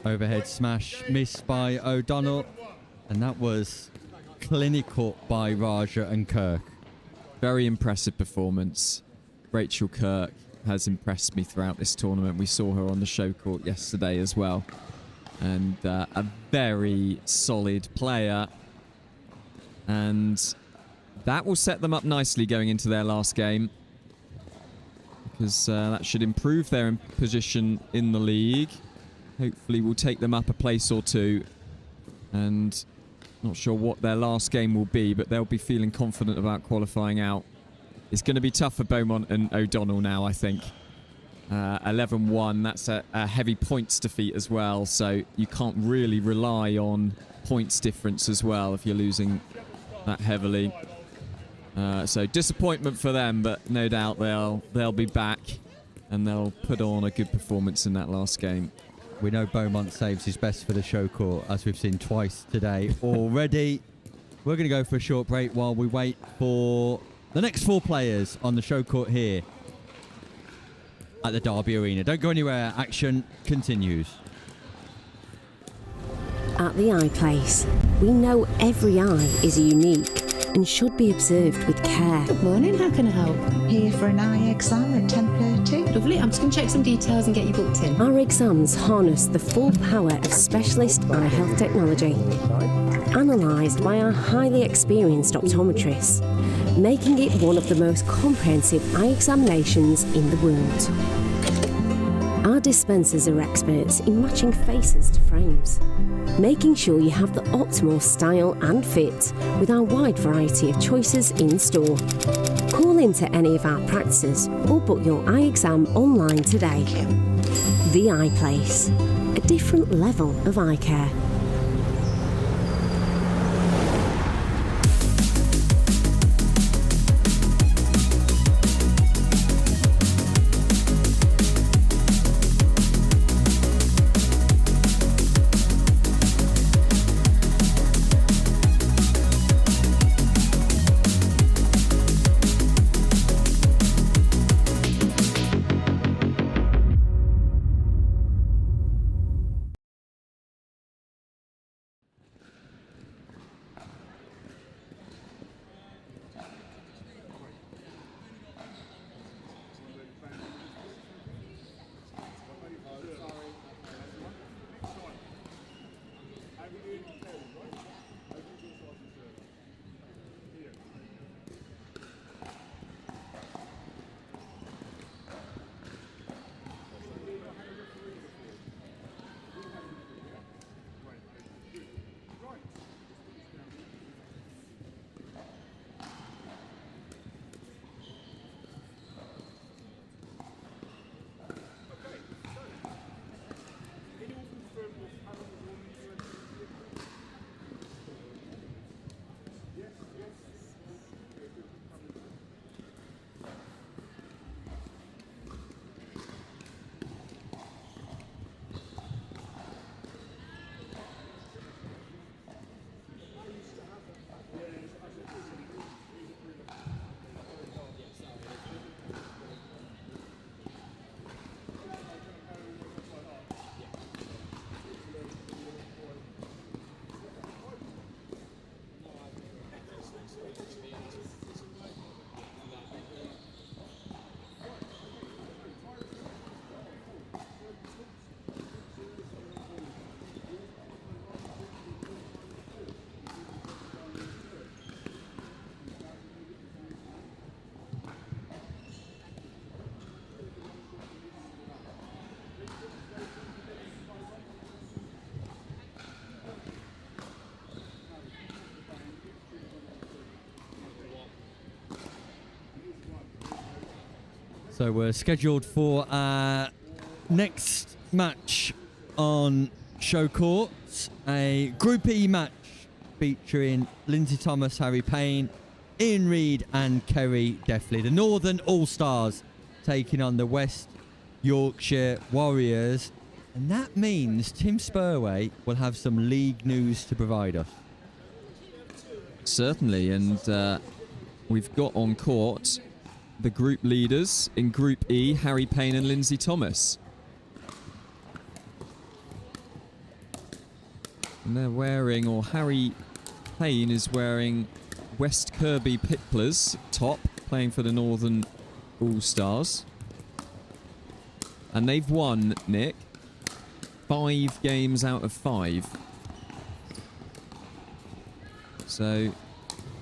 Overhead smash missed by O'Donnell. And that was clinical by Raja and Kirk. Very impressive performance. Rachel Kirk has impressed me throughout this tournament. We saw her on the show court yesterday as well. And a very solid player. And that will set them up nicely going into their last game. Because that should improve their position in the league. Hopefully will take them up a place or two. And not sure what their last game will be, but they'll be feeling confident about qualifying out. It's going to be tough for Beaumont and O'Donnell now, I think. 11-1. That's a heavy points defeat as well, so you can't really rely on points difference as well if you're losing that heavily. So disappointment for them, but no doubt they'll be back and they'll put on a good performance in that last game. We know Beaumont saves his best for the show court, as we've seen twice today already. We're going to go for a short break while we wait for the next 4 players on the show court here at the Derby Arena. Don't go anywhere. Action continues. At the Eye Place, we know every eye is unique and should be observed with care. Good morning, how can I help? Here for an eye exam at 10:30. Lovely, I'm just going to check some details and get you booked in. Our exams harness the full power of specialist eye health technology, analysed by our highly experienced optometrists, making it one of the most comprehensive eye examinations in the world. Our dispensers are experts in matching faces to frames, making sure you have the optimal style and fit with our wide variety of choices in store. Call into any of our practices or book your eye exam online today. The Eye Place, a different level of eye care. So we're scheduled for our next match on Show Court, a Group E match featuring Lindsay Thomas, Harry Payne, Ian Reid and Kerry Deffley. The Northern All-Stars taking on the West Yorkshire Warriors. And that means Tim Spurway will have some league news to provide us. Certainly, and we've got on court the group leaders in Group E, Harry Payne and Lindsay Thomas. And they're wearing, or Harry Payne is wearing West Kirby Picklers top, playing for the Northern All-Stars. And they've won, Nick, 5 games out of 5. So,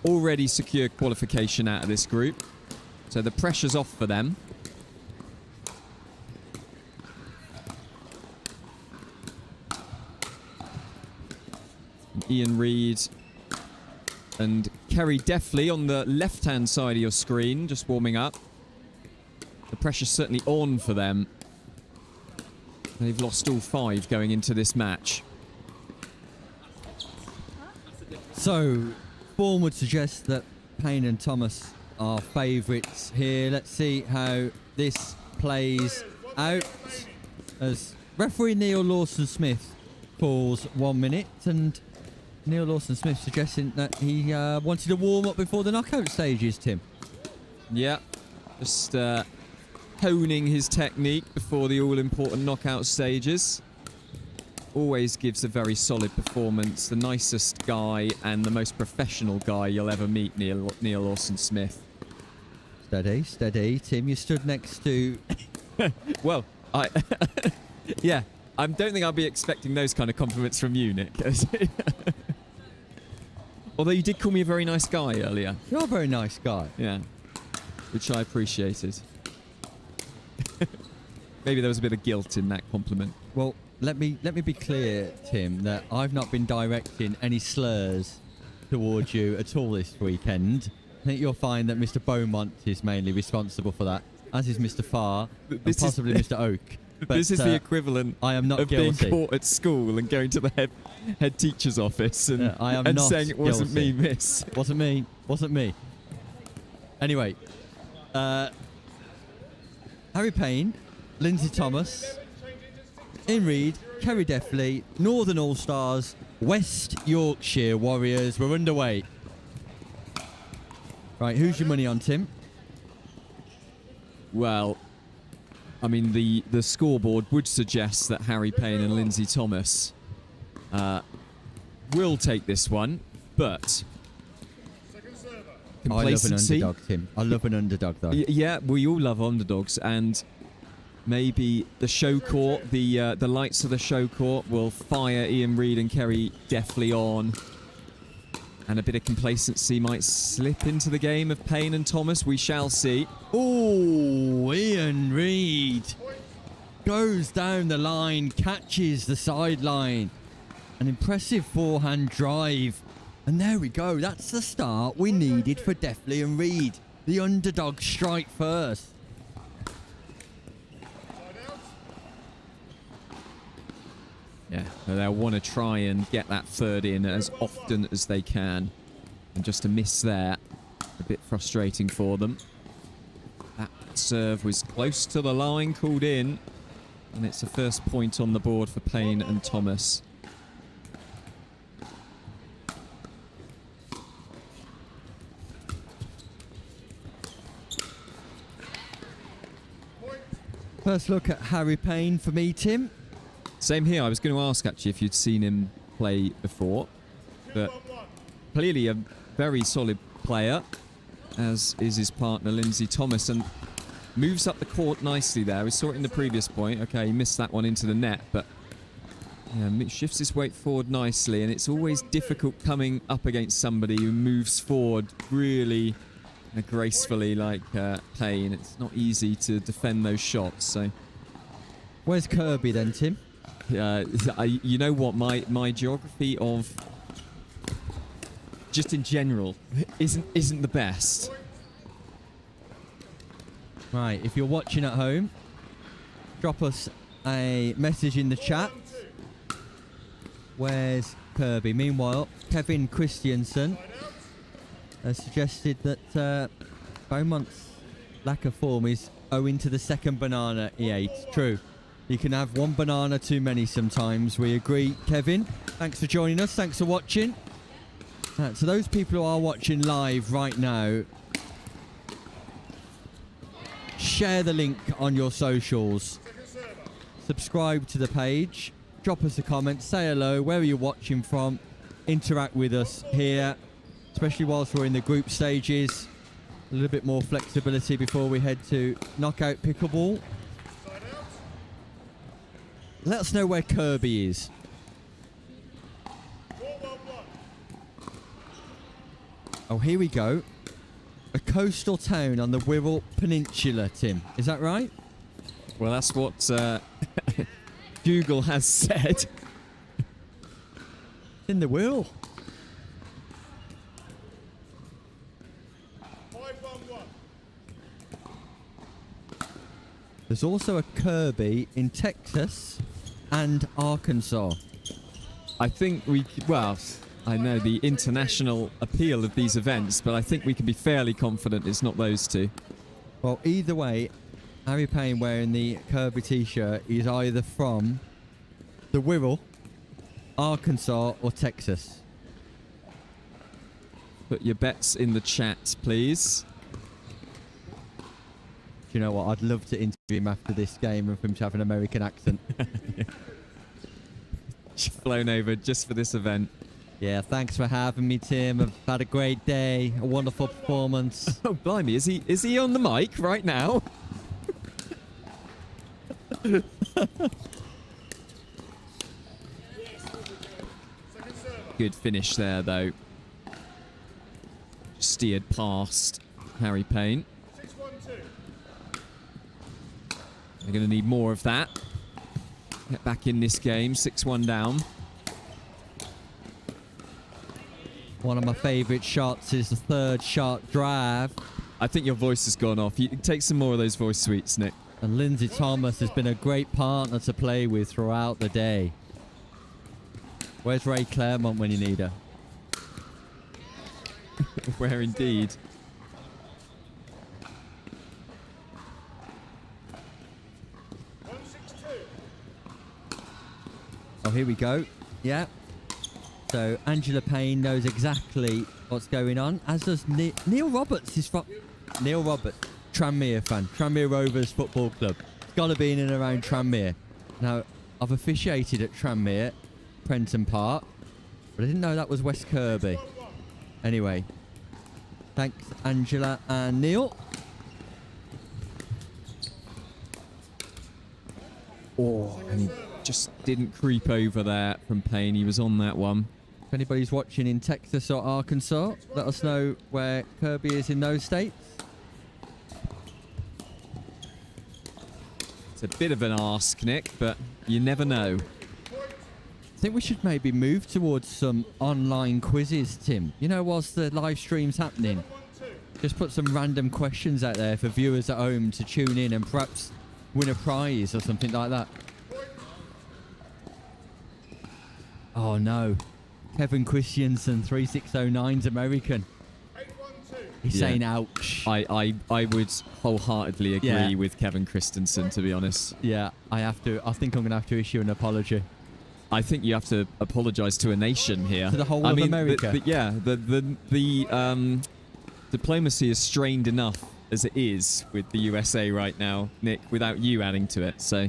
already secured qualification out of this group. So the pressure's off for them. Ian Reid and Kerry Deffley on the left-hand side of your screen, just warming up. The pressure's certainly on for them They've lost all 5 going into this match. So, form would suggest that Payne and Thomas are favourites here. Let's see how this plays out as referee Neil Lawson-Smith calls 1 minute, and Neil Lawson-Smith suggesting that he wanted to warm up before the knockout stages, Tim. Yeah, just honing his technique before the all-important knockout stages. Always gives a very solid performance. The nicest guy and the most professional guy you'll ever meet, Neil Lawson-Smith. Steady, steady. Tim, you stood next to... Well, yeah, I don't think I'll be expecting those kind of compliments from you, Nick. Although you did call me a very nice guy earlier. You're a very nice guy. Yeah, which I appreciated. Maybe there was a bit of guilt in that compliment. Well, let me be clear, Tim, that I've not been directing any slurs towards you at all this weekend. I think you'll find that Mr. Beaumont is mainly responsible for that, as is Mr. Farr, and possibly Mr. Oak. But, this is the equivalent I am not of guilty. being caught at school and going to the head teacher's office and, I am and not saying it wasn't guilty. me, miss. Wasn't me. Wasn't me. Anyway, Harry Payne, Lindsay Thomas, In Reed, Kerry Deffley, Northern All-Stars, West Yorkshire Warriors. We're underway. Right, who's your money on, Tim? Well, I mean, the scoreboard would suggest that Harry Payne and Lindsay Thomas will take this one, but complacency. I love an underdog, Tim. I love an underdog, though. Yeah, we all love underdogs, and maybe the show court, the lights of the show court will fire Ian Reid and Kerry deftly on. And a bit of complacency might slip into the game of Payne and Thomas. We shall see. Oh, Ian Reid goes down the line, catches the sideline. An impressive forehand drive. And there we go. That's the start we needed for Deffley and Reid. The underdog strike first. Yeah, they'll want to try and get that third in as often as they can. And just to miss there, a bit frustrating for them. That serve was close to the line, called in. And it's the first point on the board for Payne and Thomas. First look at Harry Payne for me, Tim. Same here. I was going to ask, actually, if you'd seen him play before. But clearly a very solid player, as is his partner, Lindsay Thomas. And moves up the court nicely there. We saw it in the previous point. Okay, he missed that one into the net. But yeah, shifts his weight forward nicely. And it's always difficult coming up against somebody who moves forward really gracefully like Payne. It's not easy to defend those shots. So, where's Kirby then, Tim? You know what, my geography of just in general isn't the best. Right, if you're watching at home, drop us a message in the chat. Where's Kirby? Meanwhile, Kevin Christiansen has suggested that Beaumont's lack of form is owing to the second banana he ate. True. You can have one banana too many sometimes. We agree, Kevin. Thanks for joining us. Thanks for watching. To those people who are watching live right now, share the link on your socials. Subscribe to the page. Drop us a comment. Say hello. Where are you watching from? Interact with us here, especially whilst we're in the group stages. A little bit more flexibility before we head to knockout pickleball. Let us know where Kirby is. Oh, here we go. A coastal town on the Wirral Peninsula, Tim. Is that right? Well, that's what Google has said. In the Wirral. There's also a Kirby in Texas and Arkansas. I think I know the international appeal of these events, but I think we can be fairly confident it's not those two. Well, either way, Harry Payne wearing the Kirby t-shirt is either from the Wirral, Arkansas or Texas. Put your bets in the chat, please. Do you know what? I'd love to interview him after this game and for him to have an American accent. Flown over just for this event. Yeah, thanks for having me, Tim. I've had a great day, a wonderful performance. Oh, blimey, is he on the mic right now? Good finish there, though. Steered past Harry Payne. They're going to need more of that. Get back in this game, 6-1 down. One of my favourite shots is the third shot drive. I think your voice has gone off. You take some more of those voice sweets, Nick. And Lindsay Thomas has been a great partner to play with throughout the day. Where's Ray Claremont when you need her? Where indeed. Oh, here we go. Yeah. So Angela Payne knows exactly what's going on, as does Neil Roberts. Is from Neil Roberts, Tranmere fan, Tranmere Rovers Football Club. It's got to be in and around Tranmere. Now, I've officiated at Tranmere, Prenton Park, but I didn't know that was West Kirby. Anyway, thanks Angela and Neil. Oh, and he just didn't creep over there from Payne. He was on that one. If anybody's watching in Texas or Arkansas, let us know where Kirby is in those states. It's a bit of an ask, Nick, but you never know. I think we should maybe move towards some online quizzes, Tim. You know, whilst the live stream's happening, just put some random questions out there for viewers at home to tune in and perhaps win a prize or something like that. Oh no. Kevin Christensen, 3609's American. He's saying ouch. I would wholeheartedly agree with Kevin Christensen, to be honest. Yeah, I think I'm going to have to issue an apology. I think you have to apologise to a nation here. To the whole of America. The diplomacy is strained enough as it is with the USA right now, Nick, without you adding to it. So,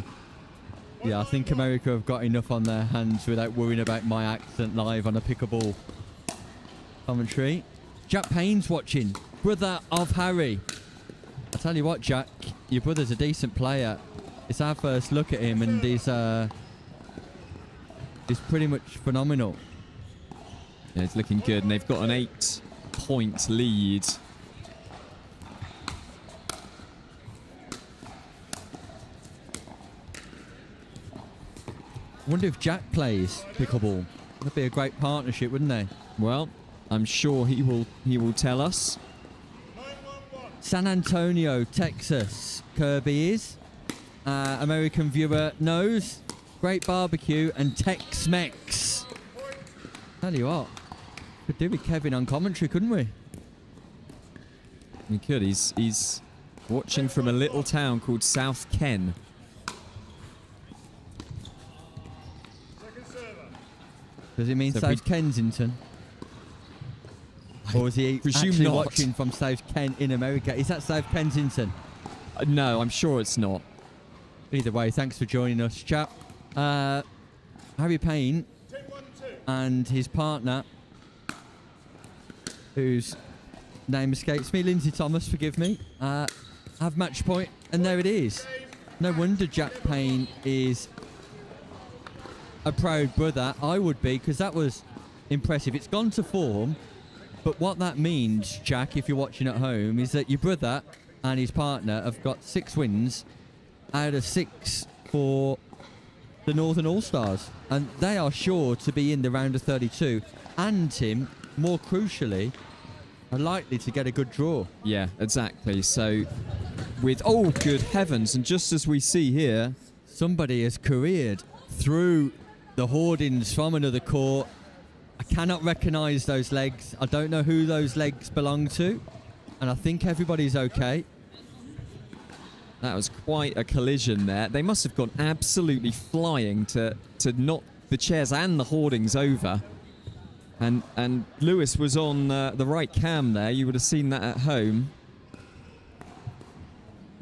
yeah, I think America have got enough on their hands without worrying about my accent live on a Pickleball commentary. Jack Payne's watching, brother of Harry. I tell you what, Jack, your brother's a decent player. It's our first look at him, and he's pretty much phenomenal. Yeah, it's looking good, and they've got an 8-point lead. I wonder if Jack plays pickleball. That'd be a great partnership, wouldn't they? Well, I'm sure he will tell us. San Antonio, Texas. Kirby is. American viewer knows. Great barbecue and Tex-Mex. Tell you what, could do with Kevin on commentary, couldn't we? We could. He's watching from a little town called South Ken. Does it mean South Kensington? Or is he actually watching from South Ken in America? Is that South Kensington? No, I'm sure it's not. Either way, thanks for joining us, chap. Harry Payne and his partner, whose name escapes me, Lindsay Thomas, forgive me, have match point, and there it is. No wonder Jack Payne is a proud brother. I would be, because that was impressive. It's gone to form, but what that means, Jack, if you're watching at home, is that your brother and his partner have got 6 wins out of 6 for the Northern All-Stars, and they are sure to be in the round of 32, and Tim, more crucially, are likely to get a good draw. Yeah, exactly. So with, oh, good heavens. And just as we see here, somebody has careered through the hoardings from another court. I cannot recognise those legs. I don't know who those legs belong to. And I think everybody's okay. That was quite a collision there. They must have gone absolutely flying to knock the chairs and the hoardings over. And Lewis was on the right cam there. You would have seen that at home.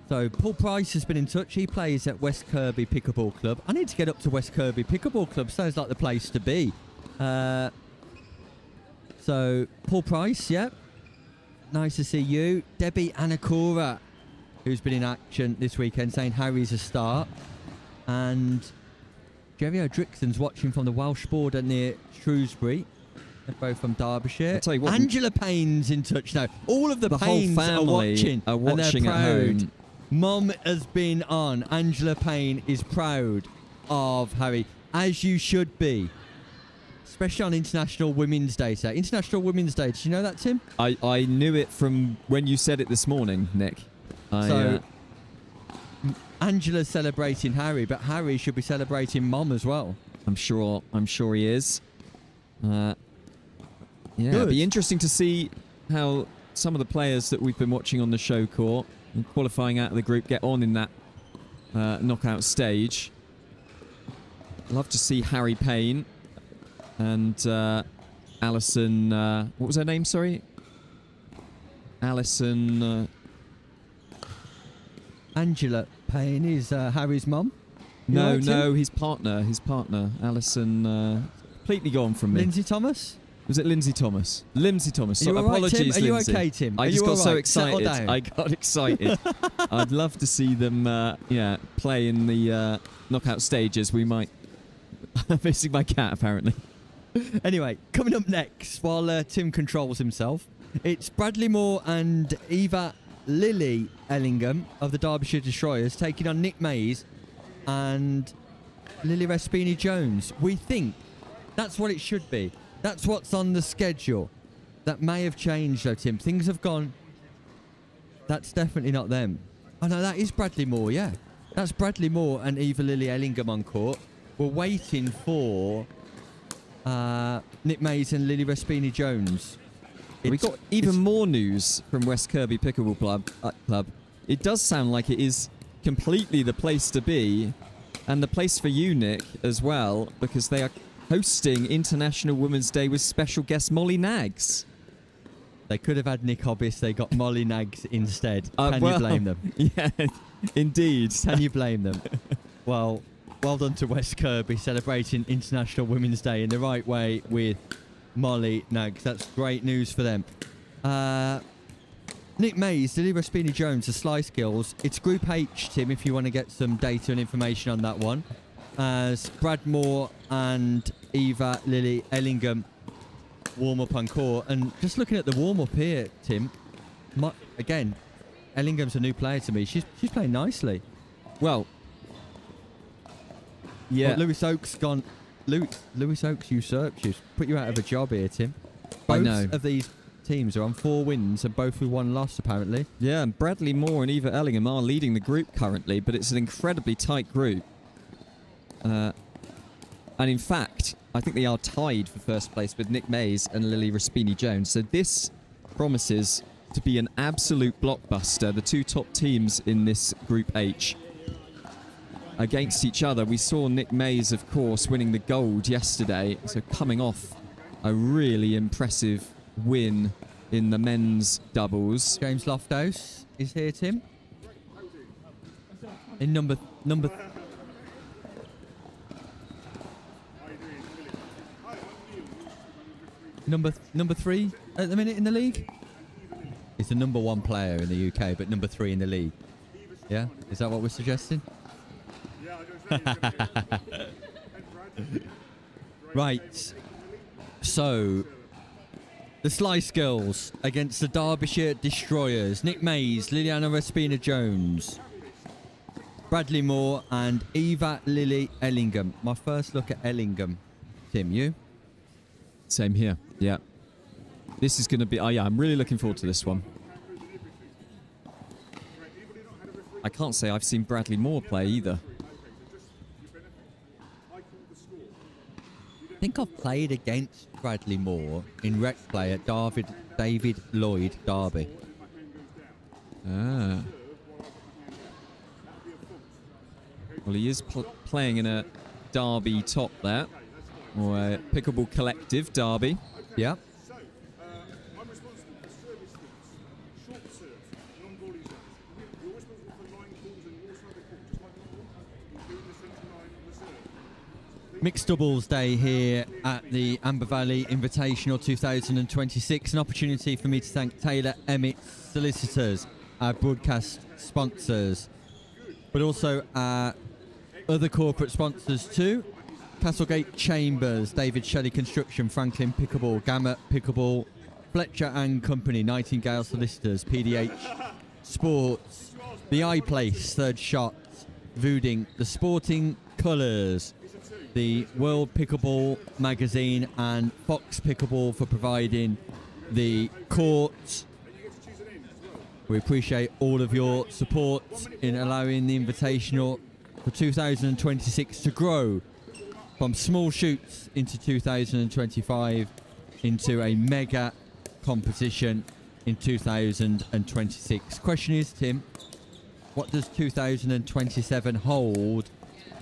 So Paul Price has been in touch. He plays at West Kirby Pickleball Club. I need to get up to West Kirby Pickleball Club. Sounds like the place to be. So Paul Price, yeah. Nice to see you. Debbie Anakura, who's been in action this weekend, saying Harry's a star. And Jerry O'Drixon's watching from the Welsh border near Shrewsbury. They're both from Derbyshire. I'll tell you what, Angela Payne's in touch now. All of the whole Paynes family are watching at and they're proud. home. Mum has been on. Angela Payne is proud of Harry, as you should be. Especially on International Women's Day. So International Women's Day. Did you know that, Tim? I knew it from when you said it this morning, Nick. Angela's celebrating Harry, but Harry should be celebrating Mum as well. I'm sure he is. Yeah, Good. it'd be interesting to see how some of the players that we've been watching on the show court and qualifying out of the group get on in that knockout stage. Love to see Harry Payne and Alison. What was her name? Sorry, Alison. Angela Payne is Harry's mum. No, his partner. Alison. Completely gone from me. Lindsay Thomas. Was it Lindsay Thomas? Lindsay Thomas. Are you all right, apologies, Tim? Are you Lindsay. okay, Tim? I Are just you got all so right? Settle excited. down. I got excited. I'd love to see them, play in the knockout stages. We might. I'm missing my cat, apparently. Anyway, coming up next, while Tim controls himself, it's Bradley Moore and Eva Lily Ellingham of the Derbyshire Destroyers taking on Nick Mays and Lily Respini-Jones. We think that's what it should be. That's what's on the schedule. That may have changed, though, Tim. Things have gone... That's definitely not them. Oh, no, that is Bradley Moore, yeah. That's Bradley Moore and Eva Lily Ellingham on court. We're waiting for Nick Mays and Lily Respini-Jones. We've got even more news from West Kirby Pickleball Club. It does sound like it is completely the place to be, and the place for you, Nick, as well, because they are hosting International Women's Day with special guest Molly Nags. They could have had Nick Hobbis. They got Molly Nags instead. Can you blame them? Yeah, indeed. Can you blame them? Well done to West Kirby celebrating International Women's Day in the right way with Molly Nags. That's great news for them. Nick Mays, Lily Respini-Jones, the Sly Skills. It's Group H, Tim, if you want to get some data and information on that one. As Brad Moore and Eva Lily Ellingham warm up on court. And just looking at the warm up here, Tim, again, Ellingham's a new player to me. She's playing nicely. Well, yeah. Well, Lewis Oak's gone. Lewis Oak's usurped you. Put you out of a job here, Tim. I know. Both of these teams are on 4 wins and both with 1 loss, apparently. Yeah, and Bradley Moore and Eva Ellingham are leading the group currently, but it's an incredibly tight group. And in fact, I think they are tied for first place with Nick Mays and Lily Respini-Jones. So this promises to be an absolute blockbuster. The 2 top teams in this Group H against each other. We saw Nick Mays, of course, winning the gold yesterday. So coming off a really impressive win in the men's doubles. James Lofthouse is here, Tim. In number 3 at the minute in the league. He's the number 1 player in the UK, but number 3 in the league. Yeah, is that what we're suggesting? Right. So, the Sly Skills against the Derbyshire Destroyers. Nick Mays, Liliana Respina-Jones, Bradley Moore and Eva Lily Ellingham. My first look at Ellingham. Tim, you? Same here, yeah. This is going to be... Oh, yeah, I'm really looking forward to this one. I can't say I've seen Bradley Moore play either. I think I've played against Bradley Moore in rec play at David Lloyd Derby. Ah. Well, he is playing in a Derby top there, or a Pickleball Collective Derby. Yeah. Mixed doubles day here at the Amber Valley Invitational 2026. An opportunity for me to thank Taylor Emmett Solicitors, our broadcast sponsors, but also our other corporate sponsors too. Castlegate Chambers, David Shelley Construction, Franklin Pickleball, Gamma Pickleball, Fletcher and Company, Nightingale Solicitors, PDH Sports, The iPlace, Third Shot, Vooding, The Sporting Colours, the World Pickleball magazine, and Fox Pickleball for providing the courts. We appreciate all of your support in allowing the Invitational for 2026 to grow from small shoots into 2025 into a mega competition in 2026. Question is, Tim, what does 2027 hold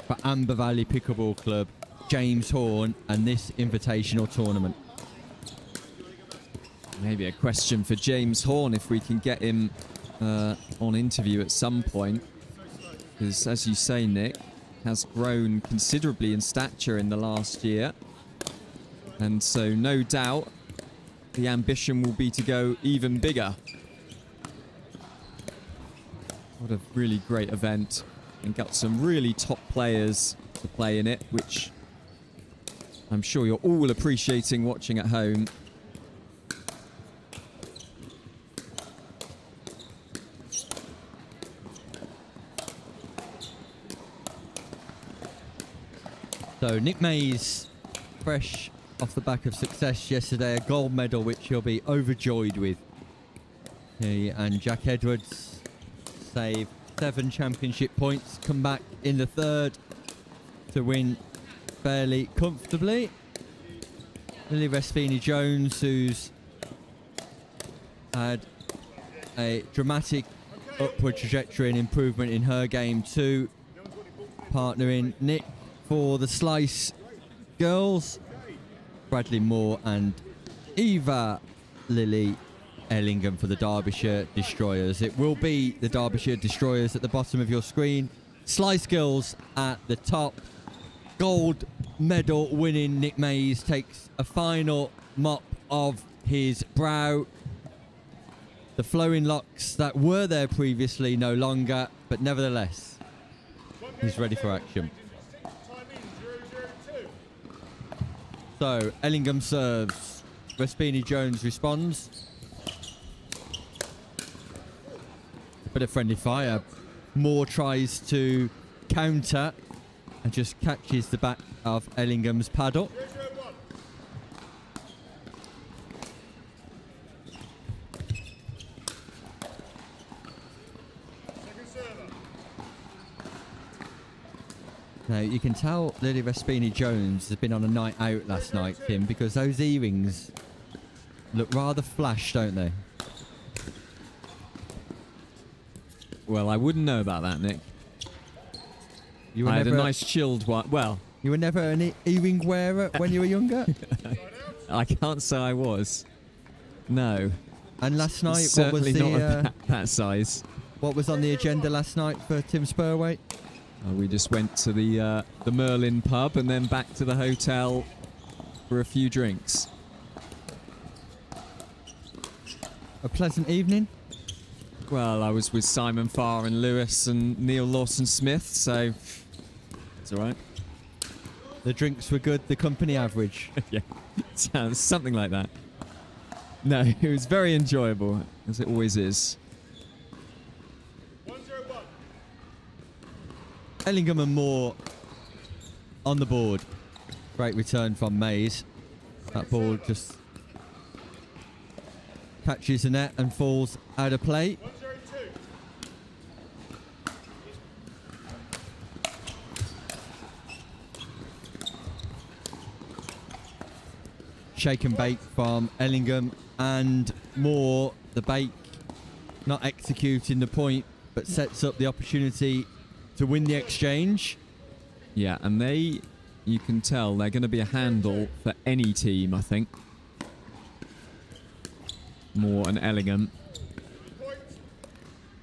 for Amber Valley Pickleball Club, James Horn, and this Invitational tournament? Maybe a question for James Horn if we can get him on interview at some point. Because, as you say, Nick, has grown considerably in stature in the last year. And so, no doubt, the ambition will be to go even bigger. What a really great event. And got some really top players to play in it, which I'm sure you're all appreciating watching at home. So Nick Mays, fresh off the back of success yesterday, a gold medal which he'll be overjoyed with. He and Jack Edwards save 7 championship points, come back in the third to win fairly comfortably. Lily Respini-Jones, who's had a dramatic upward trajectory and improvement in her game too, partnering Nick for the Slice girls. Bradley Moore and Eva Lily Ellingham for the Derbyshire Destroyers. It will be the Derbyshire Destroyers at the bottom of your screen. Slice girls at the top. Gold medal winning Nick Mays takes a final mop of his brow. The flowing locks that were there previously no longer, but nevertheless, he's ready for action. So, Ellingham serves. Respini-Jones responds. Bit of friendly fire. Moore tries to counter and just catches the back of Ellingham's paddle. Now, you can tell Lily Respini-Jones has been on a night out last night, Tim, because those earrings look rather flash, don't they? Well, I wouldn't know about that, Nick. I had a nice chilled one. Well, you were never an earring wearer when you were younger? I can't say I was. No. And last night, certainly what was not the that size. What was on the agenda last night for Tim Spurway? We just went to the Merlin pub and then back to the hotel for a few drinks. A pleasant evening? Well, I was with Simon Farr and Lewis and Neil Lawson-Smith, so it's all right. The drinks were good, the company average? Yeah, sounds something like that. No, it was very enjoyable, as it always is. Ellingham and Moore on the board. Great return from Mays. That ball just catches the net and falls out of play. shake and bake from Ellingham, and Moore, the bake, not executing the point, but sets up the opportunity to win the exchange. Yeah, and you can tell they're going to be a handle for any team, I think. Moore and Ellingham.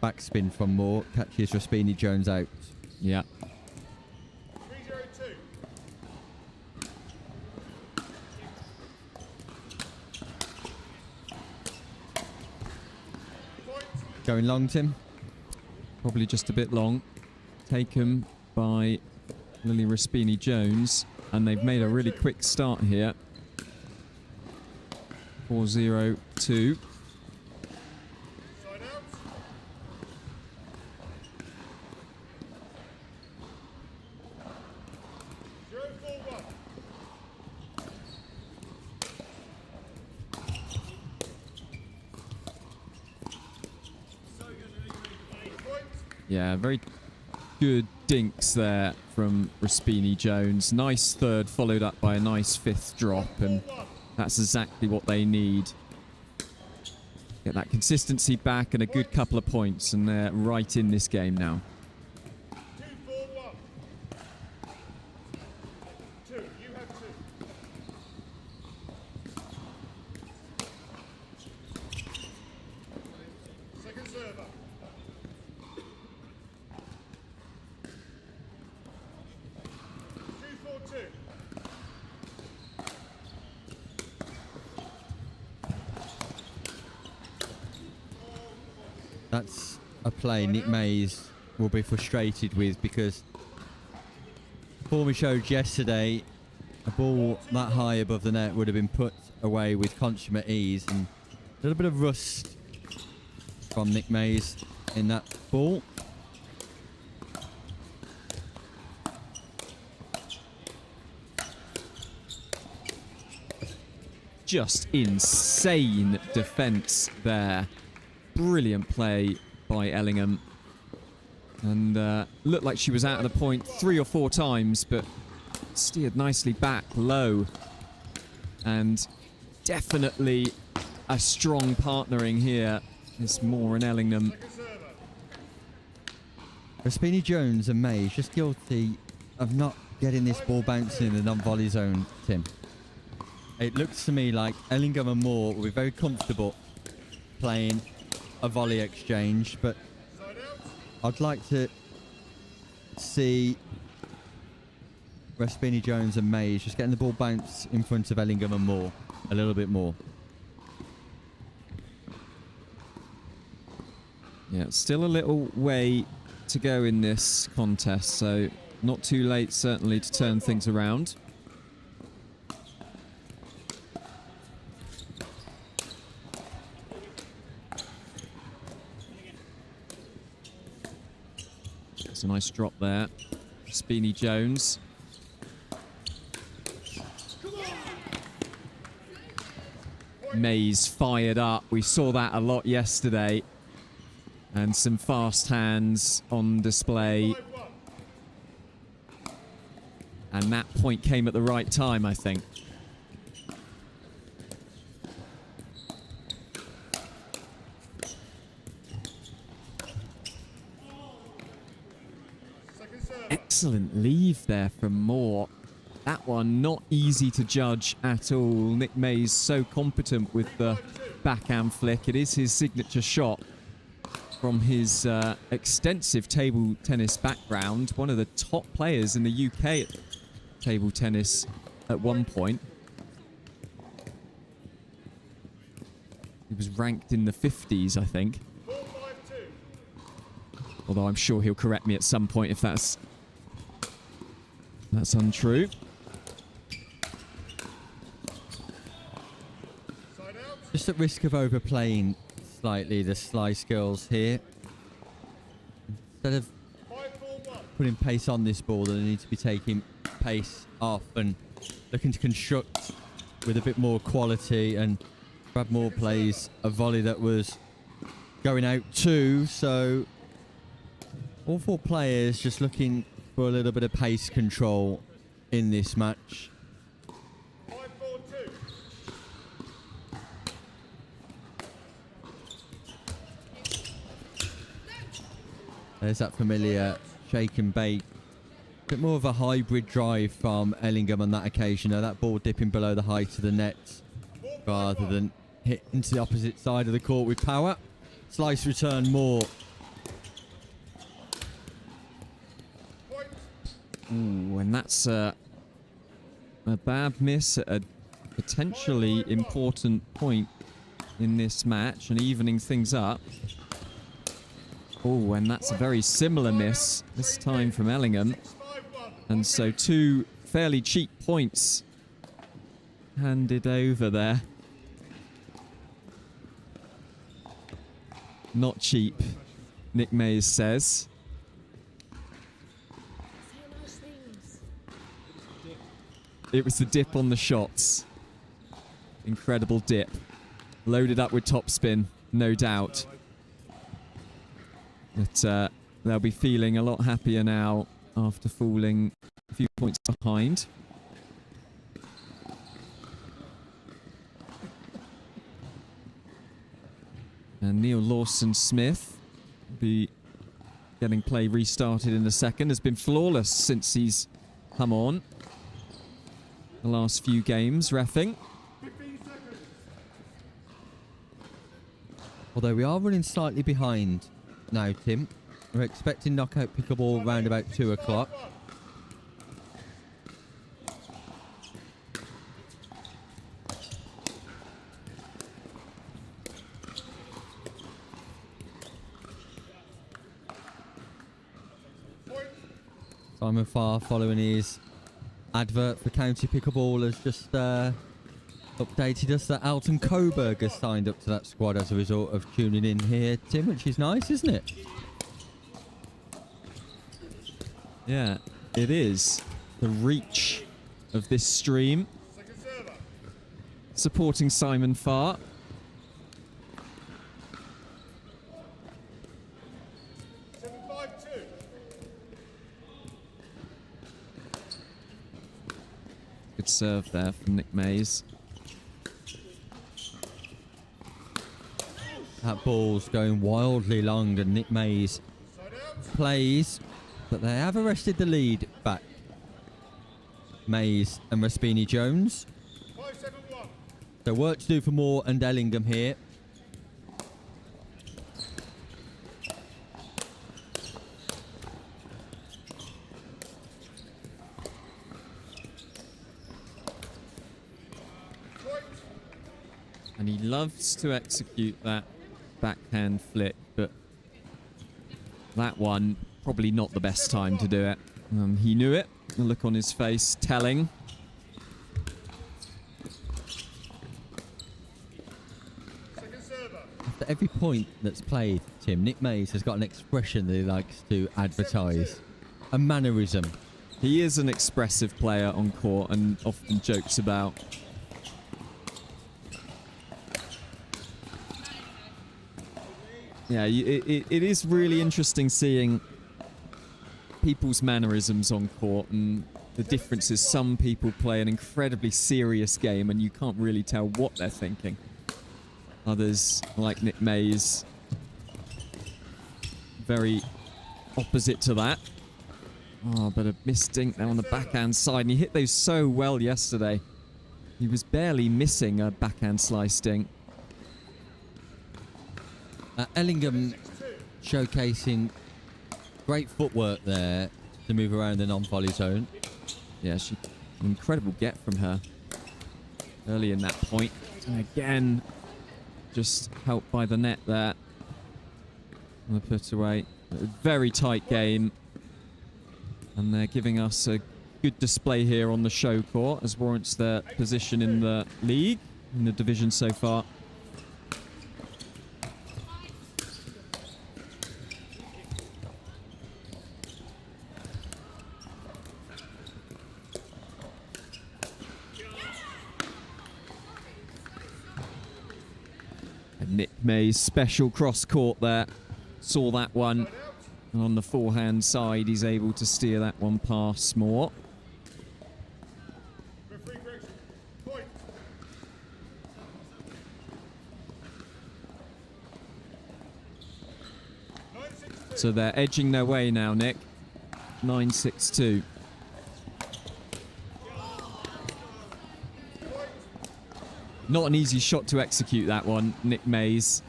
Backspin from Moore, catches Raspini Jones out. Yeah. Going long, Tim? Probably just a bit long. Taken by Lily Raspini Jones, and they've made a really quick start here. 4-0-2. Yeah, very good dinks there from Raspini Jones. Nice third, followed up by a nice fifth drop, and that's exactly what they need. Get that consistency back and a good couple of points, and they're right in this game now. That's a play Nick Mays will be frustrated with, because form we showed yesterday, a ball that high above the net would have been put away with consummate ease, and a little bit of rust from Nick Mays in that ball. Just insane defense there. Brilliant play by Ellingham. And looked like she was out of the point 3 or 4 times, but steered nicely back low. And definitely a strong partnering here. It's Moore and Ellingham. Raspini Jones and Mays just guilty of not getting this ball bouncing in the non-volley zone, Tim. It looks to me like Ellingham and Moore will be very comfortable playing a volley exchange, but I'd like to see Raspini Jones and Mays just getting the ball bounced in front of Ellingham and Moore a little bit more. Yeah, still a little way to go in this contest, so not too late certainly to turn things around. That's a nice drop there. Raspini Jones. Mays fired up. We saw that a lot yesterday. And some fast hands on display. And that point came at the right time, I think. Excellent leave there from Moore. That one not easy to judge at all. Nick Mays so competent with the backhand flick. It is his signature shot from his extensive table tennis background. One of the top players in the UK at table tennis at one point. He was ranked in the 50s, I think. Although I'm sure he'll correct me at some point if that's untrue. Just at risk of overplaying slightly the slice girls here. Instead of putting pace on this ball, they need to be taking pace off and looking to construct with a bit more quality. And Brad Moore plays a volley that was going out too, so all 4 players just looking for a little bit of pace control in this match. There's that familiar shake and bake. Bit more of a hybrid drive from Ellingham on that occasion. That ball dipping below the height of the net rather than hit into the opposite side of the court with power. Slice return more. Ooh, and that's a bad miss at a potentially important point in this match and evening things up. Oh, and that's a very similar miss, this time from Ellingham. And so 2 fairly cheap points handed over there. Not cheap, Nick Mays says. It was the dip on the shots. Incredible dip. Loaded up with topspin, no doubt. But they'll be feeling a lot happier now after falling a few points behind. And Neil Lawson-Smith will be getting play restarted in a second. Has been flawless since he's come on. The last few games, reffing. Although we are running slightly behind now, Tim. We're expecting knockout pickleball around about 2 o'clock. Simon Farr, following his advert for County Pickleball, has just updated us that Alton Coburg has signed up to that squad as a result of tuning in here, Tim, which is nice, isn't it? Yeah, it is. The reach of this stream. Supporting Simon Farr. Good serve there from Nick Mays. That ball's going wildly long and Nick Mays plays, but they have arrested the lead back. Mays and Raspini Jones. So work to do for Moore and Ellingham here. And he loves to execute that backhand flick, but that one, probably not the best time to do it. He knew it. The look on his face telling. After every point that's played, Tim, Nick Mays has got an expression that he likes to advertise. A mannerism. He is an expressive player on court and often jokes about yeah, it is really interesting seeing people's mannerisms on court and the differences. Some people play an incredibly serious game and you can't really tell what they're thinking. Others, like Nick Mays, very opposite to that. Oh, but a missed dink there on the backhand side. And he hit those so well yesterday. He was barely missing a backhand slice dink. Ellingham showcasing great footwork there to move around the non-volley zone. Yeah, an incredible get from her early in that point. And again, just helped by the net there. On the put away. A very tight game. And they're giving us a good display here on the show court, as warrants their position in the league, in the division so far. Nick Mays, special cross court there. Saw that one. And on the forehand side, he's able to steer that one past Moore. So they're edging their way now, Nick. 9-6-2. Not an easy shot to execute, that one, Nick Mays.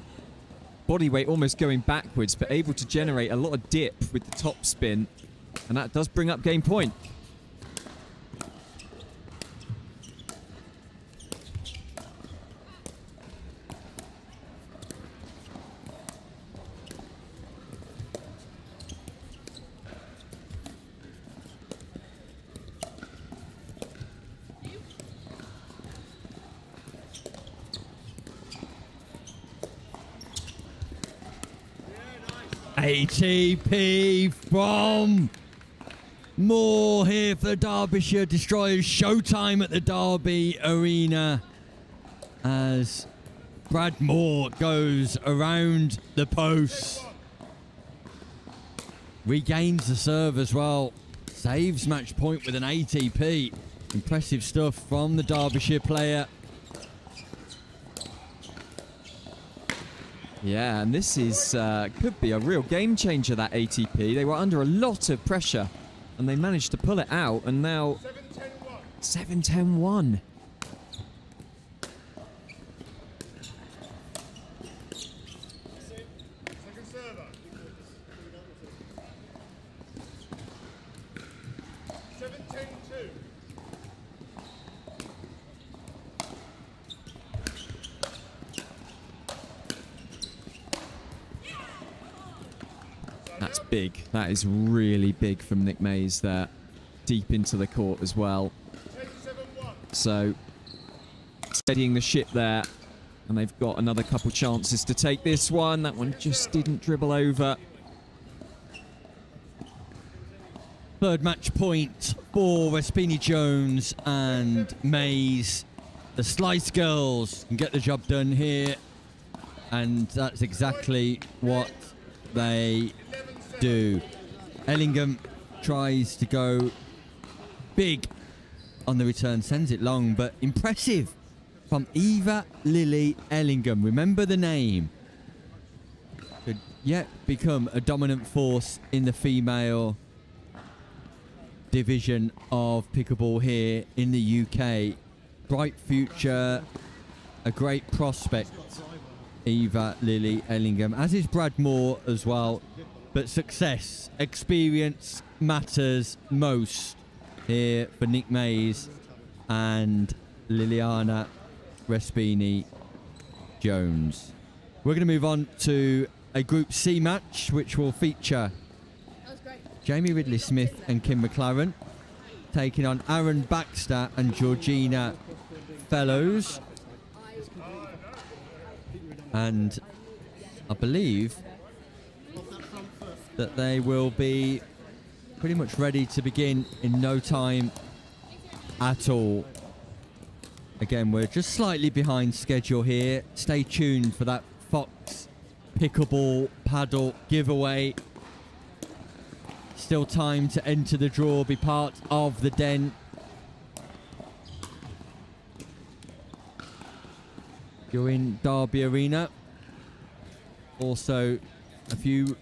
Body weight almost going backwards, but able to generate a lot of dip with the top spin. And that does bring up game point. ATP from Moore here for the Derbyshire Destroyers. Showtime at the Derby Arena as Brad Moore goes around the post. Regains the serve as well. Saves match point with an ATP. Impressive stuff from the Derbyshire player. Yeah, and this is could be a real game changer, that ATP. They were under a lot of pressure and they managed to pull it out, and now 7-10-1. That's big. That is really big from Nick Mays there. Deep into the court as well. So, steadying the ship there. And they've got another couple chances to take this one. That one just didn't dribble over. Third match point for Respini Jones and Mays. The Slice Girls can get the job done here. And that's exactly what they do. Ellingham tries to go big on the return, sends it long, but impressive from Eva Lily Ellingham. Remember the name. Could yet become a dominant force in the female division of pickleball here in the UK. Bright future, a great prospect, Eva Lily Ellingham, as is Brad Moore as well. But success, experience matters most here for Nick Mays and Liliana Respini Jones. We're going to move on to a Group C match, which will feature Jamie Ridley-Smith and Kim McLaren taking on Aaron Baxter and Georgina Fellows. And I believe that they will be pretty much ready to begin in no time at all. Again, we're just slightly behind schedule here. Stay tuned for that Fox Pickleball paddle giveaway. Still time to enter the draw, be part of the den. You're in Derby Arena. Also, a few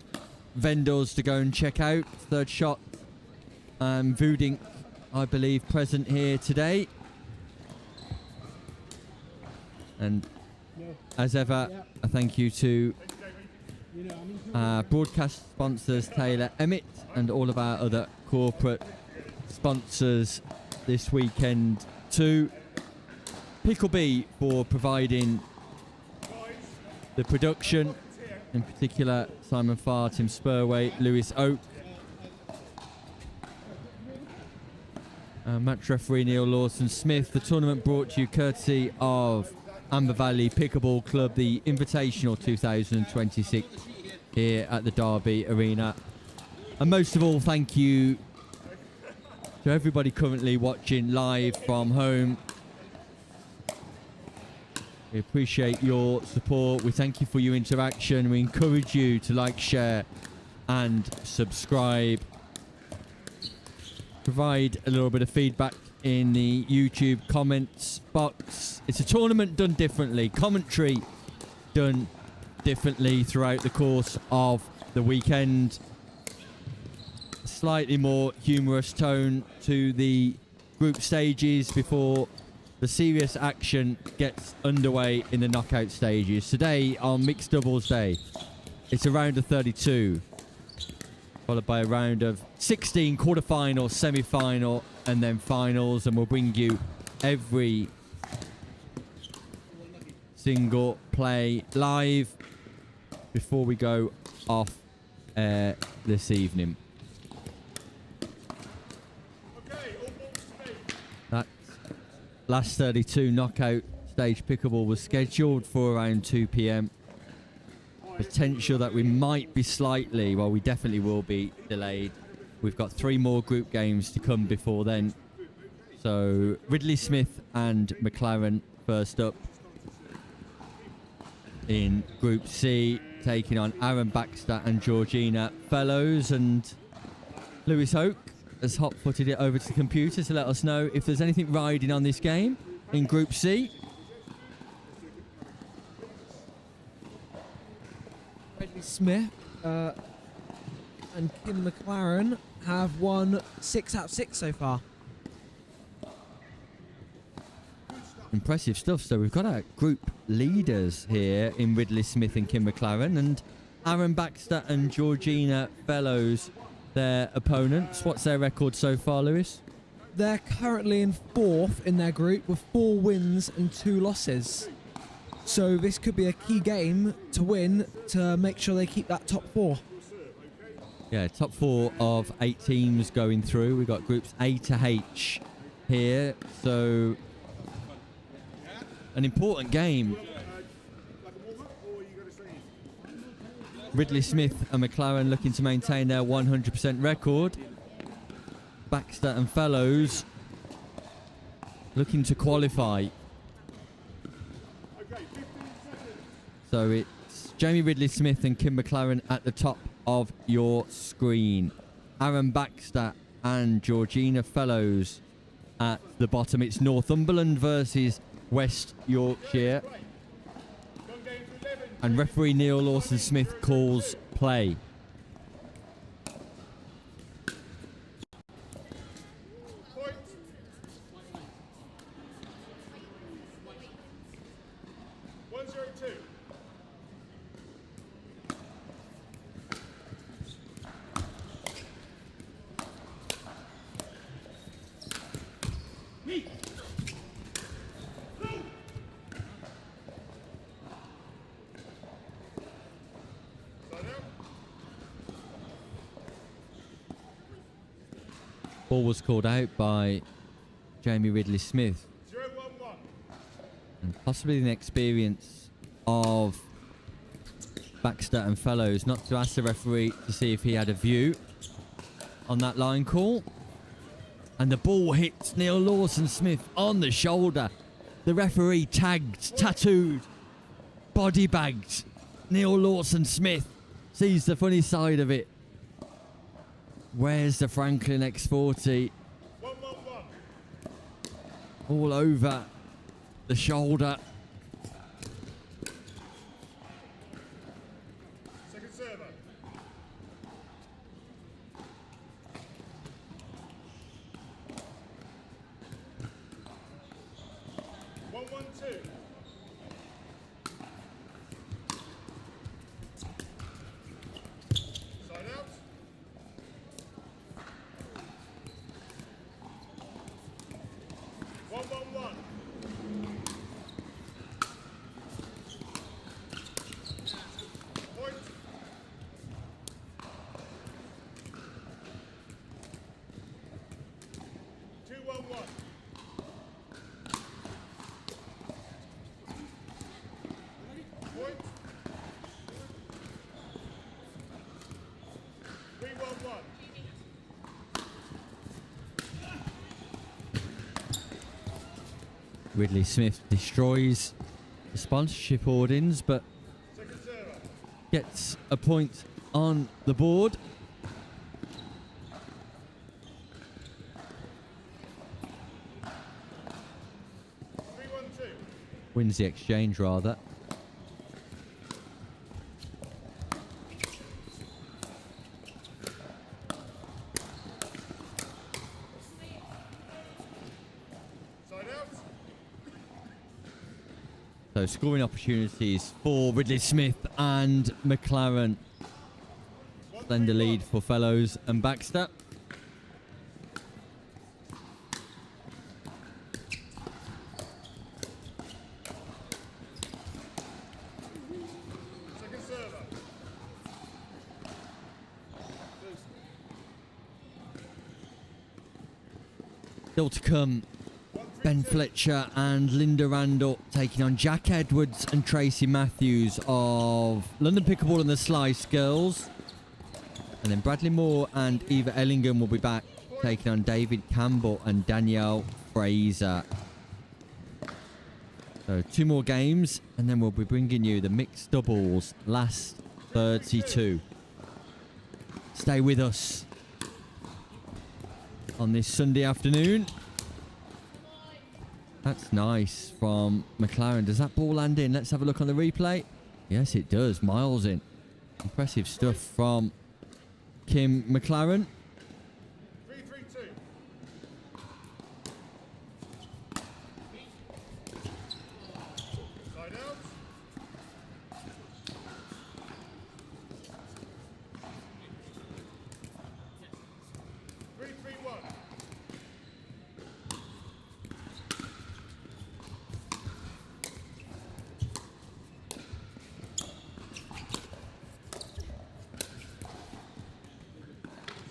vendors to go and check out. Third Shot, Voodink, I believe, present here today. And as ever, a thank you to broadcast sponsors Taylor Emmett and all of our other corporate sponsors this weekend too. Picklebee for providing the production, in particular Simon Farr, Tim Spurway, Lewis Oak. Match referee Neil Lawson-Smith. The tournament brought to you courtesy of Amber Valley Pickleball Club, the Invitational 2026 here at the Derby Arena. And most of all, thank you to everybody currently watching live from home. We appreciate your support. We thank you for your interaction. We encourage you to like, share and subscribe. Provide a little bit of feedback in the YouTube comments box. It's a tournament done differently. Commentary done differently throughout the course of the weekend. Slightly more humorous tone to the group stages before the serious action gets underway in the knockout stages. Today, on mixed doubles day, it's a round of 32, followed by a round of 16, quarterfinal, semi-final, and then finals. And we'll bring you every single play live before we go off air this evening. That last 32 knockout stage pickleball was scheduled for around 2 p.m. Potential that we might be slightly, well, we definitely will be delayed. We've got 3 more group games to come before then. So Ridley Smith and McLaren first up in Group C, taking on Aaron Baxter and Georgina Fellows. And Lewis Hoke has hot-footed it over to the computer to let us know if there's anything riding on this game in Group C. Ridley Smith and Kim McLaren have won 6 out of 6 so far. Impressive stuff. So we've got our group leaders here in Ridley Smith and Kim McLaren, and Aaron Baxter and Georgina Fellows, their opponents. What's their record so far, Lewis? They're currently in 4th in their group with 4 wins and 2 losses. So this could be a key game to win to make sure they keep that top 4. Yeah, top 4 of 8 teams going through. We've got groups A to H here. So an important game. Ridley Smith and McLaren looking to maintain their 100% record. Baxter and Fellows looking to qualify. So it's Jamie Ridley Smith and Kim McLaren at the top of your screen. Aaron Baxter and Georgina Fellows at the bottom. It's Northumberland versus West Yorkshire. And referee Neil Lawson-Smith calls play. Ball was called out by Jamie Ridley Smith. And possibly the experience of Baxter and Fellows not to ask the referee to see if he had a view on that line call. And the ball hits Neil Lawson-Smith on the shoulder. The referee tagged, tattooed, body bagged Neil Lawson-Smith. Sees the funny side of it. Where's the Franklin X40? All over the shoulder. Second server. One, 2. Side out. One, 1. Point. 2, 1. Point. 3, 1. Ridley Smith destroys the sponsorship hoardings, but gets a point on the board. Wins the exchange, rather. So scoring opportunities for Ridley Smith and McLaren. Slender lead for Fellows and Baxter. Still to come, Ben Fletcher and Linda Randall taking on Jack Edwards and Tracy Matthews of London Pickleball and the Slice Girls. And then Bradley Moore and Eva Ellingham will be back taking on David Campbell and Danielle Fraser. So 2 more games and then we'll be bringing you the mixed doubles last 32. Stay with us on this Sunday afternoon. That's nice from McLaren. Does that ball land in? Let's have a look on the replay. Yes, it does. Miles in. Impressive stuff from Kim McLaren. 3-3-2. Side out. 3-3-1.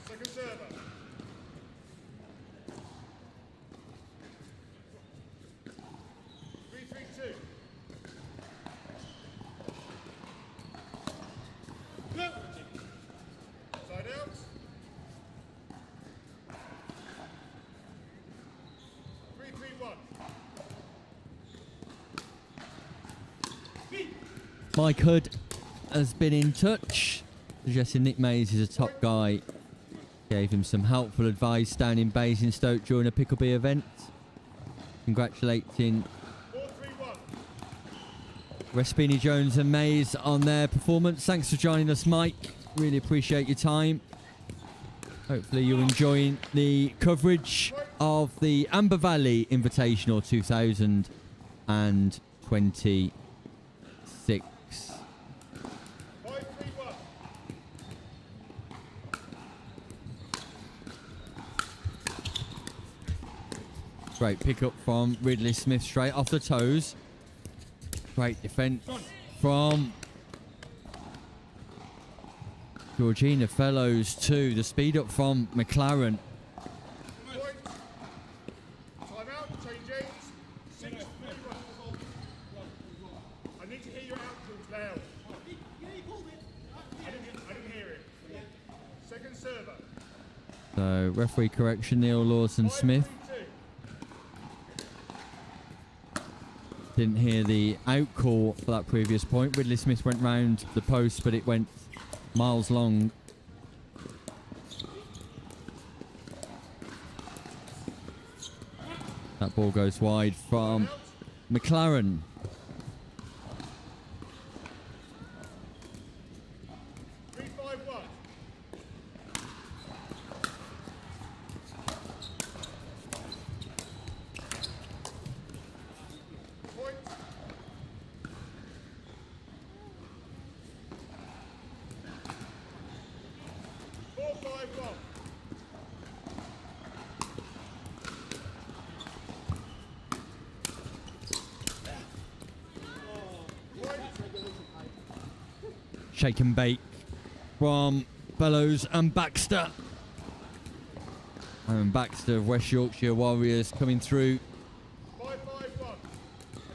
Second server. 3-3-2. Go. Side out. 3-3-1. Mike Hood has been in touch, suggesting Nick Mays is a top guy. Gave him some helpful advice down in Basingstoke during a Pickleball event. Congratulating Respini, Jones and Mays on their performance. Thanks for joining us, Mike. Really appreciate your time. Hopefully you're enjoying the coverage of the Amber Valley Invitational 2026. Great pick up from Ridley Smith straight off the toes. Great defence from Georgina Fellows too. The speed up from McLaren. Time out, changes. 6-3-1. I need to hear your outcomes loud. I didn't hear it. Second server. So referee correction, Neil Lawson-Smith. Didn't hear the out call for that previous point. Ridley Smith went round the post, but it went miles long. That ball goes wide from McLaren. Shake and bake from Fellows and Baxter. And Baxter of West Yorkshire Warriors coming through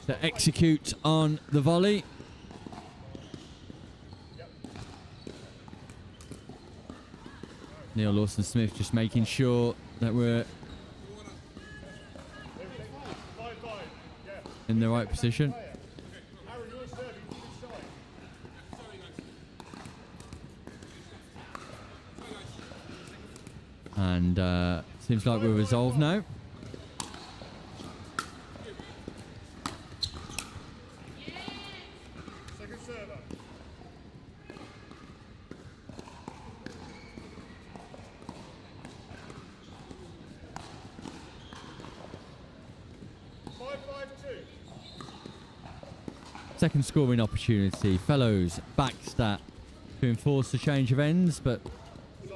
to execute on the volley. Neil Lawson-Smith just making sure that we're in the right position. And seems like we're resolved now. Second server. Second scoring opportunity. Fellows backstat to enforce the change of ends, but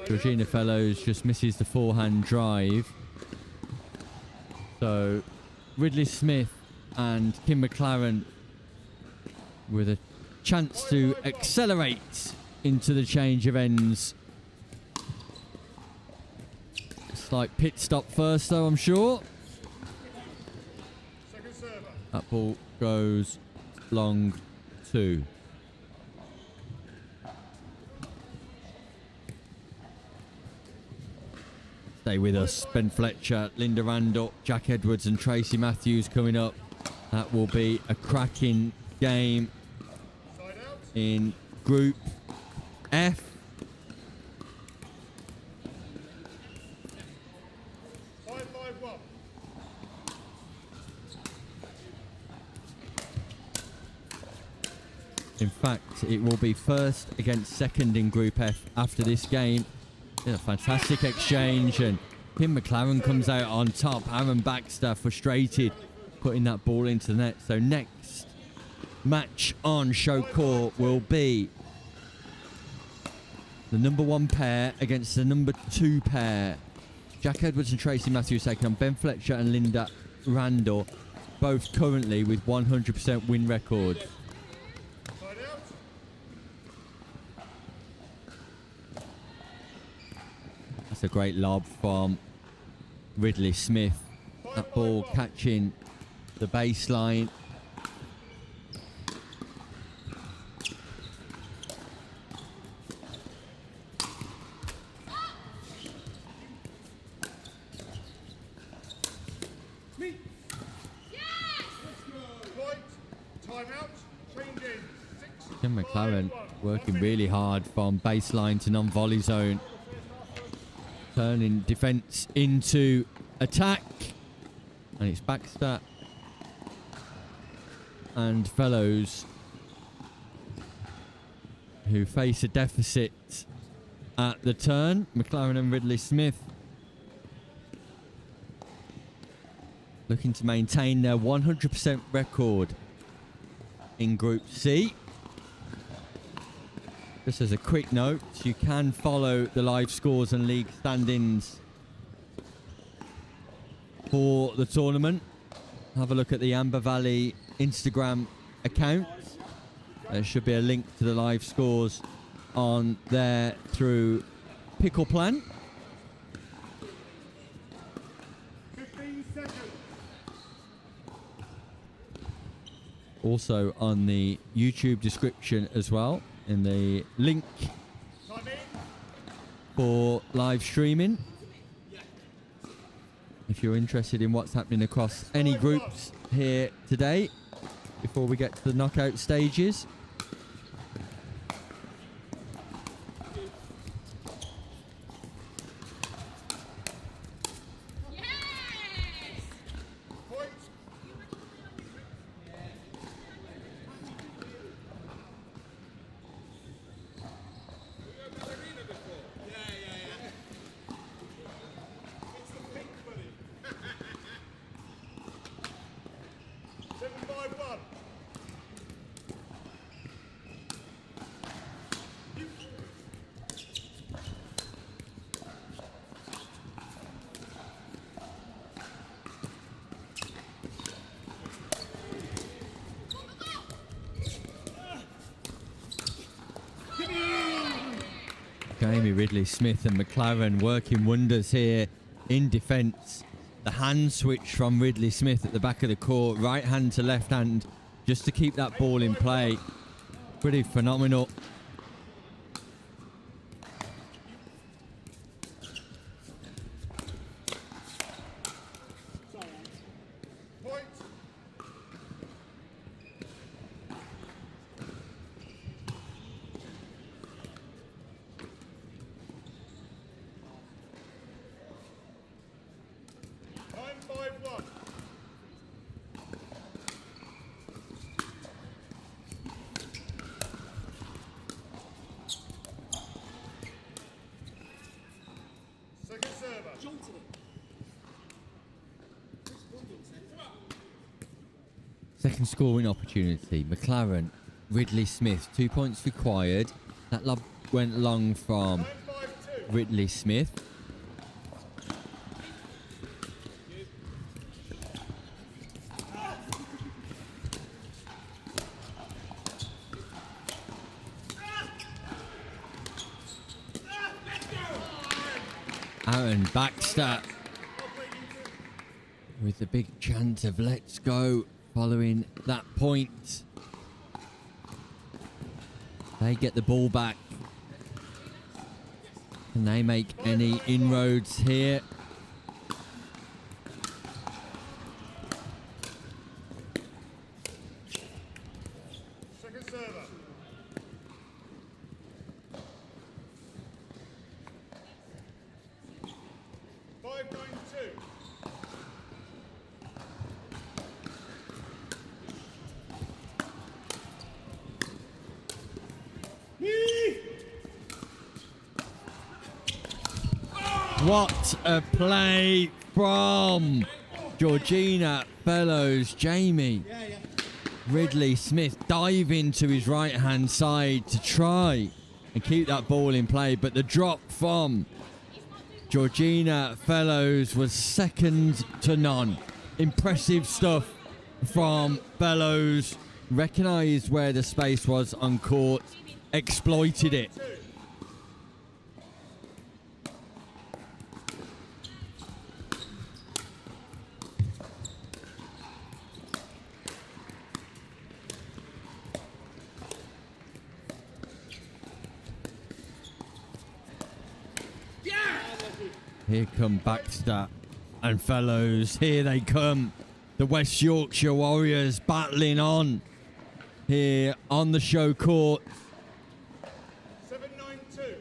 Georgina Fellows just misses the forehand drive. So Ridley Smith and Kim McLaren with a chance to accelerate into the change of ends. Slight pit stop first though, I'm sure. That ball goes long 2. Stay with us. Ben Fletcher, Linda Randall, Jack Edwards and Tracy Matthews coming up. That will be a cracking game in Group F. In fact, it will be first against second in Group F after this game. A fantastic exchange, and Kim McLaren comes out on top. Aaron Baxter frustrated putting that ball into the net. So next match on show court will be the number 1 pair against the number 2 pair. Jack Edwards and Tracy Matthews taking on Ben Fletcher and Linda Randall, both currently with 100% win records. That's a great lob from Ridley Smith. That ball catching the baseline. Kim McLaren working really hard from baseline to non-volley zone. Turning defence into attack. And it's Baxter and Fellows who face a deficit at the turn. McLaren and Ridley Smith looking to maintain their 100% record in Group C. Just as a quick note, you can follow the live scores and league standings for the tournament. Have a look at the Amber Valley Instagram account. There should be a link to the live scores on there through Pickle Plan. 15 seconds. Also on the YouTube description as well, in the link for live streaming. If you're interested in what's happening across any groups here today, before we get to the knockout stages. Jamie Ridley Smith and McLaren working wonders here in defence. The hand switch from Ridley Smith at the back of the court, right hand to left hand, just to keep that ball in play. Pretty phenomenal. Second scoring opportunity. McLaren, Ridley Smith. 2 points required. That lob went long from Ridley Smith. Aaron Baxter with the big chant of let's go following that point. They get the ball back. Can they make any inroads here? Second server. What a play from Georgina Fellows. Jamie. Ridley Smith diving to his right-hand side to try and keep that ball in play, but the drop from Georgina Fellows was second to none. Impressive stuff from Fellows. Recognised where the space was on court, exploited it. Here come Baxter and Fellows. Here they come. The West Yorkshire Warriors battling on here on the show court. 7-9-2.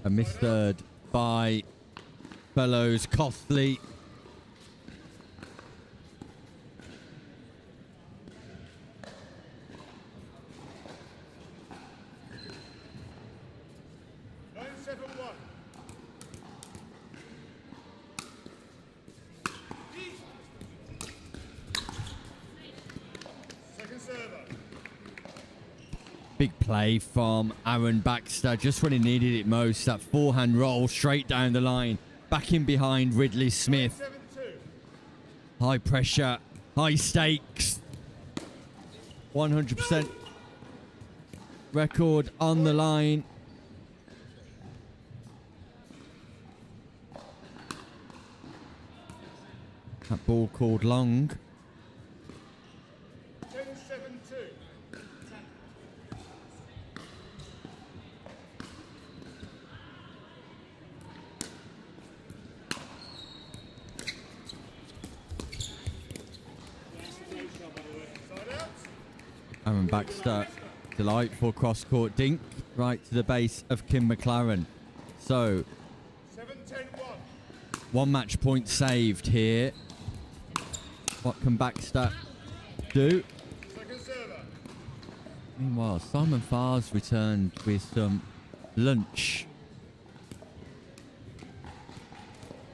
A missed third by Fellows. Costly. Big play from Aaron Baxter, just when he needed it most. That forehand roll straight down the line, back in behind Ridley Smith. High pressure, high stakes. 100% record on the line. That ball called long. 10-7-2. Aaron Baxter, delightful cross-court dink right to the base of Kim McLaren. So, 7-10-1. one match point saved here. What can Baxter do? Second server. Meanwhile, Simon Farr's returned with some lunch.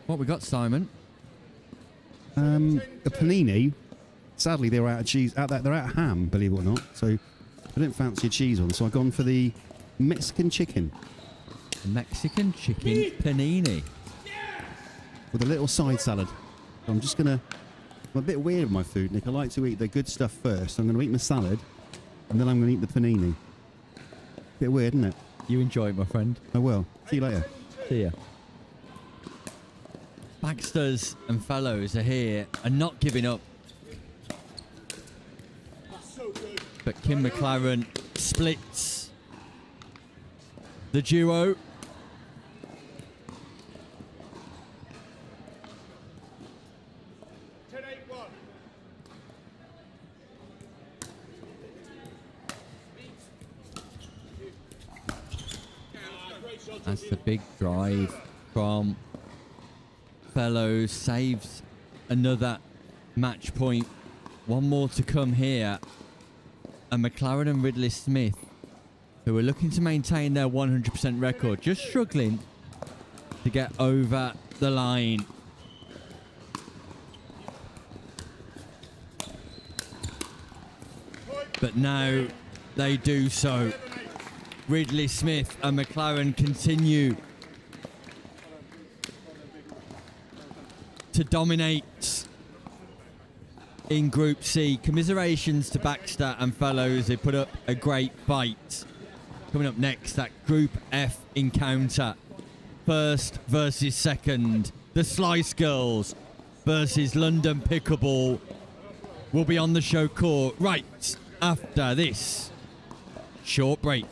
What we got, Simon? The panini. Sadly, they were out of cheese. They're out of ham, believe it or not. So I didn't fancy a cheese one. So I've gone for the Mexican chicken. Mexican chicken panini. With a little side salad. So I'm just going to... I'm a bit weird with my food, Nick. I like to eat the good stuff first. I'm going to eat my salad, and then I'm going to eat the panini. Bit weird, isn't it? You enjoy it, my friend. I will. See you later. See ya. Baxters and Fellows are here and not giving up. But Kim McLaren splits the duo. That's the big drive from Fellows. Saves another match point. One more to come here. And McLaren and Ridley Smith, who are looking to maintain their 100% record, just struggling to get over the line. But now they do so. Ridley Smith and McLaren continue to dominate in Group C. Commiserations to Baxter and Fellows. They put up a great fight. Coming up next, that Group F encounter. First versus second. The Slice Girls versus London Pickleball will be on the show court right after this short break.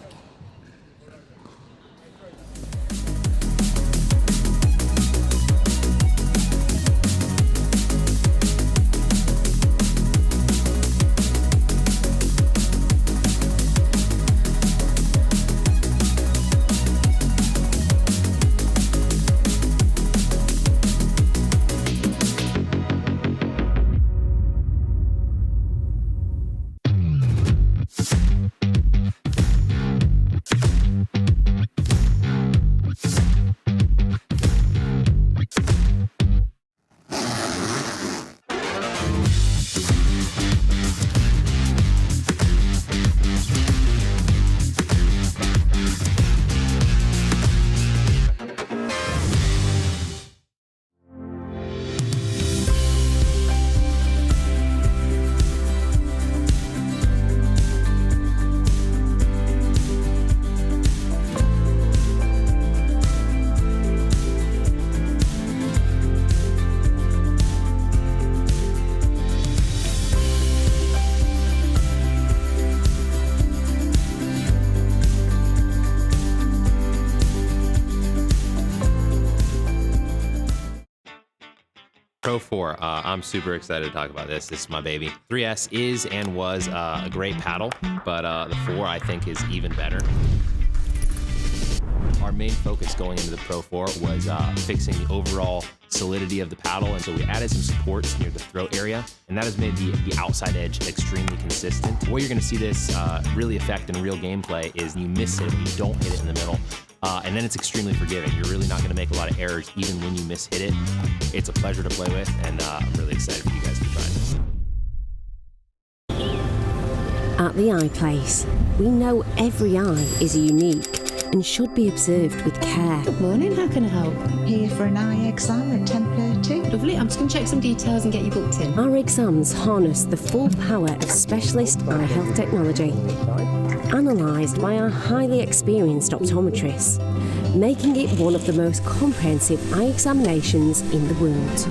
Pro 4, I'm super excited to talk about this. This is my baby. 3S is and was a great paddle, but the 4 I think is even better. Our main focus going into the Pro 4 was fixing the overall solidity of the paddle, and so we added some supports near the throat area, and that has made the outside edge extremely consistent. Where you're going to see this really affect in real gameplay is you miss it, you don't hit it in the middle. And then it's extremely forgiving. You're really not going to make a lot of errors even when you mishit it. It's a pleasure to play with, and I'm really excited for you guys to try this. At the Eye Place, we know every eye is unique and should be observed with care. Good morning, how can I help? Here for an eye exam at 10:30. Lovely, I'm just going to check some details and get you booked in. Our exams harness the full power of specialist eye health technology, analysed by our highly experienced optometrists, making it one of the most comprehensive eye examinations in the world.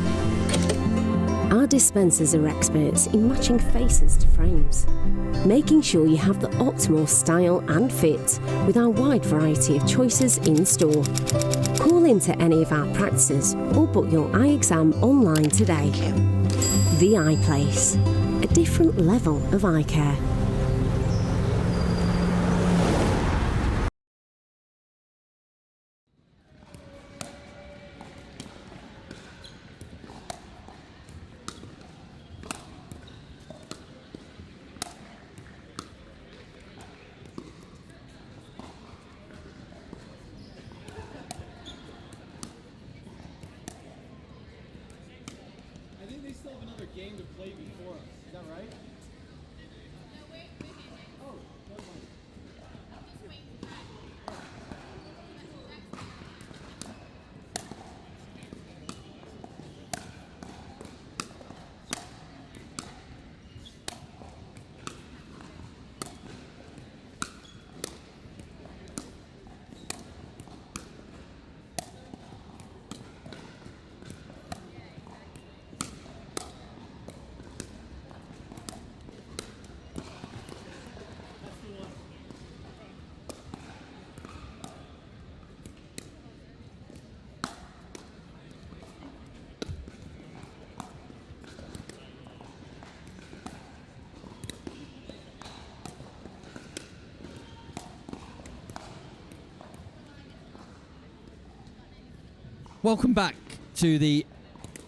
Our dispensers are experts in matching faces to frames, making sure you have the optimal style and fit with our wide variety of choices in store. Call into any of our practices or book your eye exam online today. The Eye Place, a different level of eye care. Welcome back to the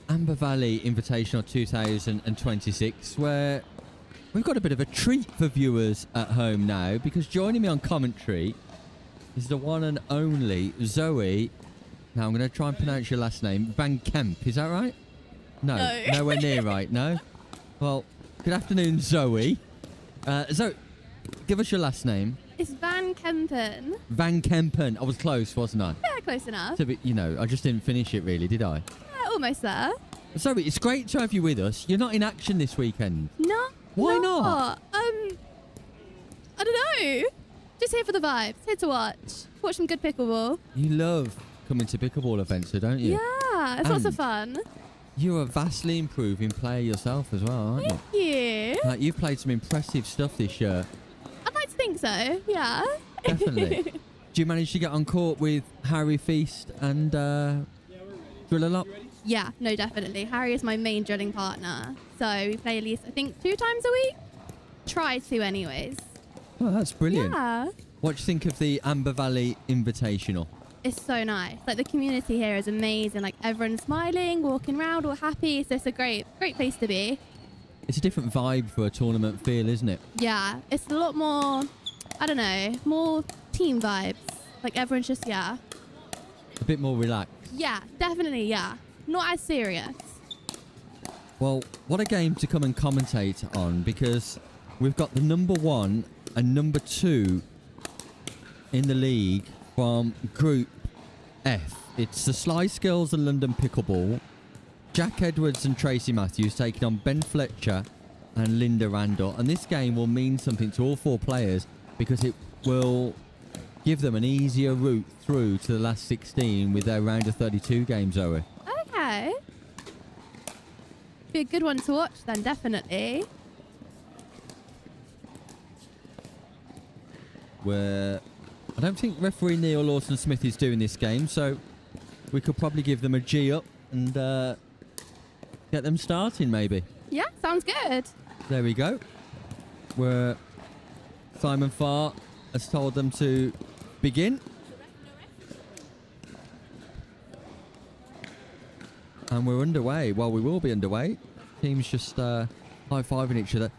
Amber Valley Invitational 2026, where we've got a bit of a treat for viewers at home now, because joining me on commentary is the one and only Zoe Now I'm going to try and pronounce your last name. Van Kemp, is that right? No. No. Nowhere near right, no? Well, good afternoon, Zoe. Zoe, give us your last name. It's Van Kempen. Van Kempen. I was close, wasn't I? Yeah, close enough. To be, I just didn't finish it really, did I? Yeah, almost there. Zoe, it's great to have you with us. You're not in action this weekend. No. Why not? I don't know. Just here for the vibes. Here to watch. Watch some good pickleball. You love coming to pickleball events, don't you? Yeah, it's lots of And fun. You're a vastly improving player yourself as well, aren't you? Thank you. Like, you've played some impressive stuff this year. I'd like to think so. Yeah. Definitely. Do you manage to get on court with Harry Feast and drill a lot? Yeah, no, definitely. Harry is my main drilling partner. So we play at least, I think, 2 times a week. Try to anyways. Oh, that's brilliant. Yeah. What do you think of the Amber Valley Invitational? It's so nice. Like, the community here is amazing. Like, everyone's smiling, walking around, all happy. So it's a great place to be. It's a different vibe for a tournament feel, isn't it? Yeah, it's a lot more, I don't know, more team vibes. Like, everyone's just, yeah. A bit more relaxed. Yeah, definitely, yeah. Not as serious. Well, what a game to come and commentate on, because we've got the number 1 and number 2 in the league from Group F. It's the Slice Girls and London Pickleball. Jack Edwards and Tracy Matthews taking on Ben Fletcher and Linda Randall. And this game will mean something to all 4 players because it will give them an easier route through to the last 16 with their round of 32 games, Zoe. Okay. Be a good one to watch then, definitely. I don't think referee Neil Lawson-Smith is doing this game, so we could probably give them a G up and get them starting, maybe. Yeah, sounds good. There we go. Where Simon Farr has told them to begin. And we're underway. Well, we will be underway. Teams just high-fiving each other.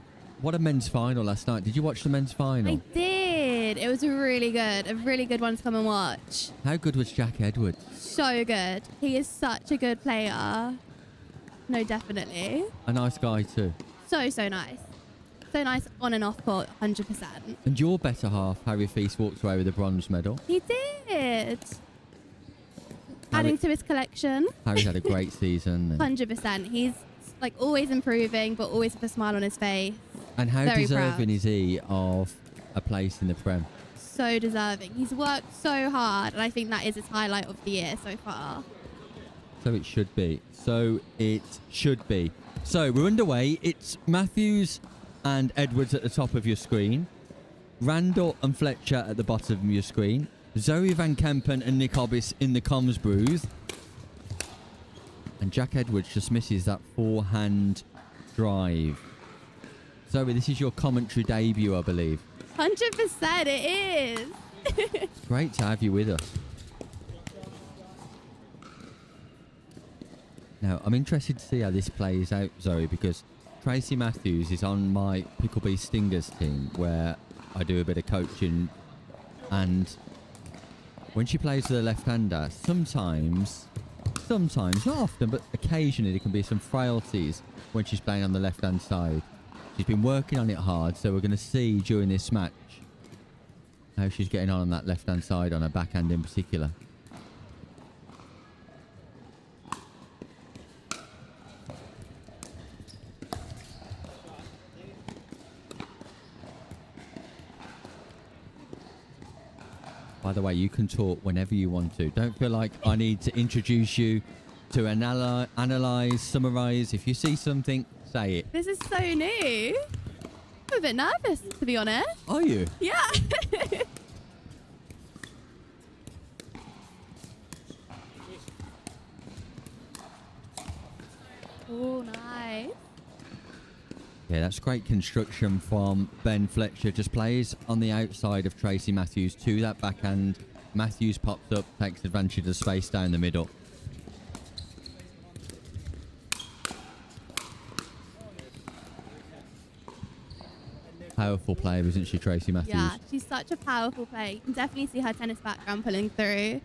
What a men's final last night. Did you watch the men's final? I did. It was really good. A really good one to come and watch. How good was Jack Edwards? So good. He is such a good player. No, definitely. A nice guy too. So nice. So nice on and off court, 100%. And your better half, Harry Feast, walked away with a bronze medal. He did. Adding to his collection. Harry's had a great season. 100%. He's like always improving, but always with a smile on his face. And how Very deserving proud. is he of a place in the Prem? So deserving. He's worked so hard, and I think that is his highlight of the year so far. So it should be. So it should be. So we're underway. It's Matthews and Edwards at the top of your screen. Randall and Fletcher at the bottom of your screen. Zoe Van Kempen and Nick Hobbis in the comms booth. And Jack Edwards just misses that forehand drive. Zoe, this is your commentary debut, I believe. 100% it is. It's great to have you with us. Now, I'm interested to see how this plays out, Zoe, because Tracy Matthews is on my Pickleball Stingers team where I do a bit of coaching, and when she plays with a left-hander, sometimes, not often, but occasionally there can be some frailties when she's playing on the left-hand side. She's been working on it hard, so we're going to see during this match how she's getting on that left-hand side, on her backhand in particular. By the way, you can talk whenever you want to. Don't feel like I need to introduce you to analyse, summarise. If you see something, say it. This is so new. I'm a bit nervous, to be honest. Are you? Yeah. Oh, nice. Yeah, that's great construction from Ben Fletcher. Just plays on the outside of Tracy Matthews to that backhand. Matthews pops up, takes advantage of the space down the middle. Powerful player, isn't she, Tracy Matthews? Yeah, she's such a powerful player. You can definitely see her tennis background pulling through.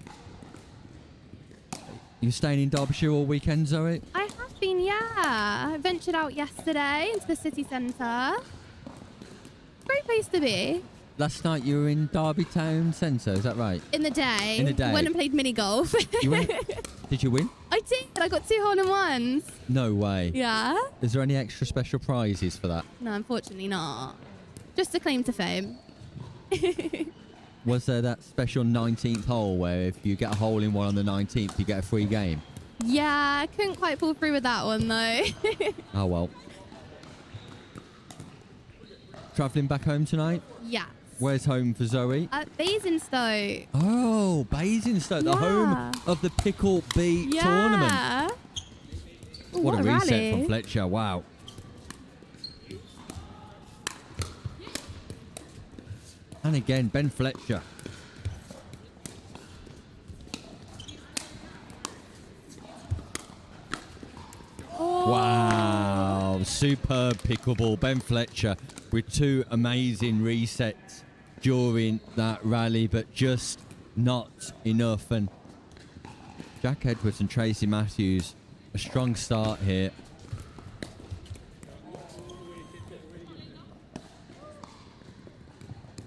You staying in Derbyshire all weekend, Zoe? I have been, yeah. I ventured out yesterday into the city centre. Great place to be. Last night you were in Derby Town Centre, is that right? In the day. In the day. Went and played mini golf. You went? Did you win? I did. I got 2 hole-in-ones. No way. Yeah. Is there any extra special prizes for that? No, unfortunately not. Just a claim to fame. Was there that special 19th hole where if you get a hole in one on the 19th, you get a free game? Yeah, I couldn't quite pull through with that one though. Oh, well. Travelling back home tonight? Yeah. Where's home for Zoe? At Basingstoke. Oh, Basingstoke, the home of the Pickle Bee tournament. Ooh, What a reset rally. from Fletcher, wow. And again, Ben Fletcher. Wow, superb pickleball. Ben Fletcher with 2 amazing resets during that rally, but just not enough. And Jack Edwards and Tracy Matthews, a strong start here.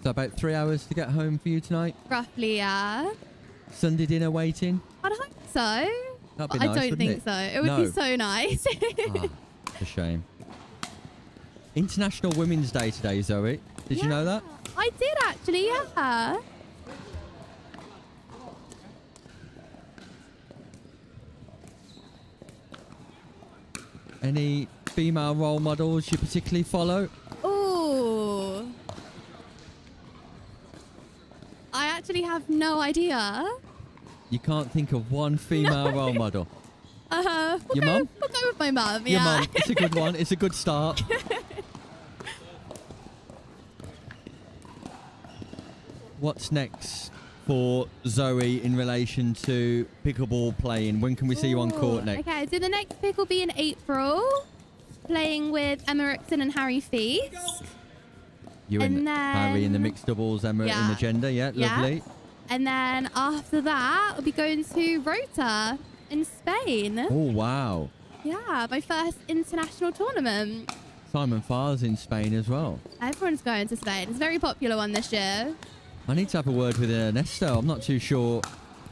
So about 3 hours to get home for you tonight? Roughly, yeah. Sunday dinner waiting? I'd hope so. That'd be But nice, I don't wouldn't think it? so. It would be so nice. Ah, it's a shame. International Women's Day today, Zoe. Did you know that? I did actually, yeah. Any female role models you particularly follow? Ooh. I actually have no idea. You can't think of one female role model. We'll Your go, mum? We'll go with my mum, Your yeah. mum. It's a good one. It's a good start. What's next for Zoe in relation to pickleball playing? When can we see you on court next? Okay, so the next pick will be in April, playing with Emma Rickson and Harry Feast. You and Harry in the mixed doubles, Emma in the gender. Yeah, lovely. And then after that, we'll be going to Rota in Spain. Oh, wow. Yeah, my first international tournament. Simon Farr's in Spain as well. Everyone's going to Spain. It's a very popular one this year. I need to have a word with Ernesto. I'm not too sure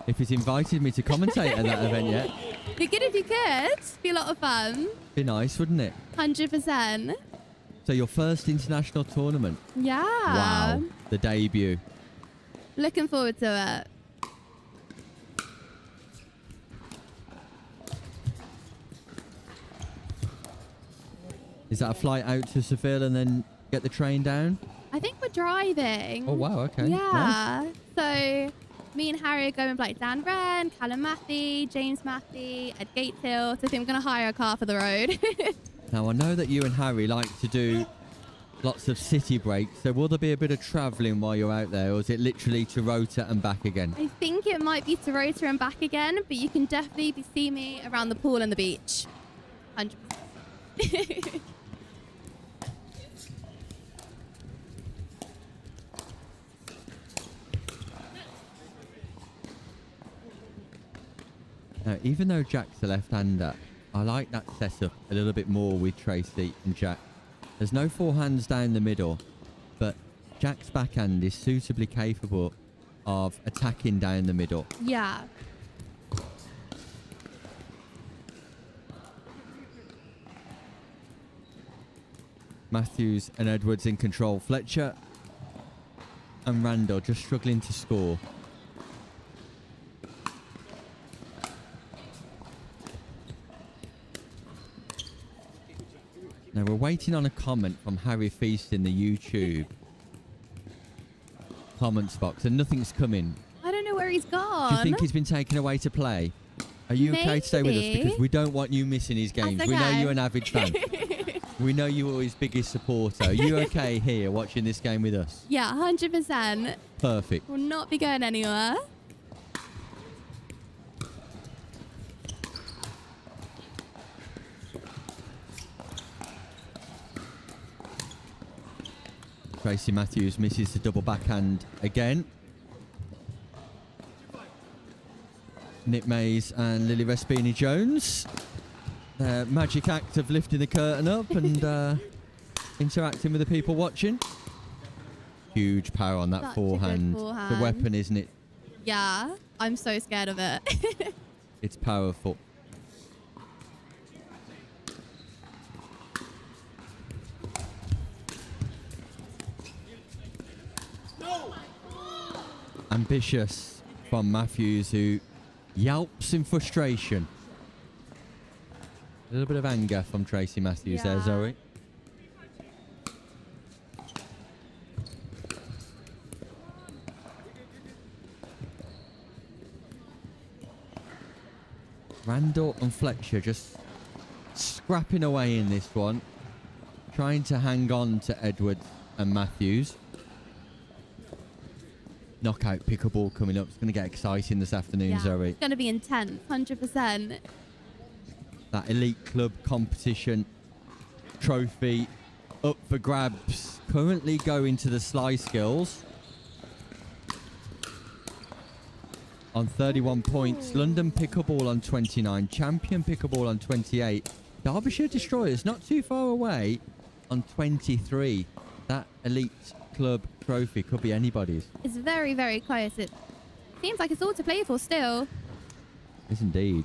if he's invited me to commentate at that event yet. Be good if you could. Be a lot of fun. Be nice, wouldn't it? 100%. So your first international tournament. Yeah. Wow. The debut. Looking forward to it. Is that a flight out to Seville and then get the train down? I think we're driving. Oh, wow. Okay. Yeah. So me and Harry are going with like Dan Wren, Callum Matthew, James Matthew, Ed Gatehill. So I think we're going to hire a car for the road. Now, I know that you and Harry like to do lots of city breaks. So will there be a bit of travelling while you're out there, or is it literally to Rota and back again? I think it might be to Rota and back again, but you can definitely see me around the pool and the beach. 100%. Now, even though Jack's a left-hander, I like that setup a little bit more with Tracy and Jack. There's no forehands down the middle, but Jack's backhand is suitably capable of attacking down the middle. Yeah. Matthews and Edwards in control. Fletcher and Randall just struggling to score. Now we're waiting on a comment from Harry Feast in the YouTube comments box, and nothing's coming. I don't know where he's gone. Do you think he's been taken away to play? Are you okay to stay with us? Maybe. Because we don't want you missing his games. That's We know okay. you're an avid fan. We know you're his biggest supporter. Are you okay here watching this game with us? Yeah, 100%. Perfect. Will not be going anywhere. Tracy Matthews misses the double backhand again. Nick Mays and Lily Respini-Jones. Their magic act of lifting the curtain up and interacting with the people watching. Huge power on that Such a good forehand. forehand. The weapon, isn't it? Yeah, I'm so scared of it. It's powerful. Ambitious from Matthews, who yelps in frustration. A little bit of anger from Tracy Matthews there, Zoe. Randall and Fletcher just scrapping away in this one, trying to hang on to Edwards and Matthews. Knockout pickleball coming up. It's going to get exciting this afternoon, Zoe. It's going to be intense, 100%. That elite club competition trophy up for grabs. Currently going to the Sly Skills on 31 points. London Pickleball on 29. Champion Pickleball on 28. Derbyshire Destroyers not too far away on 23. That elite club trophy could be anybody's. It's very, very close. It seems like it's all to play for still. Yes, indeed.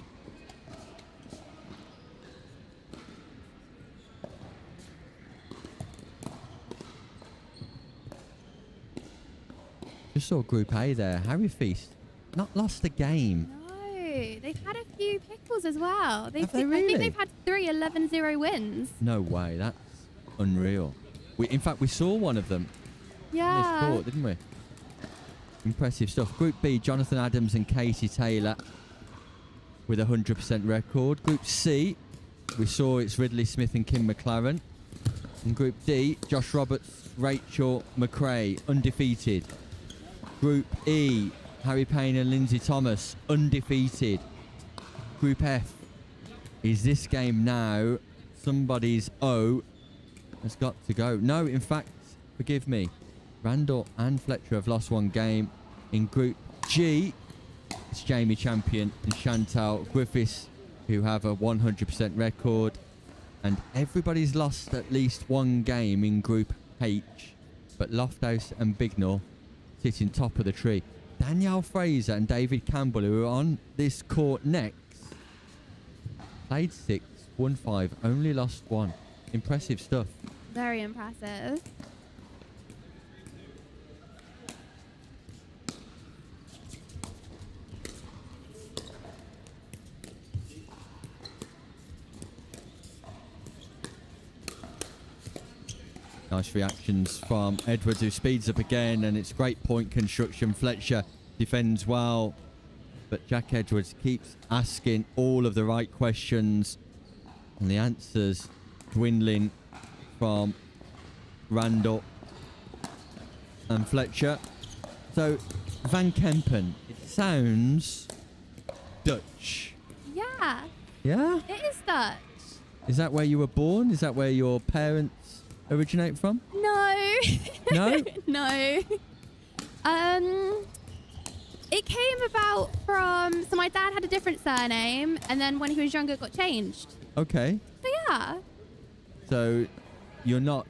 Just saw Group A there. Harry Feast not lost a game. No, they've had a few pickles as well. Have they I think really? they've had 3 11-0 wins. No way. That's unreal. In fact, we saw one of them. Yeah. In this court, didn't we? Impressive stuff. Group B, Jonathan Adams and Katie Taylor with a 100% record. Group C, we saw it's Ridley Smith and Kim McLaren. In Group D, Josh Roberts, Rachel McRae, undefeated. Group E, Harry Payne and Lindsay Thomas, undefeated. Group F, is this game now somebody's O has got to go? No, in fact, forgive me, Randall and Fletcher have lost one game. In Group G, it's Jamie Champion and Chantal Griffiths who have a 100% record. And everybody's lost at least one game in Group H. But Lofthouse and Bignell sitting top of the tree. Danielle Fraser and David Campbell, who are on this court next, played 6, won 5, only lost 1. Impressive stuff. Very impressive. Nice reactions from Edwards, who speeds up again, and it's great point construction. Fletcher defends well, but Jack Edwards keeps asking all of the right questions, and the answers dwindling from Randall and Fletcher. So, Van Kempen, it sounds Dutch. Yeah. Yeah? It is Dutch. Is that where you were born? Is that where your parents originate from? No. No? No. It came about from... So my dad had a different surname, and then when he was younger, it got changed. Okay. So yeah. So you're not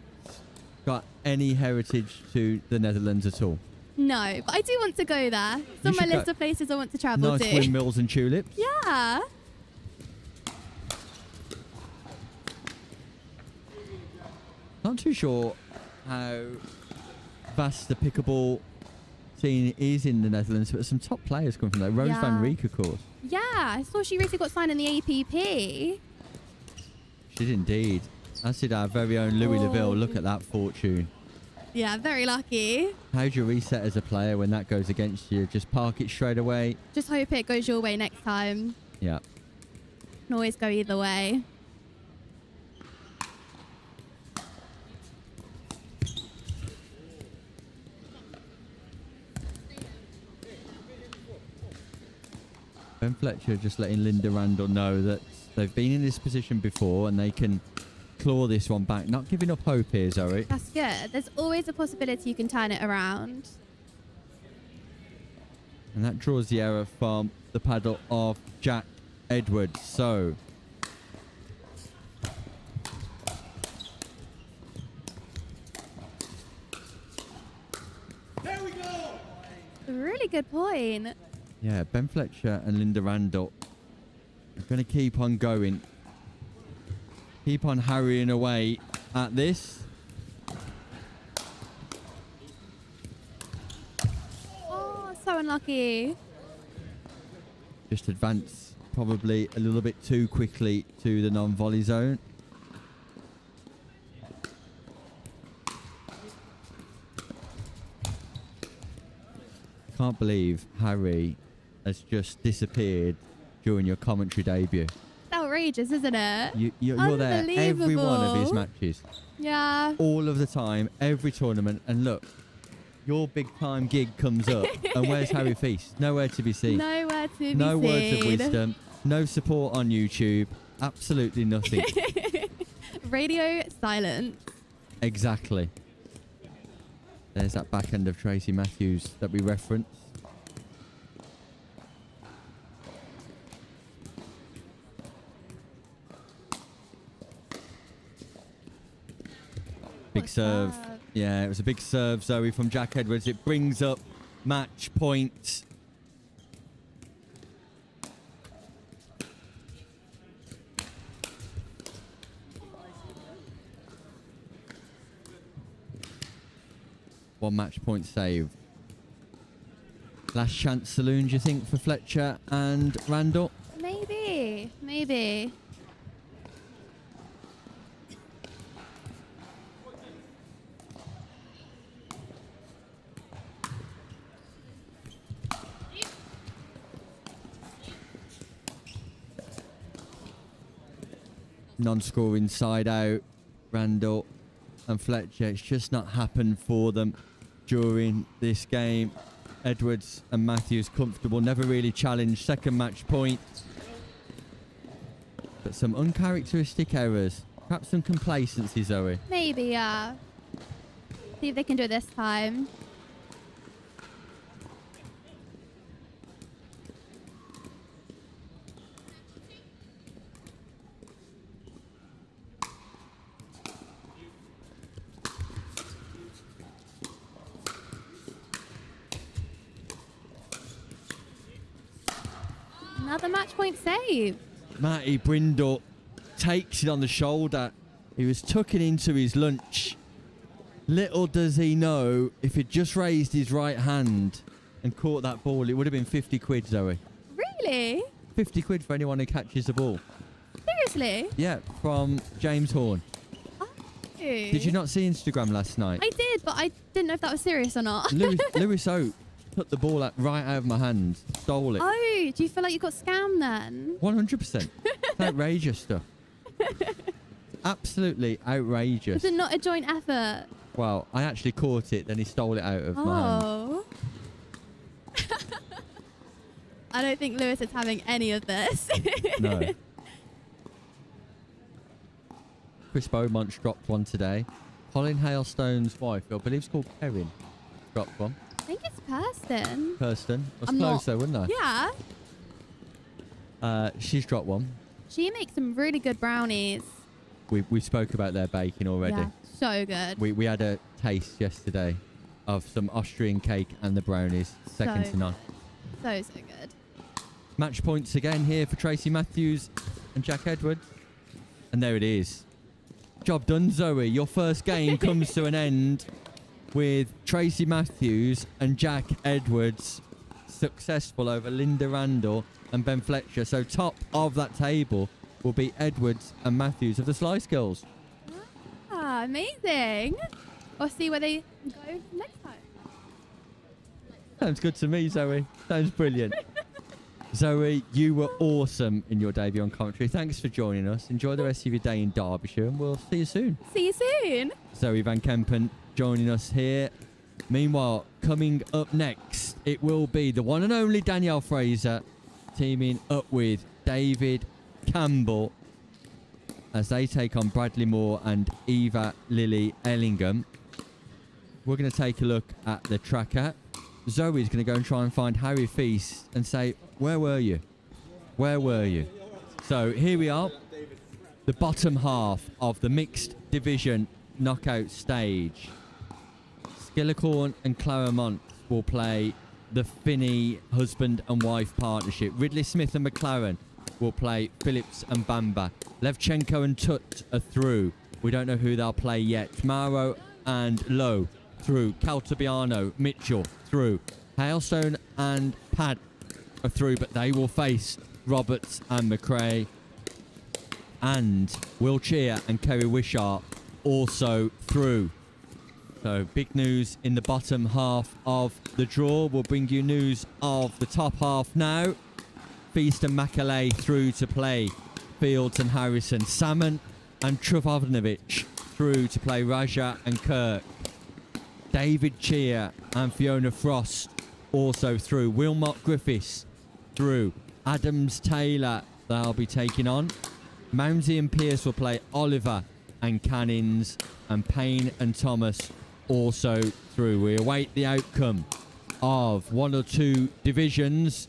got any heritage to the Netherlands at all? No, but I do want to go there. It's on my should list go. of places I want to travel Nice to. windmills and tulips. Yeah. Not too sure how vast the pickleball scene is in the Netherlands, but some top players come from there. Rose Yeah. van Rieck, of course. Yeah, I saw she recently got signed in the APP. She did indeed. As did our very own Louis Laville. Look at that fortune. Yeah, very lucky. How do you reset as a player when that goes against you? Just park it straight away? Just hope it goes your way next time. Yeah. Can always go either way. Ben Fletcher just letting Linda Randall know that they've been in this position before and they can claw this one back. Not giving up hope here, Zoe. That's good. There's always a possibility you can turn it around. And that draws the error from the paddle of Jack Edwards. So Really good point. yeah, Ben Fletcher and Linda Randall are going to keep on going. Keep on harrying away at this. Oh, so unlucky. Just advance probably a little bit too quickly to the non-volley zone. Can't believe Harry has just disappeared during your commentary debut. It's outrageous, isn't it? You're there every one of his matches. Yeah. All of the time, every tournament. And look, your big time gig comes up. And where's Harry Feast? Nowhere to be seen. Nowhere to be seen. No words of wisdom. No support on YouTube. Absolutely nothing. Radio silence. Exactly. There's that backhand of Tracy Matthews that we referenced. Big serve. Yeah, it was a big serve, Zoe, from Jack Edwards. It brings up match point. One match point save. Last chance saloon, do you think, for Fletcher and Randall? Maybe. Maybe. Non-scoring side out. Randall and Fletcher. It's just not happened for them during this game. Edwards and Matthews comfortable, never really challenged. Second match point. But some uncharacteristic errors. Perhaps some complacency, Zoe. Maybe, yeah. See if they can do it this time. Another match point save. Matty Brindle takes it on the shoulder. He was tucking into his lunch. Little does he know, if he'd just raised his right hand and caught that ball, it would have been 50 quid, Zoe. Really? 50 quid for anyone who catches the ball. Seriously? Yeah, from James Horn. Did you not see Instagram last night? I did, but I didn't know if that was serious or not. Lewis Oak took the ball right out of my hand, stole it. Oh, do you feel like you got scammed then? 100%. Outrageous stuff. Absolutely outrageous. Was it not a joint effort? Well, I actually caught it, then he stole it out of my hand. Oh. I don't think Lewis is having any of this. No. Chris Beaumont's dropped one today. Colin Halestone's wife, I believe it's called Erin, dropped one. I think it's Kirsten. Kirsten. Was I'm close not- though, wasn't I? Yeah. She's dropped one. She makes some really good brownies. We spoke about their baking already. Yeah, so good. We had a taste yesterday of some Austrian cake and the brownies, second So to none. So good. Match points again here for Tracy Matthews and Jack Edwards. And there it is. Job done, Zoe. Your first game comes to an end with Tracy Matthews and Jack Edwards successful over Linda Randall and Ben Fletcher. So top of that table will be Edwards and Matthews of the Slice Girls. Ah, amazing. We'll see where they go next time. Sounds good to me, Zoe. Sounds brilliant. Zoe, you were awesome in your debut on commentary. Thanks for joining us. Enjoy the rest of your day in Derbyshire, and we'll see you soon. See you soon. Zoe Van Kempen joining us here. Meanwhile, coming up next, it will be the one and only Danielle Fraser teaming up with David Campbell as they take on Bradley Moore and Eva Lily Ellingham. We're going to take a look at the tracker. Zoe's going to go and try and find Harry Feast and say, where were you? Where were you? So here we are, the bottom half of the mixed division knockout stage. Skillicorn and Claremont will play the Finney husband and wife partnership. Ridley Smith and McLaren will play Phillips and Bamba. Levchenko and Tut are through. We don't know who they'll play yet. Maro and Lowe through. Caltabiano, Mitchell through. Hailstone and Pad are through, but they will face Roberts and McRae. And Will Cheer and Kerry Wishart also through. So big news in the bottom half of the draw. We'll bring you news of the top half now. Feast and Macaulay through to play Fields and Harrison. Salmon and Truvovnovic through to play Raja and Kirk. David Cheer and Fiona Frost also through. Wilmot Griffiths through. Adams Taylor they'll be taking on. Mounsey and Pierce will play Oliver and Cannings, and Payne and Thomas also through. We await the outcome of one or two divisions,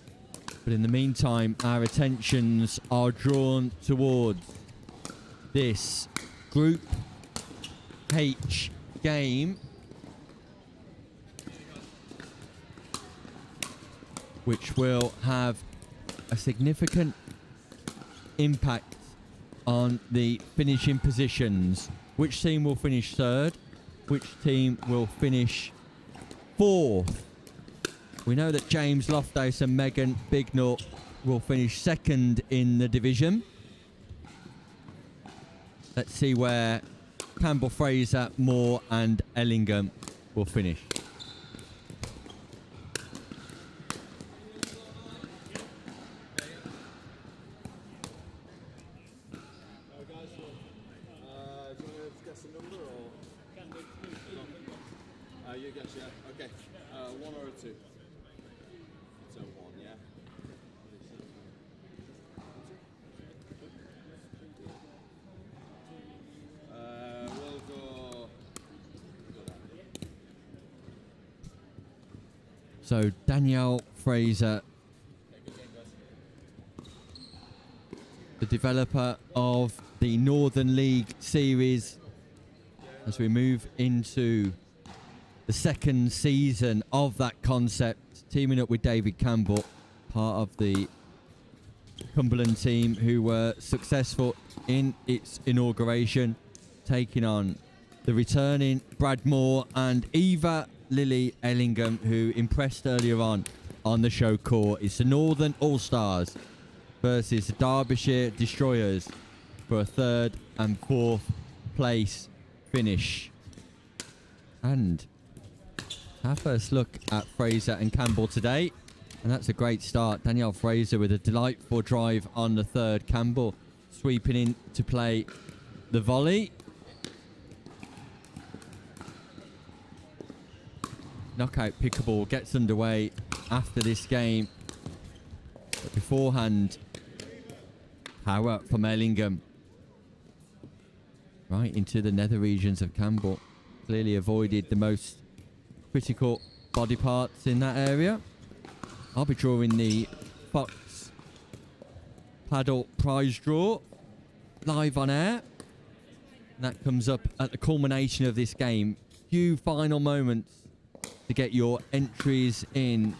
but in the meantime our attentions are drawn towards this Group H game, which will have a significant impact on the finishing positions. Which team will finish third? Which team will finish fourth? We know that James Loftus and Megan Bignall will finish second in the division. Let's see where Campbell, Fraser, Moore and Ellingham will finish. You guess, yeah. Okay. One or two. So one, yeah. We'll go. So Danielle Fraser, the developer of the Northern League series, as we move into the second season of that concept, teaming up with David Campbell, part of the Cumberland team who were successful in its inauguration, taking on the returning Brad Moore and Eva Lily Ellingham, who impressed earlier on the show court. It's the Northern All-Stars versus the Derbyshire Destroyers for a third and fourth place finish. And our first look at Fraser and Campbell today, and that's a great start. Danielle Fraser with a delightful drive on the third. Campbell sweeping in to play the volley. Knockout Pickleball gets underway after this game. But beforehand, power from Ellingham. Right into the nether regions of Campbell. Clearly avoided the most critical body parts in that area. I'll be drawing the Fox Paddle prize draw live on air. And that comes up at the culmination of this game. Few final moments to get your entries in.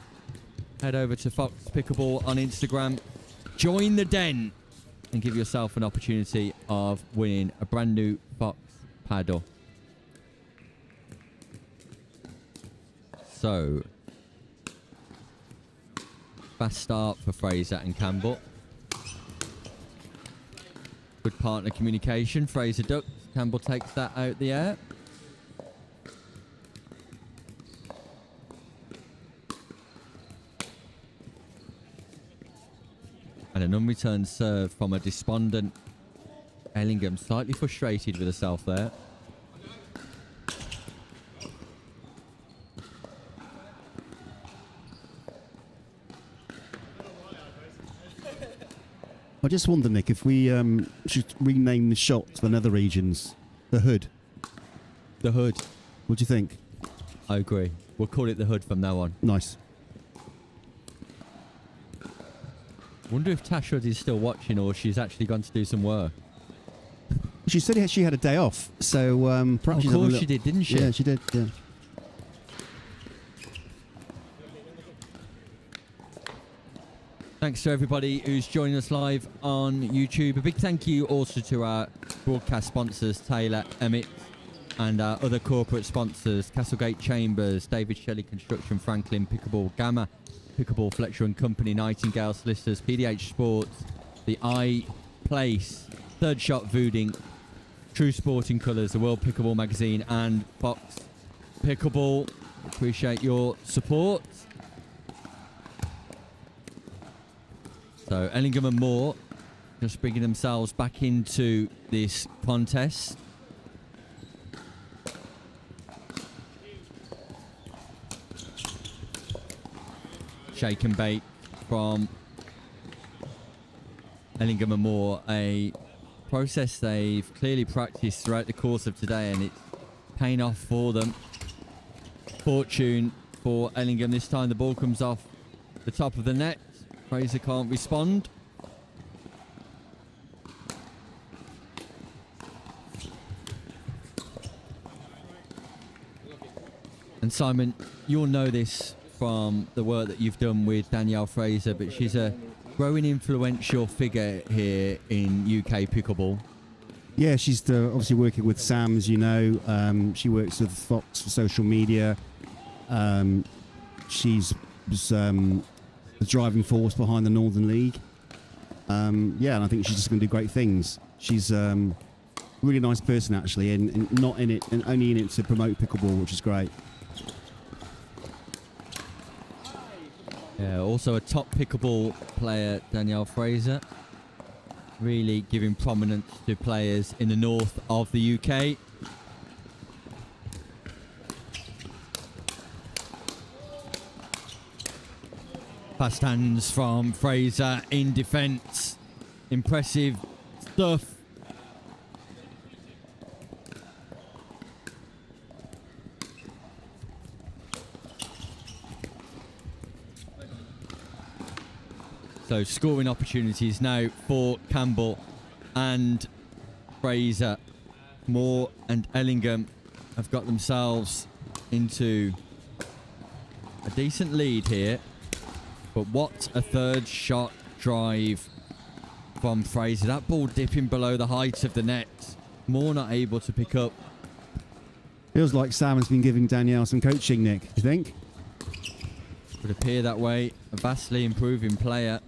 Head over to Fox Pickleball on Instagram. Join the den and give yourself an opportunity of winning a brand new Fox Paddle. So, fast start for Fraser and Campbell. Good partner communication. Fraser ducks. Campbell takes that out the air. And an unreturned serve from a despondent Ellingham. Slightly frustrated with herself there. I just wonder, Nick, if we should rename the shot to the nether regions. The Hood. The Hood. What do you think? I agree. We'll call it the Hood from now on. Nice. Wonder if Tash Hood is still watching or she's actually gone to do some work. She said she had a day off, so perhaps Of she's having a course little- she did, didn't she? Yeah, she did. Yeah. Thanks to everybody who's joining us live on YouTube. A big thank you also to our broadcast sponsors, Taylor, Emmett, and our other corporate sponsors, Castlegate Chambers, David Shelley Construction, Franklin, Pickleball, Gamma, Pickleball, Fletcher and Company, Nightingale Solicitors, PDH Sports, the iPlace, Third Shot Vooding, True Sporting Colours, the World Pickleball Magazine, and Fox Pickleball. Appreciate your support. So Ellingham and Moore just bringing themselves back into this contest. Shake and bake from Ellingham and Moore, a process they've clearly practiced throughout the course of today, and it's paying off for them. Fortune for Ellingham. This time the ball comes off the top of the net. Fraser can't respond. And Simon, you'll know this from the work that you've done with Danielle Fraser, but she's a growing influential figure here in UK pickleball. Yeah, she's obviously working with Sam, as you know. She works with Fox for social media. She's the driving force behind the Northern League. And I think she's just going to do great things. She's a really nice person, actually, and not in it, and only in it to promote pickleball, which is great. Yeah, also a top pickleball player, Danielle Fraser. Really giving prominence to players in the north of the UK. Fast hands from Fraser in defence. Impressive stuff. So scoring opportunities now for Campbell and Fraser. Moore and Ellingham have got themselves into a decent lead here. But what a third shot drive from Fraser. That ball dipping below the height of the net. Moore not able to pick up. Feels like Sam has been giving Danielle some coaching, Nick. Do you think? Would appear that way. A vastly improving player.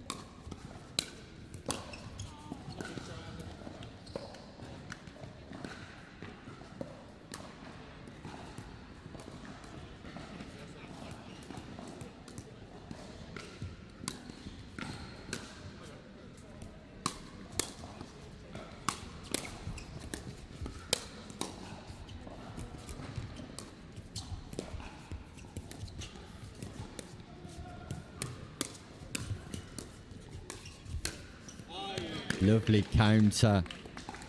Lovely counter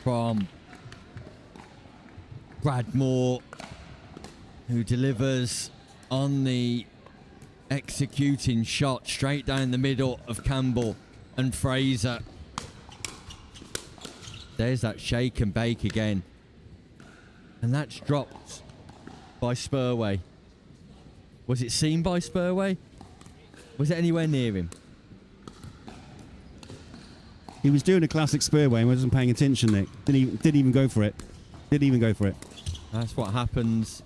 from Brad Moore, who delivers on the executing shot straight down the middle of Campbell and Fraser. There's that shake and bake again. And that's dropped by Spurway. Was it seen by Spurway? Was it anywhere near him? He was doing a classic Spurway and wasn't paying attention, Nick. Didn't even go for it. Didn't even go for it. That's what happens.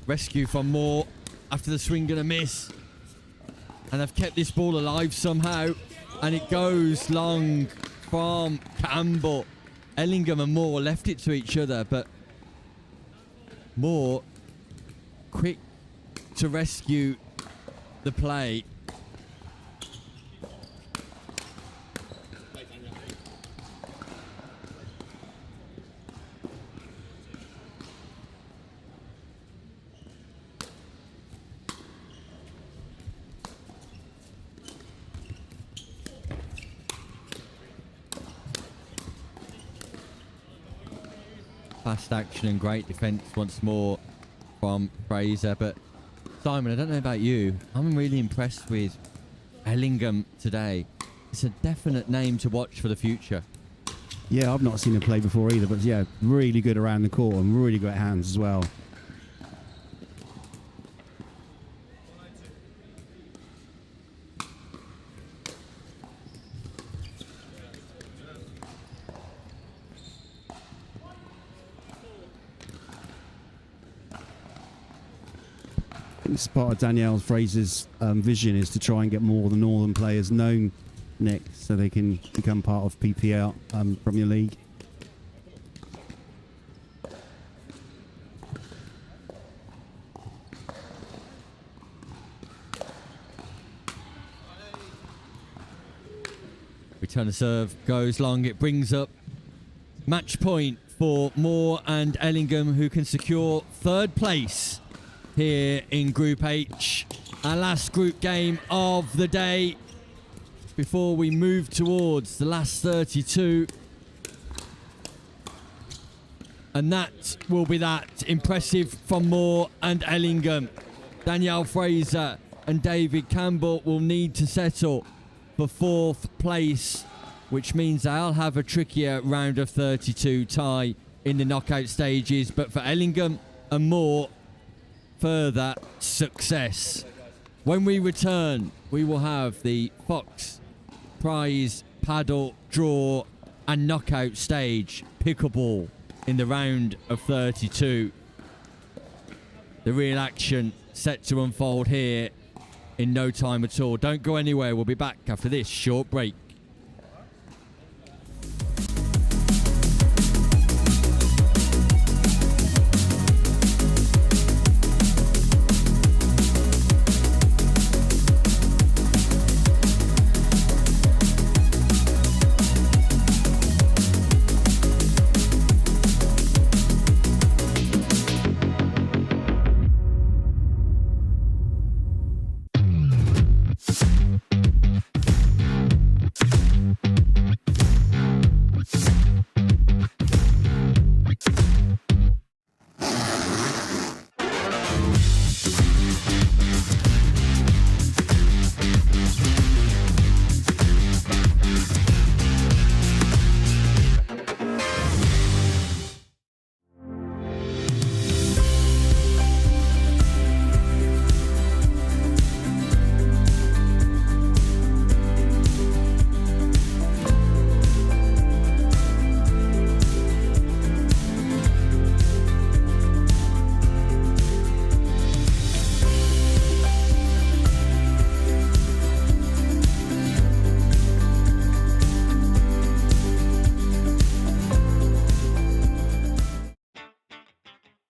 Rescue from Moore after the swing and a miss. And they've kept this ball alive somehow. And it goes long from Campbell. Ellingham and Moore left it to each other, but Moore quick to rescue the play. fast action and great defense once more from Fraser. But Simon, I don't know about you, I'm really impressed with Ellingham today. It's a definite name to watch for the future. Yeah, I've not seen him play before either, but yeah, really good around the court and really great hands as well. This is part of Danielle Fraser's vision, is to try and get more of the Northern players known, Nick, so they can become part of PPL, Premier League. Return of serve goes long. It brings up match point for Moore and Ellingham, who can secure third place here in Group H. Our last group game of the day before we move towards the last 32. And that will be that. Impressive from Moore and Ellingham. Danielle Fraser and David Campbell will need to settle for fourth place, which means they'll have a trickier round of 32 tie in the knockout stages. But for Ellingham and Moore, further success. When we return, we will have the Fox Prize Paddle Draw and Knockout Stage Pickleball in the round of 32. The real action set to unfold here in no time at all. Don't go anywhere. We'll be back after this short break.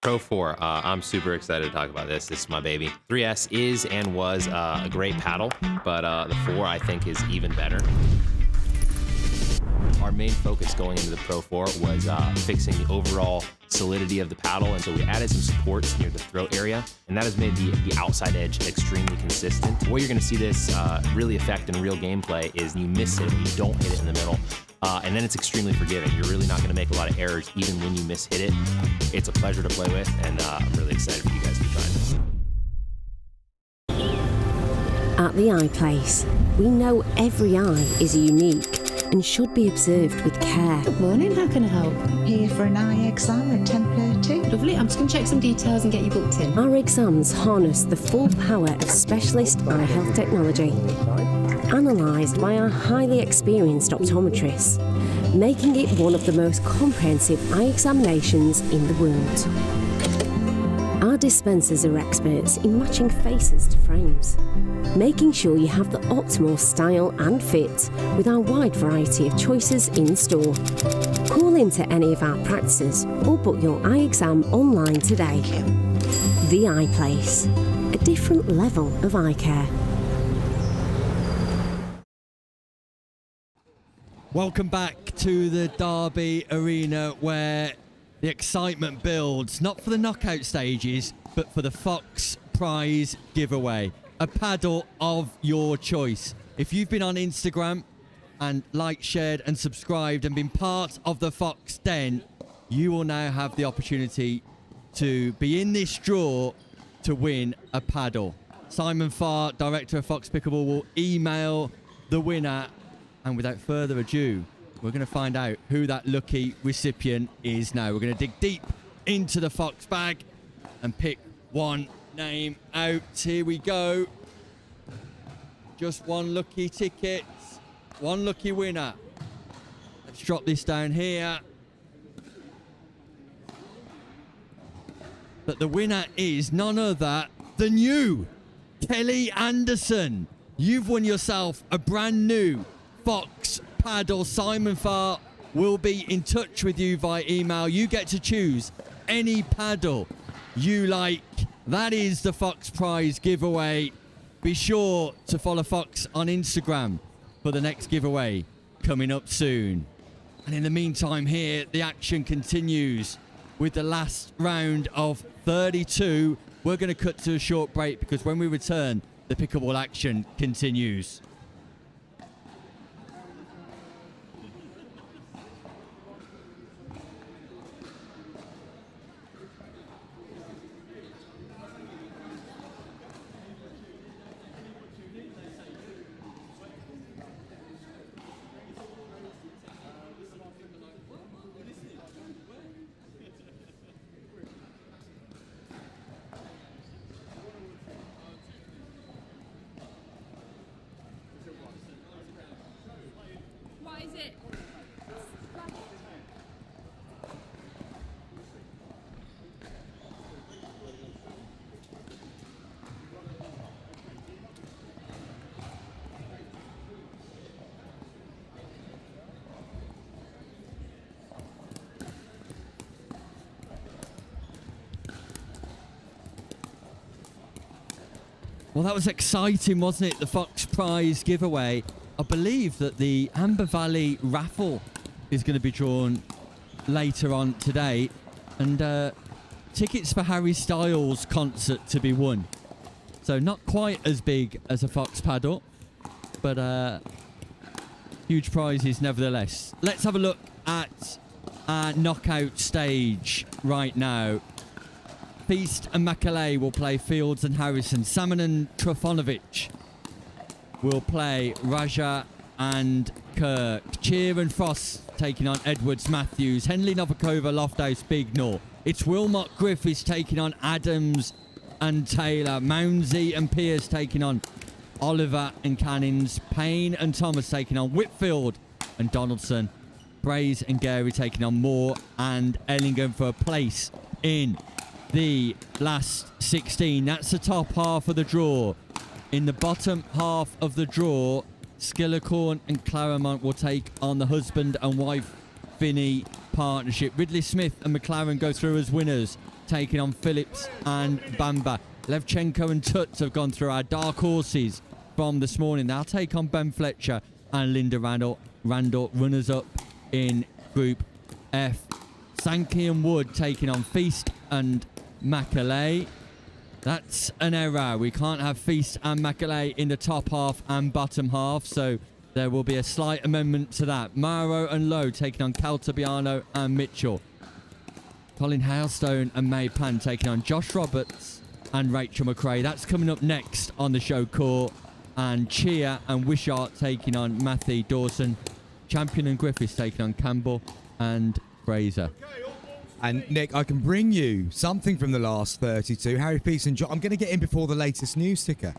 Pro 4, I'm super excited to talk about this. This is my baby. 3S is and was a great paddle, but the 4 I think is even better. Our main focus going into the Pro 4 was fixing the overall solidity of the paddle, and so we added some supports near the throat area, and that has made the outside edge extremely consistent. Where you're going to see this really affect in real gameplay is you miss it, you don't hit it in the middle, and then it's extremely forgiving. You're really not going to make a lot of errors even when you miss hit it. It's a pleasure to play with, and I'm really excited for you guys to try this. At the Eye Place, we know every eye is unique and should be observed with care. Good morning, how can I help? Here for an eye exam at 10:30. Lovely, I'm just going to check some details and get you booked in. Our exams harness the full power of specialist eye health technology, analysed by our highly experienced optometrists, making it one of the most comprehensive eye examinations in the world. Our dispensers are experts in matching faces to frames, making sure you have the optimal style and fit with our wide variety of choices in store. Call into any of our practices or book your eye exam online today. The Eye Place, a different level of eye care. Welcome back to the Derby Arena, where the excitement builds, not for the knockout stages, but for the Fox Prize giveaway. A paddle of your choice. If you've been on Instagram and liked, shared and subscribed and been part of the Fox Den, you will now have the opportunity to be in this draw to win a paddle. Simon Farr, director of Fox Pickleball, will email the winner. And without further ado, we're going to find out who that lucky recipient is now. We're going to dig deep into the Fox bag and pick one name out. Here we go. Just one lucky ticket, one lucky winner. Let's drop this down here. But the winner is none other than you, Kelly Anderson. You've won yourself a brand new Fox paddle. Simon Farr will be in touch with you via email. You get to choose any paddle you like. That is the Fox prize giveaway. Be sure to follow Fox on Instagram for the next giveaway coming up soon. And in the meantime here, the action continues with the last round of 32. We're going to cut to a short break because when we return, the pickleball action continues. Well, that was exciting, wasn't it? The Fox prize giveaway. I believe that the Amber Valley raffle is going to be drawn later on today. And tickets for Harry Styles' concert to be won. So not quite as big as a Fox paddle, but huge prizes nevertheless. Let's have a look at our knockout stage right now. Feast and Macaulay will play Fields and Harrison. Salmon and Trifonovich will play Raja and Kirk. Cheer and Frost taking on Edwards Matthews. Henley Novikova, Lofthouse, Bignor. It's Wilmot Griffiths taking on Adams and Taylor. Mounsey and Pierce taking on Oliver and Cannons. Payne and Thomas taking on Whitfield and Donaldson. Braze and Gary taking on Moore and Ellingham for a place in the last 16. That's the top half of the draw. In the bottom half of the draw, Skillicorn and Claremont will take on the husband and wife Finney partnership. Ridley Smith and McLaren go through as winners, taking on Phillips and Bamba. Levchenko and Tuts have gone through our dark horses from this morning. They'll take on Ben Fletcher and Linda Randall, runners up in Group F. Sankey and Wood taking on Feast and Macaulay. That's an error. We can't have Feast and Macaulay in the top half and bottom half, so there will be a slight amendment to that. Morrow and Lowe taking on Caltabiano and Mitchell. Colin Hailstone and May Pan taking on Josh Roberts and Rachel McRae. That's coming up next on the show court. And Chia and Wishart taking on Matthew Dawson. Champion and Griffiths taking on Campbell and Fraser. And Nick, I can bring you something from the last 32. Harry Feast and George. I'm going to get in before the latest news ticker.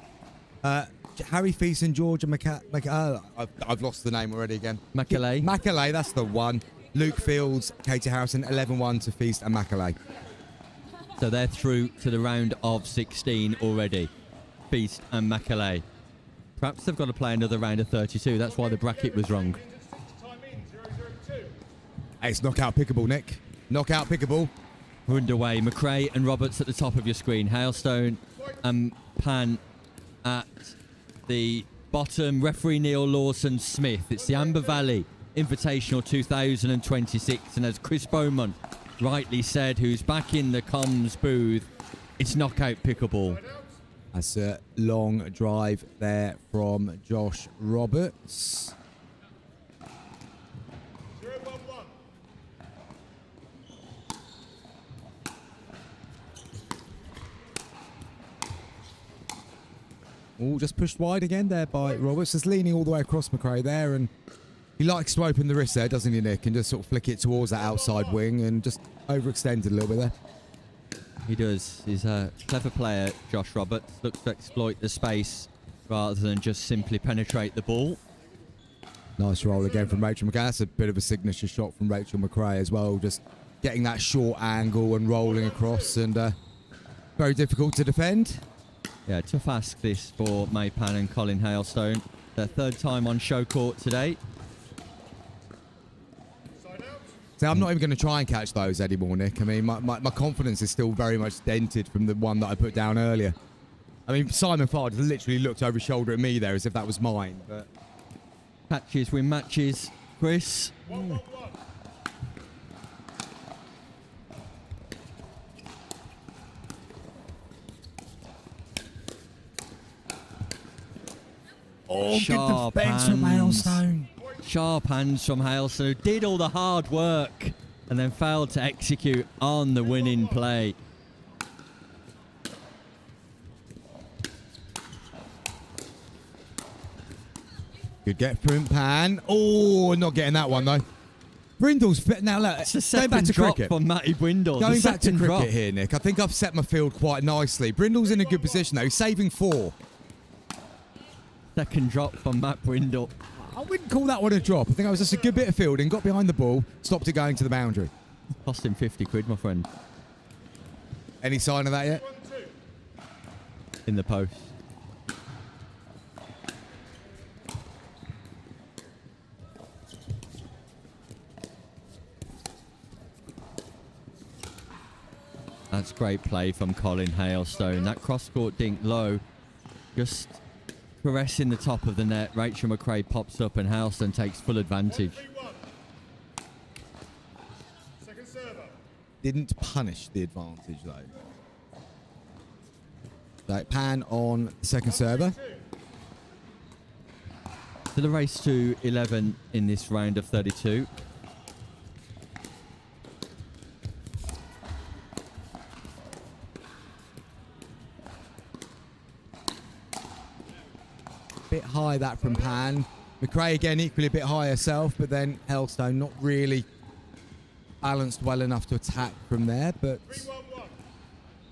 Harry Feast and George and I've lost the name already again. Macaulay. Macaulay, that's the one. Luke Fields, Katie Harrison, 11-1 to Feast and Macaulay. So they're through to the round of 16 already. Feast and Macaulay. Perhaps they've got to play another round of 32. That's why the bracket was wrong. Hey, it's knockout pickable, Nick. Knockout pickable. We're underway. McRae and Roberts at the top of your screen. Hailstone and Pan at the bottom. Referee Neil Lawson Smith. It's the Amber Valley Invitational 2026. And as Chris Beaumont rightly said, who's back in the comms booth, it's knockout pickable. That's a long drive there from Josh Roberts. Oh, just pushed wide again there by Roberts. Just leaning all the way across McRae there, and he likes to open the wrist there, doesn't he, Nick? And just sort of flick it towards that outside wing and just overextended a little bit there. He does. He's a clever player, Josh Roberts. Looks to exploit the space rather than just simply penetrate the ball. Nice roll again from Rachel McCray. That's a bit of a signature shot from Rachel McCray as well. Just getting that short angle and rolling across, and very difficult to defend. Yeah, tough ask this for May Pan and Colin Hailstone. Their third time on show court today. So I'm not even going to try and catch those anymore, Nick. I mean, my confidence is still very much dented from the one that I put down earlier. I mean, Simon Farr literally looked over his shoulder at me there as if that was mine. But Catches win matches, Chris. Oh, Sharp good defense from Hailstone. Sharp hands from Hailstone, who did all the hard work and then failed to execute on the winning play. Good get from Pan. Oh, not getting that one though. Brindle's now look. It's a Going back second to drop cricket. from Matty Brindle. Going The back to second cricket drop. here, Nick. I think I've set my field quite nicely. Brindle's in a good position though. He's saving 4. Second drop from Matt Brindle. I wouldn't call that one a drop. I think it was just a good bit of fielding. Got behind the ball, stopped it going to the boundary. Cost him 50 quid, my friend. Any sign of that yet? In the post. That's great play from Colin Hailstone. That cross-court dink low, just caressing the top of the net. Rachel McRae pops up and Hailstone takes full advantage. Didn't punish the advantage though. So Pan on the second server. Still a race to 11 in this round of 32. Bit high that from Pan. McRae again equally a bit high herself, but then Hailstone not really balanced well enough to attack from there, but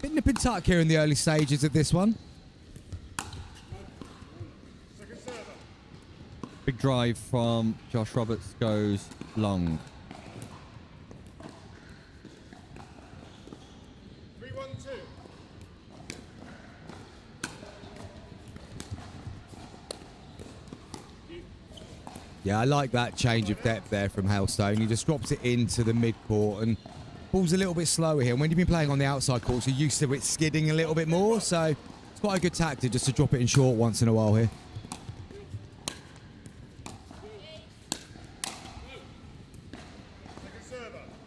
bit nip and tuck here in the early stages of this one. Big drive from Josh Roberts goes long. Yeah, I like that change of depth there from Hailstone. He just drops it into the mid-court and ball's a little bit slower here. And when you've been playing on the outside courts, you're used to it skidding a little bit more. So it's quite a good tactic just to drop it in short once in a while here.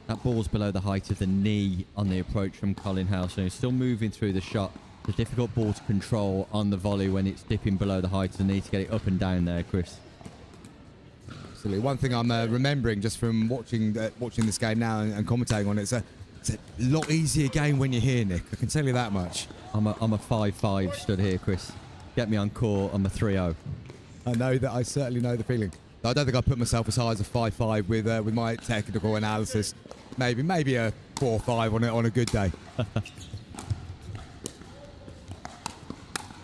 That ball's below the height of the knee on the approach from Colin Hailstone. Still moving through the shot. It's a difficult ball to control on the volley when it's dipping below the height of the knee to get it up and down there, Chris. Absolutely. One thing I'm remembering just from watching this game now and commentating on it, it's a lot easier game when you're here, Nick. I can tell you that much. I'm a 5-5 stood here, Chris. Get me on court, I'm a 3-0. I know that. I certainly know the feeling. I don't think I put myself as high as a 5-5 with my technical analysis. Maybe a 4-5 on a good day.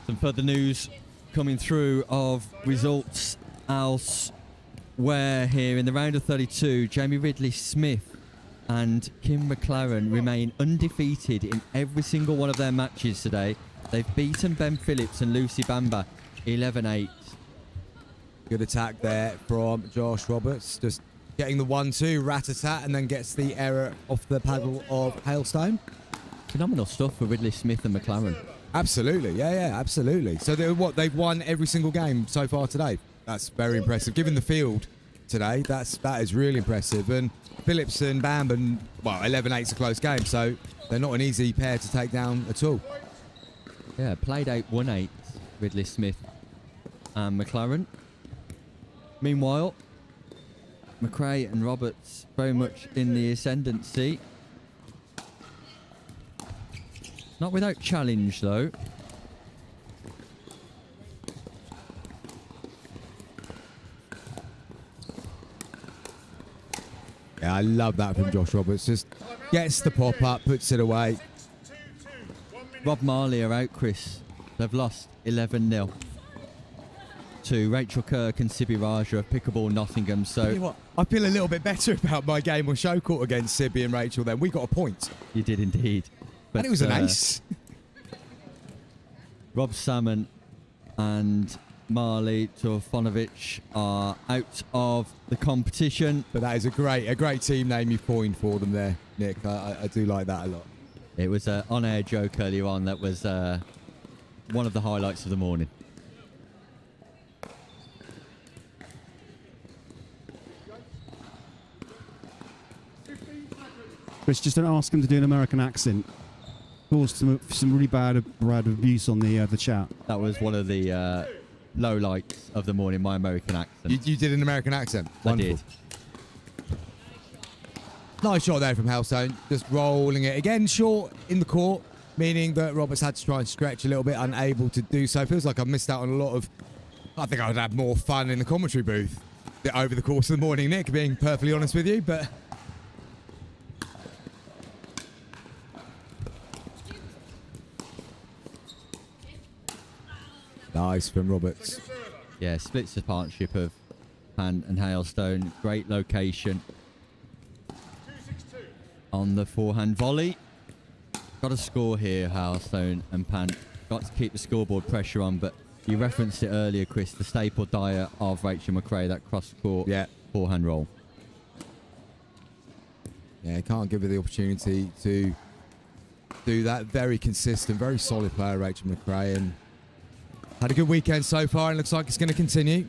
Some further news coming through of results elsewhere here in the round of 32. Jamie Ridley-Smith and Kim McLaren remain undefeated in every single one of their matches today. They've beaten Ben Phillips and Lucy Bamber 11-8. Good attack there from Josh Roberts. Just getting the 1-2, rat-a-tat, and then gets the error off the paddle of Hailstone. Phenomenal stuff for Ridley-Smith and McLaren. Absolutely, yeah, absolutely. So they've won every single game so far today. That's very impressive. Given the field today, that is really impressive. And Phillips and Bamber, well, 11-8's a close game, so they're not an easy pair to take down at all. Yeah, played 8-1-8, Ridley-Smith and McLaren. Meanwhile, McRae and Roberts very much in the ascendancy. Not without challenge, though. Yeah, I love that from Josh Roberts. Just gets the pop up, puts it away. Rob Marley are out, Chris. They've lost 11-0 to Rachel Kirk and Sibby Raja of Pickleball Nottingham. So You know what? I feel a little bit better about my game on show court against Sibby and Rachel then. We got a point. You did indeed. And it was an ace. Rob Salmon and Marley Torfonovic are out of the competition. But that is a great team name you've coined for them there, Nick. I do like that a lot. It was an on-air joke earlier on that was one of the highlights of the morning. Chris, just don't ask him to do an American accent. Caused some really bad abuse on the chat. That was one of the low lights of the morning, my American accent. You did an American accent? Wonderful. I did. Nice shot there from Hellstone. Just rolling it. Again, short in the court, meaning that Roberts had to try and stretch a little bit, unable to do so. Feels like I've missed out on a lot of... I think I would have more fun in the commentary booth over the course of the morning, Nick, being perfectly honest with you, but... Nice from Roberts. Yeah, splits the partnership of Pan and Hailstone. Great location on the forehand volley. Got a score here, Hailstone and Pan. Got to keep the scoreboard pressure on, but you referenced it earlier, Chris, the staple diet of Rachel McRae, that cross-court forehand roll. Yeah, can't give her the opportunity to do that. Very consistent, very solid player, Rachel McRae, and had a good weekend so far, and looks like it's going to continue.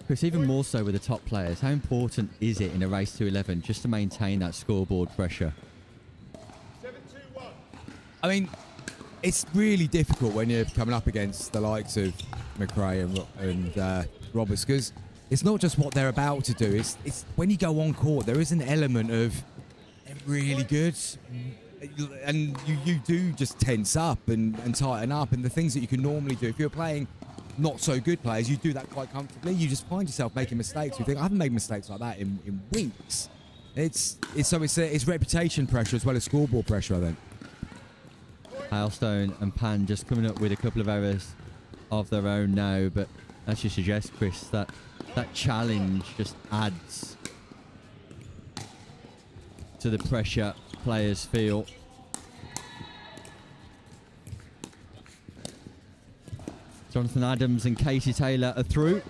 Chris, even more so with the top players, how important is it in a race to 11 just to maintain that scoreboard pressure? I mean, it's really difficult when you're coming up against the likes of McRae and Roberts, because it's not just what they're about to do. It's when you go on court, there is an element of they're really good, and you do just tense up and tighten up, and the things that you can normally do if you're playing not so good players, you do that quite comfortably. You just find yourself making mistakes. You think, I haven't made mistakes like that in weeks. It's reputation pressure as well as scoreboard pressure, I think. Hailstone and Pan just coming up with a couple of errors of their own now, but as you suggest, Chris, that challenge just adds to the pressure players feel. Jonathan Adams and Katie Taylor are through.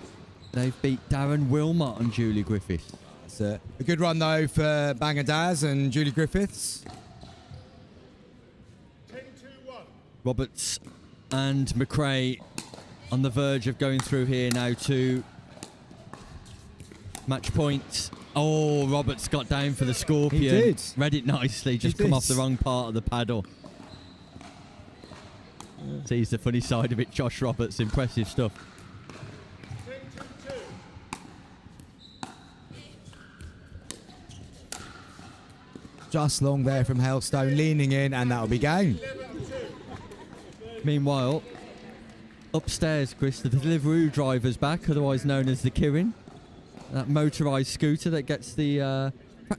They've beat Darren Wilmot and Julie Griffiths. It's a good run though for Bangor Daz and Julie Griffiths. Roberts and McRae on the verge of going through here now to match point. Oh, Roberts got down for the scorpion. He did. Read it nicely, just come off the wrong part of the paddle. Sees the funny side of it, Josh Roberts. Impressive stuff. Just long there from Hailstone, leaning in, and that'll be game. Meanwhile, upstairs, Chris, the Deliveroo driver's back, otherwise known as the Kirin. That motorised scooter that gets the...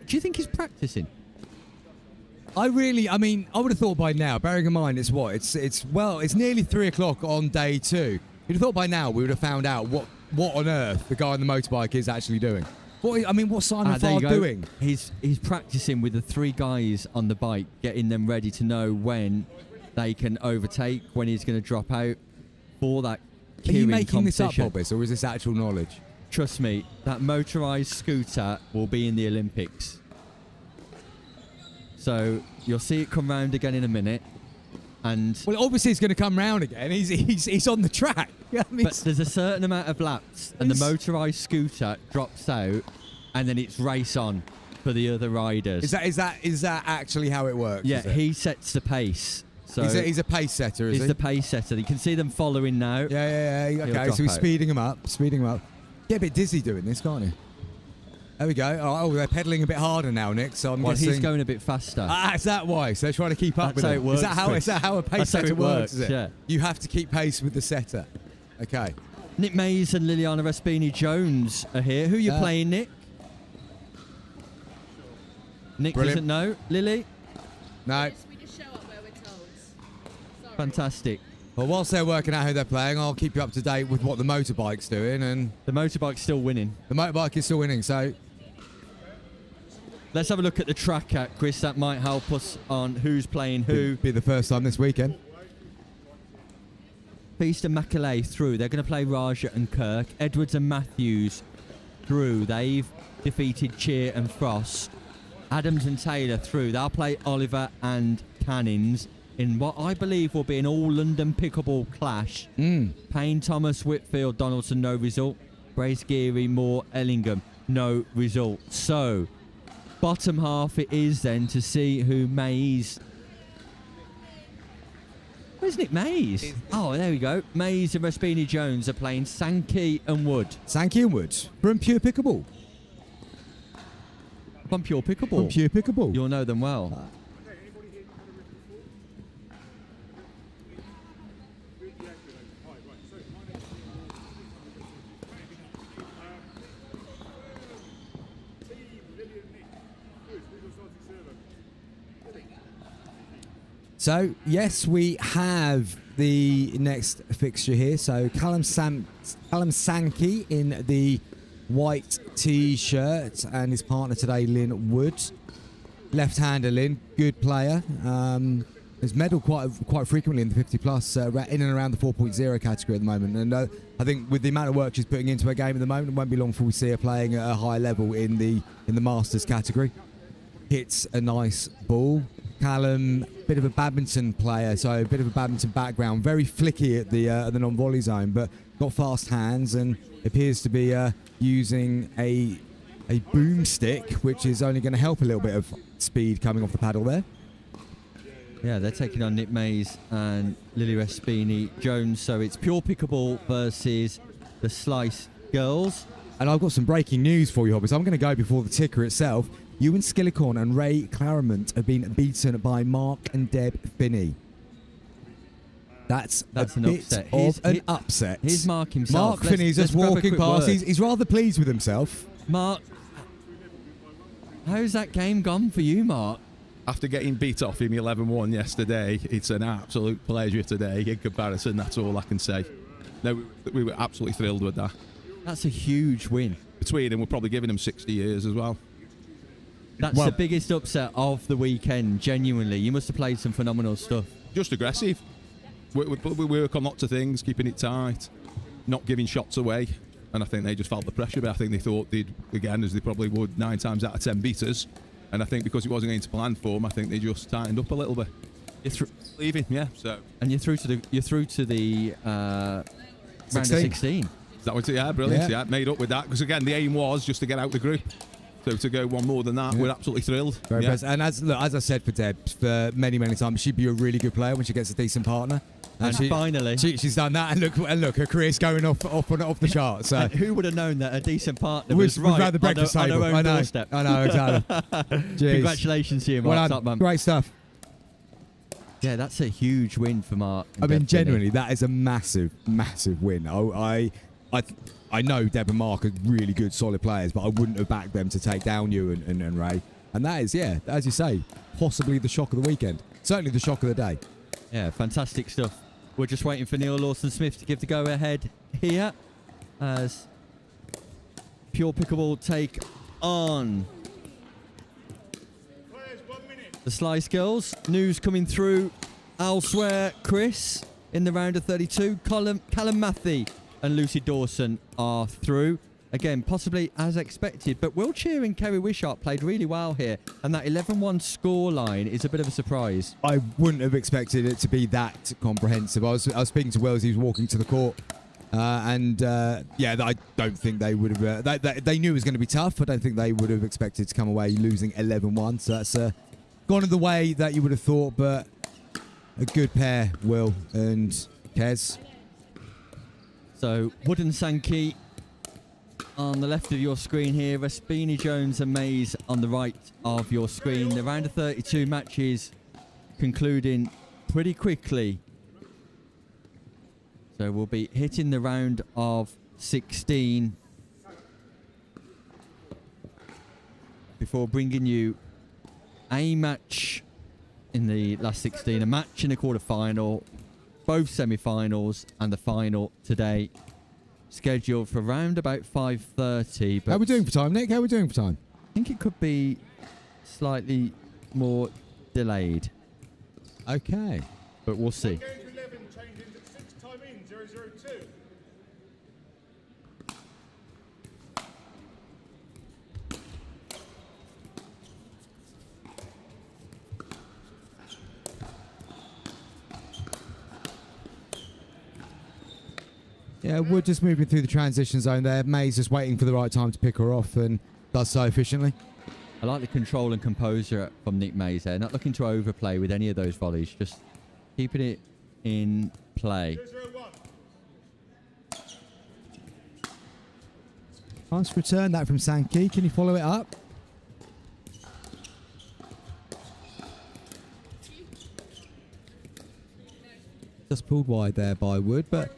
do you think he's practising? I would have thought by now, bearing in mind it's nearly 3 o'clock on day 2. You'd have thought by now we would have found out what on earth the guy on the motorbike is actually doing. What's Simon Farr doing? He's practising with the 3 guys on the bike, getting them ready to know when they can overtake, when he's going to drop out for that Kirin competition. Are you making this up, Hobbis, or is this actual knowledge? Trust me, that motorised scooter will be in the Olympics. So you'll see it come round again in a minute. And well, obviously it's going to come round again. He's on the track. But there's a certain amount of laps, and the motorised scooter drops out, and then it's race on for the other riders. Is that actually how it works? Yeah, he sets the pace. So he's a pace setter, is he? He's the pace setter. You can see them following now. Yeah. Okay, so he's speeding them up. Get a bit dizzy doing this, can't you? There we go. Oh, they're pedalling a bit harder now, Nick. So I'm guessing he's going a bit faster. Is that why? So they're trying to keep up with how it works. Is that how a pace setter works? Is it? Yeah. You have to keep pace with the setter. Okay. Nick Mays and Liliana Respini Jones are here. Who are you playing, Nick? Nick Brilliant. doesn't know. Lily? No. We just show up where we're told. Sorry. Fantastic. Well, whilst they're working out who they're playing, I'll keep you up to date with what the motorbike's doing. And the motorbike's still winning. The motorbike is still winning, so... Let's have a look at the tracker, Chris. That might help us on who's playing who. Be the first time this weekend. Feast and Macaulay through. They're going to play Raja and Kirk. Edwards and Matthews through. They've defeated Cheer and Frost. Adams and Taylor through. They'll play Oliver and Cannings in what I believe will be an all-London pickleball clash. Payne, Thomas, Whitfield, Donaldson, no result. Brace, Geary, Moore, Ellingham, no result. So, bottom half it is then to see who Mays... Where's Nick Mays? Oh, there we go. Mays and Raspini Jones are playing Sankey and Wood. Sankey and Wood from Pure Pickleball. From Pure Pickleball? From Pure Pickleball. You'll know them well. So, yes, we have the next fixture here. So, Callum Sankey in the white T-shirt and his partner today, Lynn Wood. Left-hander Lynn, good player. Has medalled quite frequently in the 50+, in and around the 4.0 category at the moment. And I think with the amount of work she's putting into her game at the moment, it won't be long before we see her playing at a high level in the Masters category. Hits a nice ball. Callum, bit of a badminton player, so a bit of a badminton background. Very flicky at the non-volley zone, but got fast hands and appears to be using a boomstick, which is only going to help a little bit of speed coming off the paddle there. Yeah, they're taking on Nick Mays and Lily Raspini Jones, so it's Pure Pickleball versus the Slice Girls. And I've got some breaking news for you, Hobbits. I'm going to go before the ticker itself. Ewan Skillicorn and Ray Claremont have been beaten by Mark and Deb Finney. That's a an bit upset. of an upset. Here's Mark himself. Mark Finney's just grab a walking quick past. word. He's rather pleased with himself. Mark, how's that game gone for you, Mark? After getting beat off him 11-1 yesterday, it's an absolute pleasure today in comparison. That's all I can say. No, we were absolutely thrilled with that. That's a huge win. Between them, we're probably giving them 60 years as well. That's the biggest upset of the weekend, genuinely. You must have played some phenomenal stuff. Just aggressive. We work on lots of things, keeping it tight, not giving shots away. And I think they just felt the pressure, but I think they thought they'd, again, as they probably would 9 times out of 10, beat us. And I think because it wasn't going to plan for them, I think they just tightened up a little bit. You're leaving, yeah. So. And you're through to the round of 16. That was it, yeah, brilliant. Yeah, made up with that because again, the aim was just to get out the group. So to go one more than that, we're absolutely thrilled. Very impressive. And as I said for Deb, for many times, she'd be a really good player when she gets a decent partner. And finally, she's done that. And look, her career's going off the charts. So. And who would have known that a decent partner was right around the breakfast on table? her own doorstep? I know, exactly. Congratulations to you, Mark. Well Top man. Great stuff. Yeah, that's a huge win for Mark. I mean, genuinely, that is a massive win. I know Deb and Mark are really good, solid players, but I wouldn't have backed them to take down you and Ray. And that is, yeah, as you say, possibly the shock of the weekend. Certainly the shock of the day. Yeah, fantastic stuff. We're just waiting for Neil Lawson-Smith to give the go-ahead here as Pure Pickleball take on the Slice Girls. News coming through elsewhere. Chris in the round of 32. Callum Matthey and Lucy Dawson are through. Again, possibly as expected, but Will Cheer and Kerry Wishart played really well here, and that 11-1 scoreline is a bit of a surprise. I wouldn't have expected it to be that comprehensive. I was speaking to Will as he was walking to the court, I don't think they would have... they knew it was going to be tough. I don't think they would have expected to come away losing 11-1, so that's gone in the way that you would have thought, but a good pair, Will and Kez. So, Wood and Sankey on the left of your screen here, Raspini, Jones and Mays on the right of your screen. The round of 32 matches concluding pretty quickly. So we'll be hitting the round of 16 before bringing you a match in the last 16, a match in the quarterfinal, both semi-finals, and the final today, scheduled for around about 5:30. How are we doing for time, Nick? How are we doing for time? I think it could be slightly more delayed. Okay. But we'll see. Going to 11, change into 6 time in, 002. Yeah, we're just moving through the transition zone there. May's just waiting for the right time to pick her off and does so efficiently. I like the control and composure from Nick Mays there. Not looking to overplay with any of those volleys, just keeping it in play. Nice return that from Sankey. Can you follow it up? Just pulled wide there by Wood, but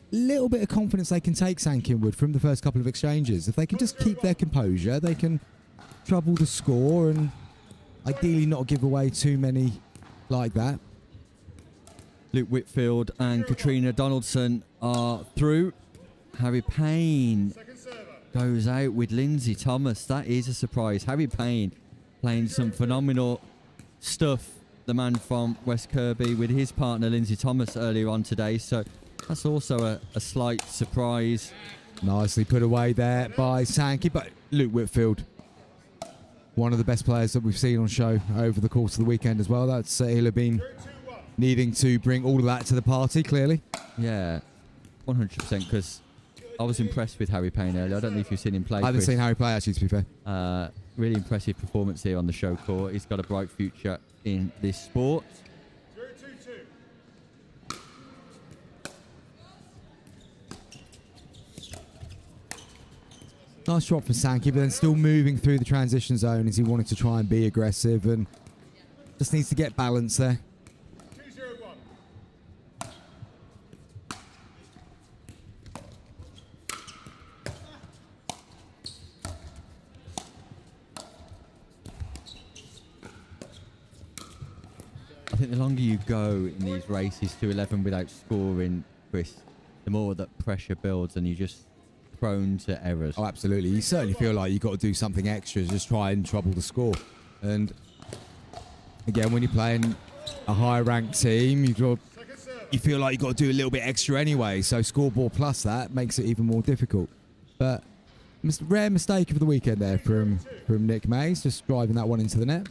little bit of confidence they can take Sankey and Wood from the first couple of exchanges. If they can just keep their composure, they can trouble the score and ideally not give away too many like that. Luke Whitfield and Katrina Donaldson are through. Harry Payne goes out with Lindsay Thomas. That is a surprise. Harry Payne playing some phenomenal stuff. The man from West Kirby with his partner Lindsay Thomas earlier on today. So that's also a slight surprise. Nicely put away there by Sankey, but Luke Whitfield, one of the best players that we've seen on show over the course of the weekend as well. That's he'll have been needing to bring all of that to the party, clearly. Yeah, 100%, because I was impressed with Harry Payne earlier. I don't know if you've seen him play. I haven't seen Harry play, actually, to be fair. Really impressive performance here on the show court. He's got a bright future in this sport. Nice shot for Sankey, but then still moving through the transition zone as he wanted to try and be aggressive and just needs to get balance there. I think the longer you go in these races to 11 without scoring, Chris, the more that pressure builds and you just prone to errors. Oh, absolutely. You certainly feel like you've got to do something extra, just try and trouble the score. And again, when you're playing a higher ranked team, you feel like you've got to do a little bit extra anyway. So scoreboard plus that makes it even more difficult. But rare mistake of the weekend there from Nick Mays, just driving that one into the net.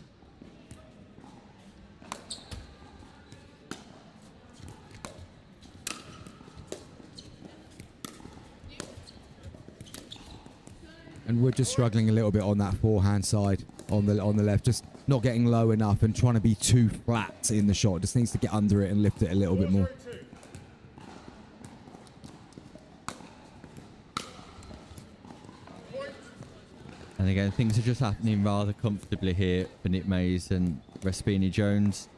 And we're just struggling a little bit on that forehand side on the left, just not getting low enough and trying to be too flat in the shot. Just needs to get under it and lift it a little bit more. And again, things are just happening rather comfortably here for Nick Mays and Respini Jones.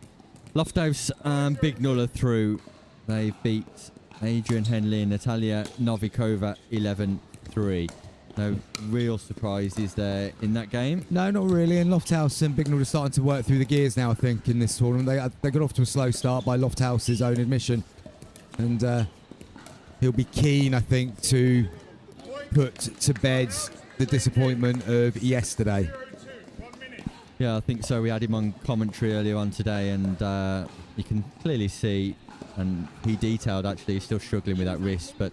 Lofthouse and Bignall are through. They beat Adrian Henley and Natalia Novikova 11-3. No real surprises there in that game. No, not really. And Lofthouse and Bignall are starting to work through the gears now, I think, in this tournament. They got off to a slow start by Lofthouse's own admission. And he'll be keen, I think, to put to bed the disappointment of yesterday. Yeah, I think so. We had him on commentary earlier on today, and you can clearly see, and he detailed actually, he's still struggling with that wrist, but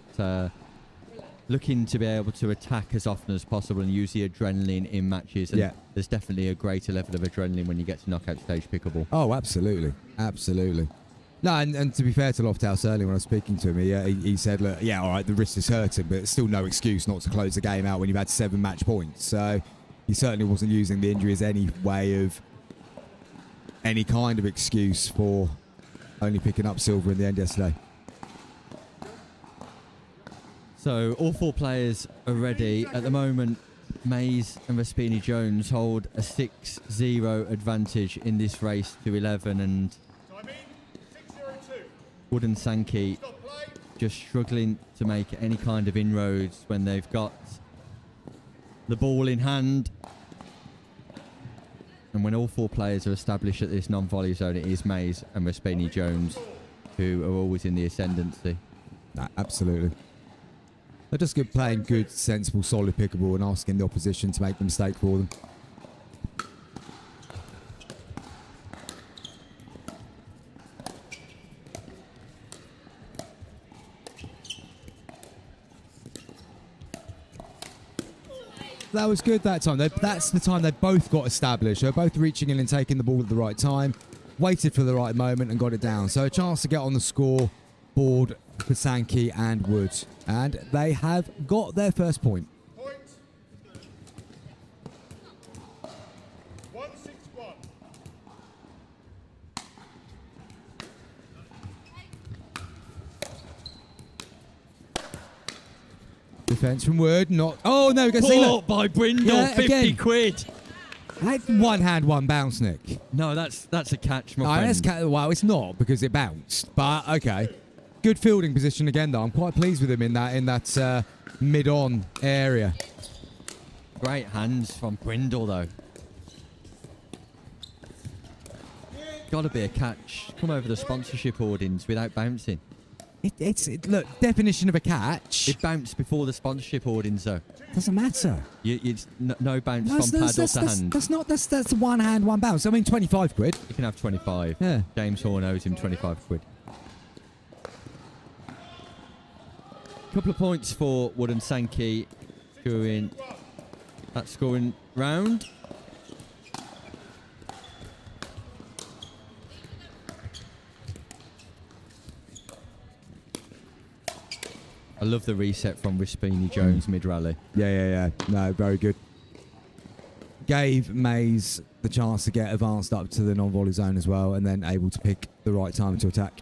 looking to be able to attack as often as possible and use the adrenaline in matches. And there's definitely a greater level of adrenaline when you get to knockout stage pickleball. Oh, absolutely. Absolutely. No, and to be fair to Lofthouse earlier when I was speaking to him, he said, look, yeah, all right, the wrist is hurting, but it's still no excuse not to close the game out when you've had 7 match points. So he certainly wasn't using the injury as any way of any kind of excuse for only picking up silver in the end yesterday. So all 4 players are ready. At the moment, Mays and Respini Jones hold a 6-0 advantage in this race to 11, and Wood and Sankey just struggling to make any kind of inroads when they've got the ball in hand. And when all 4 players are established at this non-volley zone, it is Mays and Raspini Jones who are always in the ascendancy. Nah, absolutely. They're just good, playing good, sensible, solid pickleball and asking the opposition to make the mistake for them. That was good that time. That's the time they both got established. They were both reaching in and taking the ball at the right time, waited for the right moment and got it down. So a chance to get on the score board for Sankey and Wood. And they have got their first point. Defense from Wood, not... Oh, no, go see, look. By Brindle, Yeah, 50 again. quid. One hand, one bounce, Nick. No, that's a catch, my Oh, friend. that's well, it's not because it bounced. But, okay. Good fielding position again, though. I'm quite pleased with him in that mid-on area. Great hands from Brindle, though. Got to be a catch. Come over the sponsorship hoardings without bouncing. Look, definition of a catch. It bounced before the sponsorship hoardings, though. Doesn't matter. It's no bounce from paddle to hand. That's one hand, one bounce. I mean, 25 quid. You can have 25. Yeah. James Horn owes him 25 quid. Couple of points for Wood and Sankey during that scoring round. I love the reset from Raspini Jones mid-rally. Yeah. No, very good. Gave Mays the chance to get advanced up to the non-volley zone as well and then able to pick the right time to attack.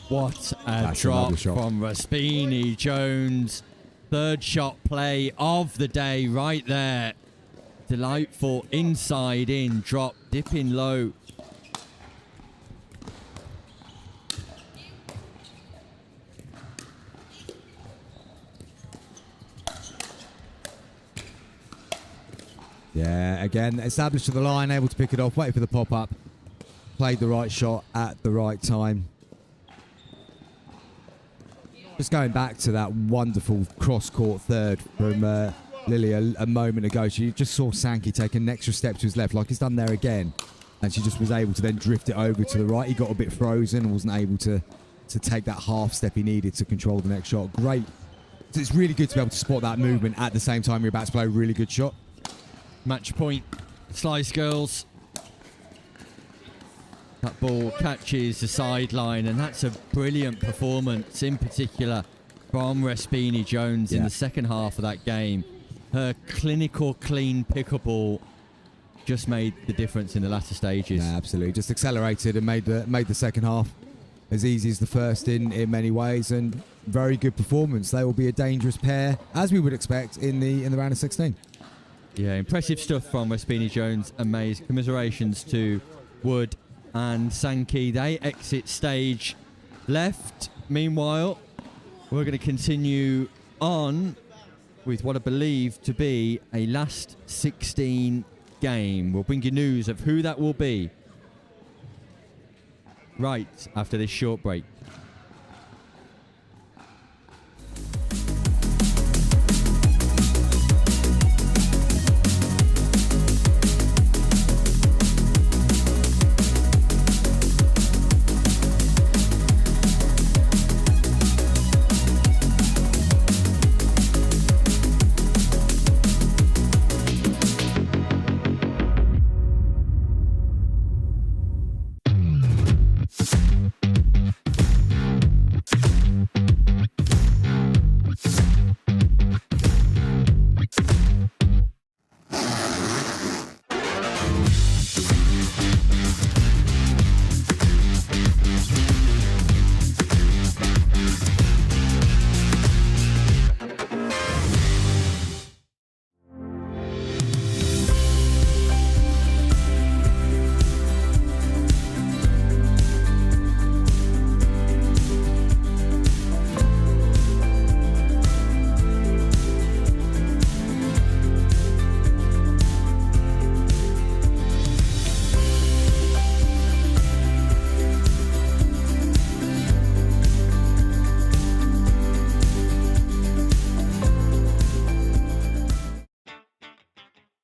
What a That's drop another shot. from Raspini Jones. Third shot play of the day right there. Delightful inside in drop, dipping low. Yeah, again, established to the line, able to pick it off, wait for the pop-up. Played the right shot at the right time. Just going back to that wonderful cross-court third from Lily a moment ago. She just saw Sankey take an extra step to his left, like he's done there again. And she just was able to then drift it over to the right. He got a bit frozen and wasn't able to take that half step he needed to control the next shot. Great. It's really good to be able to spot that movement at the same time you're about to play a really good shot. Match point, Slice Girls. That ball catches the sideline, and that's a brilliant performance, in particular from Raspini Jones in the second half of that game. Her clinical, clean pickleball just made the difference in the latter stages. Yeah, absolutely. Just accelerated and made the second half as easy as the first in many ways, and very good performance. They will be a dangerous pair, as we would expect in the round of 16. Yeah, impressive stuff from Raspini Jones and Mays. Commiserations to Wood and Sankey. They exit stage left. Meanwhile, we're going to continue on with what I believe to be a last 16 game. We'll bring you news of who that will be right after this short break.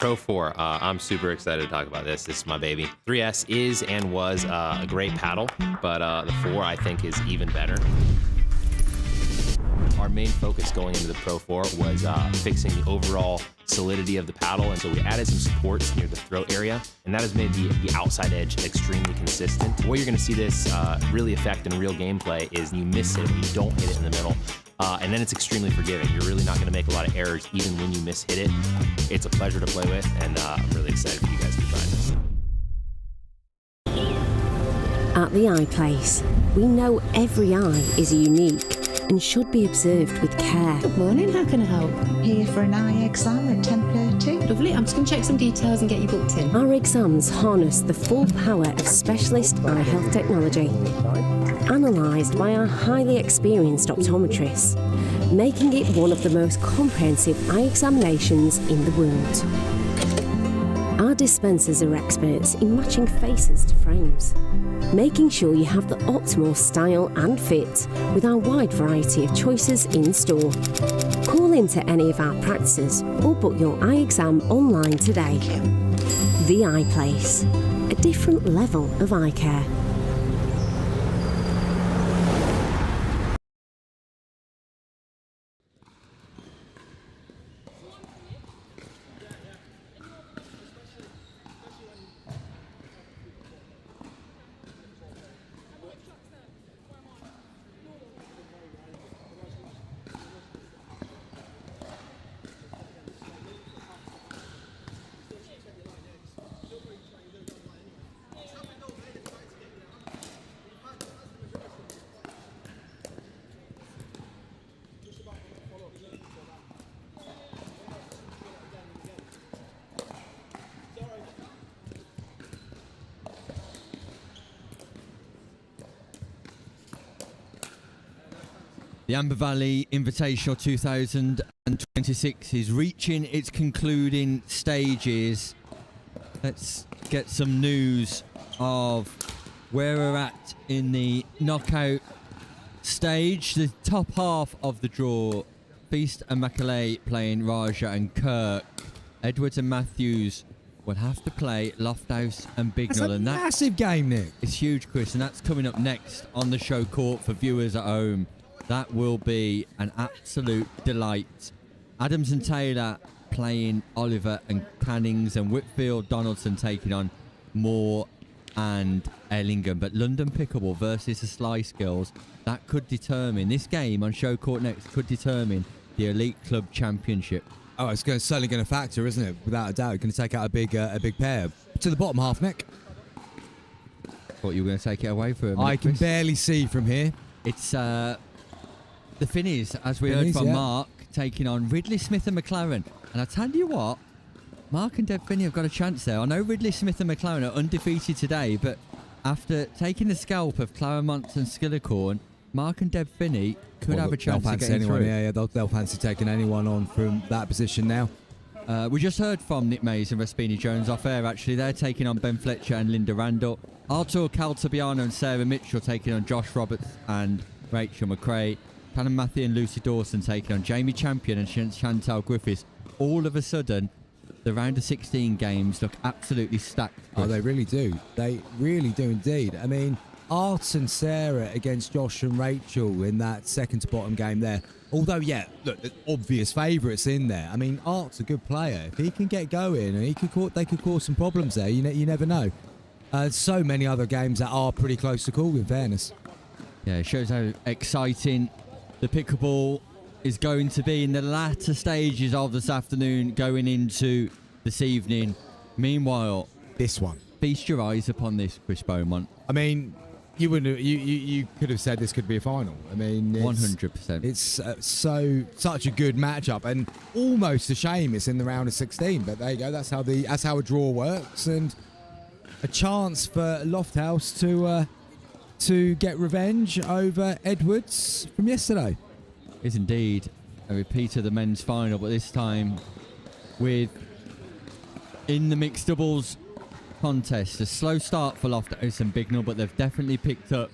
Pro 4. I'm super excited to talk about this. This is my baby. 3S is and was a great paddle, but the 4 I think is even better. Our main focus going into the Pro 4 was fixing the overall solidity of the paddle, and so we added some supports near the throat area, and that has made the outside edge extremely consistent. The way you're going to see this really affect in real gameplay is you miss it, you don't hit it in the middle, and then it's extremely forgiving. You're really not going to make a lot of errors even when you mishit it. It's a pleasure to play with, and I'm really excited for you guys to try this. At the Eye Place, we know every eye is unique and should be observed with care. Good morning, how can I help? Here for an eye exam at 10:30. Lovely, I'm just going to check some details and get you booked in. Our exams harness the full power of specialist eye health technology, analysed by our highly experienced optometrists, making it one of the most comprehensive eye examinations in the world. Our dispensers are experts in matching faces to frames, making sure you have the optimal style and fit with our wide variety of choices in store. Call into any of our practices or book your eye exam online today. The Eye Place, a different level of eye care. The Amber Valley Invitational 2026 is reaching its concluding stages. Let's get some news of where we're at in the knockout stage. The top half of the draw, Feast and Macaulay playing Raja and Kirk. Edwards and Matthews will have to play Lofthouse and Bignell. That's a massive game, Nick. It's huge, Chris, and that's coming up next on the show court for viewers at home. That will be an absolute delight. Adams and Taylor playing Oliver and Cannings, and Whitfield Donaldson taking on Moore and Ellingham. But London Pickleball versus the Slice Girls, that could determine, this game on show court next could determine the Elite Club Championship. Oh, it's certainly going to factor, isn't it? Without a doubt, it's going to take out a big pair. To the bottom half, Nick. Thought you were going to take it away for a minute, I can Chris. barely see from here. It's the Finneys, as we heard from Mark, taking on Ridley Smith and McLaren. And I tell you what, Mark and Deb Finney have got a chance there. I know Ridley Smith and McLaren are undefeated today, but after taking the scalp of Claremont and Skillicorn, Mark and Deb Finney could have a chance to get anyone. through. Yeah, they'll fancy taking anyone on from that position now. We just heard from Nick Mays and Raspini Jones off air, actually. They're taking on Ben Fletcher and Linda Randall. Artur Caltabiano and Sarah Mitchell taking on Josh Roberts and Rachel McRae. Callum Matthew and Lucy Dawson taking on Jamie Champion and Chantal Griffiths. All of a sudden, the round of 16 games look absolutely stacked. Oh, they really do. They really do indeed. I mean, Art and Sarah against Josh and Rachel in that second to bottom game there. Although, yeah, look, there's obvious favourites in there. I mean, Art's a good player. If he can get going, and they could cause some problems there. You never know. So many other games that are pretty close to call, in fairness. Yeah, it shows how exciting the pickleball is going to be in the latter stages of this afternoon, going into this evening. Meanwhile, this one. Feast your eyes upon this, Chris Beaumont. I mean, you wouldn't. You could have said this could be a final. I mean, 100%. It's such a good matchup, and almost a shame it's in the round of 16. But there you go. That's how a draw works, and a chance for Lofthouse to get revenge over Edwards from yesterday. Is indeed a repeat of the men's final, but this time with in the mixed doubles contest. A slow start for Lofthouse and Bignell, but they've definitely picked up,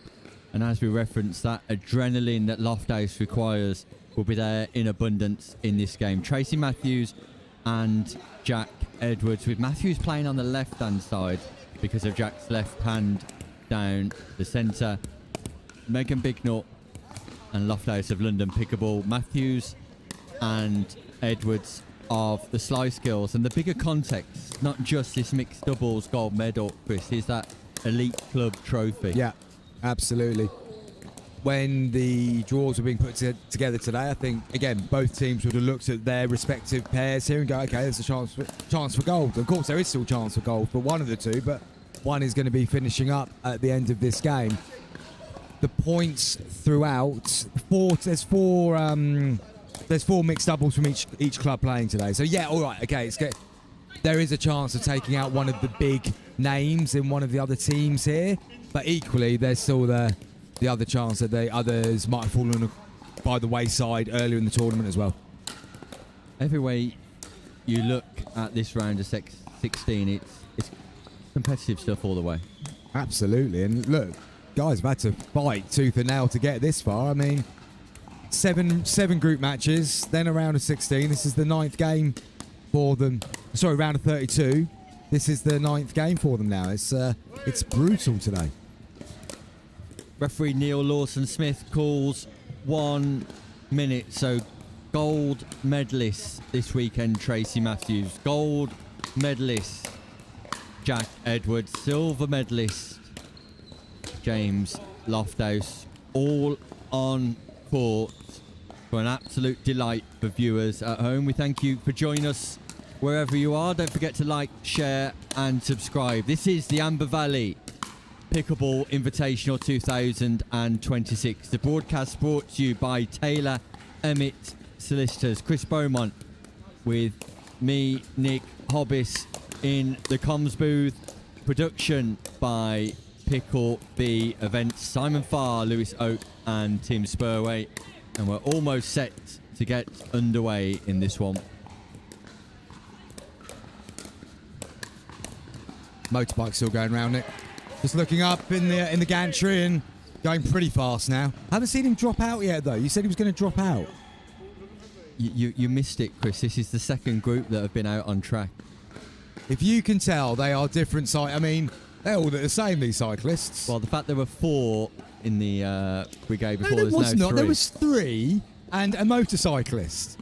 and as we referenced, that adrenaline that Lofthouse requires will be there in abundance in this game. Tracy Matthews and Jack Edwards, with Matthews playing on the left-hand side because of Jack's left hand down the centre. Megan Bignall and Lofthouse of London Pickleball. Matthews and Edwards of the Slice Girls. And the bigger context, not just this mixed doubles gold medal, Chris, is that elite club trophy. Yeah, absolutely. When the draws were being put together today, I think, again, both teams would have looked at their respective pairs here and go, okay, there's a chance for gold. Of course, there is still a chance for gold for one of the two, but one is going to be finishing up at the end of this game. The points throughout, there's four mixed doubles from each club playing today. So, yeah, all right, okay, there is a chance of taking out one of the big names in one of the other teams here, but equally, there's still the other chance that the others might have fallen by the wayside earlier in the tournament as well. Every way you look at this round of 16, it's competitive stuff all the way. Absolutely, and look, guys have had to fight tooth and nail to get this far. I mean, seven group matches, then a round of 16. This is the 9th game for them. Sorry, round of 32. This is the 9th game for them now. It's brutal today. Referee Neil Lawson-Smith calls 1 minute. So gold medalist this weekend, Tracy Matthews. Gold medalist, Jack Edwards. Silver medalist, James Lofthouse. All on court for an absolute delight for viewers at home. We thank you for joining us wherever you are. Don't forget to like, share and subscribe. This is the Amber Valley Pickleball Invitational 2026. The broadcast brought to you by Taylor Emmett Solicitors. Chris Beaumont with me, Nick Hobbis, in the comms booth. Production by Pickle B Events. Simon Farr, Lewis Oak and Tim Spurway. And we're almost set to get underway in this one. Motorbike still going round it. Just looking up in the gantry and going pretty fast now. Haven't seen him drop out yet, though. You said he was going to drop out. You missed it, Chris. This is the second group that have been out on track. If you can tell, they are different. I mean, they're all the same, these cyclists. Well, the fact there were 4 in the brigade before, no, there was now not. 3. There was 3 and a motorcyclist.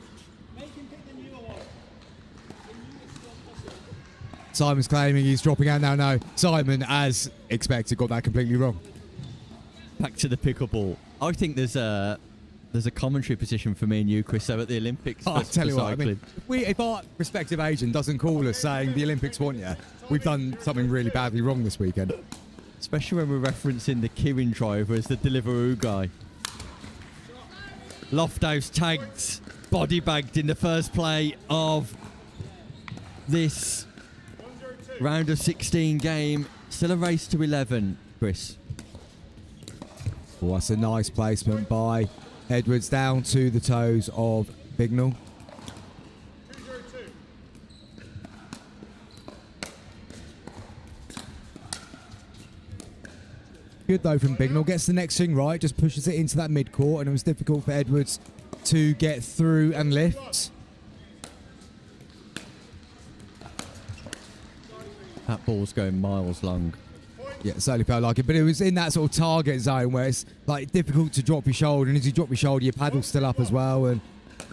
Simon's claiming he's dropping out now. No, Simon, as expected, got that completely wrong. Back to the pickleball. I think there's a commentary position for me and you, Chris, at the Olympics. I'll tell you what, I mean, if our respective agent doesn't call us saying the Olympics want you, we've done something really badly wrong this weekend. Especially when we're referencing the Kirin driver as the Deliveroo guy. Lofthouse tagged, body bagged in the first play of this round of 16 game. Still a race to 11, Chris. Oh, that's a nice placement by Edwards down to the toes of Bignall. Good though from Bignall. Gets the next swing right, just pushes it into that mid-court, and it was difficult for Edwards to get through and lift. That ball's going miles long. Yeah, it certainly felt like it, but it was in that sort of target zone where it's like difficult to drop your shoulder, and as you drop your shoulder, your paddle's still up as well, and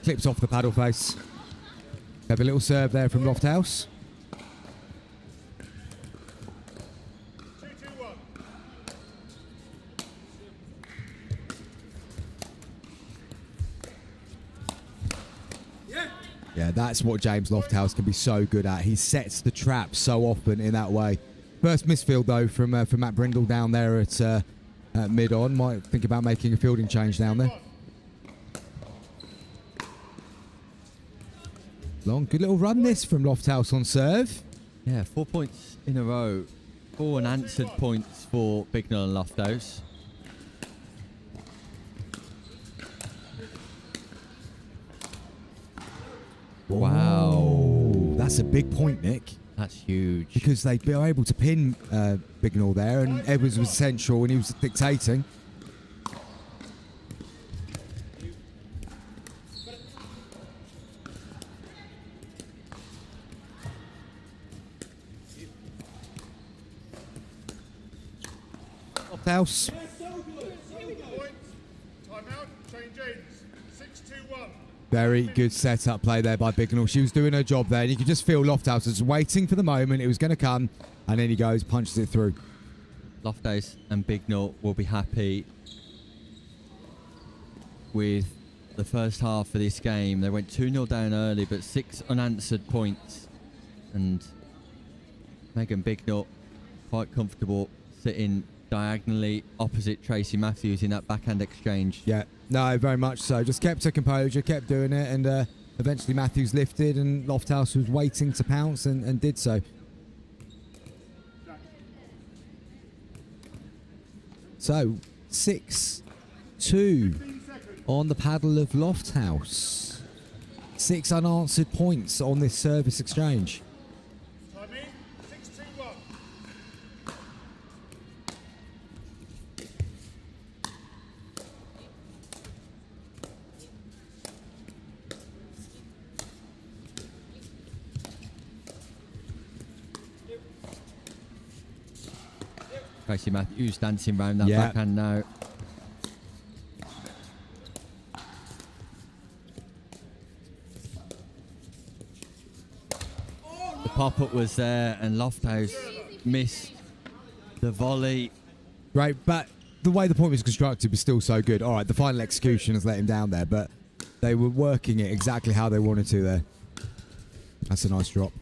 clips off the paddle face. Have a little serve there from Lofthouse. Yeah, that's what James Lofthouse can be so good at. He sets the trap so often in that way. First misfield, though, from Matt Brindle down there at mid-on. Might think about making a fielding change down there. Good little run this from Lofthouse on serve. Yeah, 4 points in a row. 4 unanswered points for Bignall and Lofthouse. Wow. That's a big point, Nick. That's huge. Because they were able to pin Bignall there, and Edwards was central and he was dictating. Lofthouse. Very good setup play there by Bignell. She was doing her job there, and you could just feel Lofthouse was waiting for the moment. It was going to come, and then he goes, punches it through. Lofthouse and Bignell will be happy with the first half of this game. They went 2-0 down early, but 6 unanswered points. And Megan Bignell quite comfortable sitting diagonally opposite Tracy Matthews in that backhand exchange. Yeah, no, very much so. Just kept her composure, kept doing it, and eventually Matthews lifted, and Lofthouse was waiting to pounce and did so. So, 6-2 on the paddle of Lofthouse. 6 unanswered points on this service exchange. Tracy Matthews dancing around that backhand now. The pop-up was there, and Lofthouse missed the volley. Right, but the way the point was constructed was still so good. All right, the final execution has let him down there, but they were working it exactly how they wanted to there. That's a nice drop.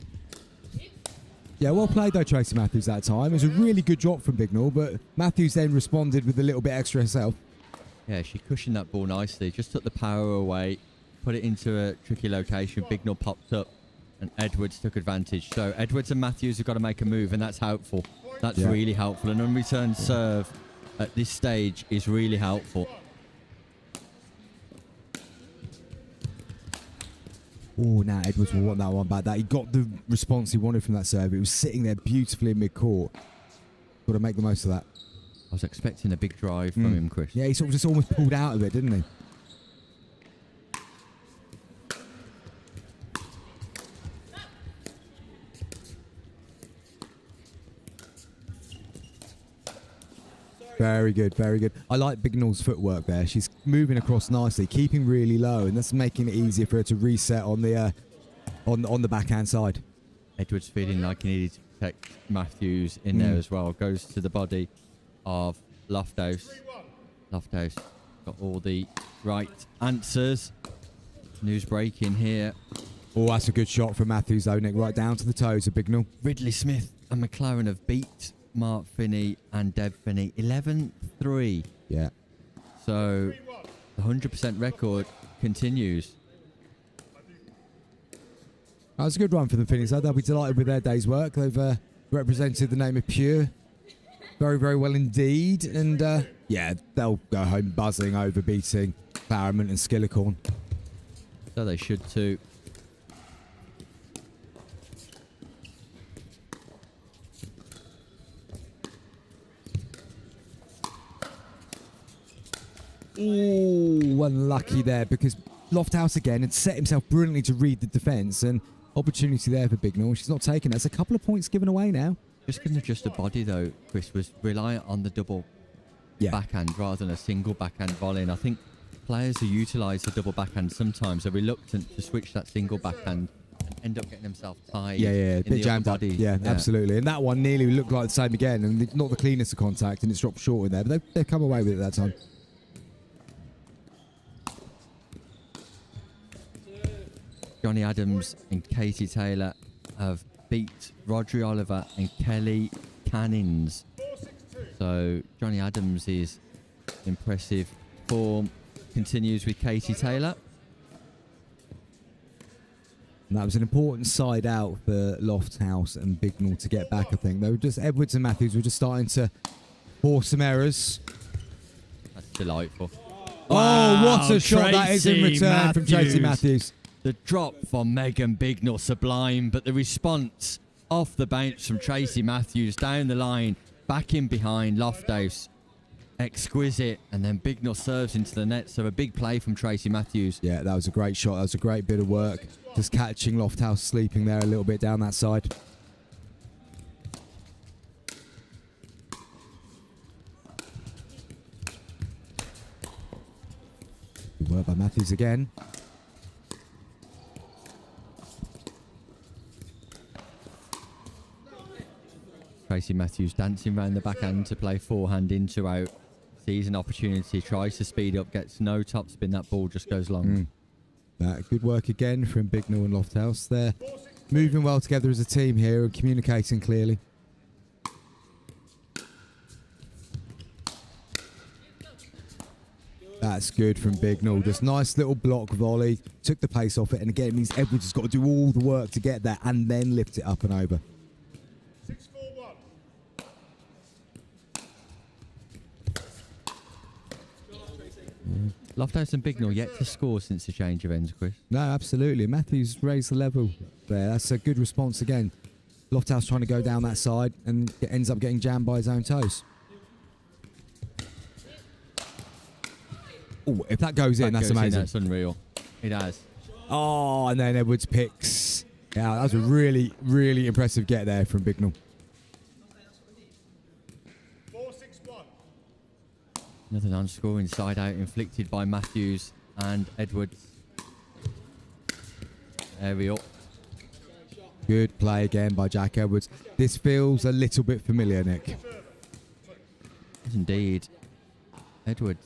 Yeah, well played though, Tracy Matthews, that time. It was a really good drop from Bignell, but Matthews then responded with a little bit extra herself. Yeah, she cushioned that ball nicely. Just took the power away, put it into a tricky location. Bignell popped up, and Edwards took advantage. So Edwards and Matthews have got to make a move, and that's helpful. That's really helpful. An unreturned serve at this stage is really helpful. Oh, now Edwards will want that one back. He got the response he wanted from that serve. It was sitting there beautifully in mid-court. Got to make the most of that. I was expecting a big drive from him, Chris. Yeah, he sort of just almost pulled out of it, didn't he? Very good, very good. I like Bignell's footwork there. She's moving across nicely, keeping really low, and that's making it easier for her to reset on the on the backhand side. Edwards feeling like he needed to protect Matthews in there as well. Goes to the body of Lofthouse. Lofthouse got all the right answers. News breaking here. Oh, that's a good shot from Matthews though, Nick. Right down to the toes of Bignell. Ridley Smith and McLaren have beat Mark Finney and Deb Finney 11-3. Yeah. So the 100% record continues. That was a good run for the Finneys. They'll be delighted with their day's work. They've represented the name of Pure very, very well indeed. And yeah, they'll go home buzzing over beating Claremont and Skillicorn. So they should too. Ooh, unlucky there because Lofthouse again had set himself brilliantly to read the defence, and opportunity there for Bignell. She's not taking it. There's a couple of points given away now. Just couldn't adjust the body though. Chris was reliant on the double backhand rather than a single backhand volley. And I think players who utilise the double backhand sometimes are reluctant to switch that single backhand and end up getting themselves tied. Yeah, in bit the jammed upper up. body. Yeah, absolutely. And that one nearly looked like the same again, and not the cleanest of contact, and it's dropped short in there. But they've come away with it that time. Johnny Adams and Katie Taylor have beat Rodri Oliver and Kelly Cannins. So Johnny Adams' impressive form continues with Katie Taylor. And that was an important side out for Lofthouse and Bignell to get back, I think. They were just, Edwards and Matthews were just starting to force some errors. That's delightful. Oh, what a shot that is in return from Tracy Matthews. The drop from Megan Bignell, sublime, but the response off the bounce from Tracy Matthews down the line, back in behind Lofthouse. Exquisite, and then Bignell serves into the net, so a big play from Tracy Matthews. Yeah, that was a great shot. That was a great bit of work. Just catching Lofthouse sleeping there a little bit down that side. Work by Matthews again. Tracy Matthews dancing around the backhand to play forehand into out. Sees an opportunity, tries to speed up, gets no topspin. That ball just goes long. Good work again from Bignell and Lofthouse. They're moving well together as a team here and communicating clearly. That's good from Bignell. Just nice little block volley. Took the pace off it. And again, it means Edwards has got to do all the work to get there and then lift it up and over. 6-4-1. Lofthouse and Bignell yet to score since the change of ends, Chris. No, absolutely. Matthews raised the level there. That's a good response again. Lofthouse trying to go down that side and ends up getting jammed by his own toes. Oh, if that goes in, that's amazing. That's unreal. It has. Oh, and then Edwards picks. Yeah, that was a really, really impressive get there from Bignell. 4-6-1. Another non-scoring side out inflicted by Matthews and Edwards. There we are. Good play again by Jack Edwards. This feels a little bit familiar, Nick. Yes, indeed. Edwards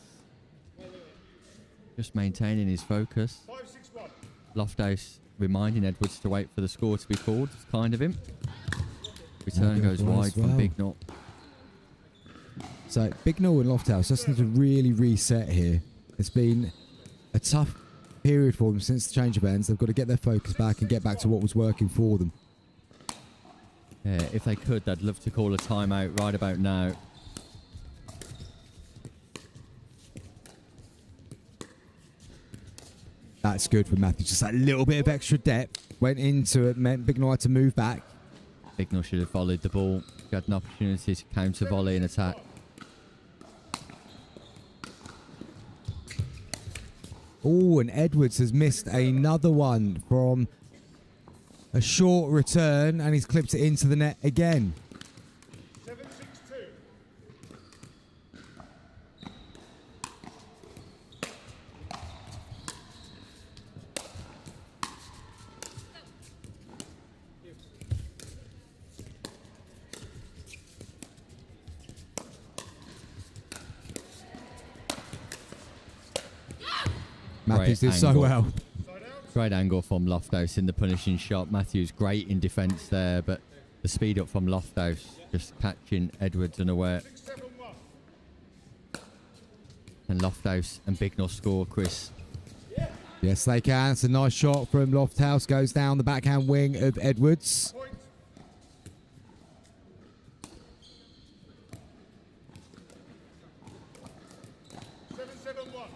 just maintaining his focus. 5-6-1. Lofthouse reminding Edwards to wait for the score to be called. It's kind of him. Return goes wide from Bignell. So Bignell and Lofthouse just need to really reset here. It's been a tough period for them since the change of ends. They've got to get their focus back and get back to what was working for them. Yeah, if they could, they'd love to call a timeout right about now. That's good for Matthews. Just that little bit of extra depth went into it, meant Bignell had to move back. Bignell should have volleyed the ball. He had an opportunity to counter volley and attack. Oh, and Edwards has missed another one from a short return, and he's clipped it into the net again. 7-6-2. Matthews did so well. Great angle from Lofthouse in the punishing shot. Matthews great in defence there, but the speed up from Lofthouse just catching Edwards unaware. 6-7-1. And Lofthouse and Bignell score, Chris. Yes, they can. It's a nice shot from Lofthouse. Goes down the backhand wing of Edwards. Point. 7-7-1.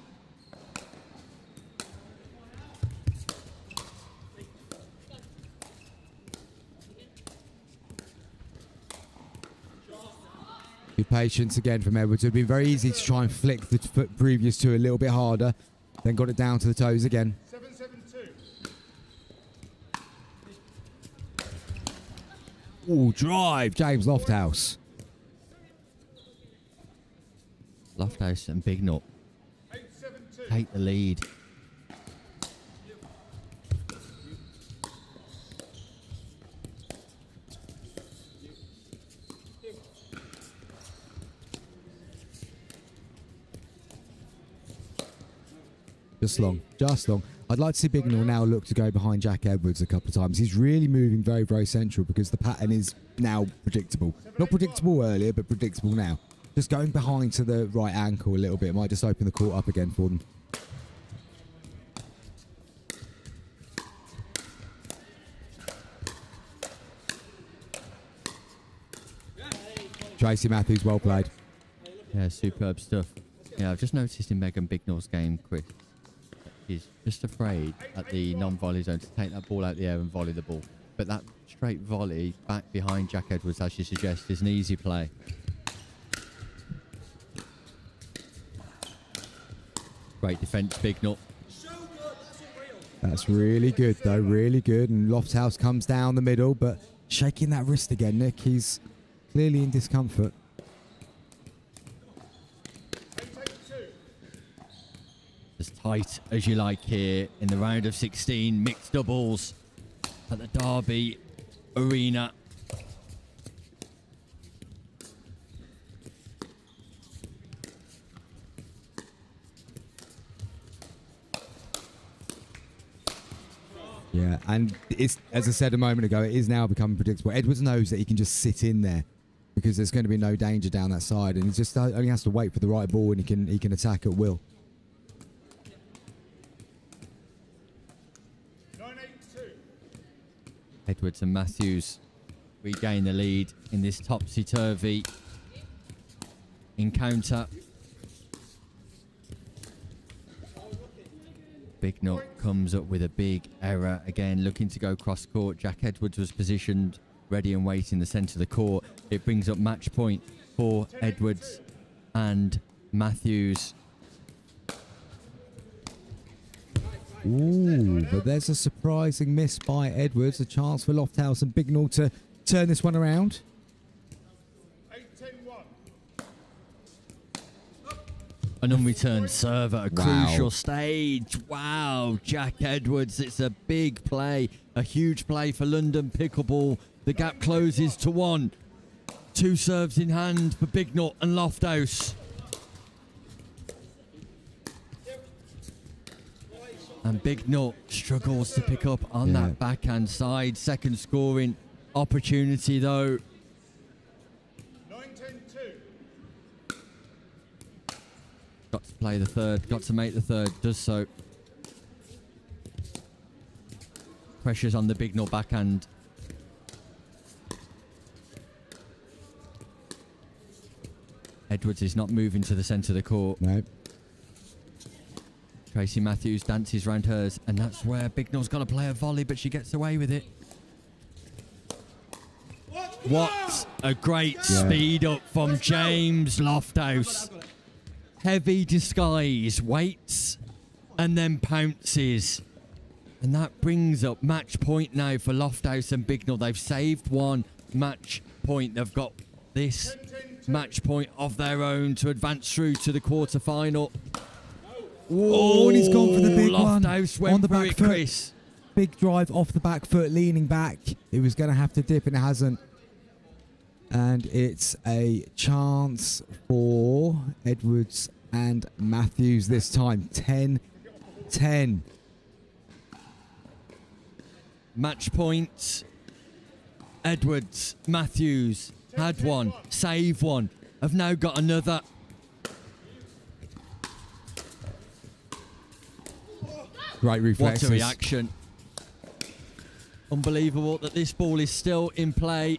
Good patience again from Edwards. It would have been very easy to try and flick the foot previous to a little bit harder. Then got it down to the toes again. 7-7-2. Oh, drive, James Lofthouse. Lofthouse and Bignell 8-7-2. take the lead. Just long, just long. I'd like to see Bignell now look to go behind Jack Edwards a couple of times. He's really moving very, very central because the pattern is now predictable. Not predictable earlier, but predictable now. Just going behind to the right ankle a little bit might just open the court up again for them. Tracy Matthews, well played. Yeah, superb stuff. Yeah, I've just noticed in Megan Bignell's game, Chris, he's just afraid at the non-volley zone to take that ball out the air and volley the ball. But that straight volley back behind Jack Edwards, as you suggest, is an easy play. Great defence, Bignell. That's really good, though. Really good. And Lofthouse comes down the middle, but shaking that wrist again, Nick. He's clearly in discomfort. The as tight as you like here in the round of 16 mixed doubles at the Derby Arena. Yeah, and it's, as I said a moment ago, it is now becoming predictable. Edwards knows that he can just sit in there because there's going to be no danger down that side, and he just only has to wait for the right ball, and he can attack at will. 9-8-2. Edwards and Matthews regain the lead in this topsy-turvy encounter. Big Nut comes up with a big error again, looking to go cross court. Jack Edwards was positioned ready and waiting in the centre of the court. It brings up match point for Edwards and Matthews. Ooh, but there's a surprising miss by Edwards. A chance for Lofthouse and Bignall to turn this one around. An unreturned serve at a Wow. crucial stage. Wow, Jack Edwards. It's a big play, a huge play for London Pickleball. The gap closes to 1. 2 serves in hand for Bignall and Lofthouse. And Bignall struggles to pick up on that backhand side. Second scoring opportunity though. 9-10-2. Got to play the third, got to make the third, does so. Pressure's on the Bignall backhand. Edwards is not moving to the centre of the court. No. Tracy Matthews dances round hers, and that's where Bignall's got to play a volley, but she gets away with it. What a great speed up from James Lofthouse. Heavy disguise, waits, and then pounces. And that brings up match point now for Lofthouse and Bignall. They've saved one match point. They've got this match point of their own to advance through to the quarter-final. Oh, and he's gone for the big one. Lofthouse went on the for back it, foot. Chris. Big drive off the back foot, leaning back. It was going to have to dip, and it hasn't. And it's a chance for Edwards and Matthews this time. 10-10. Match point. Edwards, Matthews had one, save one, have now got another. Great reflexes. What a reaction. Unbelievable that this ball is still in play.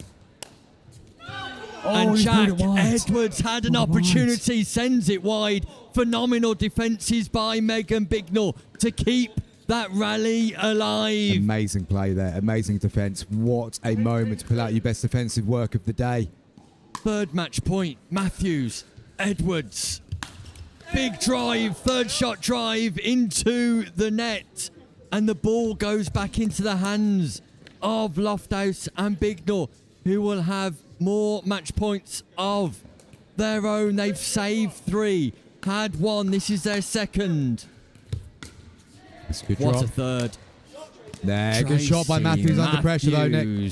And Jack Edwards had an opportunity, sends it wide. Phenomenal defences by Megan Bignall to keep that rally alive. Amazing play there. Amazing defence. What a moment to pull out your best defensive work of the day. Third match point. Matthews, Edwards. Big drive, third shot drive into the net. And the ball goes back into the hands of Lofthouse and Bignall, who will have more match points of their own. They've saved 3, had 1. This is their second. That's a good What drop. a third. There, good shot by Matthews under pressure though, Nick.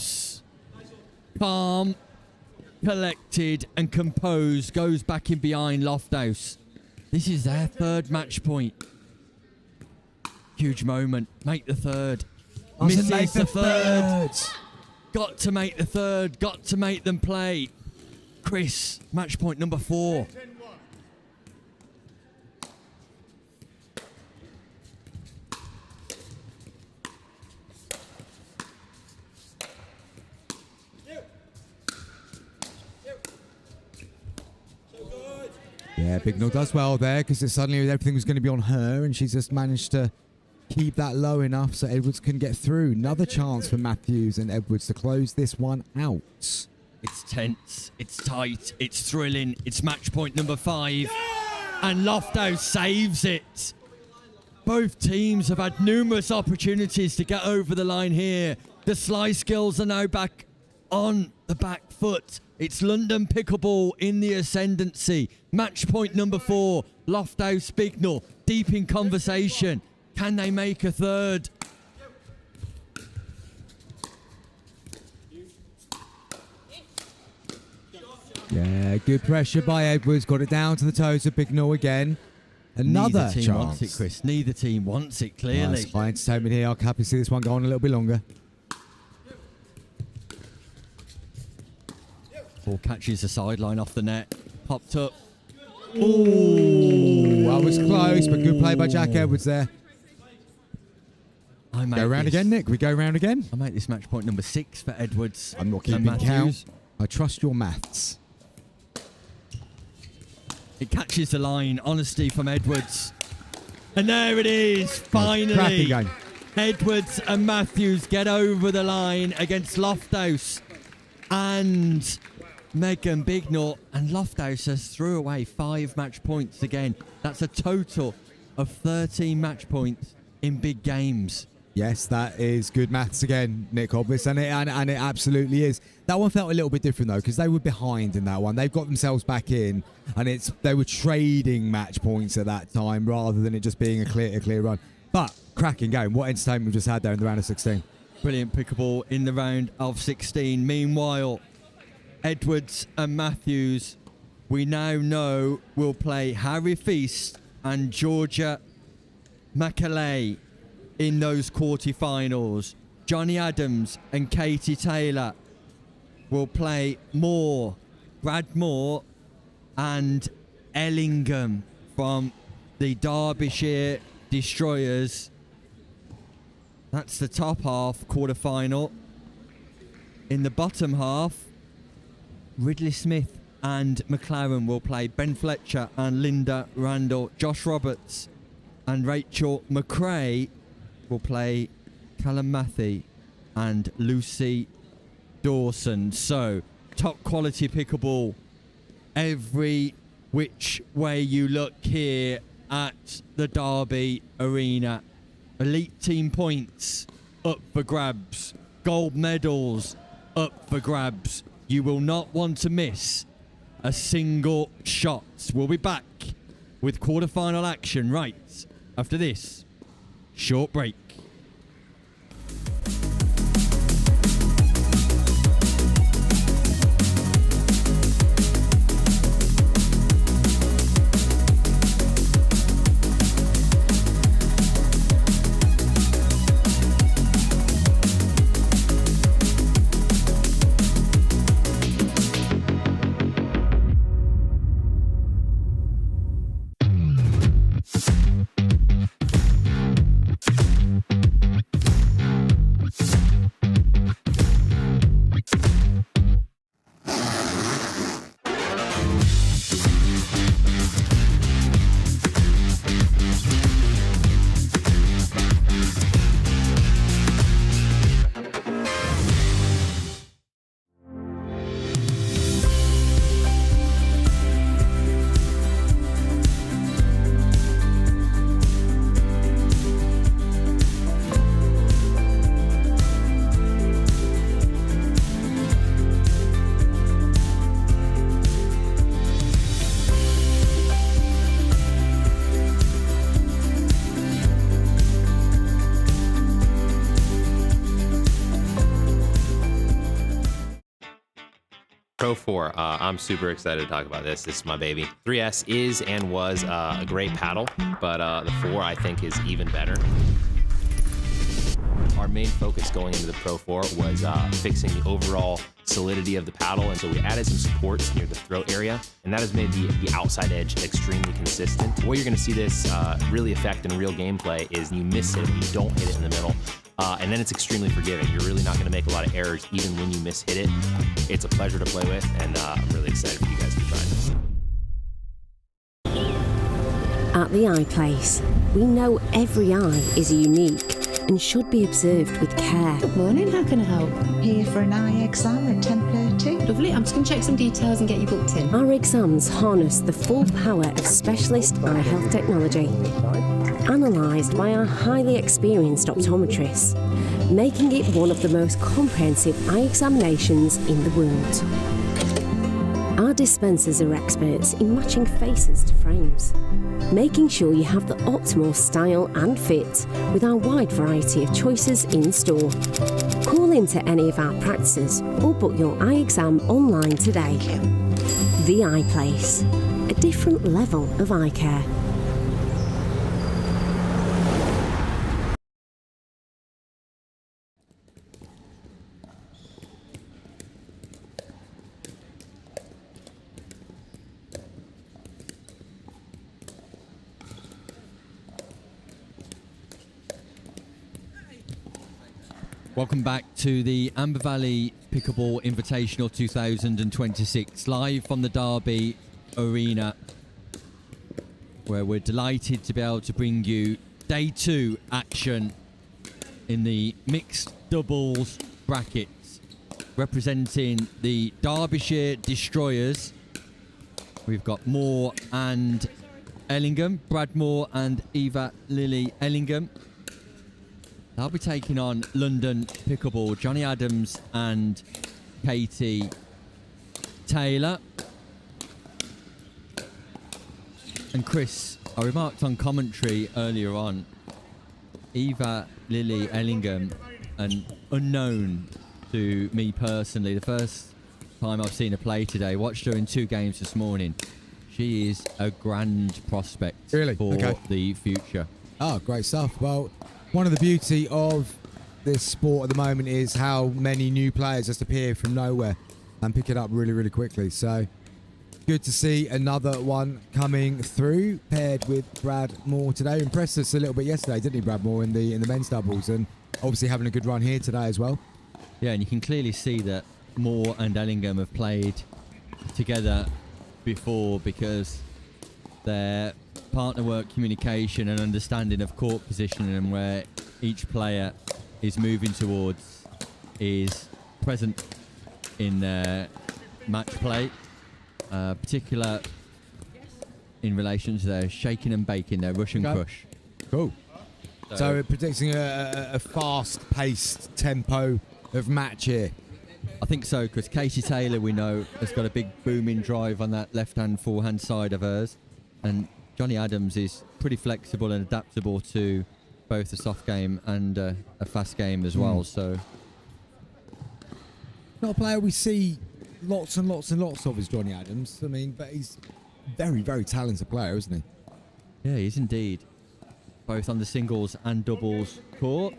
Calm, collected and composed, goes back in behind Lofthouse. This is their third match point. Huge moment. Make the third. Doesn't Misses make the the third. Got to make the third. Got to make them play. Chris, match point number 4. Yeah, Bignall does well there because suddenly everything was going to be on her, and she's just managed to keep that low enough so Edwards can get through. Another chance for Matthews and Edwards to close this one out. It's tense, it's tight, it's thrilling. It's match point number 5. And Lofthouse saves it. Both teams have had numerous opportunities to get over the line here. The slice skills are now back on the back foot. It's London Pickleball in the ascendancy. Match point number 4. Lofthouse Bignall deep in conversation. Can they make a third? Yeah, good pressure by Edwards. Got it down to the toes of Bignall again. Another Neither team chance. wants it, Chris. Neither team wants it, clearly. Nice high entertainment here. I'll happy to see this one go on a little bit longer. Ball catches the sideline off the net. Popped up. Ooh, that was close, but good play by Jack Edwards there. Go round again, Nick. We go round again. I make this match point number 6 for Edwards. I'm not keeping count. I trust your maths. It catches the line. Honesty from Edwards. And there it is. Finally. Cracking game. Edwards and Matthews get over the line against Lofthouse and Megan Bignall. And Lofthouse has threw away 5 match points again. That's a total of 13 match points in big games. Yes, that is good maths again, Nick Hobbis, and it absolutely is. That one felt a little bit different though, because they were behind in that one. They've got themselves back in, and they were trading match points at that time rather than it just being a clear run. But cracking game. What entertainment we've just had there in the round of 16. Brilliant pickleball in the round of 16. Meanwhile, Edwards and Matthews, we now know, will play Harry Feast and Georgia Macaulay in those quarterfinals. Johnny Adams and Katie Taylor will play Brad Moore and Ellingham from the Derbyshire Destroyers. That's the top half quarterfinal. In the bottom half, Ridley Smith and McLaren will play Ben Fletcher and Linda Randall. Josh Roberts and Rachel McRae will play Callum Matthey and Lucy Dawson. So, top quality pickleball every which way you look here at the Derby Arena. Elite team points up for grabs. Gold medals up for grabs. You will not want to miss a single shot. We'll be back with quarterfinal action right after this short break. Pro 4, I'm super excited to talk about this. This is my baby. 3S is and was a great paddle, but the 4 I think is even better. Our main focus going into the Pro 4 was fixing the overall solidity of the paddle, and so we added some supports near the throat area, and that has made the outside edge extremely consistent. The way you're going to see this really affect in real gameplay is you miss it, you don't hit it in the middle. And then it's extremely forgiving. You're really not going to make a lot of errors even when you mishit it. It's a pleasure to play with, and I'm really excited for you guys to try this. At the Eye Place, we know every eye is unique and should be observed with care. Good morning, how can I help? Here for an eye exam at 10:30. Lovely, I'm just going to check some details and get you booked in. Our exams harness the full power of specialist eye health technology, analysed by our highly experienced optometrists, making it one of the most comprehensive eye examinations in the world. Our dispensers are experts in matching faces to frames, making sure you have the optimal style and fit with our wide variety of choices in store. Call into any of our practices or book your eye exam online today. The Eye Place, a different level of eye care. Welcome back to the Amber Valley Pickleball Invitational 2026, live from the Derby Arena, where we're delighted to be able to bring you day 2 action in the mixed doubles brackets, representing the Derbyshire Destroyers. We've got Moore and Ellingham, Brad Moore and Eva Lily Ellingham. They'll be taking on London Pickleball, Johnny Adams and Katie Taylor. And Chris, I remarked on commentary earlier on, Eva Lily Ellingham, an unknown to me personally. The first time I've seen her play today, watched her in 2 games this morning. She is a grand prospect for the future. Oh, great stuff. Well, one of the beauty of this sport at the moment is how many new players just appear from nowhere and pick it up really, really quickly. So good to see another one coming through, paired with Brad Moore today. Impressed us a little bit yesterday, didn't he, Brad Moore, in the men's doubles, and obviously having a good run here today as well. Yeah, and you can clearly see that Moore and Ellingham have played together before, because their partner work communication and understanding of court positioning and where each player is moving towards is present in their match play, particular in relation to their shaking and baking, their Russian crush. Cool. So predicting a fast-paced tempo of match here. I think so, because Katie Taylor, we know, has got a big booming drive on that left-hand, forehand side of hers, and Johnny Adams is pretty flexible and adaptable to both a soft game and a fast game as well. So, not a player we see lots and lots and lots of is Johnny Adams. I mean, but he's very, very talented player, isn't he? Yeah, he is indeed. Both on the singles and doubles court.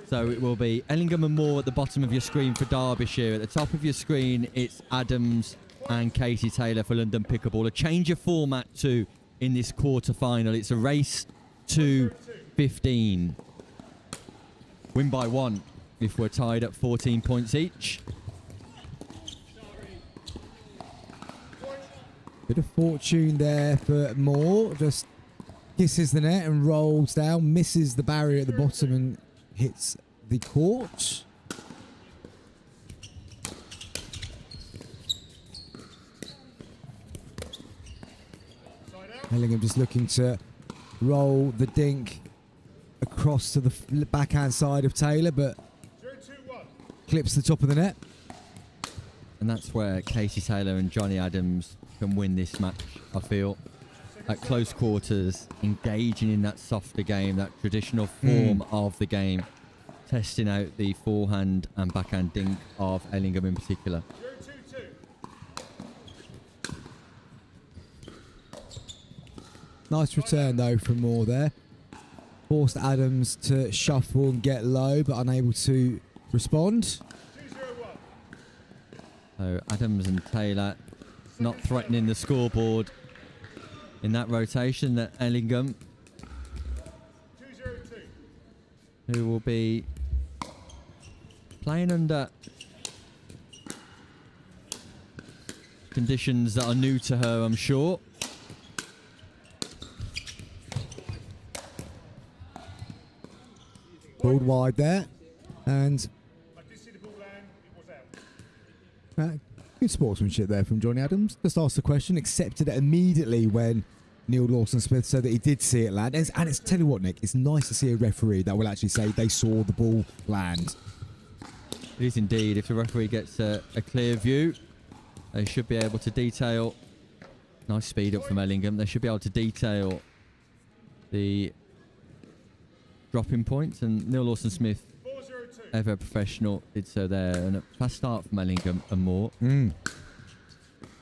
So it will be Ellingham and Moore at the bottom of your screen for Derbyshire. At the top of your screen, it's Adams and Katie Taylor for London Pickleball. A change of format too in this quarter-final. It's a race to 15. Win by 1 if we're tied at 14 points each. Bit of fortune there for Moore. Just kisses the net and rolls down, misses the barrier at the bottom and hits the court. Ellingham just looking to roll the dink across to the backhand side of Taylor, but clips the top of the net. And that's where Katie Taylor and Johnny Adams can win this match, I feel. At close quarters, engaging in that softer game, that traditional form of the game, testing out the forehand and backhand dink of Ellingham in particular. Nice return though from Moore there. Forced Adams to shuffle and get low, but unable to respond. So Adams and Taylor not threatening the scoreboard in that rotation. That Ellingham, who will be playing under conditions that are new to her, I'm sure. Pulled wide there, and good sportsmanship there from Johnny Adams. Just asked the question, accepted it immediately when Neil Lawson-Smith said that he did see it land. And it's tell you what, Nick, it's nice to see a referee that will actually say they saw the ball land. It is indeed. If the referee gets a clear view, they should be able to detail Nice speed up from Ellingham. They should be able to detail the dropping points, and Neil Lawson-Smith, ever a professional, did so there. And a fast start from Ellingham and Moore.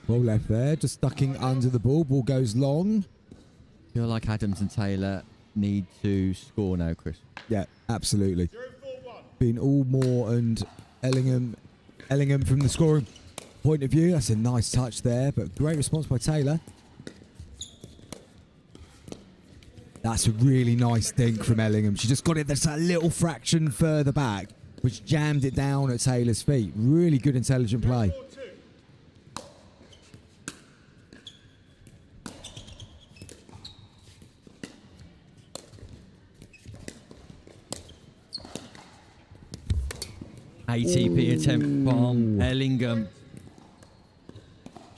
Well left there, just ducking under the ball. Ball goes long. Feel like Adams and Taylor need to score now, Chris. Yeah, absolutely. Been all Moore and Ellingham from the scoring point of view. That's a nice touch there, but great response by Taylor. That's a really nice dink from Ellingham. She just got it just a little fraction further back, which jammed it down at Taylor's feet. Really good, intelligent play. ATP attempt from Ellingham.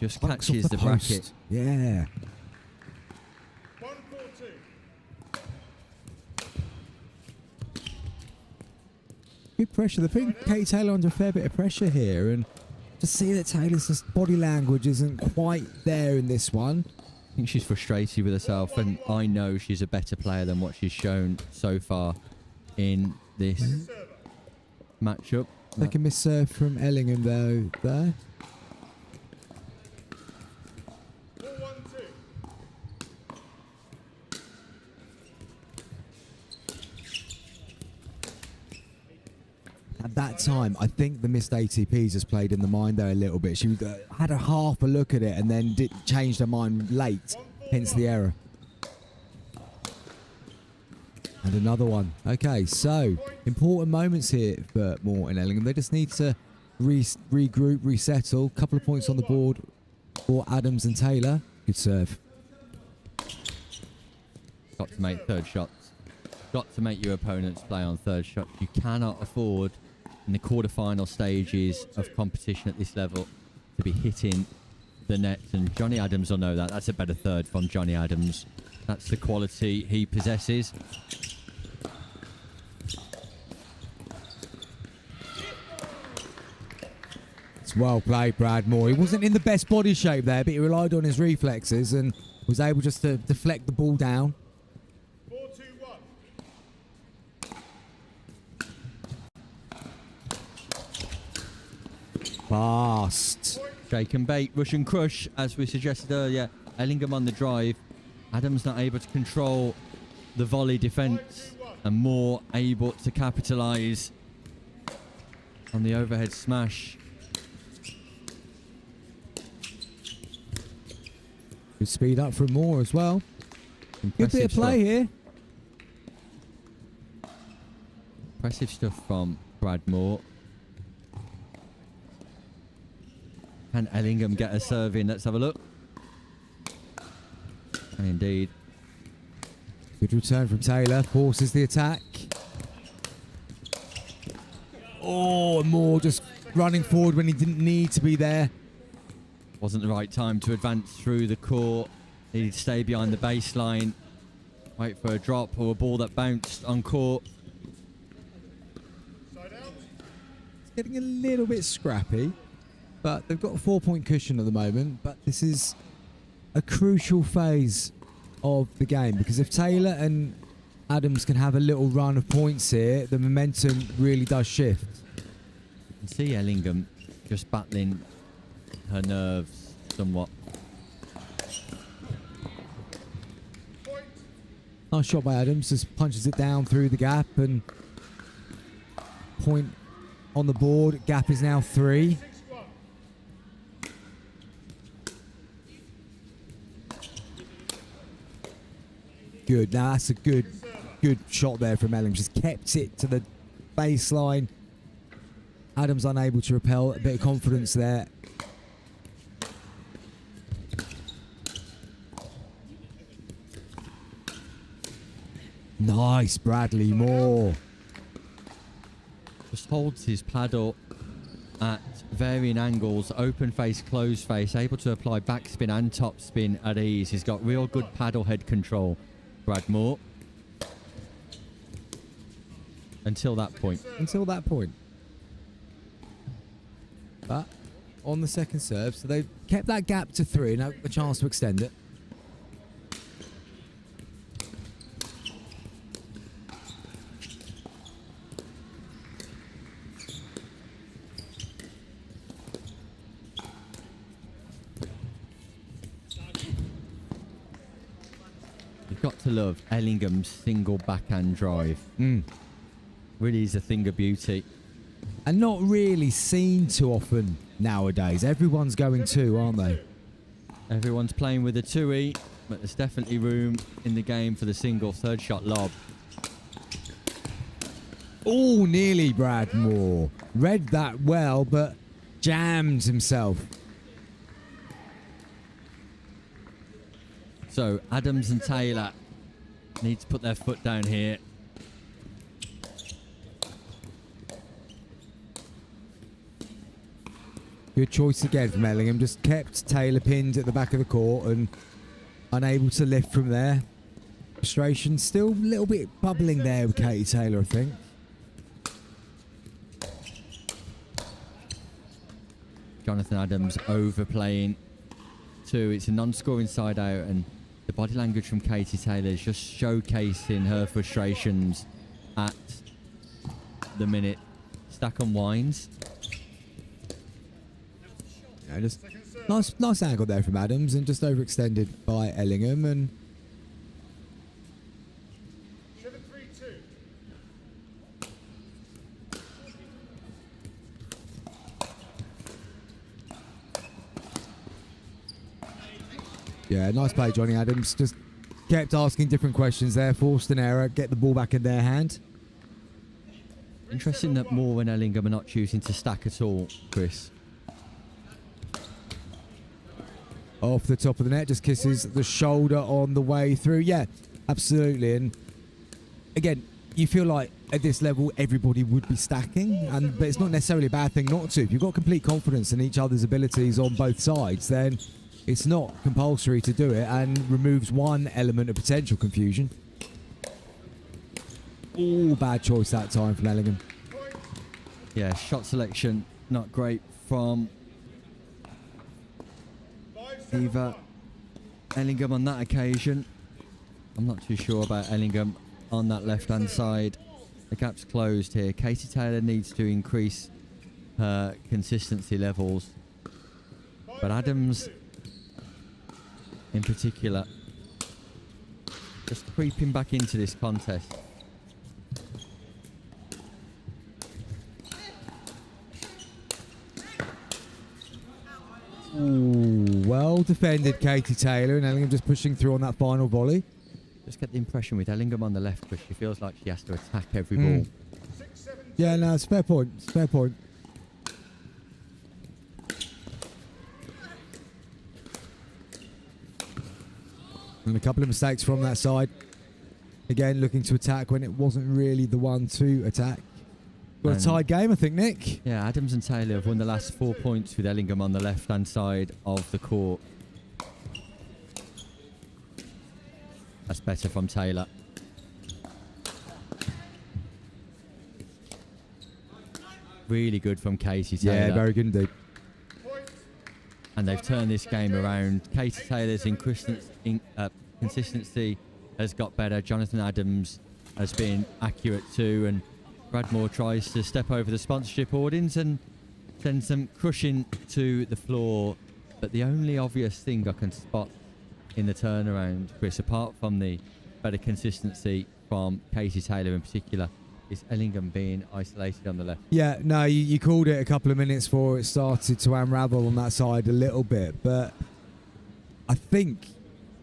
Just Bucks catches off the post. bracket. Yeah. Good pressure. They're putting Katie Taylor under a fair bit of pressure here, and to see that Taylor's just body language isn't quite there in this one. I think she's frustrated with herself, and I know she's a better player than what she's shown so far in this matchup. Second miss serve from Ellingham though there. At that time, I think the missed ATPs has played in the mind there a little bit. She had a half a look at it and then changed her mind late, hence the error. And another one. Okay, so important moments here for Moore and Ellingham. They just need to regroup, resettle. Couple of points on the board for Adams and Taylor. Good serve. Got to make third shots. Got to make your opponents play on third shots. You cannot afford in the quarterfinal stages of competition at this level to be hitting the net. And Johnny Adams will know that. That's a better third from Johnny Adams. That's the quality he possesses. It's well played, Brad Moore. He wasn't in the best body shape there, but he relied on his reflexes and was able just to deflect the ball down. 4-2-1. Fast. Shake and bait, rush and crush, as we suggested earlier. Ellingham on the drive. Adams not able to control the volley defence, and Moore able to capitalise on the overhead smash. Good speed up from Moore as well. Good bit of play here. Impressive stuff from Brad Moore. Can Ellingham get a serve in? Let's have a look. And indeed. Good return from Taylor. Forces the attack. Oh, and Moore just running forward when he didn't need to be there. Wasn't the right time to advance through the court. Needed to stay behind the baseline. Wait for a drop or a ball that bounced on court. It's getting a little bit scrappy, but they've got a 4-point cushion at the moment. But this is a crucial phase of the game, because if Taylor and Adams can have a little run of points here, the momentum really does shift. You can see Ellingham just battling her nerves somewhat. Nice shot by Adams, just punches it down through the gap, and point on the board. Gap is now 3. Good. Now that's a good shot there from Ellingham. Just kept it to the baseline. Adams unable to repel. A bit of confidence there. Nice, Bradley Moore. Just holds his paddle at varying angles, open face, closed face, able to apply backspin and topspin at ease. He's got real good paddle head control, Brad Moore. Until that point. Until that point. But on the second serve, so they've kept that gap to 3, now a chance to extend it. You've got to love Ellingham's single backhand drive. Really is a thing of beauty. And not really seen too often nowadays. Everyone's going 2, aren't they? Everyone's playing with a 2E, but there's definitely room in the game for the single third shot lob. Oh, nearly Brad Moore. Read that well, but jammed himself. So Adams and Taylor need to put their foot down here. Good choice again from Ellingham. Just kept Taylor pinned at the back of the court and unable to lift from there. Frustration still a little bit bubbling there with Katie Taylor, I think. Jonathan Adams overplaying 2. It's a non-scoring side out, and the body language from Katie Taylor is just showcasing her frustrations at the minute. Stack unwinds. Yeah, just nice angle there from Adams, and just overextended by Ellingham. And yeah, nice play, Johnny Adams. Just kept asking different questions there, forced an error, get the ball back in their hand. Interesting that Moore and Ellingham are not choosing to stack at all, Chris. Off the top of the net, just kisses the shoulder on the way through. Yeah, absolutely. And again, you feel like at this level everybody would be stacking, but it's not necessarily a bad thing not to. If you've got complete confidence in each other's abilities on both sides, then it's not compulsory to do it, and removes one element of potential confusion. Oh, bad choice that time from Ellingham. Yeah, shot selection not great from either Ellingham on that occasion. I'm not too sure about Ellingham on that left-hand side. The gap's closed here. Katie Taylor needs to increase her consistency levels, but Adams in particular just creeping back into this contest. Ooh, well defended, Katie Taylor, and Ellingham just pushing through on that final volley. Just get the impression with Ellingham on the left, because she feels like she has to attack every ball. Yeah, no, it's a fair point. It's a fair point. And a couple of mistakes from that side. Again, looking to attack when it wasn't really the one to attack. Got a tied game, I think, Nick. Yeah, Adams and Taylor have won the last 4 points with Ellingham on the left-hand side of the court. That's better from Taylor. Really good from Katie Taylor. Yeah, very good indeed. And they've turned this game around. Katie Taylor's consistency has got better. Jonathan Adams has been accurate too, and Brad Moore tries to step over the sponsorship hoardings and send some crushing to the floor. But the only obvious thing I can spot in the turnaround, Chris, apart from the better consistency from Katie Taylor in particular, is Ellingham being isolated on the left. Yeah, no, you called it a couple of minutes before it started to unravel on that side a little bit, but I think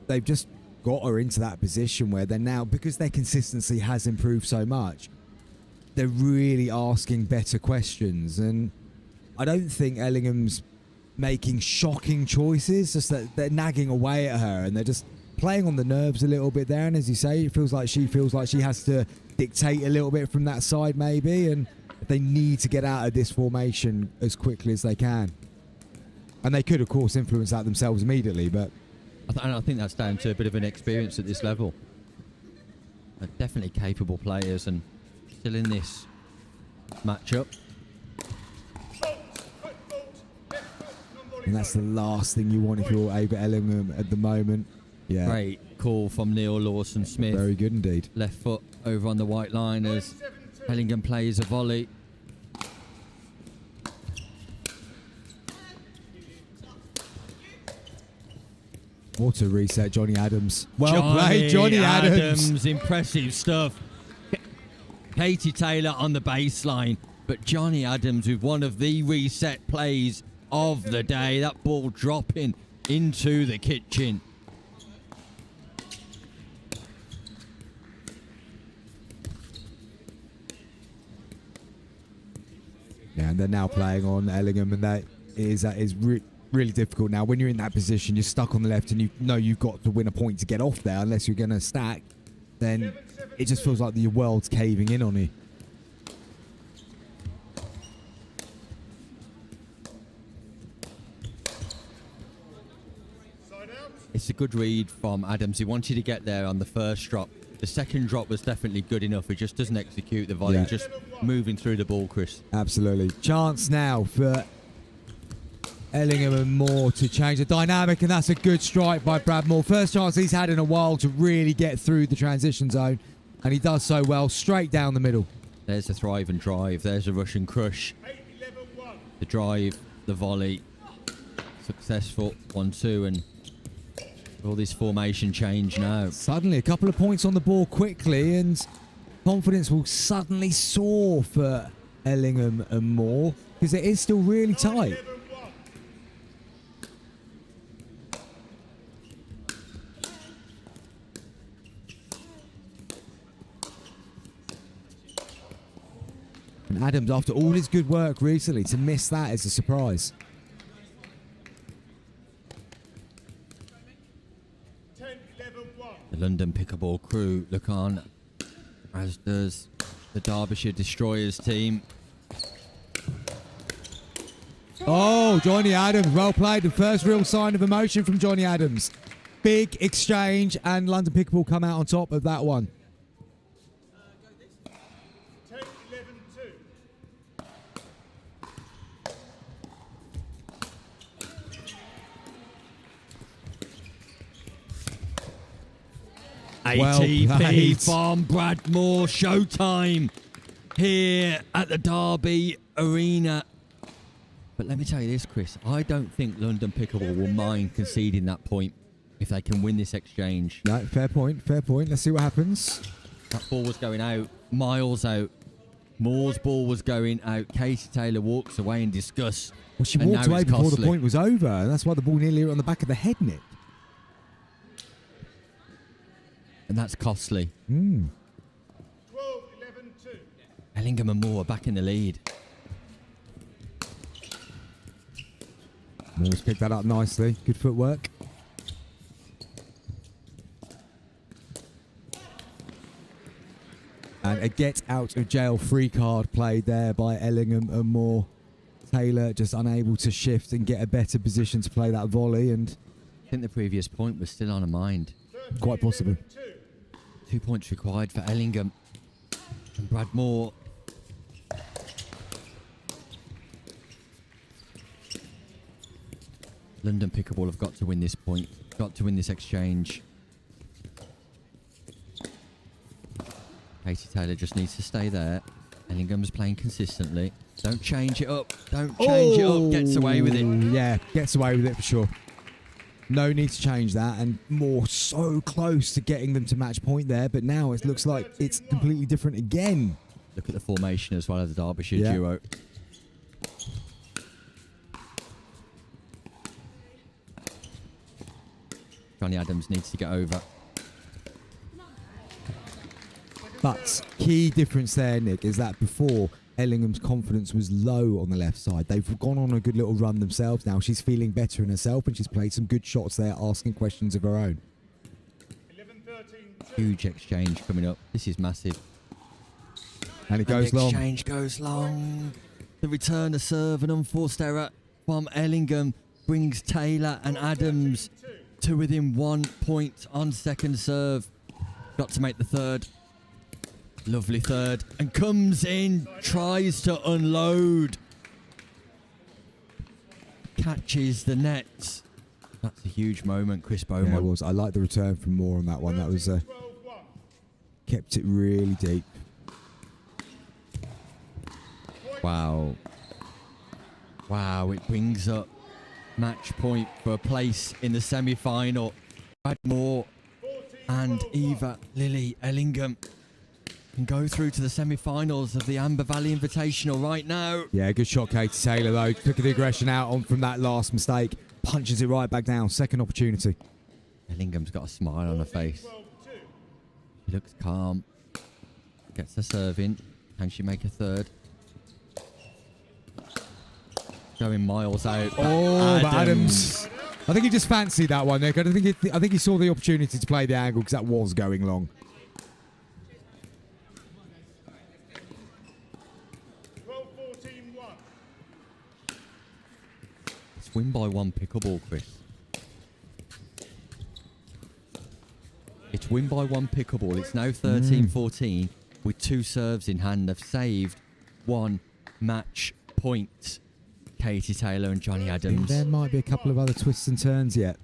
they've just got her into that position where they're now, because their consistency has improved so much, they're really asking better questions. And I don't think Ellingham's making shocking choices, just that they're nagging away at her and they're just playing on the nerves a little bit there. And as you say, it feels like she has to dictate a little bit from that side maybe, and they need to get out of this formation as quickly as they can. And they could, of course, influence that themselves immediately, but I think that's down to a bit of an experience at this level. They're definitely capable players and still in this matchup. And that's the last thing you want if you're Ava Ellingham at the moment. Yeah. Great call from Neil Lawson-Smith. Very good indeed. Left foot over on the white line as Ellingham plays a volley. What a reset, Johnny Adams. Well played, Johnny Adams. Impressive stuff. Katie Taylor on the baseline, but Johnny Adams with one of the reset plays of the day. That ball dropping into the kitchen. Yeah, and they're now playing on Ellingham, and that is really difficult now. When you're in that position, you're stuck on the left, and you know you've got to win a point to get off there. Unless you're going to stack, then it just feels like your world's caving in on you. It's a good read from Adams. He wanted to get there on the first drop. The second drop was definitely good enough. He just doesn't execute the volley. Yeah. Just moving through the ball, Chris. Absolutely. Chance now for Ellingham and Moore to change the dynamic, and that's a good strike by Brad Moore. First chance he's had in a while to really get through the transition zone, and he does so well, straight down the middle. There's the thrive and drive. There's a Russian crush. The drive, the volley. Successful 1-2, and all this formation change now. Suddenly a couple of points on the ball quickly, and confidence will suddenly soar for Ellingham and Moore, because it is still really tight. And Adams, after all his good work recently, to miss that is a surprise. The London Pickleball crew look on, as does the Derbyshire Destroyers team. Oh, Johnny Adams, well played. The first real sign of emotion from Johnny Adams. Big exchange, and London Pickleball come out on top of that one. ATP from Brad Moore. Showtime here at the Derby Arena. But let me tell you this, Chris. I don't think London Pickleball will mind conceding that point if they can win this exchange. No, fair point, fair point. Let's see what happens. That ball was going out, miles out. Moore's ball was going out. Katie Taylor walks away in disgust. Well, she and walked now away it's before costly. the point was over, and that's why the ball nearly hit on the back of the head, Nick. And that's costly. 12-11-2. Ellingham and Moore are back in the lead. Moore's picked that up nicely. Good footwork. And a get out of jail free card played there by Ellingham and Moore. Taylor just unable to shift and get a better position to play that volley, and I think the previous point was still on her mind. Quite possibly. 2 points required for Ellingham. And Brad Moore. London Pickleball have got to win this point. Got to win this exchange. Katie Taylor just needs to stay there. Ellingham's playing consistently. Don't change it up. Don't change it up. Gets away with it. Yeah, gets away with it for sure. No need to change that, and Moore so close to getting them to match point there, but now it looks like it's completely different again. Look at the formation as well as the Derbyshire Yeah. duo. Johnny Adams needs to get over. But key difference there, Nick, is that before Ellingham's confidence was low on the left side. They've gone on a good little run themselves now. She's feeling better in herself, and she's played some good shots there, asking questions of her own. Huge exchange coming up. This is massive. And it goes the long. exchange goes long. The return to serve, an unforced error from Ellingham brings Taylor and Adams to within 1 point on second serve. Got to make the third. Lovely third. And comes in, tries to unload. catches the net. That's a huge moment, Chris Beaumont. Yeah, it was. I like the return from Moore on that one. That was kept it really deep. Wow. Wow, it brings up match point for a place in the semi-final. Brad Moore and Eva Lily Ellingham can go through to the semi-finals of the Amber Valley Invitational right now. Yeah, good shot, Katie Taylor, though. Took the aggression out on from that last mistake. Punches it right back down. Second opportunity. Ellingham's got a smile on her face. She looks calm. Gets her serve in. Can she make a third? Going miles out. Oh, but Adams. I think he just fancied that one, Nick. I think he saw the opportunity to play the angle because that was going long. It's win by one pickleball, Chris. It's win by one pickleball. It's now 13-14 with 2 serves in hand. They've saved 1 match point. Katie Taylor and Johnny Adams. There might be a couple of other twists and turns yet.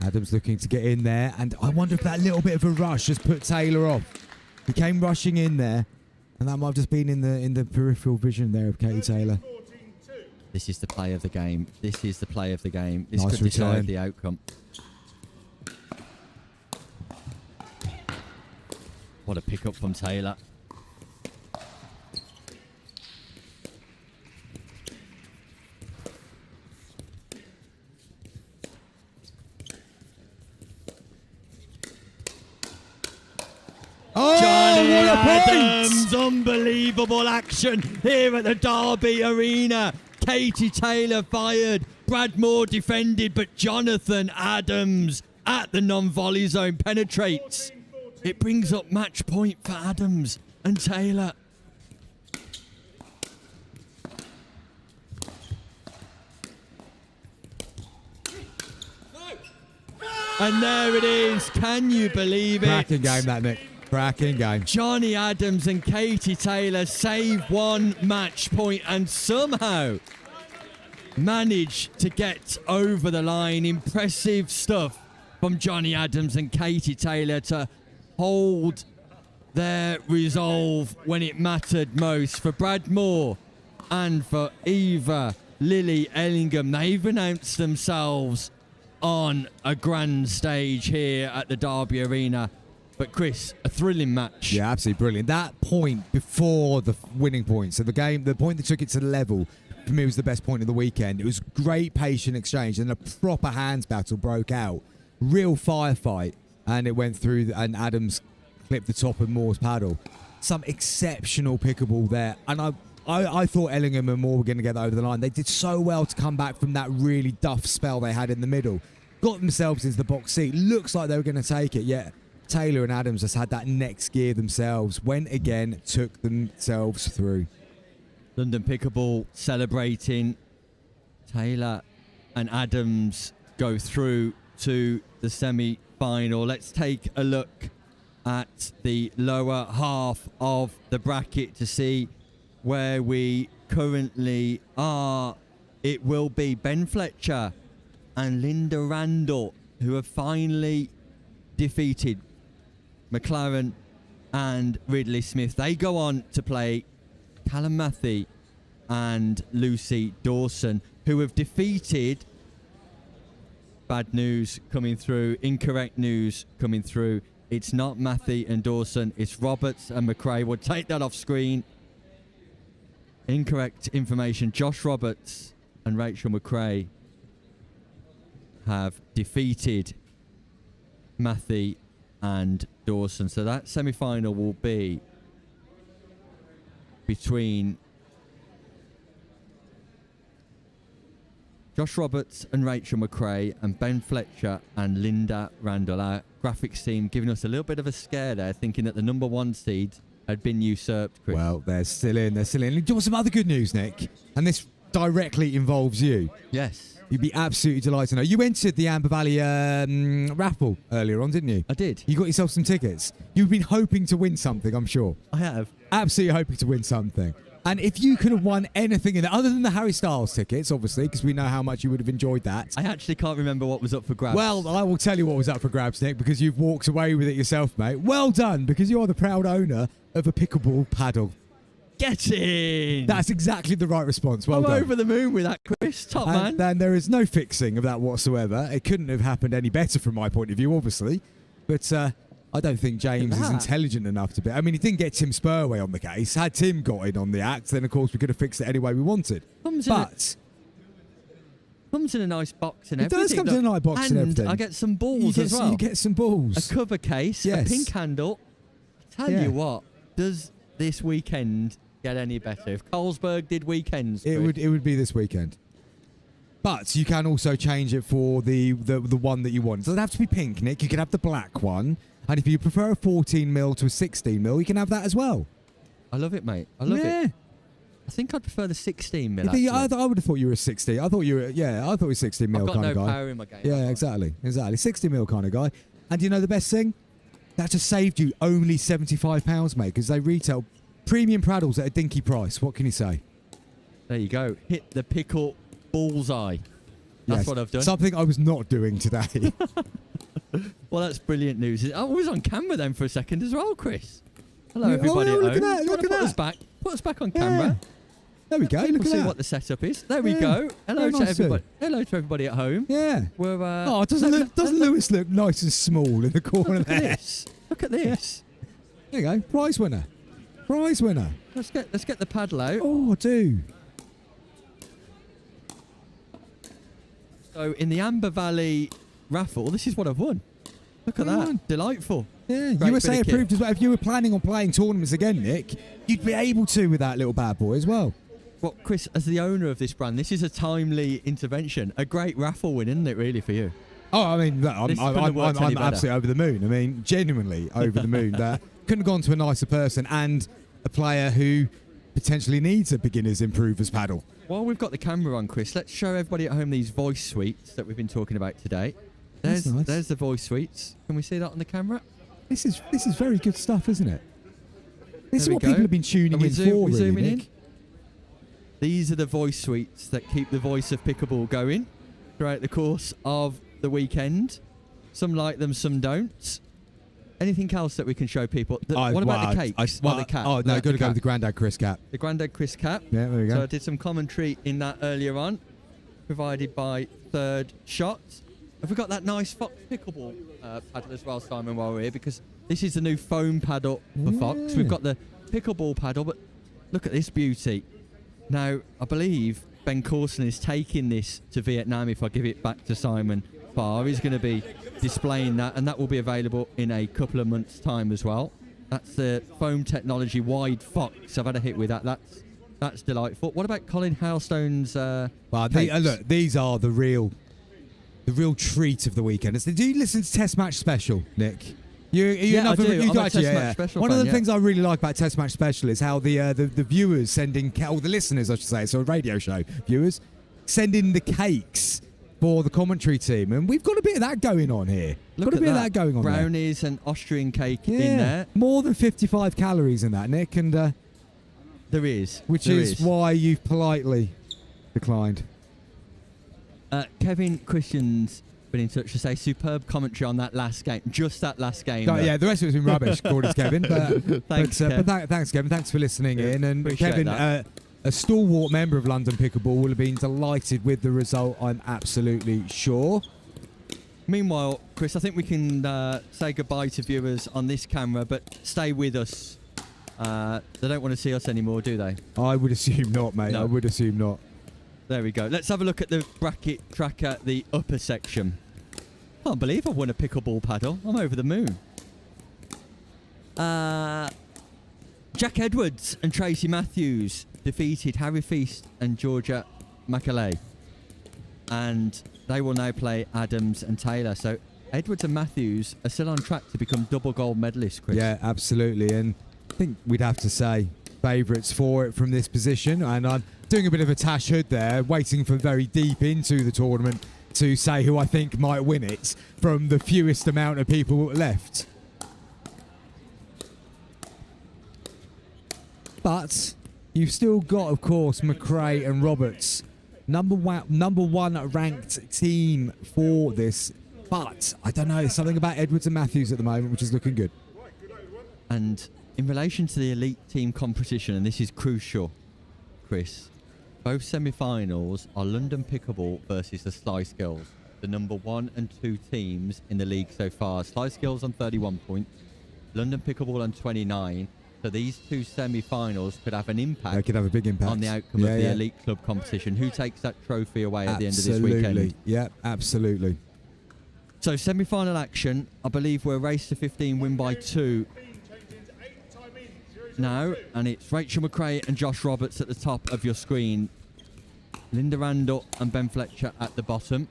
Adams looking to get in there, and I wonder if that little bit of a rush just put Taylor off. He came rushing in there, and that might have just been in the peripheral vision there of Katie Taylor. This is the play of the game. This is the play of the game. This Nice could decide return. the outcome. What a pickup from Taylor. Oh, Johnny what a Adams! point! Unbelievable action here at the Derby Arena. Katie Taylor fired. Brad Moore defended, but Jonathan Adams at the non-volley zone penetrates. It brings up match point for Adams and Taylor. And there it is. Can you believe it? Cracking game, that, Nick. Cracking game. Johnny Adams and Katie Taylor save 1 match point and somehow manage to get over the line. Impressive stuff from Johnny Adams and Katie Taylor to hold their resolve when it mattered most. For Brad Moore and for Eva Lily Ellingham, they've announced themselves on a grand stage here at the Derby Arena. But Chris, a thrilling match. Yeah, absolutely brilliant. That point before the winning point, so the game, the point that took it to the level, for me was the best point of the weekend. It was great patient exchange and a proper hands battle broke out. Real firefight. And it went through, and Adams clipped the top of Moore's paddle. Some exceptional pickleball there. And I thought Ellingham and Moore were going to get that over the line. They did so well to come back from that really duff spell they had in the middle. Got themselves into the box seat. Looks like they were going to take it. Yeah, Taylor and Adams just had that next gear themselves. Went again, took themselves through. London Pickleball celebrating. Taylor and Adams go through to the semi-final. Let's take a look at the lower half of the bracket to see where we currently are. It will be Ben Fletcher and Linda Randall who have finally defeated McLaren and Ridley Smith. They go on to play Callum Matthey and Lucy Dawson, who have defeated, bad news coming through, incorrect news coming through. It's not Matthey and Dawson, it's Roberts and McRae. We'll take that off screen. Incorrect information. Josh Roberts and Rachel McRae have defeated Matthey and Dawson. So that semi-final will be between Josh Roberts and Rachel McRae and Ben Fletcher and Linda Randall. Our graphics team giving us a little bit of a scare there, thinking that the number 1 seed had been usurped, Chris. Well, they're still in. They're still in. There was some other good news, Nick. And this directly involves you. Yes. You'd be absolutely delighted to know. You entered the Amber Valley raffle earlier on, didn't you? I did. You got yourself some tickets. You've been hoping to win something, I'm sure. I have. Absolutely hoping to win something. And if you could have won anything in it, other than the Harry Styles tickets, obviously, because we know how much you would have enjoyed that. I actually can't remember what was up for grabs. Well, I will tell you what was up for grabs, Nick, because you've walked away with it yourself, mate. Well done, because you are the proud owner of a pickleball paddle. Get in! That's exactly the right response. Well I'm done. over the moon with that, Chris. Top man. And there is no fixing of that whatsoever. It couldn't have happened any better from my point of view, obviously. But I don't think James is intelligent enough to be. I mean, he didn't get Tim Spurway on the case. Had Tim got in on the act, then of course we could have fixed it any way we wanted. Comes in a nice box and it everything. does come in a nice box and everything. I get some balls as well. You get some balls. A cover case, Yes. a pink handle. Tell you what, does this weekend get any better? If Colesberg did weekends, It would be this weekend. But you can also change it for the one that you want. It doesn't have to be pink, Nick. You can have the black one. And if you prefer a 14mm to a 16mm, you can have that as well. I love it, mate. I love it. I think I'd prefer the 16mm. I would have thought you were a 16. I thought you were, I thought you were 16mm kind of guy. I've got no power in my game. Yeah, exactly. 60mm kind of guy. And you know the best thing? That just saved you only £75, mate, because they retail premium paddles at a dinky price. What can you say? There you go. Hit the pickle bullseye. That's what I've done. Something I was not doing today. Well, that's brilliant news. I was on camera then for a second as well, Chris. Hello, everybody look at home. at that, look at that. Put us back on camera. There we go. People Look at see that. what the setup is. There we go. Hello Very to nice everybody. Hello to everybody at home. Yeah. We're, Doesn't Lewis look nice and small in the corner Look at there? this. Look at this. There you go. Prize winner. Prize winner. Let's get the paddle out. Oh, I do. So in the Amber Valley raffle, this is what I've won. Look at that. Delightful. Yeah, Great USA bit of kit. approved as well. If you were planning on playing tournaments again, Nick, you'd be able to with that little bad boy as well. Well, Chris, as the owner of this brand, this is a timely intervention. A great raffle win, isn't it, really, for you? Oh, I mean, look, This couldn't have worked any I'm better. absolutely over the moon. I mean, genuinely over the moon. That couldn't have gone to a nicer person and a player who potentially needs a beginner's improver's paddle. While we've got the camera on, Chris, let's show everybody at home these voice suites that we've been talking about today. That's nice. There's the voice suites. Can we see that on the camera? This is very good stuff, isn't it? This is There we what go. people have been tuning Are we in zoom- for, we really, zooming Nick. in? These are the voice suites that keep the voice of pickleball going throughout the course of the weekend. Some like them, some don't. Anything else that we can show people? What about the cakes? the cat. Oh, no, got to go with the Grandad Chris cap. The Grandad Chris cap. Yeah, there we go. So I did some commentary in that earlier on, provided by Third Shot. Have we got that nice Fox pickleball paddle as well, Simon, while we're here? Because this is the new foam paddle for Fox. We've got the pickleball paddle, but look at this beauty. Now, I believe Ben Corson is taking this to Vietnam if I give it back to Simon Farr. He's going to be displaying that, and that will be available in a couple of months' time as well. That's the foam technology wide Fox. I've had a hit with that. That's delightful. What about Colin Hailstone's cakes? Look, these are the real treat of the weekend. Do you listen to Test Match Special, Nick? Yeah, I do. I'm a Test Match Special One of fan, the things I really like about Test Match Special is how the viewers send in, or the listeners, I should say, so a radio show viewers, send in the cakes for the commentary team, and we've got a bit of that going on here. Look got a at bit of that going on there. Brownies and Austrian cake Yeah, in there. more than 55 calories in that, Nick, and there is, which is why you've politely declined. Kevin Christian's been in touch to say superb commentary on that last game, just that last game. Oh, yeah, the rest of it's been rubbish, according to Kevin. Thanks, Thanks, Kevin. Thanks for listening in. And appreciate Kevin, that. A stalwart member of London Pickleball, will have been delighted with the result, I'm absolutely sure. Meanwhile, Chris, I think we can say goodbye to viewers on this camera, but stay with us. They don't want to see us anymore, do they? I would assume not, mate. No. I would assume not. There we go. Let's have a look at the bracket tracker, the upper section. Can't believe I've won a pickleball paddle. I'm over the moon. Jack Edwards and Tracy Matthews defeated Harry Feast and Georgia McAlay. And they will now play Adams and Taylor. So Edwards and Matthews are still on track to become double gold medalists, Chris. Yeah, absolutely. And I think we'd have to say favourites for it from this position. And doing a bit of a Tash Hood there, waiting for very deep into the tournament to say who I think might win it from the fewest amount of people left. But you've still got, of course, McRae and Roberts, number one ranked team for this. But I don't know, something about Edwards and Matthews at the moment, which is looking good. And in relation to the elite team competition, and this is crucial, Chris, both semi-finals are London Pickleball versus the Slice Girls, the number 1 and 2 teams in the league so far. Slice Girls on 31 points, London Pickleball on 29. So these two semi-finals could have an impact. They could have a big impact on the outcome of the elite club competition. Who takes that trophy away at the end of this weekend? Yeah, absolutely. So semi-final action. I believe we're race to 15, win by 2 now, and it's Rachel McRae and Josh Roberts at the top of your screen. Linda Randall and Ben Fletcher at the bottom.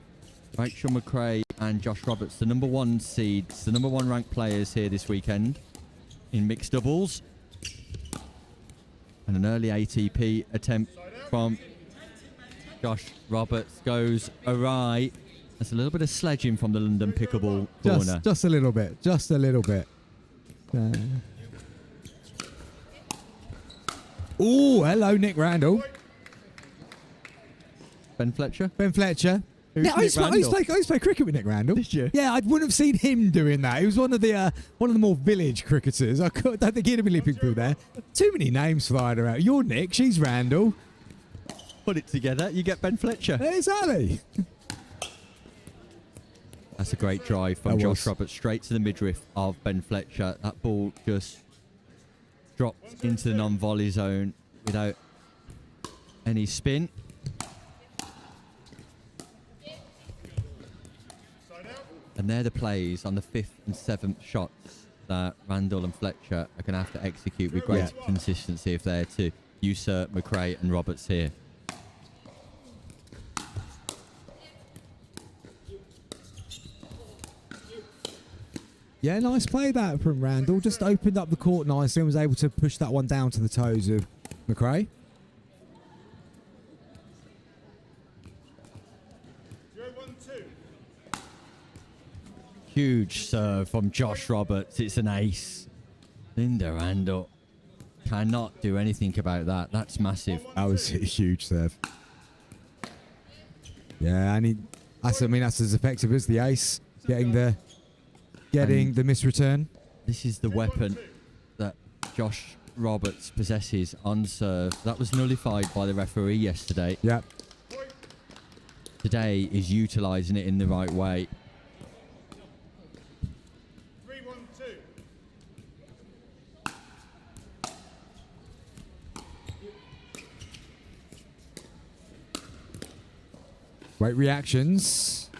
Rachel McRae and Josh Roberts, the number 1 seeds, the number 1 ranked players here this weekend in mixed doubles. And an early ATP attempt from Josh Roberts goes awry. There's a little bit of sledging from the London Pickleball corner. Just a little bit. Just a little bit. Oh, hello, Nick Randall. Ben Fletcher? Ben Fletcher. Who's Yeah, I used to play cricket with Nick Randall. Did you? Yeah, I wouldn't have seen him doing that. He was one of the more village cricketers. I don't think he'd have been leaping through there. Too many names flying around. You're Nick, she's Randall. Put it together, you get Ben Fletcher. Exactly. That's a great drive from Josh Roberts straight to the midriff of Ben Fletcher. That ball just dropped into the non-volley zone without any spin. And they're the plays on the 5th and 7th shots that Randall and Fletcher are going to have to execute with great consistency if they're to usurp McRae and Roberts here. Yeah, nice play that from Randall. Just opened up the court nicely and was able to push that one down to the toes of McRae. Huge serve from Josh Roberts. It's an ace. Linda Randall cannot do anything about that. That's massive. That was a huge serve. Yeah, and that's as effective as the ace. Getting the misreturn. This is the weapon that Josh Roberts possesses on serve. That was nullified by the referee yesterday. Yep. Today is utilising it in the right way. Great reactions.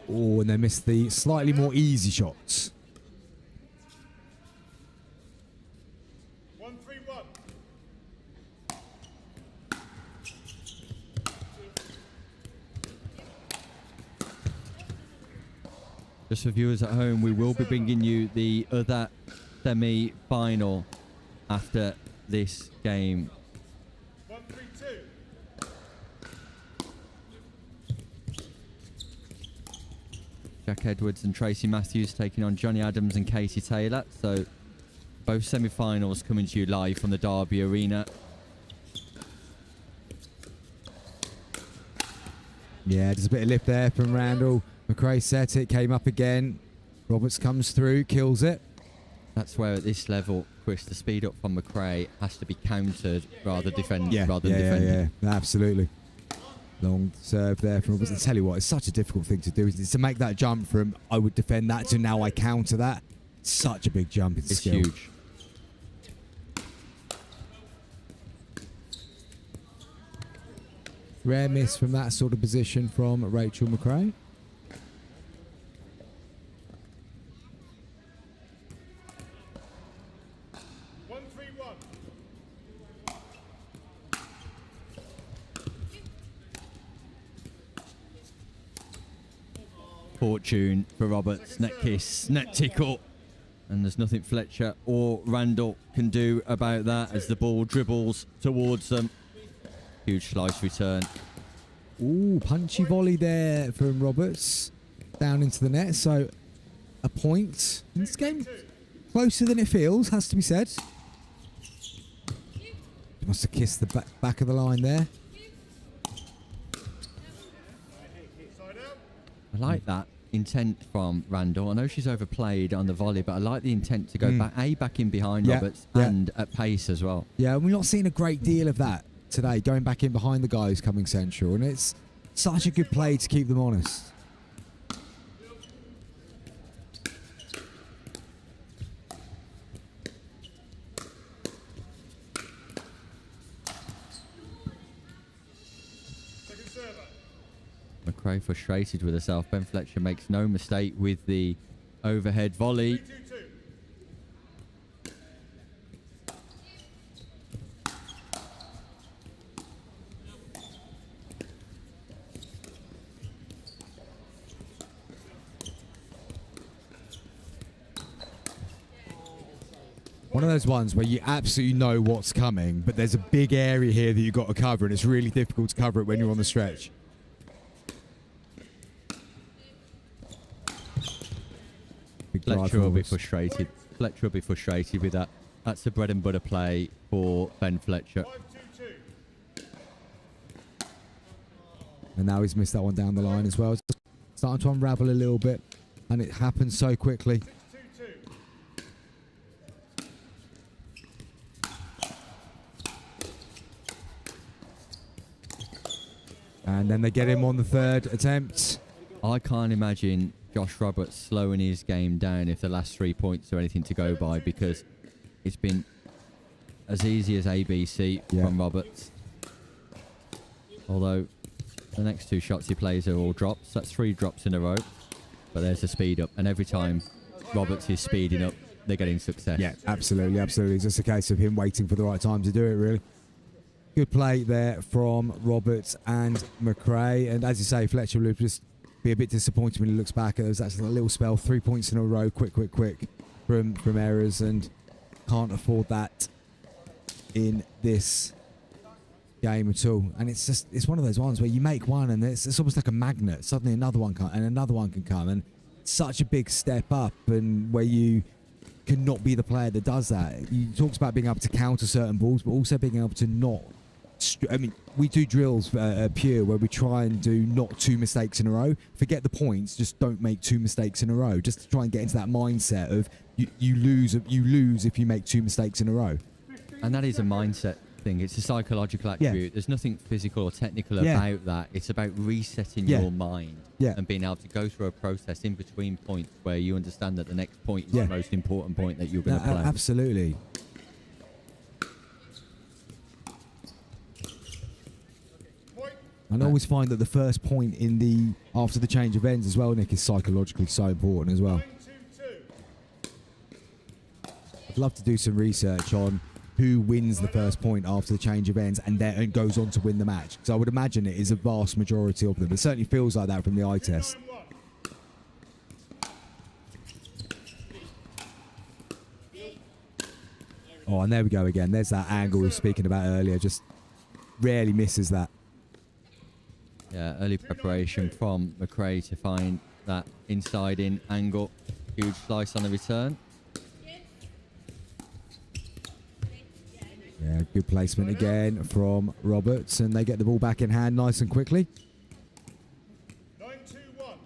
Oh, and they missed the slightly more easy shots. 1-3-1. Just for viewers at home, we will be bringing you the other semi-final after this game. 1-3-2. Jack Edwards and Tracy Matthews taking on Johnny Adams and Katie Taylor. So both semi-finals coming to you live from the Derby Arena. Yeah, there's a bit of lip there from Randall. McRae set it, came up again. Roberts comes through, kills it. That's where at this level, Chris, the speed up from McRae has to be countered rather than defended. Yeah, absolutely. Long serve there from Roberts. I tell you what, it's such a difficult thing to do. It's to make that jump from I would defend that to now I counter that. Such a big jump in skill. It's huge. Rare miss from that sort of position from Rachel McRae. Fortune for Roberts. Net kiss, net tickle. And there's nothing Fletcher or Randall can do about that as the ball dribbles towards them. Huge slice return. Ooh, punchy volley there from Roberts. Down into the net. So a point. In this game, closer than it feels, has to be said. He must have kissed the back of the line there. I like that intent from Randall. I know she's overplayed on the volley, but I like the intent to go back in behind Roberts and at pace as well. Yeah, we're not seeing a great deal of that today, going back in behind the guys coming central, and it's such a good play to keep them honest. McRae frustrated with herself. Ben Fletcher makes no mistake with the overhead volley. One of those ones where you absolutely know what's coming, but there's a big area here that you've got to cover, and it's really difficult to cover it when you're on the stretch. Fletcher will be frustrated. Fletcher will be frustrated with that. That's the bread and butter play for Ben Fletcher. And now he's missed that one down the line as well. It's starting to unravel a little bit, and it happens so quickly. And then they get him on the third attempt. I can't imagine Josh Roberts slowing his game down if the last 3 points are anything to go by, because it's been as easy as ABC from Roberts. Although the next 2 shots he plays are all drops. That's 3 drops in a row. But there's a speed up. And every time Roberts is speeding up, they're getting success. Yeah, absolutely, absolutely. It's just a case of him waiting for the right time to do it, really. Good play there from Roberts and McRae. And as you say, Fletcher will just be a bit disappointed when he looks back at those. That's a little spell, 3 points in a row, quick from errors, and can't afford that in this game at all. And it's one of those ones where you make one and it's almost like a magnet. Suddenly another one can, and another one can come, and such a big step up, and where you cannot be the player that does that. He talks about being able to counter certain balls, but also being able to not. I mean, we do drills pure where we try and do not 2 mistakes in a row. Forget the points, just don't make 2 mistakes in a row. Just to try and get into that mindset of you lose if you make 2 mistakes in a row. And that is a mindset thing. It's a psychological attribute. There's nothing physical or technical about that. It's about resetting your mind and being able to go through a process in between points where you understand that the next point is the most important point that you're going to play. Absolutely. And I always find that the first point after the change of ends as well, Nick, is psychologically so important as well. I'd love to do some research on who wins the first point after the change of ends and goes on to win the match, because I would imagine it is a vast majority of them. It certainly feels like that from the eye test. Oh, and there we go again. There's that angle we were speaking about earlier. Just rarely misses that. Yeah, early preparation from McRae to find that inside-in angle. Huge slice on the return. Yeah, good placement again from Roberts, and they get the ball back in hand nice and quickly. 9-2-1.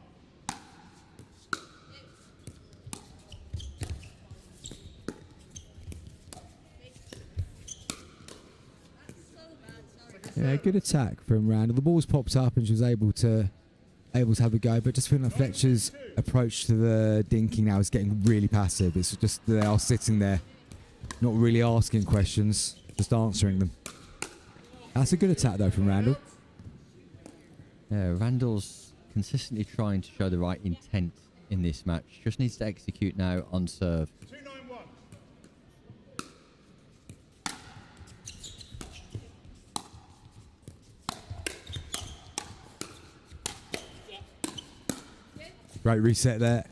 Yeah, good attack from Randall. The ball's popped up and she was able to have a go, but just feeling like Fletcher's approach to the dinking now is getting really passive. It's just they are sitting there, not really asking questions, just answering them. That's a good attack though from Randall. Yeah, Randall's consistently trying to show the right intent in this match. Just needs to execute now on serve. 2-9-1. Great reset there.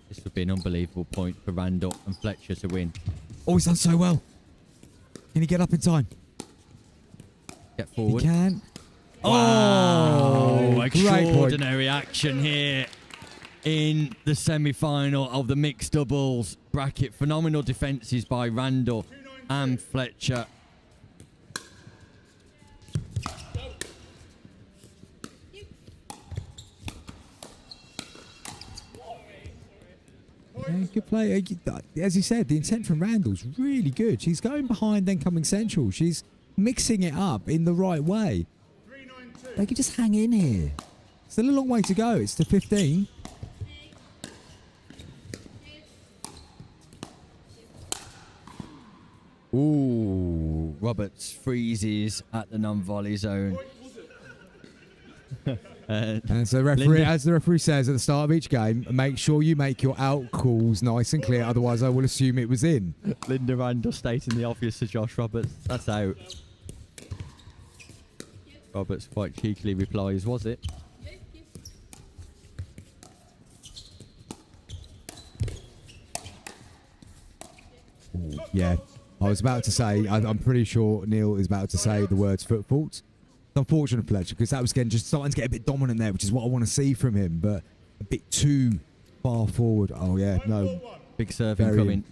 This would be an unbelievable point for Randall and Fletcher to win. Oh, he's done so well. Can he get up in time? Get forward. He can. Oh, great point. extraordinary action here in the semi-final of the mixed doubles bracket. Phenomenal defences by Randall and Fletcher. Yeah, good play. As you said, the intent from Randall's really good. She's going behind, then coming central. She's mixing it up in the right way. They could just hang in here. Still a long way to go. It's to 15. Ooh, Roberts freezes at the non-volley zone. And so as the referee says at the start of each game, make sure you make your out calls nice and clear, otherwise I will assume it was in. Linda Randall stating the obvious to Josh Roberts. That's out. Roberts quite cheekily replies, was it? Ooh, yeah, I was about to say, I'm pretty sure Neil is about to say the words foot fault. It's unfortunate, Fletcher, because that was getting just starting to get a bit dominant there, which is what I want to see from him, but a bit too far forward. Oh, yeah, no. Big serve incoming.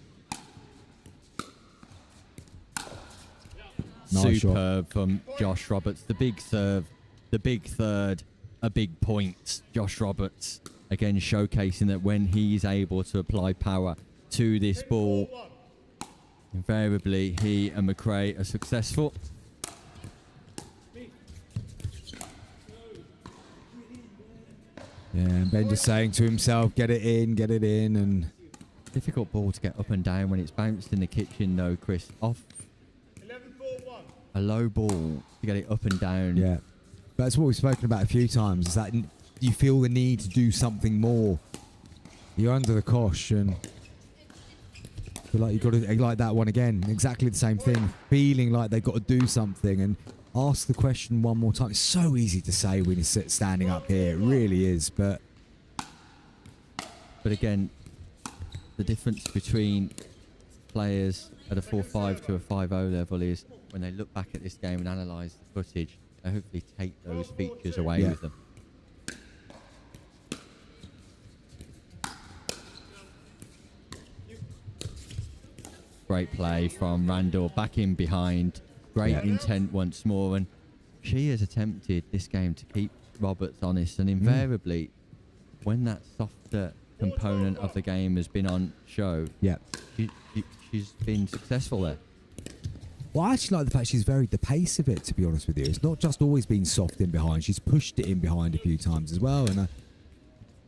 Nice Superb shot from Josh Roberts. The big serve, the big third, a big point. Josh Roberts, again, showcasing that when he's able to apply power to this ball, invariably he and McRae are successful. Yeah, and Ben just saying to himself, get it in, and... Difficult ball to get up and down when it's bounced in the kitchen, though, Chris. Off a low ball to get it up and down. Yeah, but that's what we've spoken about a few times, is that you feel the need to do something more. You're under the cosh, and feel like you've got to, like that one again, exactly the same thing, feeling like they've got to do something, and ask the question one more time. It's so easy to say when you sit standing up here, it really is, but again, the difference between players at a 4-5 to a 5-0 level is when they look back at this game and analyse the footage, they hopefully take those features away with them. Great play from Randall, back in behind. Great intent once more, and she has attempted this game to keep Roberts honest, and invariably when that softer component of the game has been on show, she's been successful there. well, I actually like the fact she's varied the pace of it, to be honest with you. It's not just always been soft in behind, she's pushed it in behind a few times as well, and I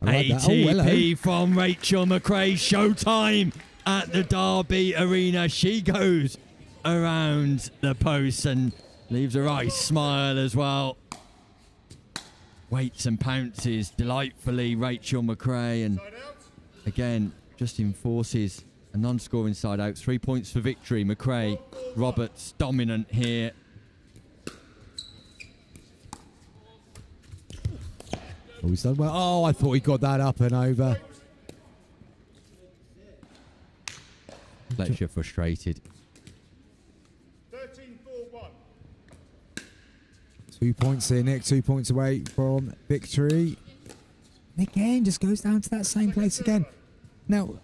like that. ATP from Rachel McRae. Showtime at the Derby Arena. She goes around the post and leaves a right smile as well. Waits and pounces delightfully, Rachel McRae, and again just enforces a non-scoring side out. 3 points for victory. McRae, Roberts dominant here. Oh, he's done well. Oh, I thought he got that up and over. Fletcher frustrated. 2 points here, Nick. 2 points away from victory. And again, just goes down to that same place again. Now,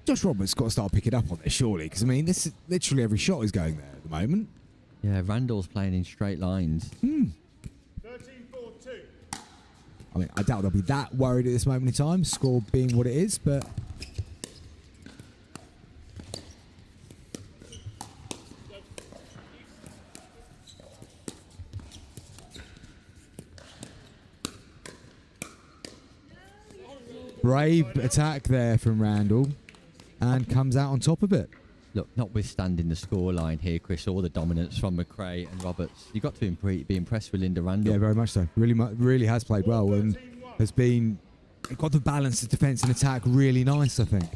Josh Roberts got to start picking up on this, surely, because, I mean, this is literally every shot is going there at the moment. Yeah, Randall's playing in straight lines. 13-4-2. I mean, I doubt they'll be that worried at this moment in time, score being what it is, but... Brave attack there from Randall, and comes out on top of it. Look, notwithstanding the scoreline here, Chris, all the dominance from McRae and Roberts, you've got to be impressed with Linda Randall. Yeah, very much so. Really has played well and has been got the balance of defence and attack really nice, I think.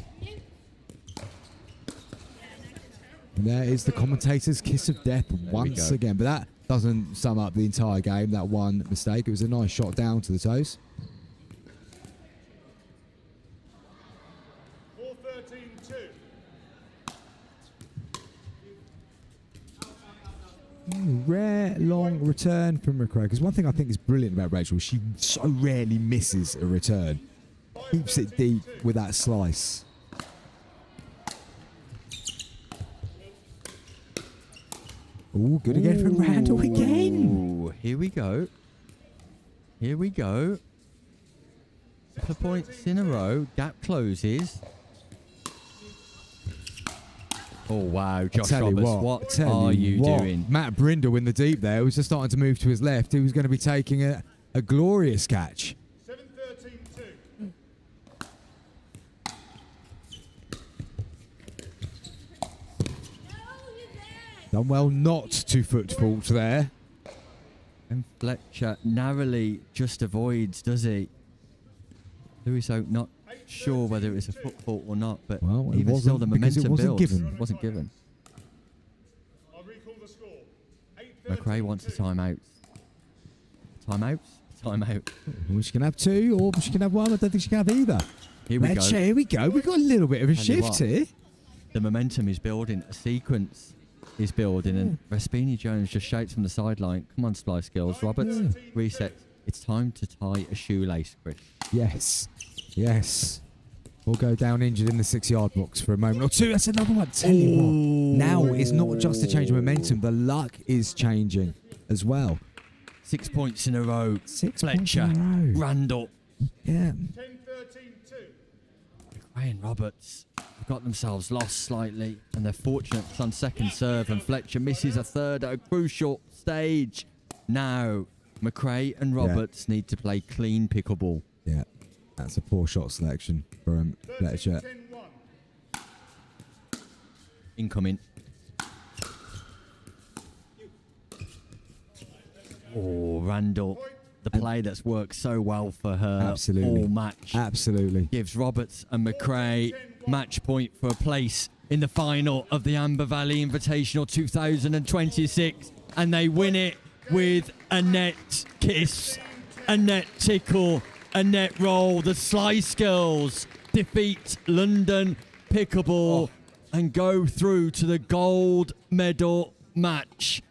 And there is the commentator's kiss of death once again, but that doesn't sum up the entire game, that one mistake. It was a nice shot down to the toes. Rare long return from McRae. Because one thing I think is brilliant about Rachel, she so rarely misses a return. Keeps it deep with that slice. Oh, good again from Randall again. Here we go. Here we go. Couple of points in a row. Gap closes. Oh, wow. Josh Roberts, what are you doing? Matt Brindle in the deep there was just starting to move to his left. He was going to be taking a glorious catch. 7-13-2. Done well not to foot fault there. And Fletcher narrowly just avoids, does he? Lewis Oak not sure whether it was a foot fault or not, but even still the momentum builds. It wasn't given. McRae wants a timeout. Timeout? Timeout. She can have two, or she can have one. I don't think she can have either. Here we go. Here we go. We've got a little bit of a shift here. The momentum is building. A sequence is building, and Vespini Jones just shouts from the sideline, "Come on, Splice Girls." Roberts resets. It's time to tie a shoelace, Chris. Yes. Yes. We'll go down injured in the 6-yard box for a moment or two. That's another one. Tell you what. Now it's not just a change of momentum. The luck is changing as well. 6 points in a row. Fletcher, points in a row. Randall. Yeah. 10-13-2. McRae and Roberts have got themselves lost slightly, and they're fortunate it's on second serve, and Fletcher misses a third at a crucial stage. Now, McRae and Roberts need to play clean pickleball. Yeah. That's a poor shot selection from Fletcher. Incoming. Oh, Randall. The play that's worked so well for her Absolutely. all match. Absolutely. Gives Roberts and McRae match point for a place in the final of the Amber Valley Invitational 2026. And they win it with a net kiss, a net tickle, a net roll. The Slice Girls defeat London Pickleball and go through to the gold medal match.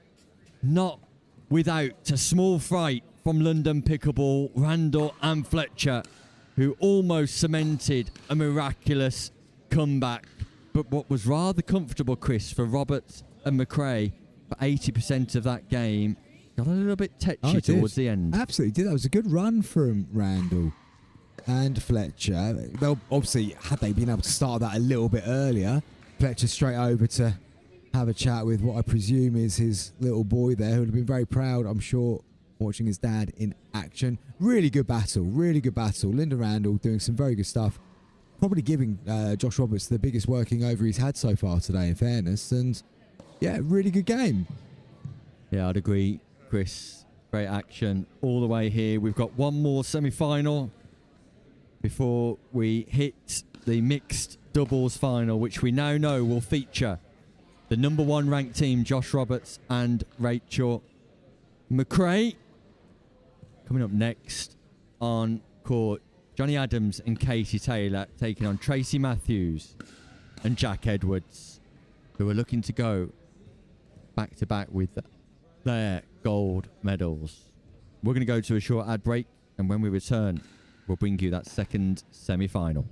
Not without a small fright from London Pickleball, Randall and Fletcher, who almost cemented a miraculous comeback. But what was rather comfortable, Chris, for Roberts and McRae for 80% of that game, got a little bit tetchy towards the end. Absolutely did. That was a good run from Randall and Fletcher. They'll obviously, had they been able to start that a little bit earlier, Fletcher straight over to have a chat with what I presume is his little boy there, who would have been very proud, I'm sure, watching his dad in action. Really good battle. Really good battle. Linda Randall doing some very good stuff. Probably giving Josh Roberts the biggest working over he's had so far today, in fairness. And yeah, really good game. Yeah, I'd agree, Chris. Great action all the way here. We've got one more semi-final before we hit the mixed doubles final, which we now know will feature the number one ranked team, Josh Roberts and Rachel McRae. Coming up next on court, Johnny Adams and Katie Taylor taking on Tracy Matthews and Jack Edwards, who are looking to go back-to-back with their gold medals. We're going to go to a short ad break, and when we return, we'll bring you that second semi-final.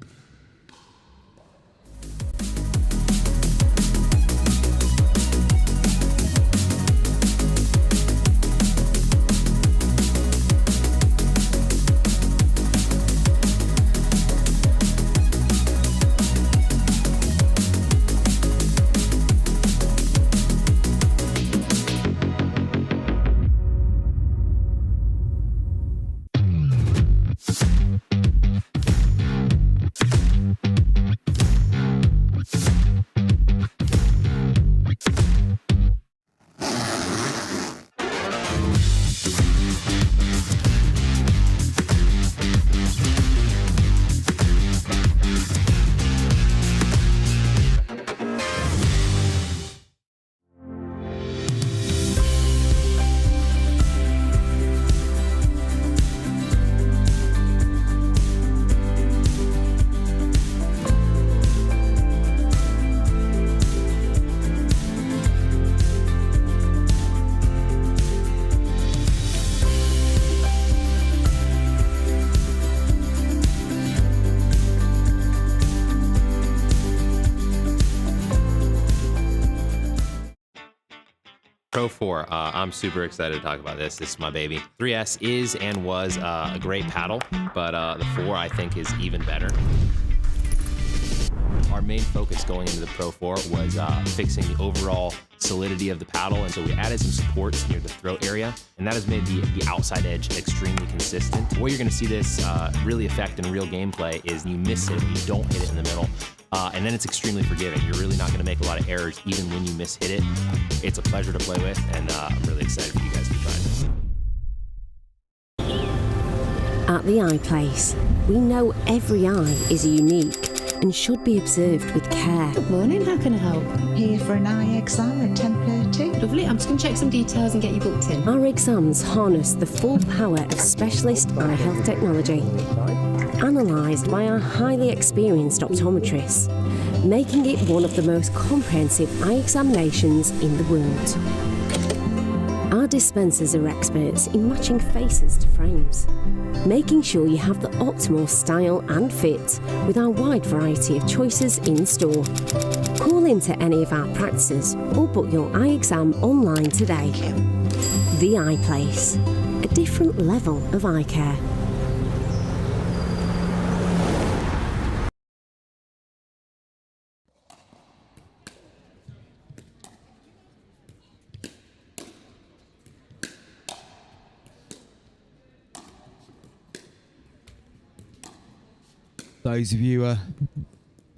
Pro 4, I'm super excited to talk about this. This is my baby. 3S is and was a great paddle, but the 4 I think is even better. Our main focus going into the Pro 4 was fixing the overall solidity of the paddle, and so we added some supports near the throat area, and that has made the outside edge extremely consistent. The way you're going to see this really affect in real gameplay is you miss it, you don't hit it in the middle, and then it's extremely forgiving. You're really not going to make a lot of errors even when you miss hit it. It's a pleasure to play with, and I'm really excited for you guys to try it. At the Eye Place, we know every eye is unique and should be observed with care. Good morning, how can I help? Here for an eye exam at 10:30. Lovely, I'm just going to check some details and get you booked in. Our exams harness the full power of specialist eye health technology, analysed by our highly experienced optometrists, making it one of the most comprehensive eye examinations in the world. Our dispensers are experts in matching faces to frames, making sure you have the optimal style and fit with our wide variety of choices in store. Call into any of our practices or book your eye exam online today. The Eye Place, a different level of eye care. Those of you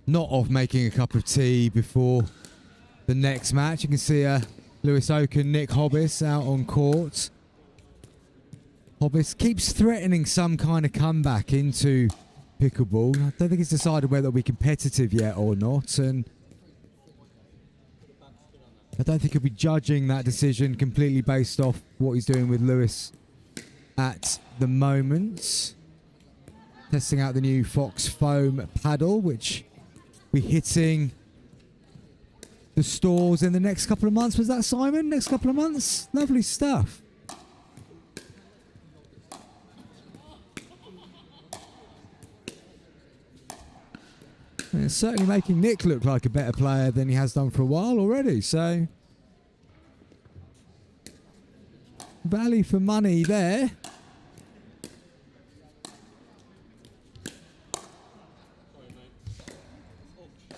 not off making a cup of tea before the next match, you can see Lewis Oak and Nick Hobbis out on court. Hobbis keeps threatening some kind of comeback into pickleball. I don't think he's decided whether it'll be competitive yet or not, and I don't think he'll be judging that decision completely based off what he's doing with Lewis at the moment. Testing out the new Fox Foam paddle, which will be hitting the stores in the next couple of months. Was that, Simon? Next couple of months? Lovely stuff. And it's certainly making Nick look like a better player than he has done for a while already, so value for money there.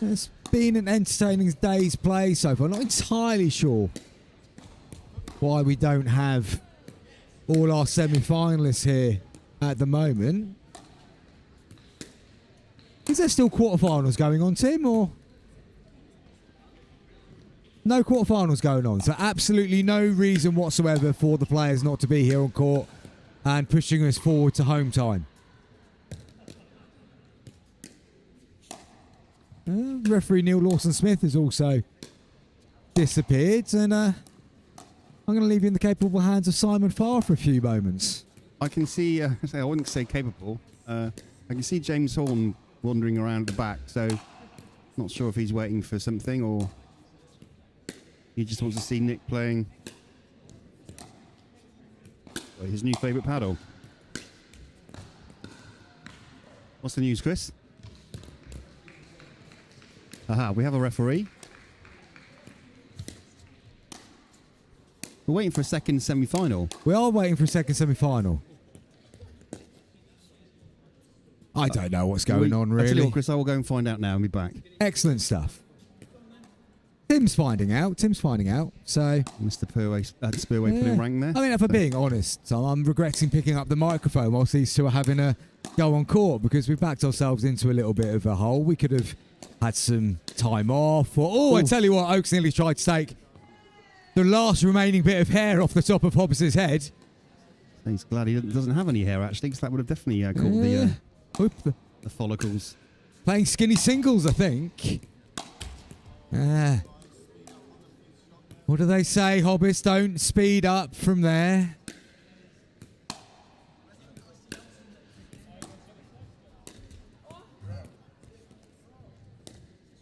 It's been an entertaining day's play so far. Not entirely sure why we don't have all our semi-finalists here at the moment. Is there still quarterfinals going on, Tim, or no quarterfinals going on? So absolutely no reason whatsoever for the players not to be here on court and pushing us forward to home time. Referee Neil Lawson-Smith has also disappeared, and I'm going to leave you in the capable hands of Simon Farr for a few moments. I can see, I wouldn't say capable, I can see James Horn wandering around at the back, so not sure if he's waiting for something or he just wants to see Nick playing his new favourite paddle. What's the news, Chris? Aha, we have a referee. We're waiting for a second semi-final. We are waiting for a second semi-final. I don't know what's going on, really. I'll tell you what, Chris, I will go and find out now and be back. Excellent stuff. Tim's finding out. So Mr. Spurway putting rank there. I mean, if I'm being honest, I'm regretting picking up the microphone whilst these two are having a go on court, because we've backed ourselves into a little bit of a hole. We could have had some time off. I tell you what, Oaks nearly tried to take the last remaining bit of hair off the top of Hobbs' head. He's glad he doesn't have any hair, actually, because that would have definitely caught the follicles. Playing skinny singles, I think. What do they say, Hobbits? Don't speed up from there.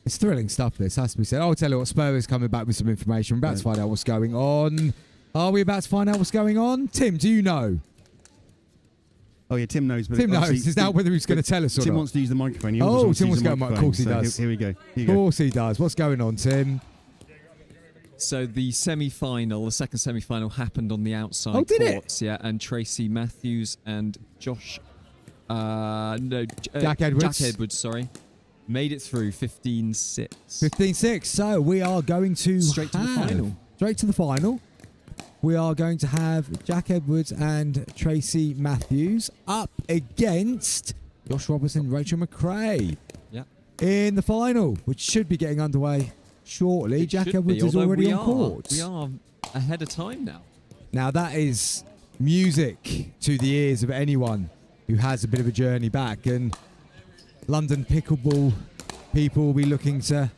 It's thrilling stuff, this has to be said. I'll tell you what, Spur is coming back with some information. We're about to find out what's going on. Are we about to find out what's going on? Tim, do you know? Oh, yeah, Tim knows. But Tim knows. It's now whether he's going to tell us or not. Tim wants to use the microphone. Tim wants to go. Of course he does. Here we go. Of course he does. What's going on, Tim? So the semi-final, the second semi-final, happened on the outside Oh, did it? courts. Yeah, and Tracy Matthews and Jack Edwards. Jack Edwards, sorry, made it through 15-6. 15-6. So we are going to Straight to the final. Straight to the final. We are going to have Jack Edwards and Tracy Matthews up against Josh Robertson, Rachel McRae. Yeah. In the final, which should be getting underway shortly. It Jack should Edwards be, is although already we on are- court. We are ahead of time now. Now that is music to the ears of anyone who has a bit of a journey back, and London Pickleball people will be looking to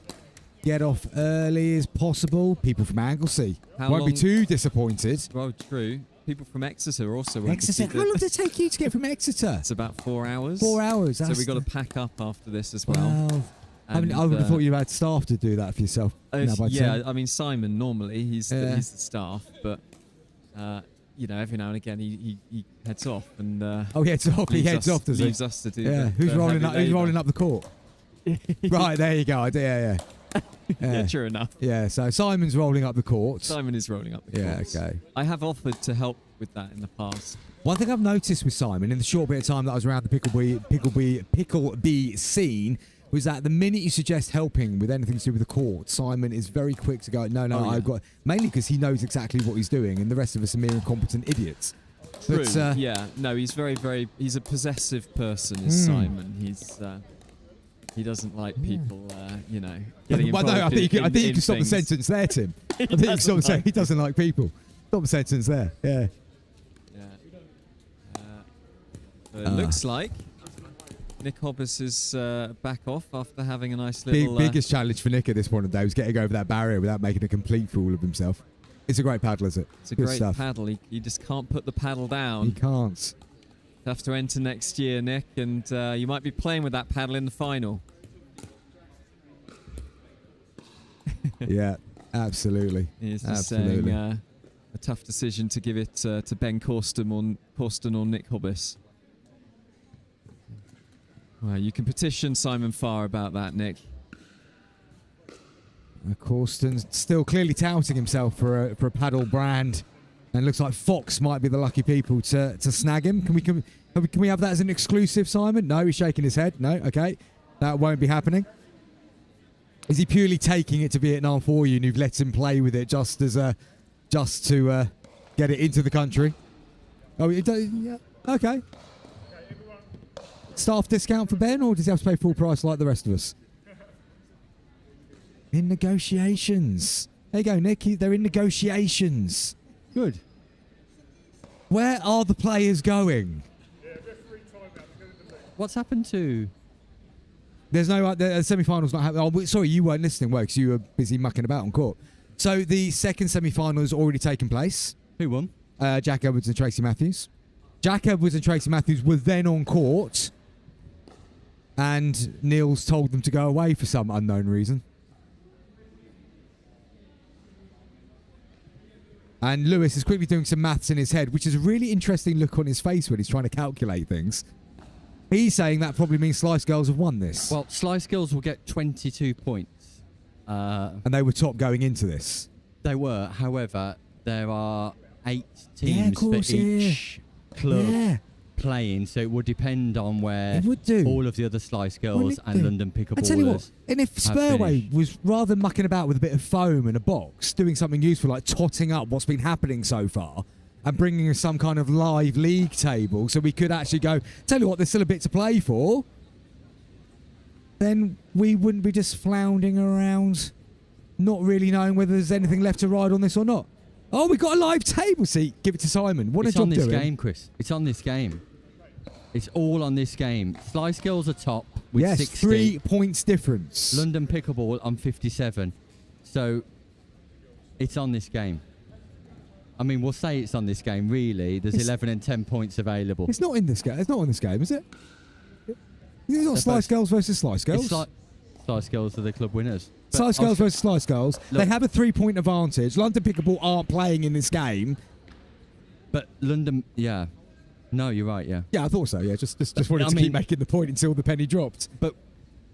get off early as possible. People from Anglesey How won't be long- too disappointed. Well, true. People from Exeter also went to Exeter. see How long did it take you to get from Exeter? It's about 4 hours. 4 hours. So that's we've got to the- pack up after this as well. Well, I would have thought you had staff to do that for yourself. now by yeah, 10. I mean Simon normally he's Yeah. the staff, but you know, every now and again he heads off and Oh, he heads off. He leaves heads us- off, does he? leaves us to do. Yeah. the- Who's the rolling heavy up? Who's labour. rolling up the court? Right there you go. Yeah. Yeah, true enough. Yeah. So Simon's rolling up the court. Simon is rolling up the Yeah, courts. okay. I have offered to help with that in the past. One thing I've noticed with Simon in the short bit of time that I was around the Pickleball scene was that the minute you suggest helping with anything to do with the court, Simon is very quick to go, no, Oh, yeah. I've got... Mainly because he knows exactly what he's doing, and the rest of us are mere incompetent idiots. True. But, Yeah. No, he's very. He's a possessive person. Is Simon? He doesn't like people. You know. Getting Well, no, I involved think you in can stop the things. sentence there, Tim. I think you can stop the sentence. He doesn't like people. Stop the sentence there. Yeah. It looks like Nick Hobbis is back off after having a nice little. Biggest challenge for Nick at this point of the day was getting over that barrier without making a complete fool of himself. It's a great paddle, is it? It's a Good great stuff. paddle. He just can't put the paddle down. He can't. Have to enter next year, Nick, and you might be playing with that paddle in the final. Yeah, absolutely. He's just Absolutely. saying a tough decision to give it to Ben Corsten or Nick Hobbis. Well, you can petition Simon Farr about that, Nick. Corsten's still clearly touting himself for a paddle brand, and looks like Fox might be the lucky people to snag him. Can we have that as an exclusive, Simon? No, he's shaking his head. No, okay, that won't be happening. Is he purely taking it to Vietnam for you, and you've let him play with it just to get it into the country? Oh, yeah, okay. Staff discount for Ben, or does he have to pay full price like the rest of us? In negotiations. There you go, Nick. They're in negotiations. Good. Where are the players going? What's happened to? There's no the semi-finals not happening. Oh, sorry, you weren't listening, were because you were busy mucking about on court. So the second semi-final has already taken place. Who won? Jack Edwards and Tracy Matthews. Jack Edwards and Tracy Matthews were then on court, and Niels told them to go away for some unknown reason. And Lewis is quickly doing some maths in his head, which is a really interesting look on his face when he's trying to calculate things. He's saying that probably means Slice Girls have won this. Well, Slice Girls will get 22 points. And they were top going into this. They were. However, there are 8 Yeah, of teams course, for each club playing, so it would depend on where It would do. all of the other Slice Girls and London Pickleballers. I tell you what, and if have Spurway finished. was rather than mucking about with a bit of foam and a box, doing something useful like totting up what's been happening so far and bringing us some kind of live league table so we could actually go, tell you what, there's still a bit to play for, then we wouldn't be just floundering around not really knowing whether there's anything left to ride on this or not. Oh, we've got a live table seat. Give it to Simon. What It's a job on this doing. game, Chris. It's on this game. It's all on this game. Slice Girls are top with Yes, 60. 3 points difference. London Pickleball on 57. So it's on this game. I mean, we'll say it's on this game, really. There's 11 and 10 points available. It's not in this game. It's not on this game, is it? It's not They're Slice both- Girls versus Slice Girls. It's Slice Girls are the club winners. But Slice Girls versus Slice Girls. Look- They have a 3-point advantage. London Pickleball aren't playing in this game. But London, yeah. No, you're right, yeah. Yeah, I thought so. Yeah, just wanted I to mean- keep making the point until the penny dropped. But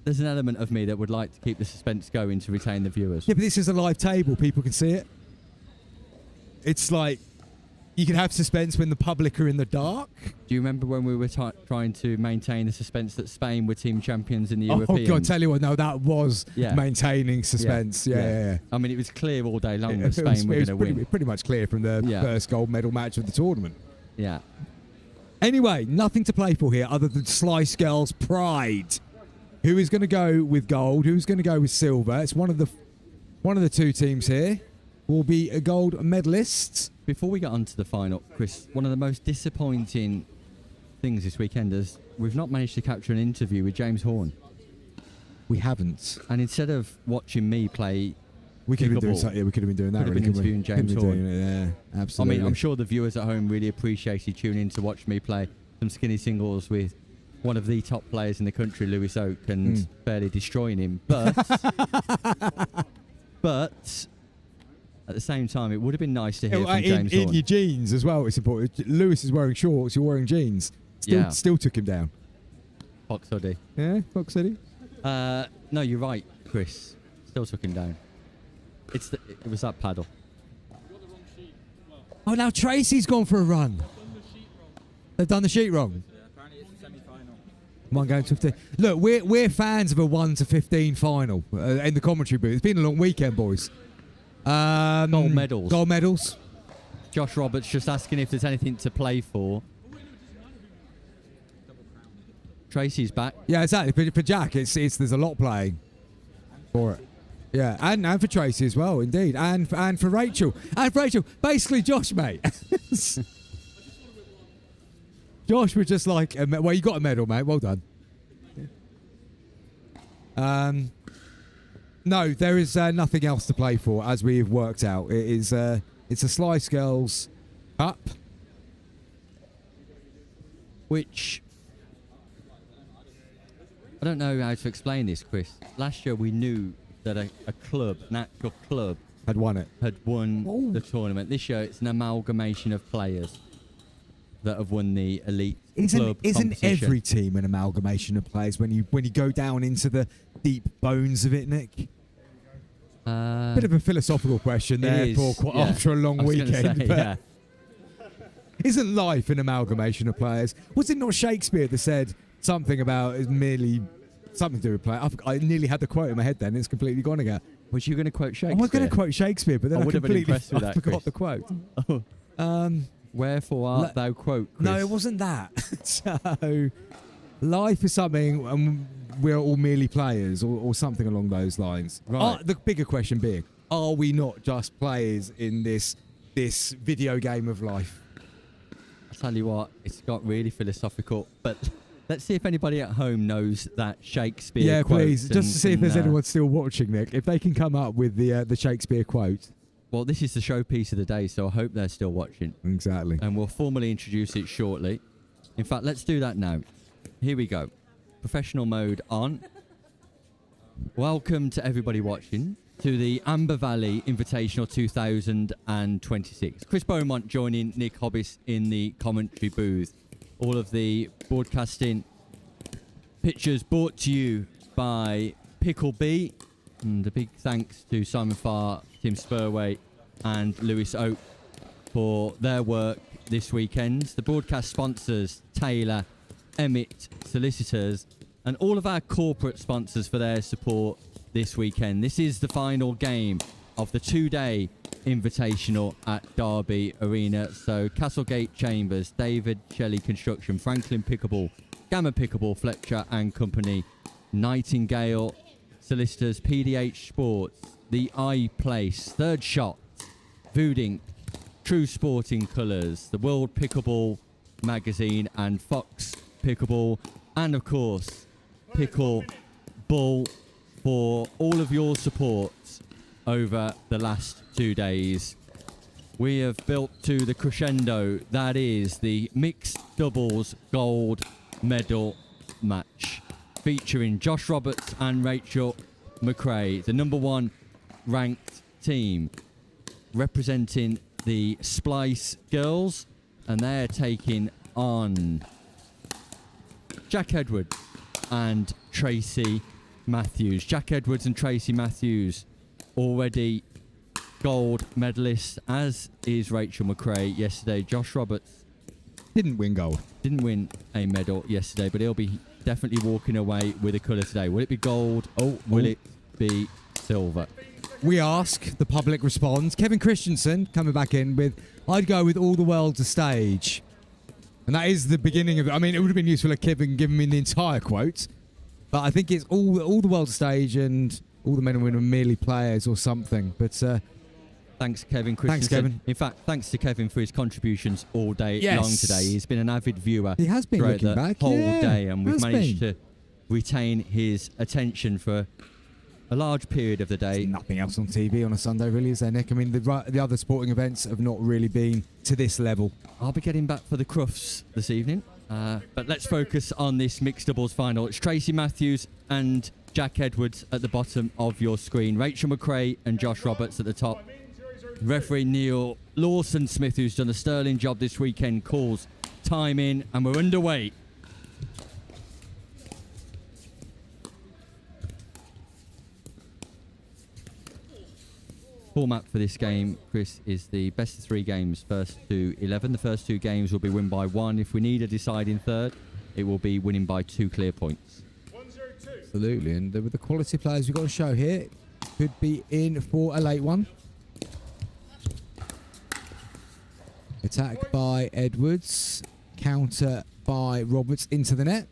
there's an element of me that would like to keep the suspense going to retain the viewers. Yeah, but this is a live table. People can see it. It's like you can have suspense when the public are in the dark. Do you remember when we were trying to maintain the suspense that Spain were team champions in the Europeans? Oh, God, tell you what, no, that was maintaining suspense. Yeah. I mean, it was clear all day long that Spain were going to win. Pretty much clear from the first gold medal match of the tournament. Yeah. Anyway, nothing to play for here other than Slice Girls' pride. Who is going to go with gold? Who's going to go with silver? It's one of the two teams here will be a gold medalist. Before we get on to the final, Chris, one of the most disappointing things this weekend is we've not managed to capture an interview with James Horn. We haven't. And instead of watching me play we could have been doing something. Yeah, we could have been doing that. Could have been interviewing James Horn. Yeah, absolutely. I mean, I'm sure the viewers at home really appreciated tuning in to watch me play some skinny singles with one of the top players in the country, Lewis Oak, and barely destroying him. But at the same time, it would have been nice to hear from James Horn. In your jeans as well, it's important. Lewis is wearing shorts, you're wearing jeans. Still took him down. Fox Hoodie. Yeah, Fox Hoodie. No, you're right, Chris. Still took him down. It was that paddle. Oh, now Tracy's gone for a run. They've done the sheet wrong. Yeah, apparently it's a semi-final. 1 going to 15. Look, we're fans of a 1 to 15 final in the commentary booth. It's been a long weekend, boys. Gold medals. Gold medals. Josh Roberts just asking if there's anything to play for. Tracy's back. Yeah, exactly. For Jack, it's there's a lot playing for it. Yeah, and for Tracy as well, indeed, and for Rachel, basically Josh, mate. Josh was just like, well, you got a medal, mate. Well done. No, there is nothing else to play for, as we've worked out. It's a Slice Girls Cup, which I don't know how to explain this, Chris. Last year we knew that an actual club, had won it. Had won the tournament. This year it's an amalgamation of players that have won the elite club Isn't competition. every team an amalgamation of players when you go down into the deep bones of it, Nick? Bit of a philosophical question there after a long weekend. Say, Isn't life an amalgamation of players? Was it not Shakespeare that said something about merely something to do with play? I nearly had the quote in my head then. It's completely gone again. Was you going to quote Shakespeare? I was going to quote Shakespeare, but then I completely forgot Chris. the quote. Wherefore art thou quote, Chris? No, it wasn't that. So, life is something, and we're all merely players, or something along those lines. Right. The bigger question being, are we not just players in this video game of life? I'll tell you what, it's got really philosophical, but let's see if anybody at home knows that Shakespeare quote. Yeah, please, just to see if there's anyone still watching, Nick. If they can come up with the Shakespeare quote. Well, this is the showpiece of the day, so I hope they're still watching. Exactly. And we'll formally introduce it shortly. In fact, let's do that now. Here we go. Professional mode on. Welcome to everybody watching to the Amber Valley Invitational 2026. Chris Beaumont joining Nick Hobbis in the commentary booth. All of the broadcasting pictures brought to you by Pickleball. And a big thanks to Simon Farr, Tim Spurway and Lewis Oak for their work this weekend. The broadcast sponsors, Taylor, Emmett Solicitors, and all of our corporate sponsors for their support this weekend. This is the final game of the 2-day Invitational at Derby Arena. So Castlegate Chambers, David Shelley Construction, Franklin Pickleball, Gamma Pickleball, Fletcher and Company, Nightingale Solicitors, PDH Sports, The iPlace, Third Shot, Voodink, True Sporting Colours, the World Pickleball Magazine and Fox Pickleball, and of course Pickleball for all of your support over the last 2 days. We have built to the crescendo that is the mixed doubles gold medal match featuring Josh Roberts and Rachel McRae, the #1 ranked team representing the Splice Girls, and they're taking on Jack Edward and Tracy Matthews. Jack Edwards and Tracy Matthews already gold medalists, as is Rachel McRae yesterday. Josh Roberts didn't win gold. Didn't win a medal yesterday, but he'll be definitely walking away with a colour today. Will it be gold? Will it be silver? We ask, the public responds. Kevin Christensen coming back in with, I'd go with All the World's a Stage. And that is the beginning of it. I mean, it would have been useful if Kevin given me the entire quote. But I think it's all the World's a Stage and all the men and women are merely players or something. But thanks, Kevin Christensen. Thanks, Kevin. In fact, thanks to Kevin for his contributions all day long today. He's been an avid viewer. He has been throughout looking the back, whole yeah, day, and we've has managed been. to retain his attention for a large period of the day. There's nothing else on TV on a Sunday, really, is there, Nick? I mean, the other sporting events have not really been to this level. I'll be getting back for the Crufts this evening. But let's focus on this mixed doubles final. It's Tracy Matthews and Jack Edwards at the bottom of your screen. Rachel McRae and Josh Roberts at the top. Referee Neil Lawson-Smith, who's done a sterling job this weekend, calls time in, and we're underway. Format for this game, Chris, is the best of 3 games, first to 11. The first 2 games will be win by 1. If we need a deciding third, it will be winning by 2 clear points. Absolutely, and with the quality players we've got to show here, could be in for a late one. Attack by Edwards, counter by Roberts into the net.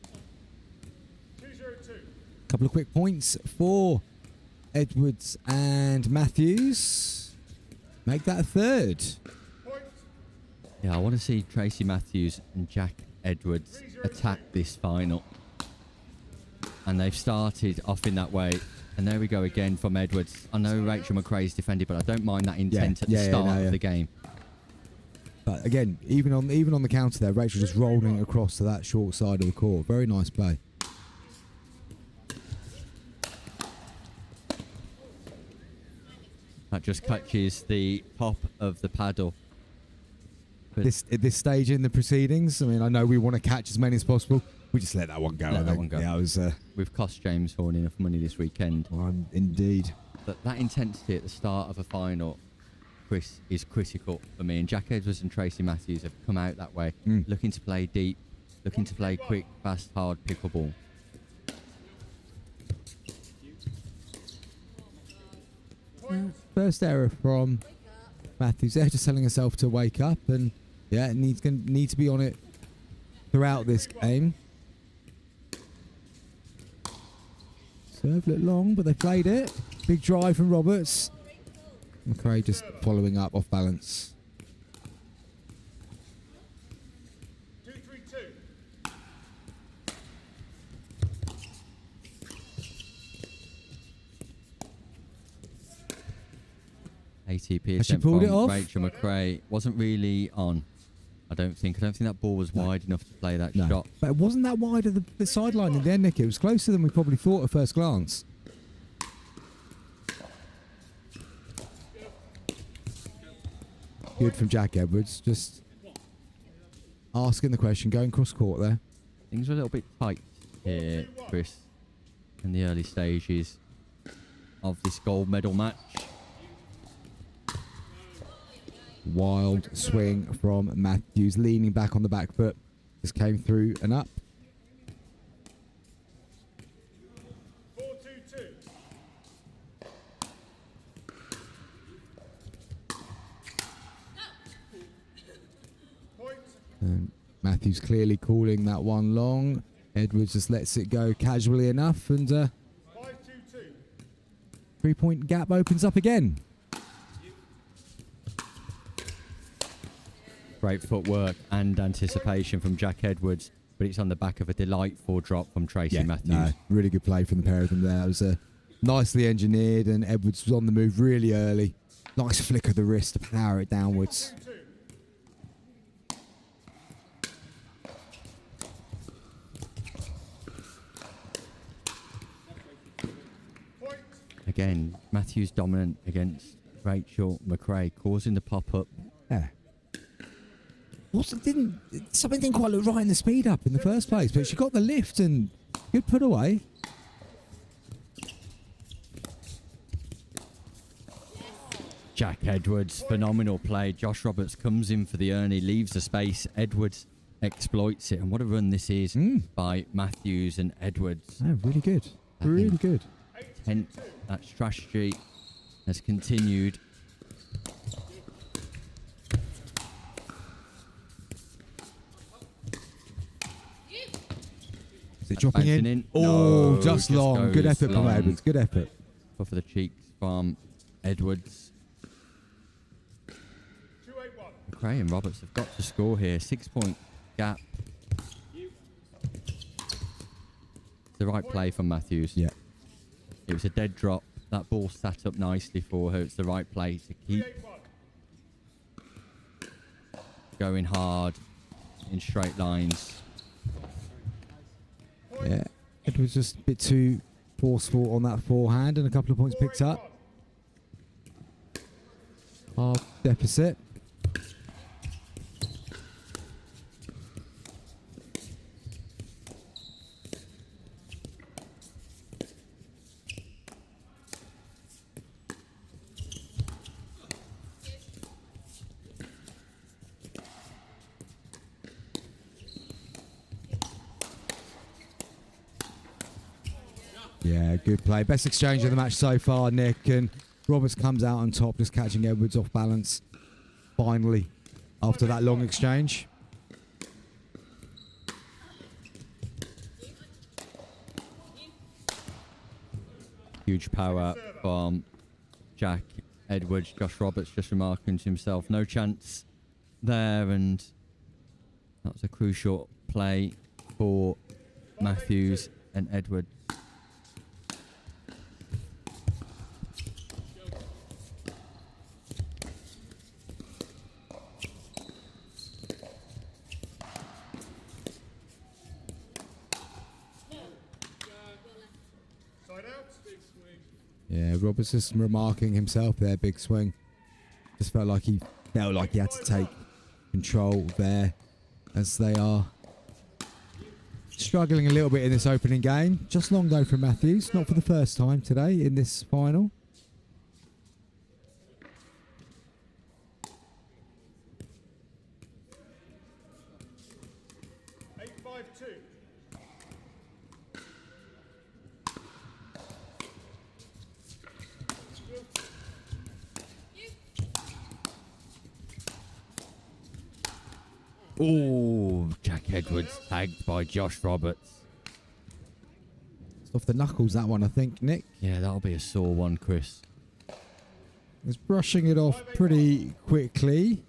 Couple of quick points for Edwards and Matthews. Make that a third. Yeah, I want to see Tracy Matthews and Jack Edwards attack this final. And they've started off in that way. And there we go again from Edwards. I know Rachel McRae's defended, but I don't mind that intent at the start of the game. But again, even on the counter there, Rachel just rolling across to that short side of the court. Very nice play. That just catches the top of the paddle. But At this stage in the proceedings, I mean, I know we want to catch as many as possible. We just let that one go. Let that one go. Yeah, it was. We've cost James Horn enough money this weekend. Indeed. But that intensity at the start of a final, Chris, is critical for me. And Jack Edwards and Tracy Matthews have come out that way, looking to play deep, looking to play quick, fast, hard pickleball. First error from Matthews there, just telling herself to wake up, and yeah, need to be on it throughout this game. Serve looked long, but they played it. Big drive from Roberts. McRae just following up off balance. ATP Has she attempt pulled from it off? Rachel McRae wasn't really on. I don't think that ball was wide enough to play that shot. But it wasn't that wide of the sideline in the end, Nick. It was closer than we probably thought at first glance. Good from Jack Edwards. Just asking the question, going cross court there. Things are a little bit tight here, Chris, in the early stages of this gold medal match. Wild swing from Matthews, leaning back on the back foot. Just came through and up. And Matthews clearly calling that one long. Edwards just lets it go casually enough, and 3-point gap opens up again. Great footwork and anticipation from Jack Edwards, but it's on the back of a delightful drop from Tracy Matthews. No, really good play from the pair of them there. It was nicely engineered, and Edwards was on the move really early. Nice flick of the wrist to power it downwards. Again, Matthews dominant against Rachel McRae, causing the pop-up. Yeah. Something didn't quite look right in the speed up in the first place, but she got the lift and good put away. Jack Edwards, phenomenal play. Josh Roberts comes in for the Ernie, leaves the space. Edwards exploits it. And what a run this is by Matthews and Edwards. Oh, really good. Really good. That strategy has continued. Is it dropping in? No, just long. Good effort from Edwards. Good effort. Off of the cheeks from Edwards. McRae and Roberts have got to score here. 6-point gap. The right play from Matthews. Yeah. It was a dead drop. That ball sat up nicely for her. It's the right play to keep going hard in straight lines. Yeah. Edwards just a bit too forceful on that forehand, and a couple of points picked up. Half deficit. Yeah, good play. Best exchange of the match so far, Nick. And Roberts comes out on top, just catching Edwards off balance. Finally, after that long exchange. Huge power from Jack Edwards. Josh Roberts just remarking to himself, no chance there. And that was a crucial play for Matthews and Edwards. Yeah, Roberts just remarking himself there, big swing. Just felt like he had to take control there, as they are struggling a little bit in this opening game. Just long though from Matthews, not for the first time today in this final. Oh, Jack Edwards tagged by Josh Roberts. It's off the knuckles, that one, I think, Nick. Yeah, that'll be a sore one, Chris. He's brushing it off pretty quickly.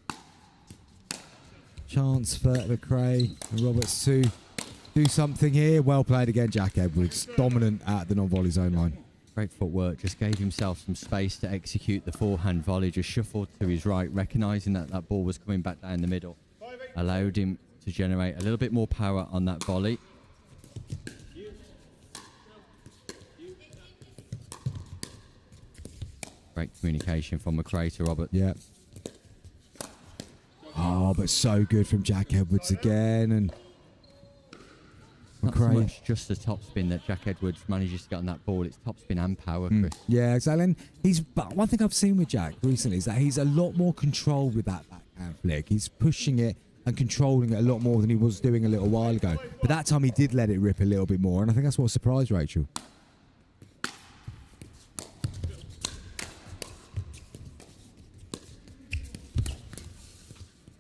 Chance for McRae and Roberts to do something here. Well played again, Jack Edwards. Dominant at the non-volley zone line. Great footwork. Just gave himself some space to execute the forehand volley. Just shuffled to his right, recognising that that ball was coming back down the middle. Allowed him to generate a little bit more power on that volley. Great communication from McRae to Robert. Yeah. Oh, but so good from Jack Edwards again. And Not so McRae. much just the topspin that Jack Edwards manages to get on that ball. It's topspin and power, Chris. Yeah, exactly. And but one thing I've seen with Jack recently is that he's a lot more controlled with that backhand flick. He's pushing it and controlling it a lot more than he was doing a little while ago. But that time he did let it rip a little bit more, and I think that's what surprised Rachel.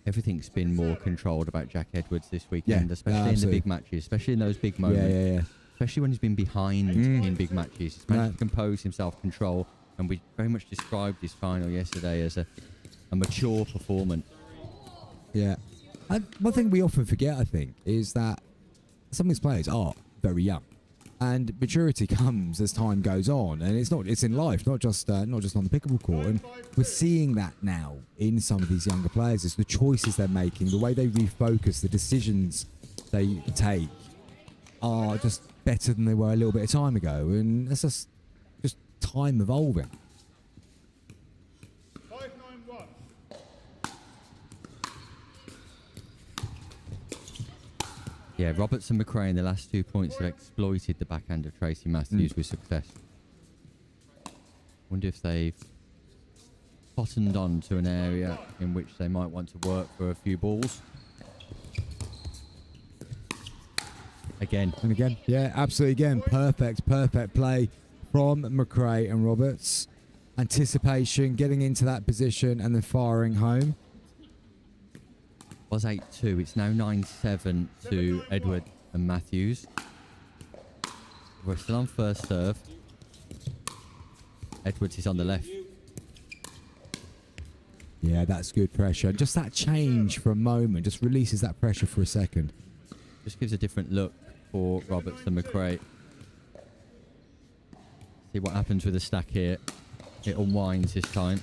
Everything's been more controlled about Jack Edwards this weekend, Yeah, especially in the absolutely. big matches, especially in those big moments. Yeah. Especially when he's been behind in big matches. He's managed to compose himself, control, and we very much described his final yesterday as a mature performance. Yeah. And one thing we often forget, I think, is that some of these players are very young, and maturity comes as time goes on, and it's in life, not just on the pickleball court. And we're seeing that now in some of these younger players. It's the choices they're making, the way they refocus, the decisions they take are just better than they were a little bit of time ago, and that's just time evolving. Yeah, Roberts and McRae in the last 2 points have exploited the backhand of Tracy Matthews with success. Wonder if they've bottomed on to an area in which they might want to work for a few balls. Again. And again. Yeah, absolutely again. Perfect play from McRae and Roberts. Anticipation, getting into that position and then firing home. Was 8-2. It's now 9-7 to Edward and Matthews. We're still on first serve. Edwards is on the left. Yeah, that's good pressure. Just that change for a moment just releases that pressure for a second. Just gives a different look for Roberts and McRae. See what happens with the stack here. It unwinds this time.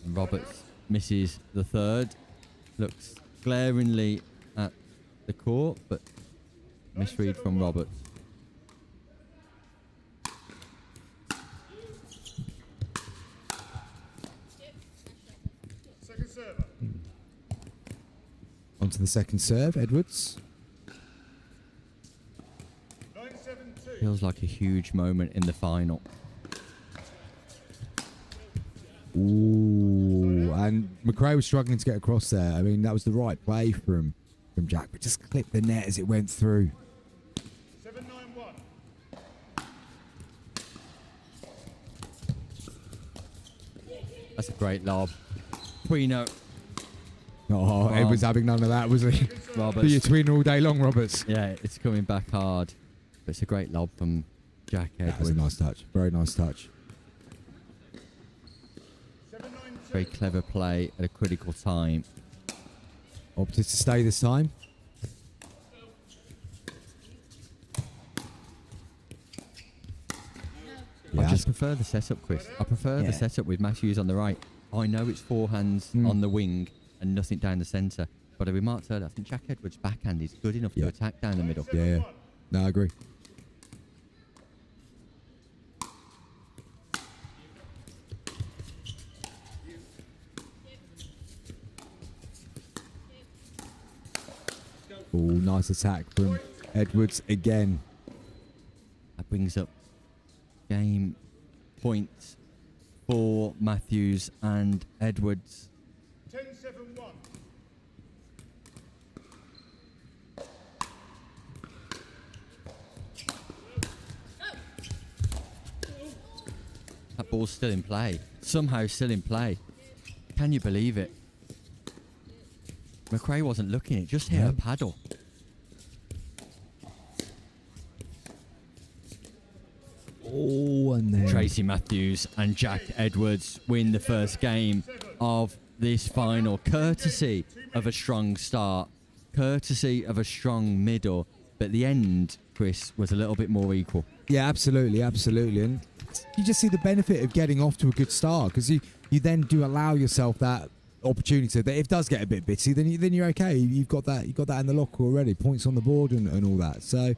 And Roberts misses the third. Looks glaringly at the court, but misread from Roberts. Onto the second serve, Edwards. Feels like a huge moment in the final. Ooh, and McRae was struggling to get across there. I mean, that was the right play from Jack, but just clipped the net as it went through. 7-9-1. That's a great lob. Tweener. Oh, Edwards having none of that, was he? Roberts. Be your tweener all day long, Roberts. Yeah, it's coming back hard. But it's a great lob from Jack Edwards. That was a nice touch. Very nice touch. Very clever play at a critical time. Opted to stay this time. I just prefer the setup, Chris. I prefer the setup with Matthews on the right. I know it's forehands on the wing and nothing down the centre. But I remarked earlier, I think Jack Edwards' backhand is good enough to attack down the middle. Yeah. No, I agree. Oh, nice attack from Edwards again. That brings up game points for Matthews and Edwards. 10-7-1. That ball's still in play. Somehow still in play. Can you believe it? McRae wasn't looking. It just hit a paddle. Oh, and then Tracy Matthews and Jack Edwards win the first game of this final, courtesy of a strong start, courtesy of a strong middle. But the end, Chris, was a little bit more equal. Yeah, absolutely. And you just see the benefit of getting off to a good start, because you then do allow yourself that opportunity that if it does get a bit bitty, then you're okay. You've got that in the locker already, points on the board and all that. So,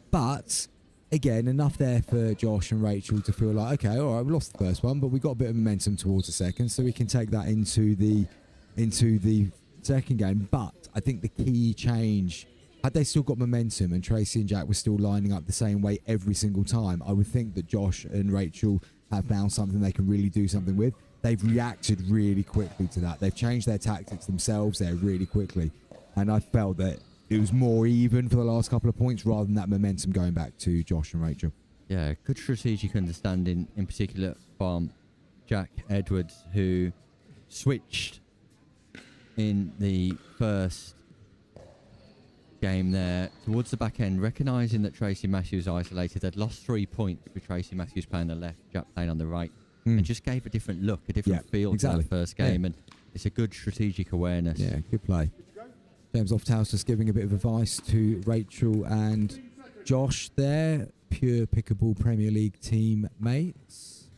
but again, enough there for Josh and Rachel to feel like, okay, all right, we lost the first one, but we got a bit of momentum towards the second, so we can take that into the second game. But I think the key change, had they still got momentum and Tracy and Jack were still lining up the same way every single time, I would think that Josh and Rachel have found something they can really do something with. They've reacted really quickly to that. They've changed their tactics themselves there really quickly. And I felt that it was more even for the last couple of points rather than that momentum going back to Josh and Rachel. Yeah, good strategic understanding, in particular from Jack Edwards, who switched in the first game there towards the back end, recognising that Tracy Matthews isolated. They'd lost 3 points with Tracy Matthews playing on the left, Jack playing on the right, and just gave a different look, a different feel to that first game. And it's a good strategic awareness. Yeah, good play. James Lofthouse just giving a bit of advice to Rachel and Josh there, pure Pickleball Premier League team mates.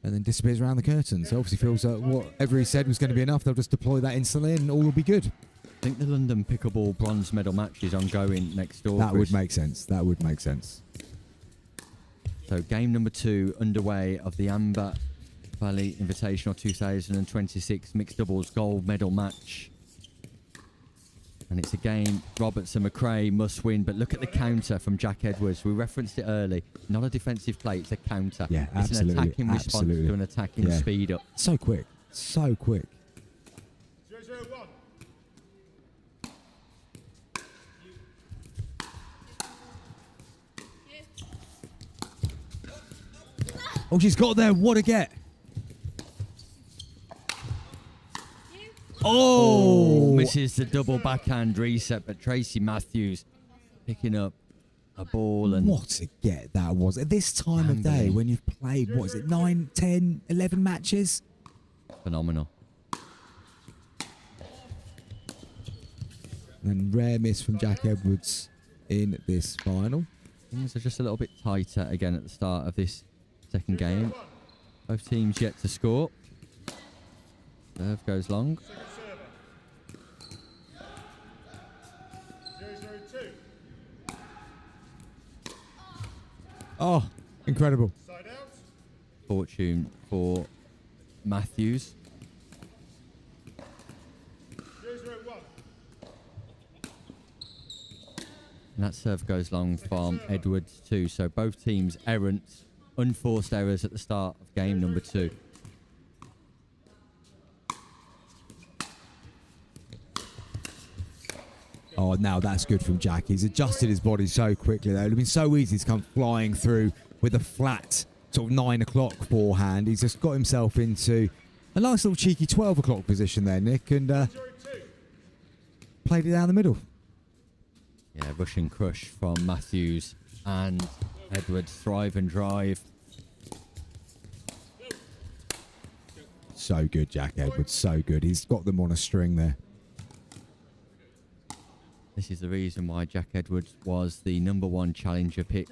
And then disappears around the curtain. So obviously feels that whatever he said was going to be enough. They'll just deploy that instantly and all will be good. I think the London Pickleball bronze medal match is ongoing next door. That Chris. would make sense. That would make sense. So game number 2 underway of the Amber Valley Invitational 2026 mixed doubles gold medal match. And it's a game Robertson McRae must win. But look at the counter from Jack Edwards. We referenced it early. Not a defensive play, it's a counter. Yeah, it's absolutely. an attacking response to an attacking speed up. So quick. So quick. 0-0-1. Oh, she's got there. What a get. Oh, misses the double backhand reset, but Tracy Matthews picking up a ball. And what a get that was. At this time of day, when you've played, what is it, 9, 10, 11 matches? Phenomenal. And rare miss from Jack Edwards in this final. Things are just a little bit tighter again at the start of this second game. Both teams yet to score. Serve goes long. 0-0-2. Oh, incredible. Side out. Fortune for Matthews. 0-0-1. And that serve goes long from Edwards too. So both teams errant, unforced errors at the start of game number 2. Oh, now that's good from Jack. He's adjusted his body so quickly there. It would have been so easy to come flying through with a flat sort of 9 o'clock forehand. He's just got himself into a nice little cheeky 12 o'clock position there, Nick, and played it down the middle. Yeah, Russian crush from Matthews and Edwards. Thrive and drive. So good, Jack Edwards. So good. He's got them on a string there. This is the reason why Jack Edwards was the #1 challenger pick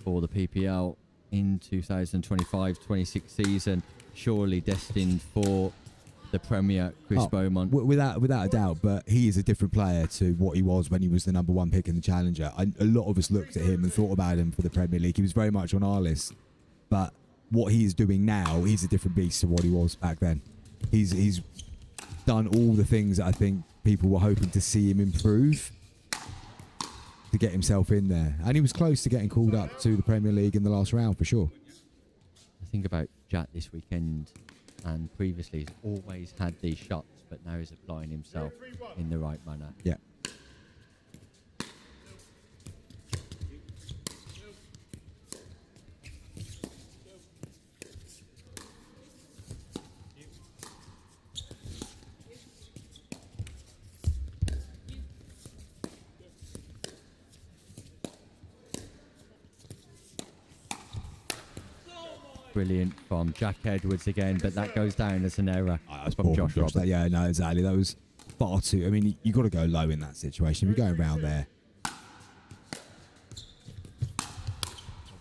for the PPL in 2025-26 season. Surely destined for the Premier, Chris Beaumont. Without a doubt, but he is a different player to what he was when he was the #1 pick in the Challenger. A lot of us looked at him and thought about him for the Premier League. He was very much on our list, but what he is doing now, he's a different beast to what he was back then. He's done all the things that I think people were hoping to see him improve to get himself in there, and he was close to getting called up to the Premier League in the last round for sure. The thing about Jack this weekend and previously, he's always had these shots, but now he's applying himself in the right manner. Yeah. Brilliant from Jack Edwards again, but that goes down as an error from Poor Josh Roberts. Yeah, no, exactly. That was far too. I mean, you got to go low in that situation. If you're going around there.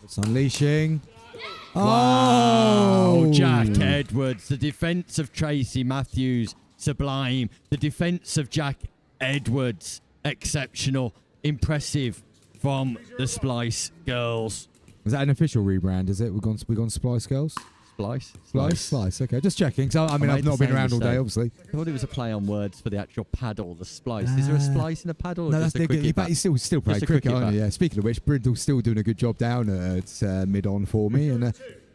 It's unleashing. Wow, Oh, Jack Edwards. The defence of Tracy Matthews, sublime. The defence of Jack Edwards, exceptional. Impressive from the Splice girls. Is that an official rebrand? Is it? We've gone Splice Girls. Splice. Okay, just checking. So I mean, I've not been around all day, obviously. I thought it was a play on words for the actual paddle, the splice. Is there a splice in a paddle? Or No, just that's a cricket bat? You still play Just a cricket, aren't bat. you? Yeah. Speaking of which, Brindle's still doing a good job down at mid-on for me, and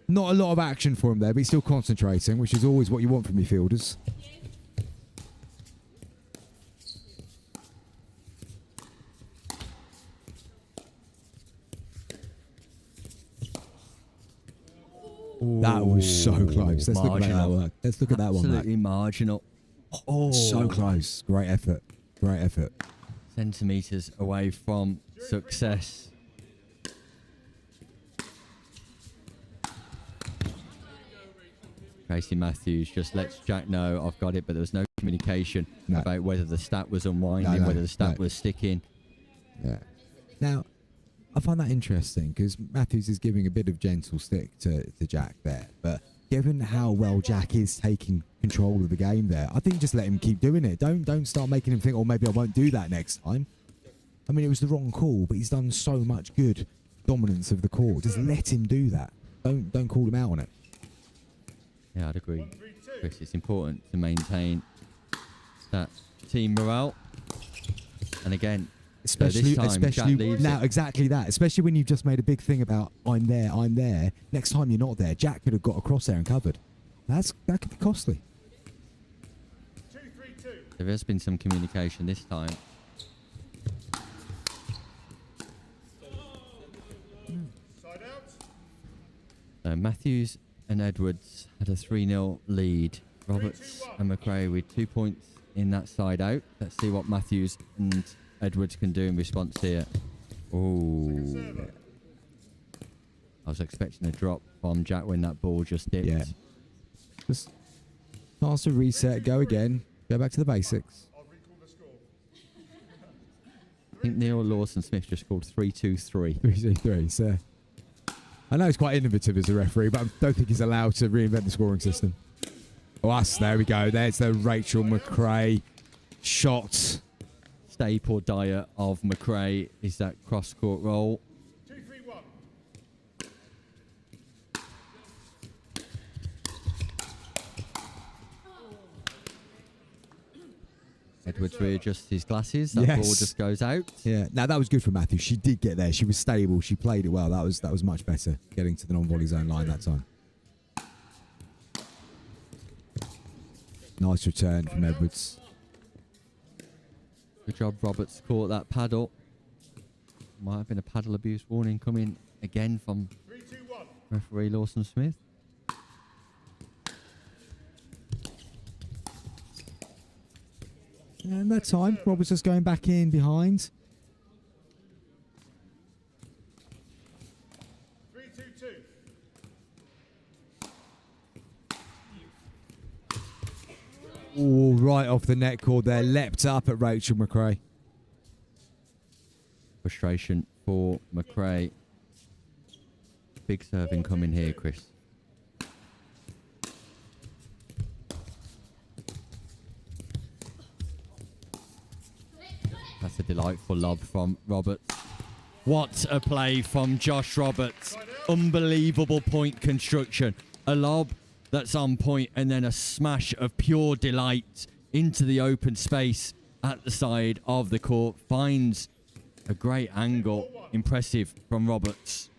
not a lot of action for him there, but he's still concentrating, which is always what you want from your fielders. That was so close. Let's look at that work. Let's look at that one. Absolutely marginal. Oh, So close. Great effort. Great effort. Centimetres away from success. Tracy Matthews just lets Jack know, I've got it, but there was no communication about whether the stat was unwinding, whether the stat was sticking. Yeah. Now, I find that interesting because Matthews is giving a bit of gentle stick to Jack there, but given how well Jack is taking control of the game there, I think just let him keep doing it. Don't start making him think, oh, maybe I won't do that next time. I mean, it was the wrong call, but he's done so much good dominance of the court. Just let him do that. Don't call him out on it. Yeah, I'd agree, Chris. It's important to maintain that team morale. And again, Especially, so this time, especially Jack leaves now, it. exactly that. Especially when you've just made a big thing about I'm there, I'm there. Next time you're not there, Jack could have got across there and covered. That could be costly. There has been some communication this time. Matthews and Edwards had a 3-0 lead. Roberts and McRae with 2 points in that side out. Let's see what Matthews and Edwards can do in response here. Oh, I was expecting a drop from Jack when that ball just dipped. Yeah. Just chance to reset, go again, go back to the basics. I think Neil Lawson-Smith just scored 3-2-3. 3-2-3, so... I know he's quite innovative as a referee, but I don't think he's allowed to reinvent the scoring system. Oh, there we go. There's the Rachel McRae shot. Staple diet of McRae is that cross-court roll. 2-3-1. Edwards readjusts his glasses. That ball just goes out. Yeah. Now that was good for Matthew. She did get there. She was stable. She played it well. That was much better getting to the non-volley zone line that time. Nice return from Edwards. Good job, Roberts caught that paddle. Might have been a paddle abuse warning coming again from referee Lawson-Smith. And that time, Roberts just going back in behind. 3-2-2. Oh, right off the net cord there. Leapt up at Rachel McRae. Frustration for McRae. Big serving coming here, Chris. That's a delightful lob from Roberts. What a play from Josh Roberts. Unbelievable point construction. A lob that's on point and then a smash of pure delight into the open space at the side of the court. Finds a great angle. Impressive from Roberts.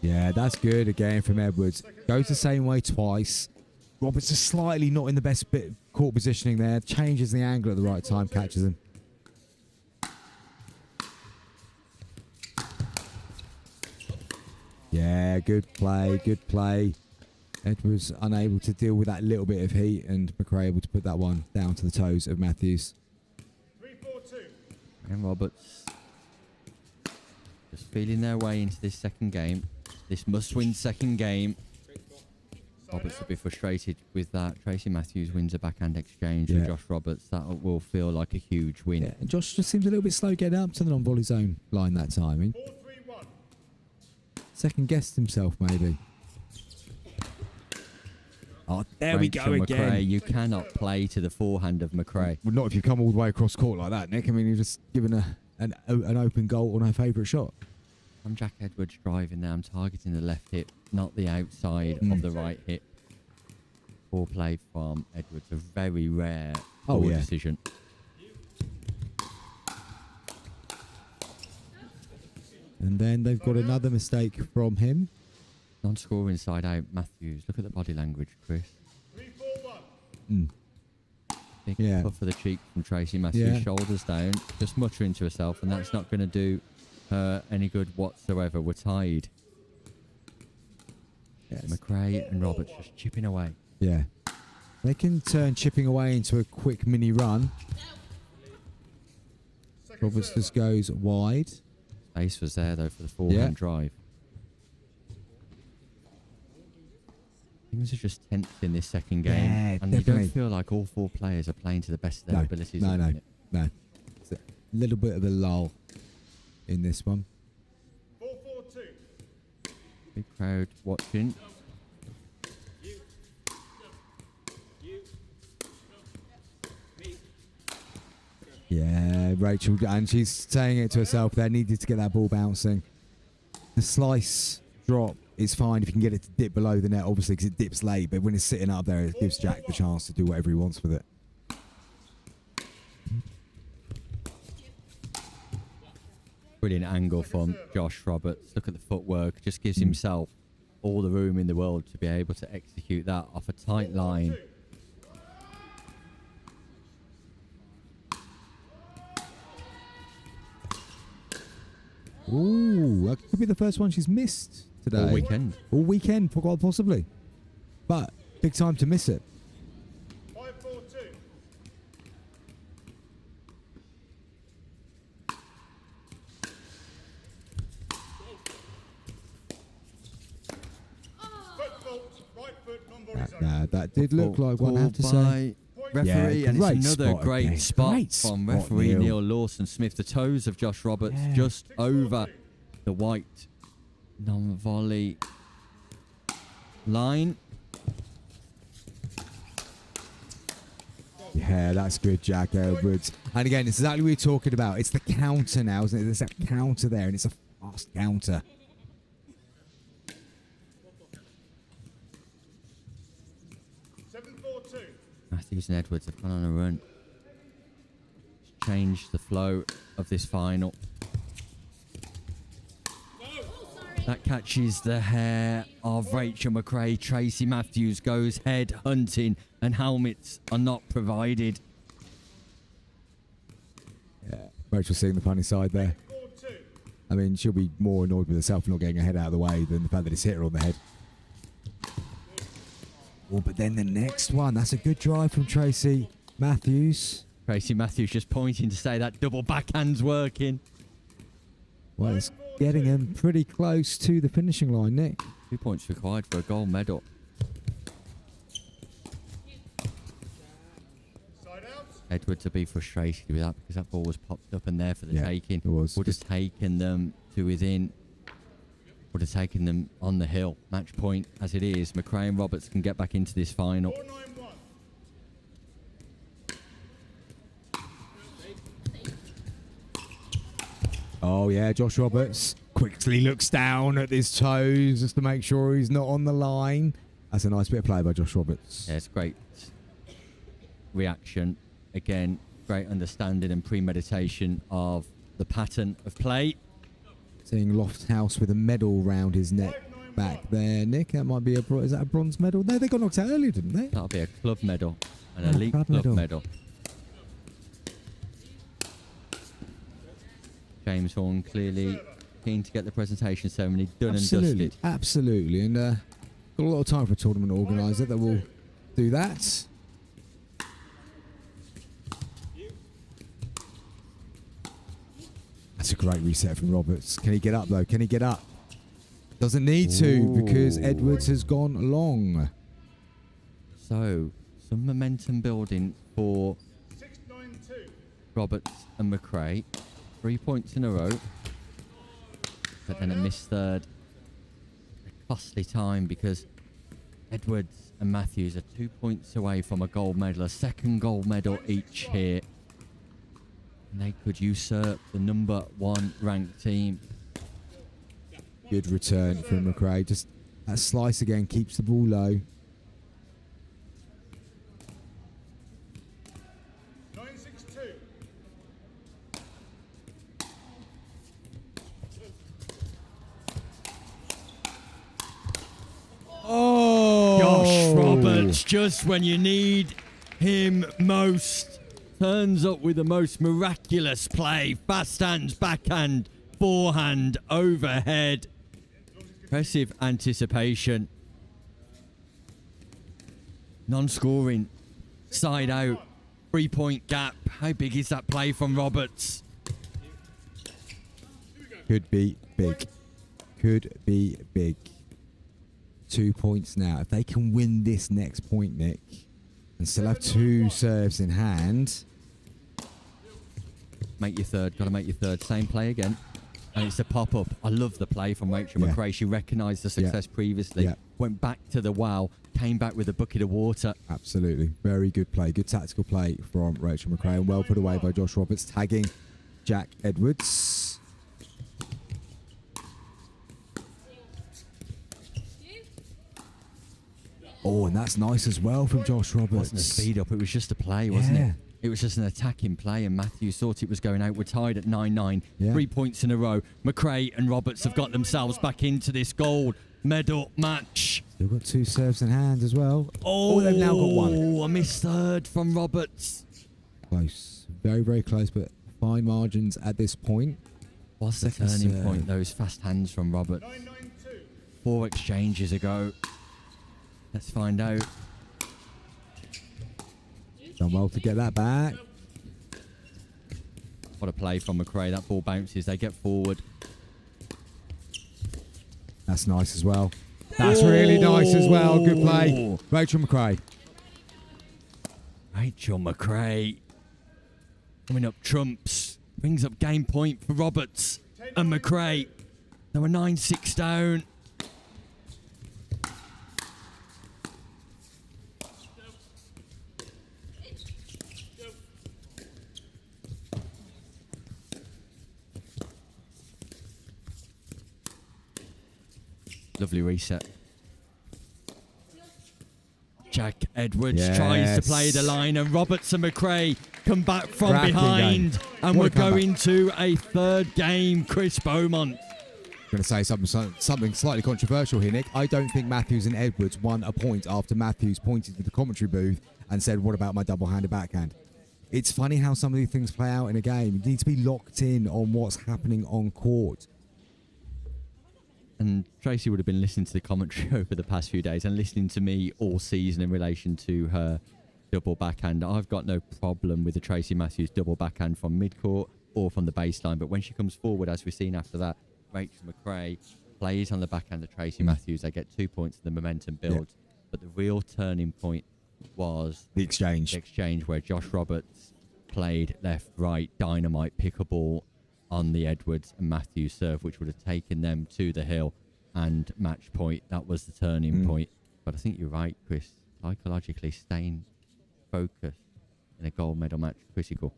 Yeah, that's good again from Edwards. Goes the same way twice. Roberts is slightly not in the best bit court positioning there. Changes the angle at the right time, catches him. Yeah, good play, good play. Edwards unable to deal with that little bit of heat, and McRae able to put that one down to the toes of Matthews. 3-4-2. And Roberts just feeling their way into this second game. This must-win second game. Roberts will be frustrated with that. Tracy Matthews wins a backhand exchange with Josh Roberts. That will feel like a huge win. Yeah, and Josh just seems a little bit slow getting up to the non-volley zone line that time. I mean, 4-3-1. second guessed himself maybe. Oh, there we go Rachel again. McRae, you cannot play to the forehand of McRae. Well, not if you come all the way across court like that, Nick. I mean, you're just given an open goal on her favourite shot. I'm Jack Edwards driving now. I'm targeting the left hip, not the outside of the right hip. Poor play from Edwards. A very rare poor decision. And then they've got another mistake from him. Non-scoring side out. Matthews. Look at the body language, Chris. 3-4-1. Big puff for the cheek from Tracy Matthews. Shoulders down. Just muttering to herself, and that's not going to do her any good whatsoever. We're tied. Yes. McRae and Roberts just chipping away. Yeah. They can turn chipping away into a quick mini run. Roberts just goes wide. Space was there, though, for the forehand drive. Things are just tense in this second game. Yeah, and definitely. you don't feel like all four players are playing to the best of their abilities. No, at the minute. no. It's a little bit of a lull in this one. 4-4-2. Big crowd watching. Yeah, Rachel, and she's saying it to herself there, needed to get that ball bouncing. The slice drop is fine if you can get it to dip below the net, obviously, because it dips late. But when it's sitting up there, it gives Jack the chance to do whatever he wants with it. Brilliant angle from Josh Roberts. Look at the footwork. Just gives himself all the room in the world to be able to execute that off a tight line. Ooh, that could be the first one she's missed today. All weekend. All weekend, quite possibly. But big time to miss it. 5-4-2. That did look like one, I have to say. Referee, and it's another great spot Great from spot, referee Neil. Neil Lawson-Smith. The toes of Josh Roberts just over the white non-volley line. Yeah, that's good, Jack Edwards. And again, it's exactly what we're talking about. It's the counter now, isn't it? There's that counter there, and it's a fast counter. Matthews and Edwards have gone on a run. It's changed the flow of this final. That catches the hair of Rachel McRae. Tracy Matthews goes head hunting, and helmets are not provided. Yeah, Rachel seeing the funny side there. I mean, she'll be more annoyed with herself for not getting her head out of the way than the fact that it's hit her on the head. Oh, but then the next one, that's a good drive from Tracy Matthews. Tracy Matthews just pointing to say that double backhand's working. Well, it's getting him pretty close to the finishing line, Nick. 2 points required for a gold medal. Edwards to be frustrated with that because that ball was popped up and there for the taking. It was. Would have taken them to within. Would have taken them on the hill. Match point as it is. McRae and Roberts can get back into this final. Oh, yeah, Josh Roberts quickly looks down at his toes just to make sure he's not on the line. That's a nice bit of play by Josh Roberts. Yeah, it's great reaction. Again, great understanding and premeditation of the pattern of play. Seeing Lofthouse with a medal round his neck back there, Nick. That might be is that a bronze medal? No, they got knocked out earlier, didn't they? That'll be a club medal, an elite club medal. James Horn clearly keen to get the presentation ceremony done and dusted. Absolutely, and got a lot of time for a tournament organiser that will do that. That's a great reset from Roberts. Can he get up, though? Can he get up? Doesn't need to because Edwards has gone long. So, some momentum building for Roberts and McRae. 3 points in a row. But then a missed third. A costly time because Edwards and Matthews are 2 points away from a gold medal. A second gold medal each here. And they could usurp the #1 ranked team. Good return from McRae. Just that slice again keeps the ball low. Oh! Josh Roberts, just when you need him most, turns up with the most miraculous play. Fast hands, backhand, forehand, overhead. Impressive anticipation. Non-scoring. Side out. 3 point gap. How big is that play from Roberts? Could be big. Could be big. 2 points now. If they can win this next point, Nick, and still have 2 serves in hand. Make your third. Got to make your third. Same play again. And it's a pop-up. I love the play from Rachel McRae. She recognised the success previously. Went back to the well. Came back with a bucket of water. Absolutely. Very good play. Good tactical play from Rachel McRae. And well put away by Josh Roberts, tagging Jack Edwards. Oh, and that's nice as well from Josh Roberts. It wasn't a speed up, it was just a play, wasn't it? It was just an attacking play, and Matthews thought it was going out. We're tied at 9-9. Yeah. 3 points in a row. McRae and Roberts have got themselves back into this gold medal match. Still got 2 serves in hand as well. Oh, they've now got 1. Oh, a missed third from Roberts. Close. Very, very close, but fine margins at this point. What's the turning point? Those fast hands from Roberts. 4 exchanges ago. Let's find out. Done well to get that back. What a play from McRae. That ball bounces. They get forward. That's nice as well. That's really nice as well. Good play. Rachel McRae. Rachel McRae. Coming up trumps. Brings up game point for Roberts and McRae. They were 9-6 down. Lovely reset. Jack Edwards tries to play the line, and Roberts and McRae come back from behind. And we're going to a third game, Chris Beaumont. I'm going to say something slightly controversial here, Nick. I don't think Matthews and Edwards won a point after Matthews pointed to the commentary booth and said, "What about my double-handed backhand?" It's funny how some of these things play out in a game. You need to be locked in on what's happening on court. And Tracy would have been listening to the commentary over the past few days and listening to me all season in relation to her double backhand. I've got no problem with the Tracy Matthews double backhand from mid-court or from the baseline. But when she comes forward, as we've seen after that, Rachel McRae plays on the backhand of Tracy Matthews. They get 2 points and the momentum builds. But the real turning point was the exchange. The exchange where Josh Roberts played left-right dynamite pickleball on the Edwards and Matthews serve, which would have taken them to the hill and match point. That was the turning point. But I think you're right, Chris. Psychologically, staying focused in a gold medal match, critical.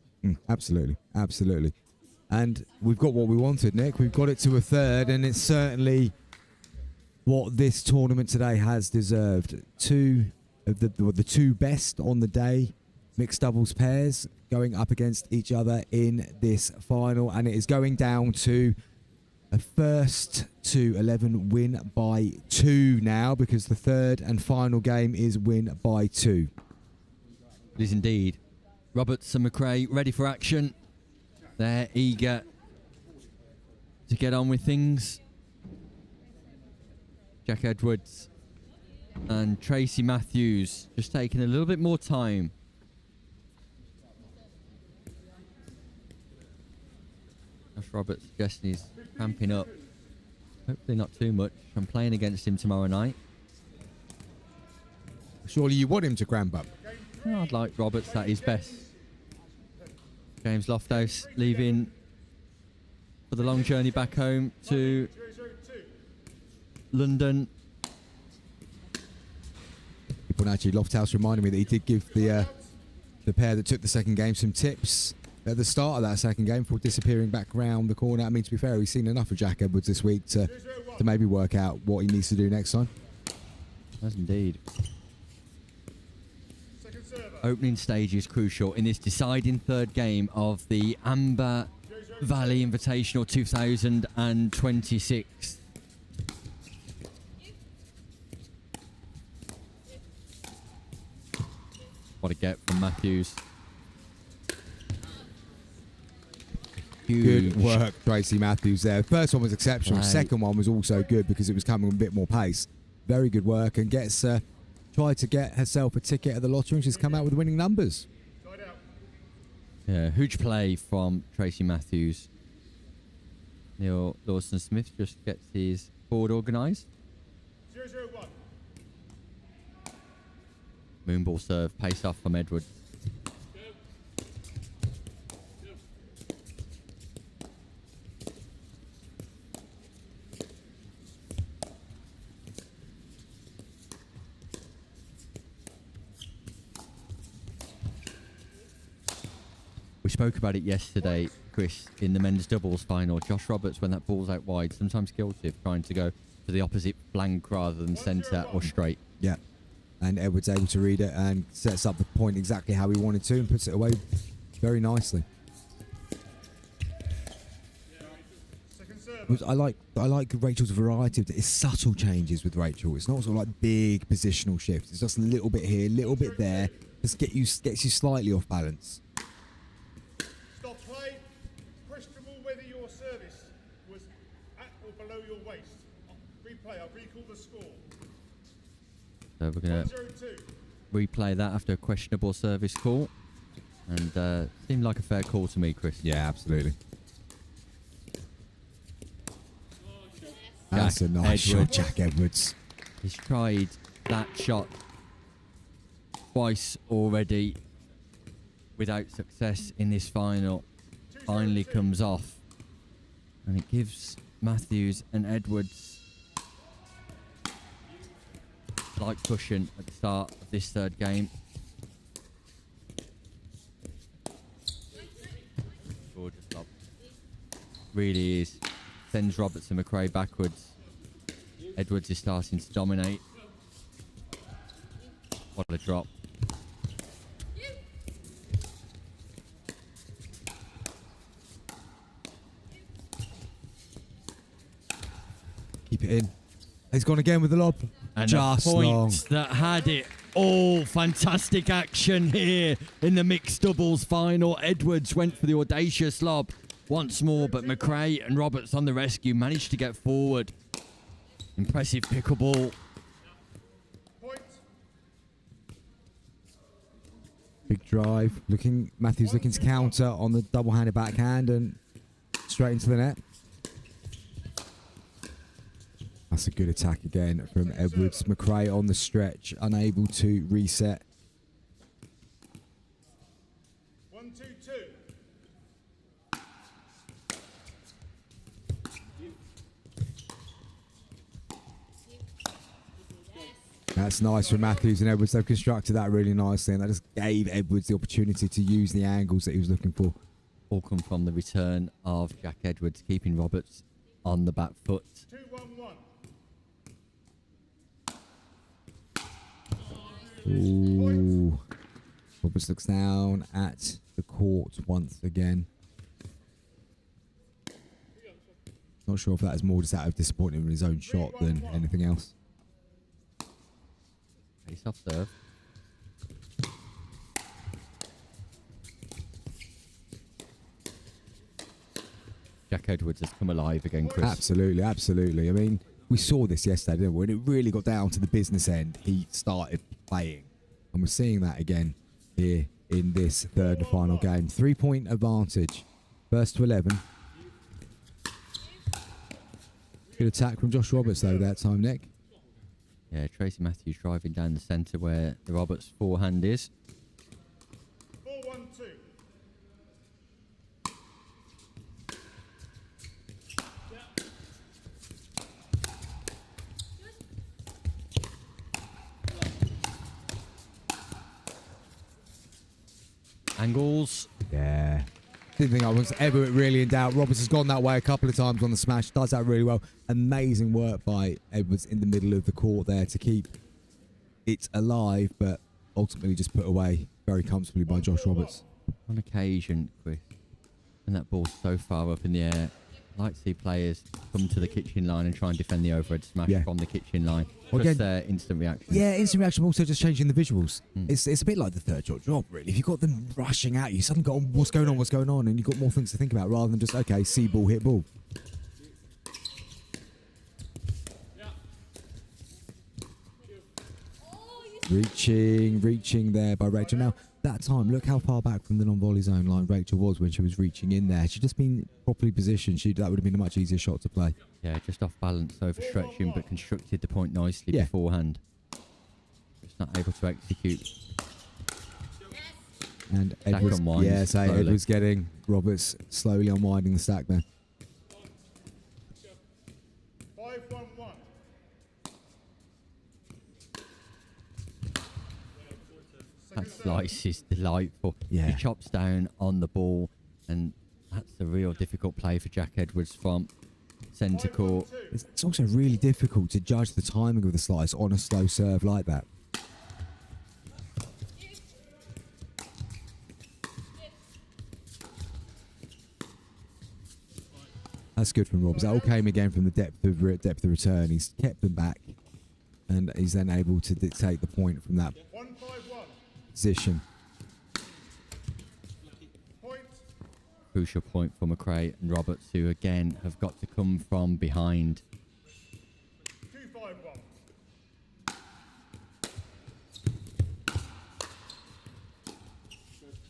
Absolutely, absolutely. And we've got what we wanted, Nick. We've got it to a third, and it's certainly what this tournament today has deserved. Two of the two best on the day, mixed doubles pairs, going up against each other in this final, and it is going down to a first to 11 win by 2 now, because the third and final game is win by 2. It is indeed. Roberts and McRae ready for action. They're eager to get on with things. Jack Edwards and Tracy Matthews just taking a little bit more time. Josh Roberts suggesting he's cramping up. Hopefully not too much. I'm playing against him tomorrow night. Surely you want him to cramp up? Well, I'd like Roberts at his best. James Lofthouse leaving for the long journey back home to London. People actually, Lofthouse reminded me that he did give the pair that took the second game some tips at the start of that second game before disappearing back round the corner. I mean, to be fair, we've seen enough of Jack Edwards this week to maybe work out what he needs to do next time. Yes, indeed. Opening stage is crucial in this deciding third game of the Amber Valley Invitational 2026. What a get from Matthews. Good work, Tracy Matthews there. First one was exceptional. Right. Second one was also good because it was coming with a bit more pace. Very good work, and gets tried to get herself a ticket at the lottery, and she's come out with winning numbers. Yeah, huge play from Tracy Matthews. Neil Lawson-Smith just gets his board organised. 0-0-1. Moonball serve, pace off from Edwards. We spoke about it yesterday, Chris, in the men's doubles final. Josh Roberts, when that ball's out wide, sometimes guilty of trying to go to the opposite flank rather than centre or straight. Yeah. and Edwards able to read it and sets up the point exactly how he wanted to and puts it away very nicely. I like Rachel's variety. It's subtle changes with Rachel. It's not sort of like big positional shifts. It's just a little bit here, a little bit there. Just gets you slightly off balance. Stop play. Questionable whether your service was at or below your waist. Replay. I'll recall the score. So we're going to replay that after a questionable service call. And seemed like a fair call to me, Chris. Yeah, absolutely. That's a nice shot, Jack Edwards. He's tried that shot twice already without success in this final. Finally comes off. And it gives Matthews and Edwards slight cushion at the start of this third game. Gorgeous lob. Really is. Sends Roberts and McRae backwards. Edwards is starting to dominate. What a drop. Keep it in. He's gone again with the lob. And just a point long. that had it. Oh, fantastic action here in the mixed doubles final. Edwards went for the audacious lob once more, but McRae and Roberts on the rescue managed to get forward. Impressive pickleball. Big drive. Matthews looking to counter on the double-handed backhand and straight into the net. That's a good attack again from Edwards. McRae on the stretch, unable to reset. 1-2-2. That's nice from Matthews and Edwards. They've constructed that really nicely, and that just gave Edwards the opportunity to use the angles that he was looking for. All come from the return of Jack Edwards, keeping Roberts on the back foot. 2-1-1. Ooh. Roberts looks down at the court once again. Not sure if that is more just out of disappointment in his own shot than anything else. Face off serve. Jack Edwards has come alive again, Chris. Absolutely, absolutely. I mean, we saw this yesterday, didn't we? When it really got down to the business end, he started playing. And we're seeing that again here in this third and final game. 3-point advantage. First to 11. Good attack from Josh Roberts, though, that time, Nick. Yeah, Tracy Matthews driving down the centre where the Roberts forehand is. 4-1-2. Angles. Yeah. Didn't think I was ever really in doubt. Roberts has gone that way a couple of times on the smash. Does that really well. Amazing work by Edwards in the middle of the court there to keep it alive, but ultimately just put away very comfortably by Josh Roberts. On occasion, Chris, and that ball's so far up in the air, I like to see players come to the kitchen line and try and defend the overhead smash from the kitchen line. Well, just again, instant reaction. Yeah, instant reaction, but also just changing the visuals. It's a bit like the third shot drop, really. If you've got them rushing at you, you suddenly got what's going on, and you've got more things to think about rather than just, okay, see ball, hit ball. Reaching there by Rachel. Now, that time, look how far back from the non-volley zone line Rachel was when she was reaching in there. She'd just been properly positioned. That would have been a much easier shot to play. Yeah, just off balance, overstretching, but constructed the point nicely beforehand. Just not able to execute. And Edwards, Edwards getting Roberts slowly unwinding the stack there. 5-1-1. That slice is delightful. Yeah. He chops down on the ball, and that's a real difficult play for Jack Edwards from centre court. It's also really difficult to judge the timing of the slice on a slow serve like that. That's good from Roberts. That all came again from the depth of return. He's kept them back, and he's then able to dictate the point from that position. Crucial point for McRae and Roberts, who again have got to come from behind.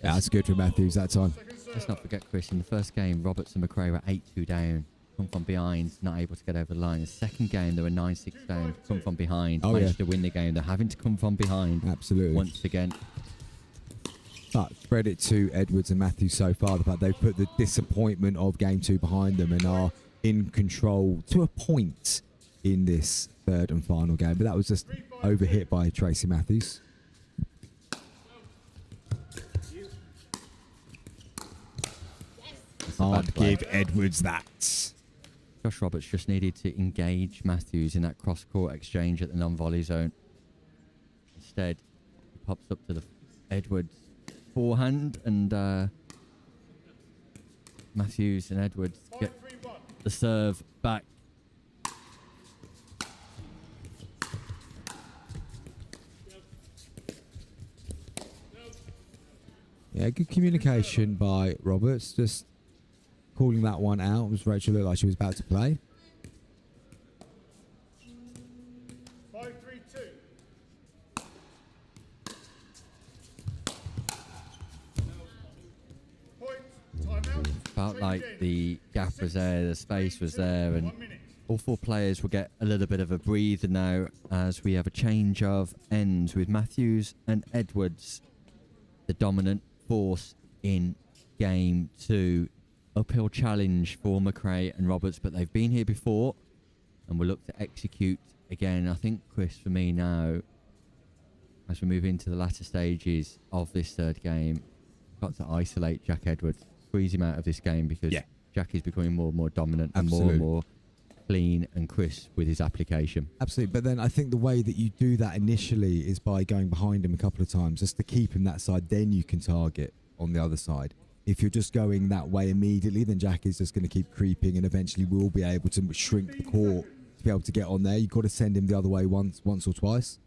Yeah, that's good for Matthews that time. Let's not forget, Chris, in the first game, Roberts and McRae were 8-2 down, come from behind, not able to get over the line. The second game, they were 9-6 down, come from behind, managed to win the game. They're having to come from behind. Absolutely. Once again. But credit to Edwards and Matthews so far, the fact they've put the disappointment of game 2 behind them and are in control to a point in this third and final game. But that was just overhit by Tracy Matthews. Can't give Edwards that. Josh Roberts just needed to engage Matthews in that cross-court exchange at the non-volley zone. Instead, he pops up to the Edwards forehand, and Matthews and Edwards get the serve back. Yeah, good communication by Roberts. Just calling that one out. Was Rachel looked like she was about to play. 5-3-2. Felt like the gap was there, the space was there, and all four players will get a little bit of a breather now as we have a change of ends with Matthews and Edwards, the dominant force in game 2. Uphill challenge for McRae and Roberts, but they've been here before and will look to execute again. I think, Chris, for me now, as we move into the latter stages of this third game, got to isolate Jack Edwards, squeeze him out of this game, because Jack is becoming more and more dominant and more and more clean and crisp with his application. Absolutely, but then I think the way that you do that initially is by going behind him a couple of times just to keep him that side, then you can target on the other side. If you're just going that way immediately, then Jack is just going to keep creeping and eventually will be able to shrink the court to be able to get on there. You've got to send him the other way once or twice.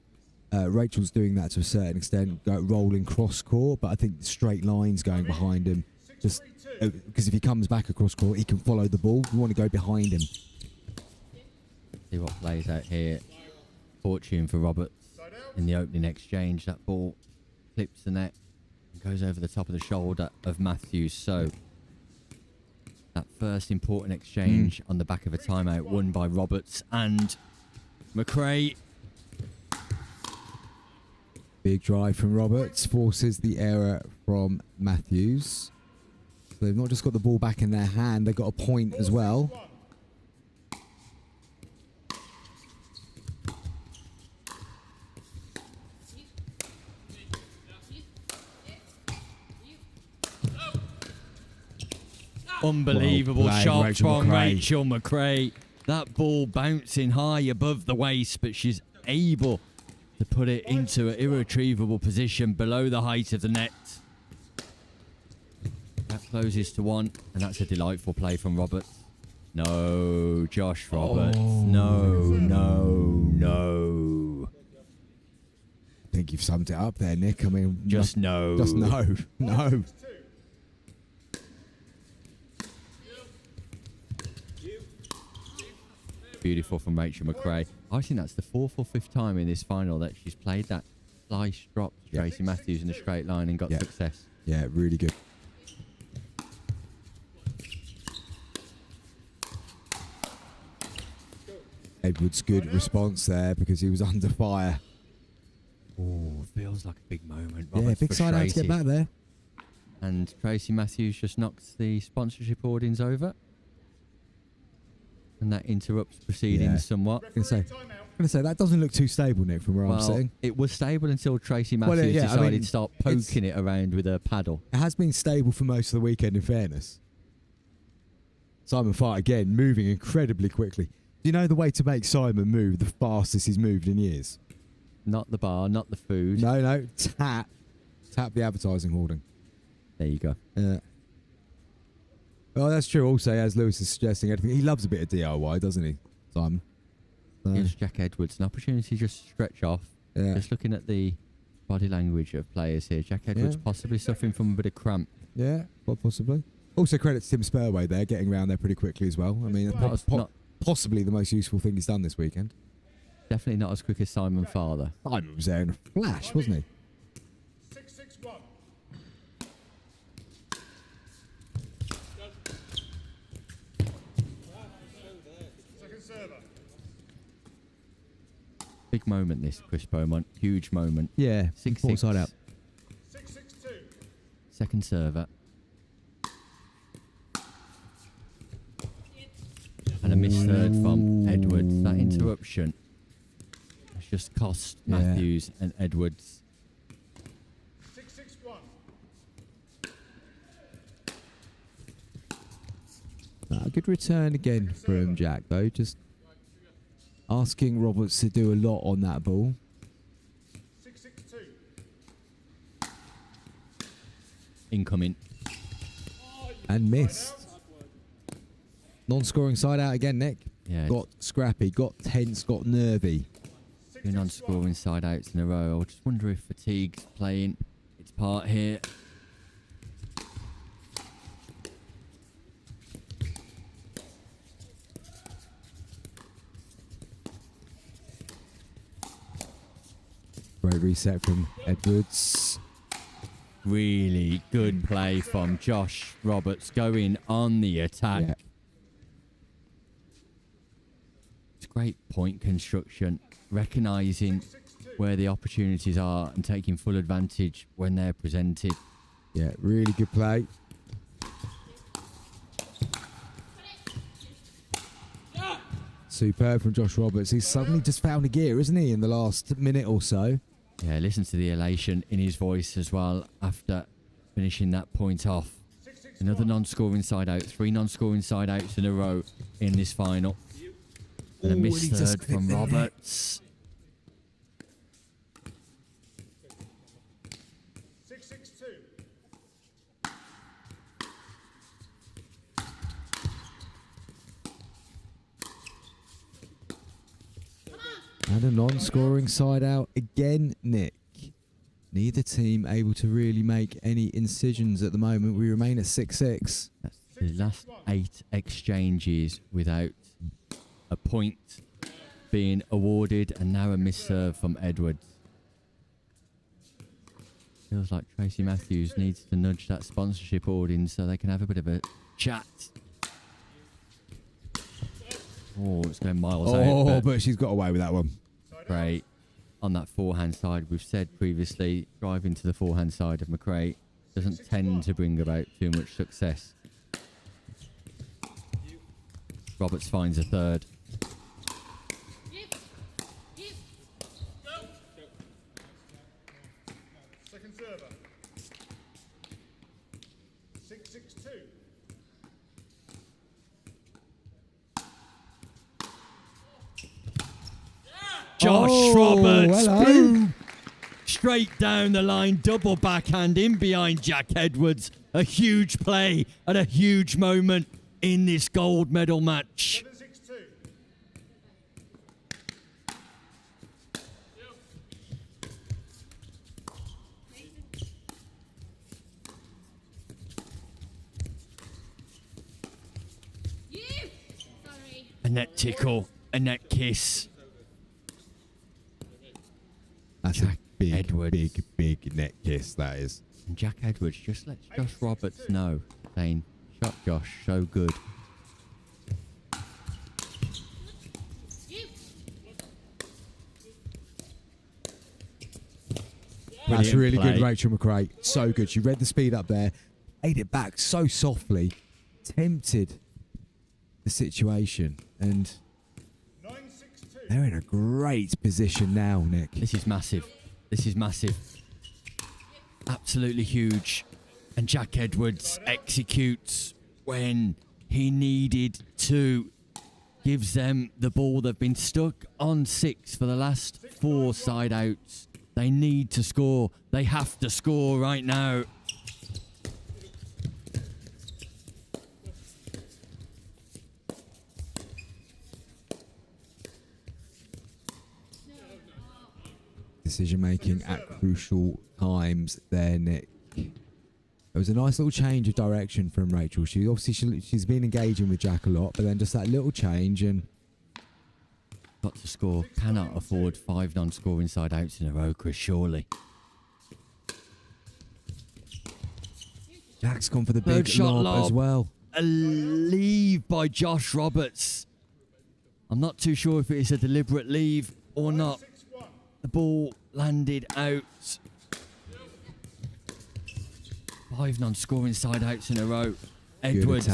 Rachel's doing that to a certain extent, rolling cross court, but I think straight lines going behind him, just because if he comes back across court, he can follow the ball. You want to go behind him. See what plays out here. Fortune for Roberts in the opening exchange. That ball clips the net and goes over the top of the shoulder of Matthews. So that first important exchange on the back of a timeout won by Roberts and McRae. Big drive from Roberts forces the error from Matthews. So they've not just got the ball back in their hand, they've got a point as well. Unbelievable Well shot played, from McRae. Rachel McRae. That ball bouncing high above the waist, but she's able to put it into an irretrievable position below the height of the net. That closes to 1, and that's a delightful play from Roberts. No, Josh Roberts. No. I think you've summed it up there, Nick. I mean, Just no. Just no. No. Beautiful from Rachel McRae. I think that's the 4th or 5th time in this final that she's played that slice drop to Tracy Matthews in a straight line and got success. Yeah, really good. Edwards' good response there because he was under fire. Oh, feels like a big moment. Yeah, Roberts big side out to get back there. And Tracy Matthews just knocks the sponsorship audience over. And that interrupts proceedings somewhat. I'm going to say that doesn't look too stable, Nick, from where I'm sitting. It was stable until Tracy Matthews decided to start poking it around with a paddle. It has been stable for most of the weekend, in fairness. Simon Fart, again, moving incredibly quickly. Do you know the way to make Simon move the fastest he's moved in years? Not the bar, not the food. No. Tap the advertising hoarding. There you go. Oh, that's true. Also, as Lewis is suggesting, he loves a bit of DIY, doesn't he, Simon? Gives Jack Edwards an opportunity to just stretch off. Yeah. Just looking at the body language of players here. Jack Edwards possibly suffering from a bit of cramp. Yeah, quite possibly. Also, credit to Tim Spurway there, getting around there pretty quickly as well. I mean, possibly the most useful thing he's done this weekend. Definitely not as quick as Simon Father. Simon was there in a flash, wasn't he? 6-6-1. Second server. Big moment, this, Chris Beaumont. Huge moment. Yeah, 6-6. Side out. 6-6-2. Second server. And a missed third from Edwards. That interruption has just cost Matthews and Edwards. 6-6-1. A good return again from Jack, though. Just asking Roberts to do a lot on that ball. 6-6-2. Incoming. And missed. Non-scoring side out again, Nick. Yeah. Got scrappy, got tense, got nervy. 2 non-scoring side outs in a row. I just wonder if fatigue's playing its part here. Great reset from Edwards. Really good play from Josh Roberts going on the attack. Yeah. It's great point construction, recognising where the opportunities are and taking full advantage when they're presented. Yeah, really good play. Superb from Josh Roberts. He's suddenly just found a gear, isn't he, in the last minute or so? Yeah, listen to the elation in his voice as well after finishing that point off. Another non-scoring side out, 3 non-scoring side outs in a row in this final. And a missed third from Roberts. 6-6-2. And a non-scoring side out again, Nick. Neither team able to really make any incisions at the moment. We remain at 6-6. That's the last 8 exchanges without a point being awarded, and now a missed serve from Edwards. Feels like Tracy Matthews needs to nudge that sponsorship audience so they can have a bit of a chat. Oh, it's going miles out. Oh, but she's got away with that one. Great. On that forehand side, we've said previously, driving to the forehand side of McRae doesn't tend to bring about too much success. Roberts finds a third. Second server. 6-6-2. Josh Roberts. Hello. Boom. Straight down the line, double backhand in behind Jack Edwards. A huge play and a huge moment in this gold medal match. 7-6-2. A net tickle, a net kiss. That's Jack a big, Edwards. big net kiss, that is. And Jack Edwards just lets Josh Roberts know, saying, "Shot Josh, so good." That's really play. good, Rachel McRae. So good. She read the speed up there, laid it back so softly, tempted the situation, and 9-6-2. they're in a great position now, Nick. This is massive. This is massive. Absolutely huge. And Jack Edwards executes when he needed to. Gives them the ball. They've been stuck on 6 for the last 4 side outs. They need to score. They have to score right now. decision making at crucial times there, Nick. It was a nice little change of direction from Rachel. She's been engaging with Jack a lot, but then just that little change and got to score. Cannot afford 5 non-scoring side outs in a row, Chris, surely. Jack's gone for the Third big shot lob as well. A leave by Josh Roberts. I'm not too sure if it is a deliberate leave or not. The ball landed out. 5 non-scoring side outs in a row. Edwards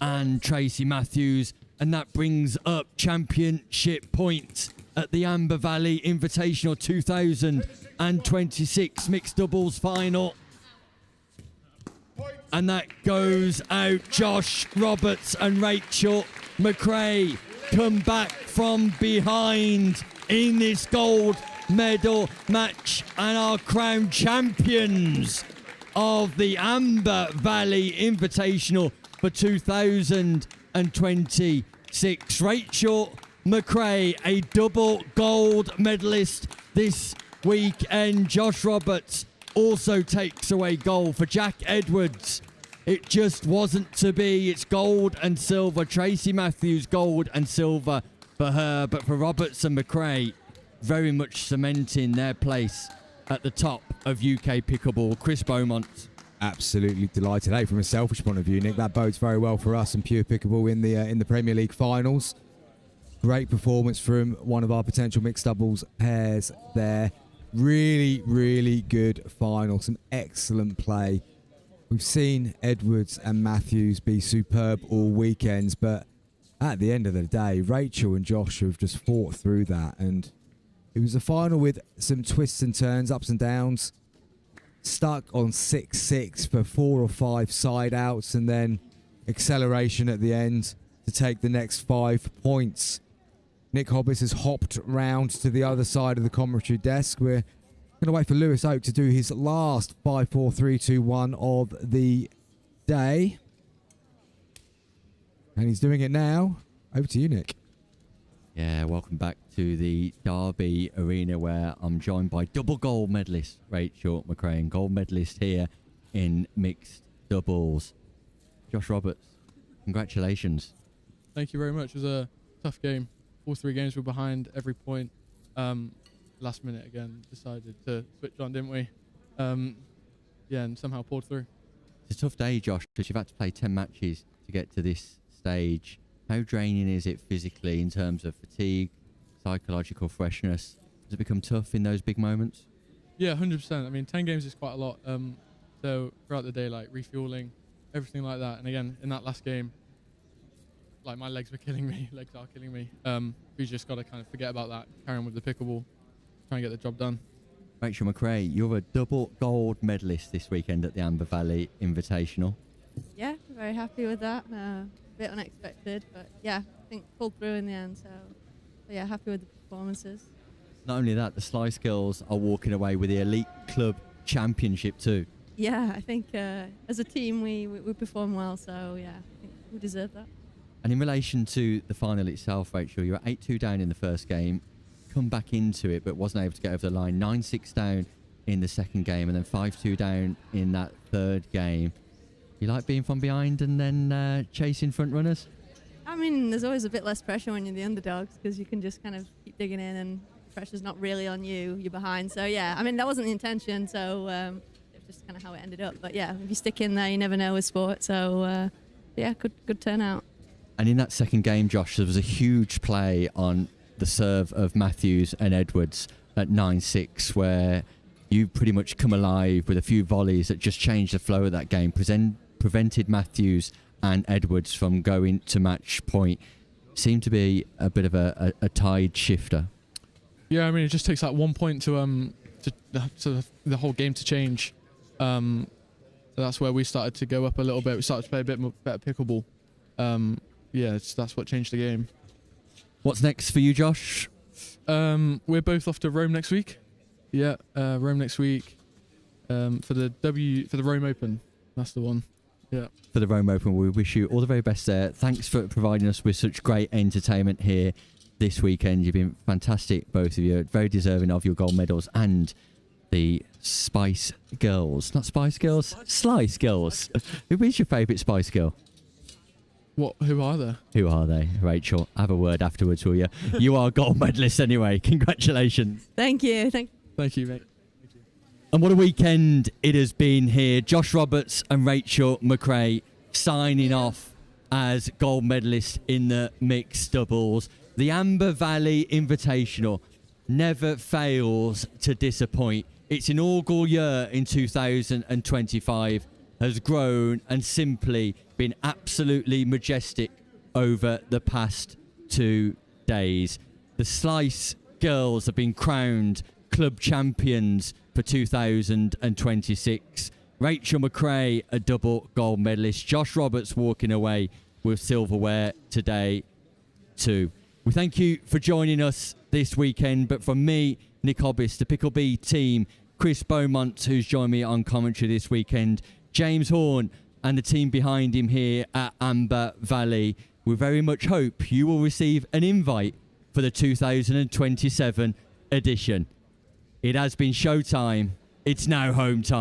and Tracy Matthews. And that brings up championship points at the Amber Valley Invitational 2026 mixed doubles final. And that goes out. Josh Roberts and Rachel McRae come back from behind in this gold medal match and are crowned champions of the Amber Valley Invitational for 2026. Rachel McRae, a double gold medalist this weekend. Josh Roberts also takes away gold for Jack Edwards. It just wasn't to be. It's gold and silver. Tracy Matthews, gold and silver for her. But for Roberts and McRae, very much cementing their place at the top of UK pickleball. Chris Beaumont. Absolutely delighted. Hey, from a selfish point of view, Nick, that bodes very well for us and Pure Pickleball in the Premier League finals. Great performance from one of our potential mixed doubles pairs there. Really, really good final. Some excellent play. We've seen Edwards and Matthews be superb all weekends, but at the end of the day, Rachel and Josh have just fought through that, and it was a final with some twists and turns, ups and downs. Stuck on 6-6 for 4 or 5 side outs, and then acceleration at the end to take the next 5 points. Nick Hobbis has hopped round to the other side of the commentary desk. We're going to wait for Lewis Oak to do his last 5, 4, 3, 2, 1 of the day. And he's doing it now. Over to you, Nick. Yeah, welcome back to the Derby Arena, where I'm joined by double gold medalist Rachel McRae and gold medalist here in mixed doubles, Josh Roberts. Congratulations. Thank you very much. It was a tough game. All 3 games were behind every point. Last minute again, decided to switch on, didn't we? Yeah, and somehow pulled through. It's a tough day, Josh, because you've had to play 10 matches to get to this stage. How draining is it physically in terms of fatigue, psychological freshness? Does it become tough in those big moments? Yeah, 100%. I mean, 10 games is quite a lot. So throughout the day, like refueling, everything like that. And again, in that last game, like my legs were killing me. Legs are killing me. We just got to kind of forget about that, carry on with the pickleball, try and get the job done. Rachel McRae, you're a double gold medalist this weekend at the Amber Valley Invitational. Yeah, very happy with that. A bit unexpected, but yeah, I think pulled through in the end. So yeah, happy with the performances. Not only that, the Slice girls are walking away with the Elite Club Championship too. Yeah, I think as a team we perform well. So yeah, I think we deserve that. And in relation to the final itself, Rachel, you were 8-2 down in the first game, come back into it, but wasn't able to get over the line. 9-6 down in the second game, and then 5-2 down in that third game. You like being from behind and then chasing front runners? I mean, there's always a bit less pressure when you're the underdogs because you can just kind of keep digging in and pressure's not really on you. You're behind. So yeah, I mean, that wasn't the intention. So it's just kind of how it ended up. But yeah, if you stick in there, you never know with sport. So yeah, good turnout. And in that second game, Josh, there was a huge play on the serve of Matthews and Edwards at 9-6, where you pretty much come alive with a few volleys that just changed the flow of that game, prevented Matthews and Edwards from going to match point. Seemed to be a bit of a tide shifter. Yeah, I mean, it just takes that 1 point to the whole game to change. So that's where we started to go up a little bit. We started to play a bit more better pickleball. Yeah, that's what changed the game. What's next for you, Josh? We're both off to Rome next week. Yeah, Rome next week for the Rome Open. That's the one. Yeah. For the Rome Open, we wish you all the very best there. Thanks for providing us with such great entertainment here this weekend. You've been fantastic, both of you. Very deserving of your gold medals and the Spice Girls. Not Spice Girls, Slice Girls. Who is your favourite Spice Girl? What? Who are they? Who are they? Rachel, have a word afterwards, will you? You are gold medalist anyway. Congratulations. Thank you. Thank you, mate. And what a weekend it has been here. Josh Roberts and Rachel McRae signing off as gold medalists in the mixed doubles. The Amber Valley Invitational never fails to disappoint. Its inaugural year in 2025 has grown and simply been absolutely majestic over the past 2 days. The Slice girls have been crowned club champions for 2026. Rachel McRae, a double gold medalist. Josh Roberts walking away with silverware today too. We thank you for joining us this weekend, but from me, Nick Hobbis, the Pickleball team, Chris Beaumont, who's joined me on commentary this weekend, James Horn, and the team behind him here at Amber Valley, we very much hope you will receive an invite for the 2027 edition. It has been showtime. It's now home time.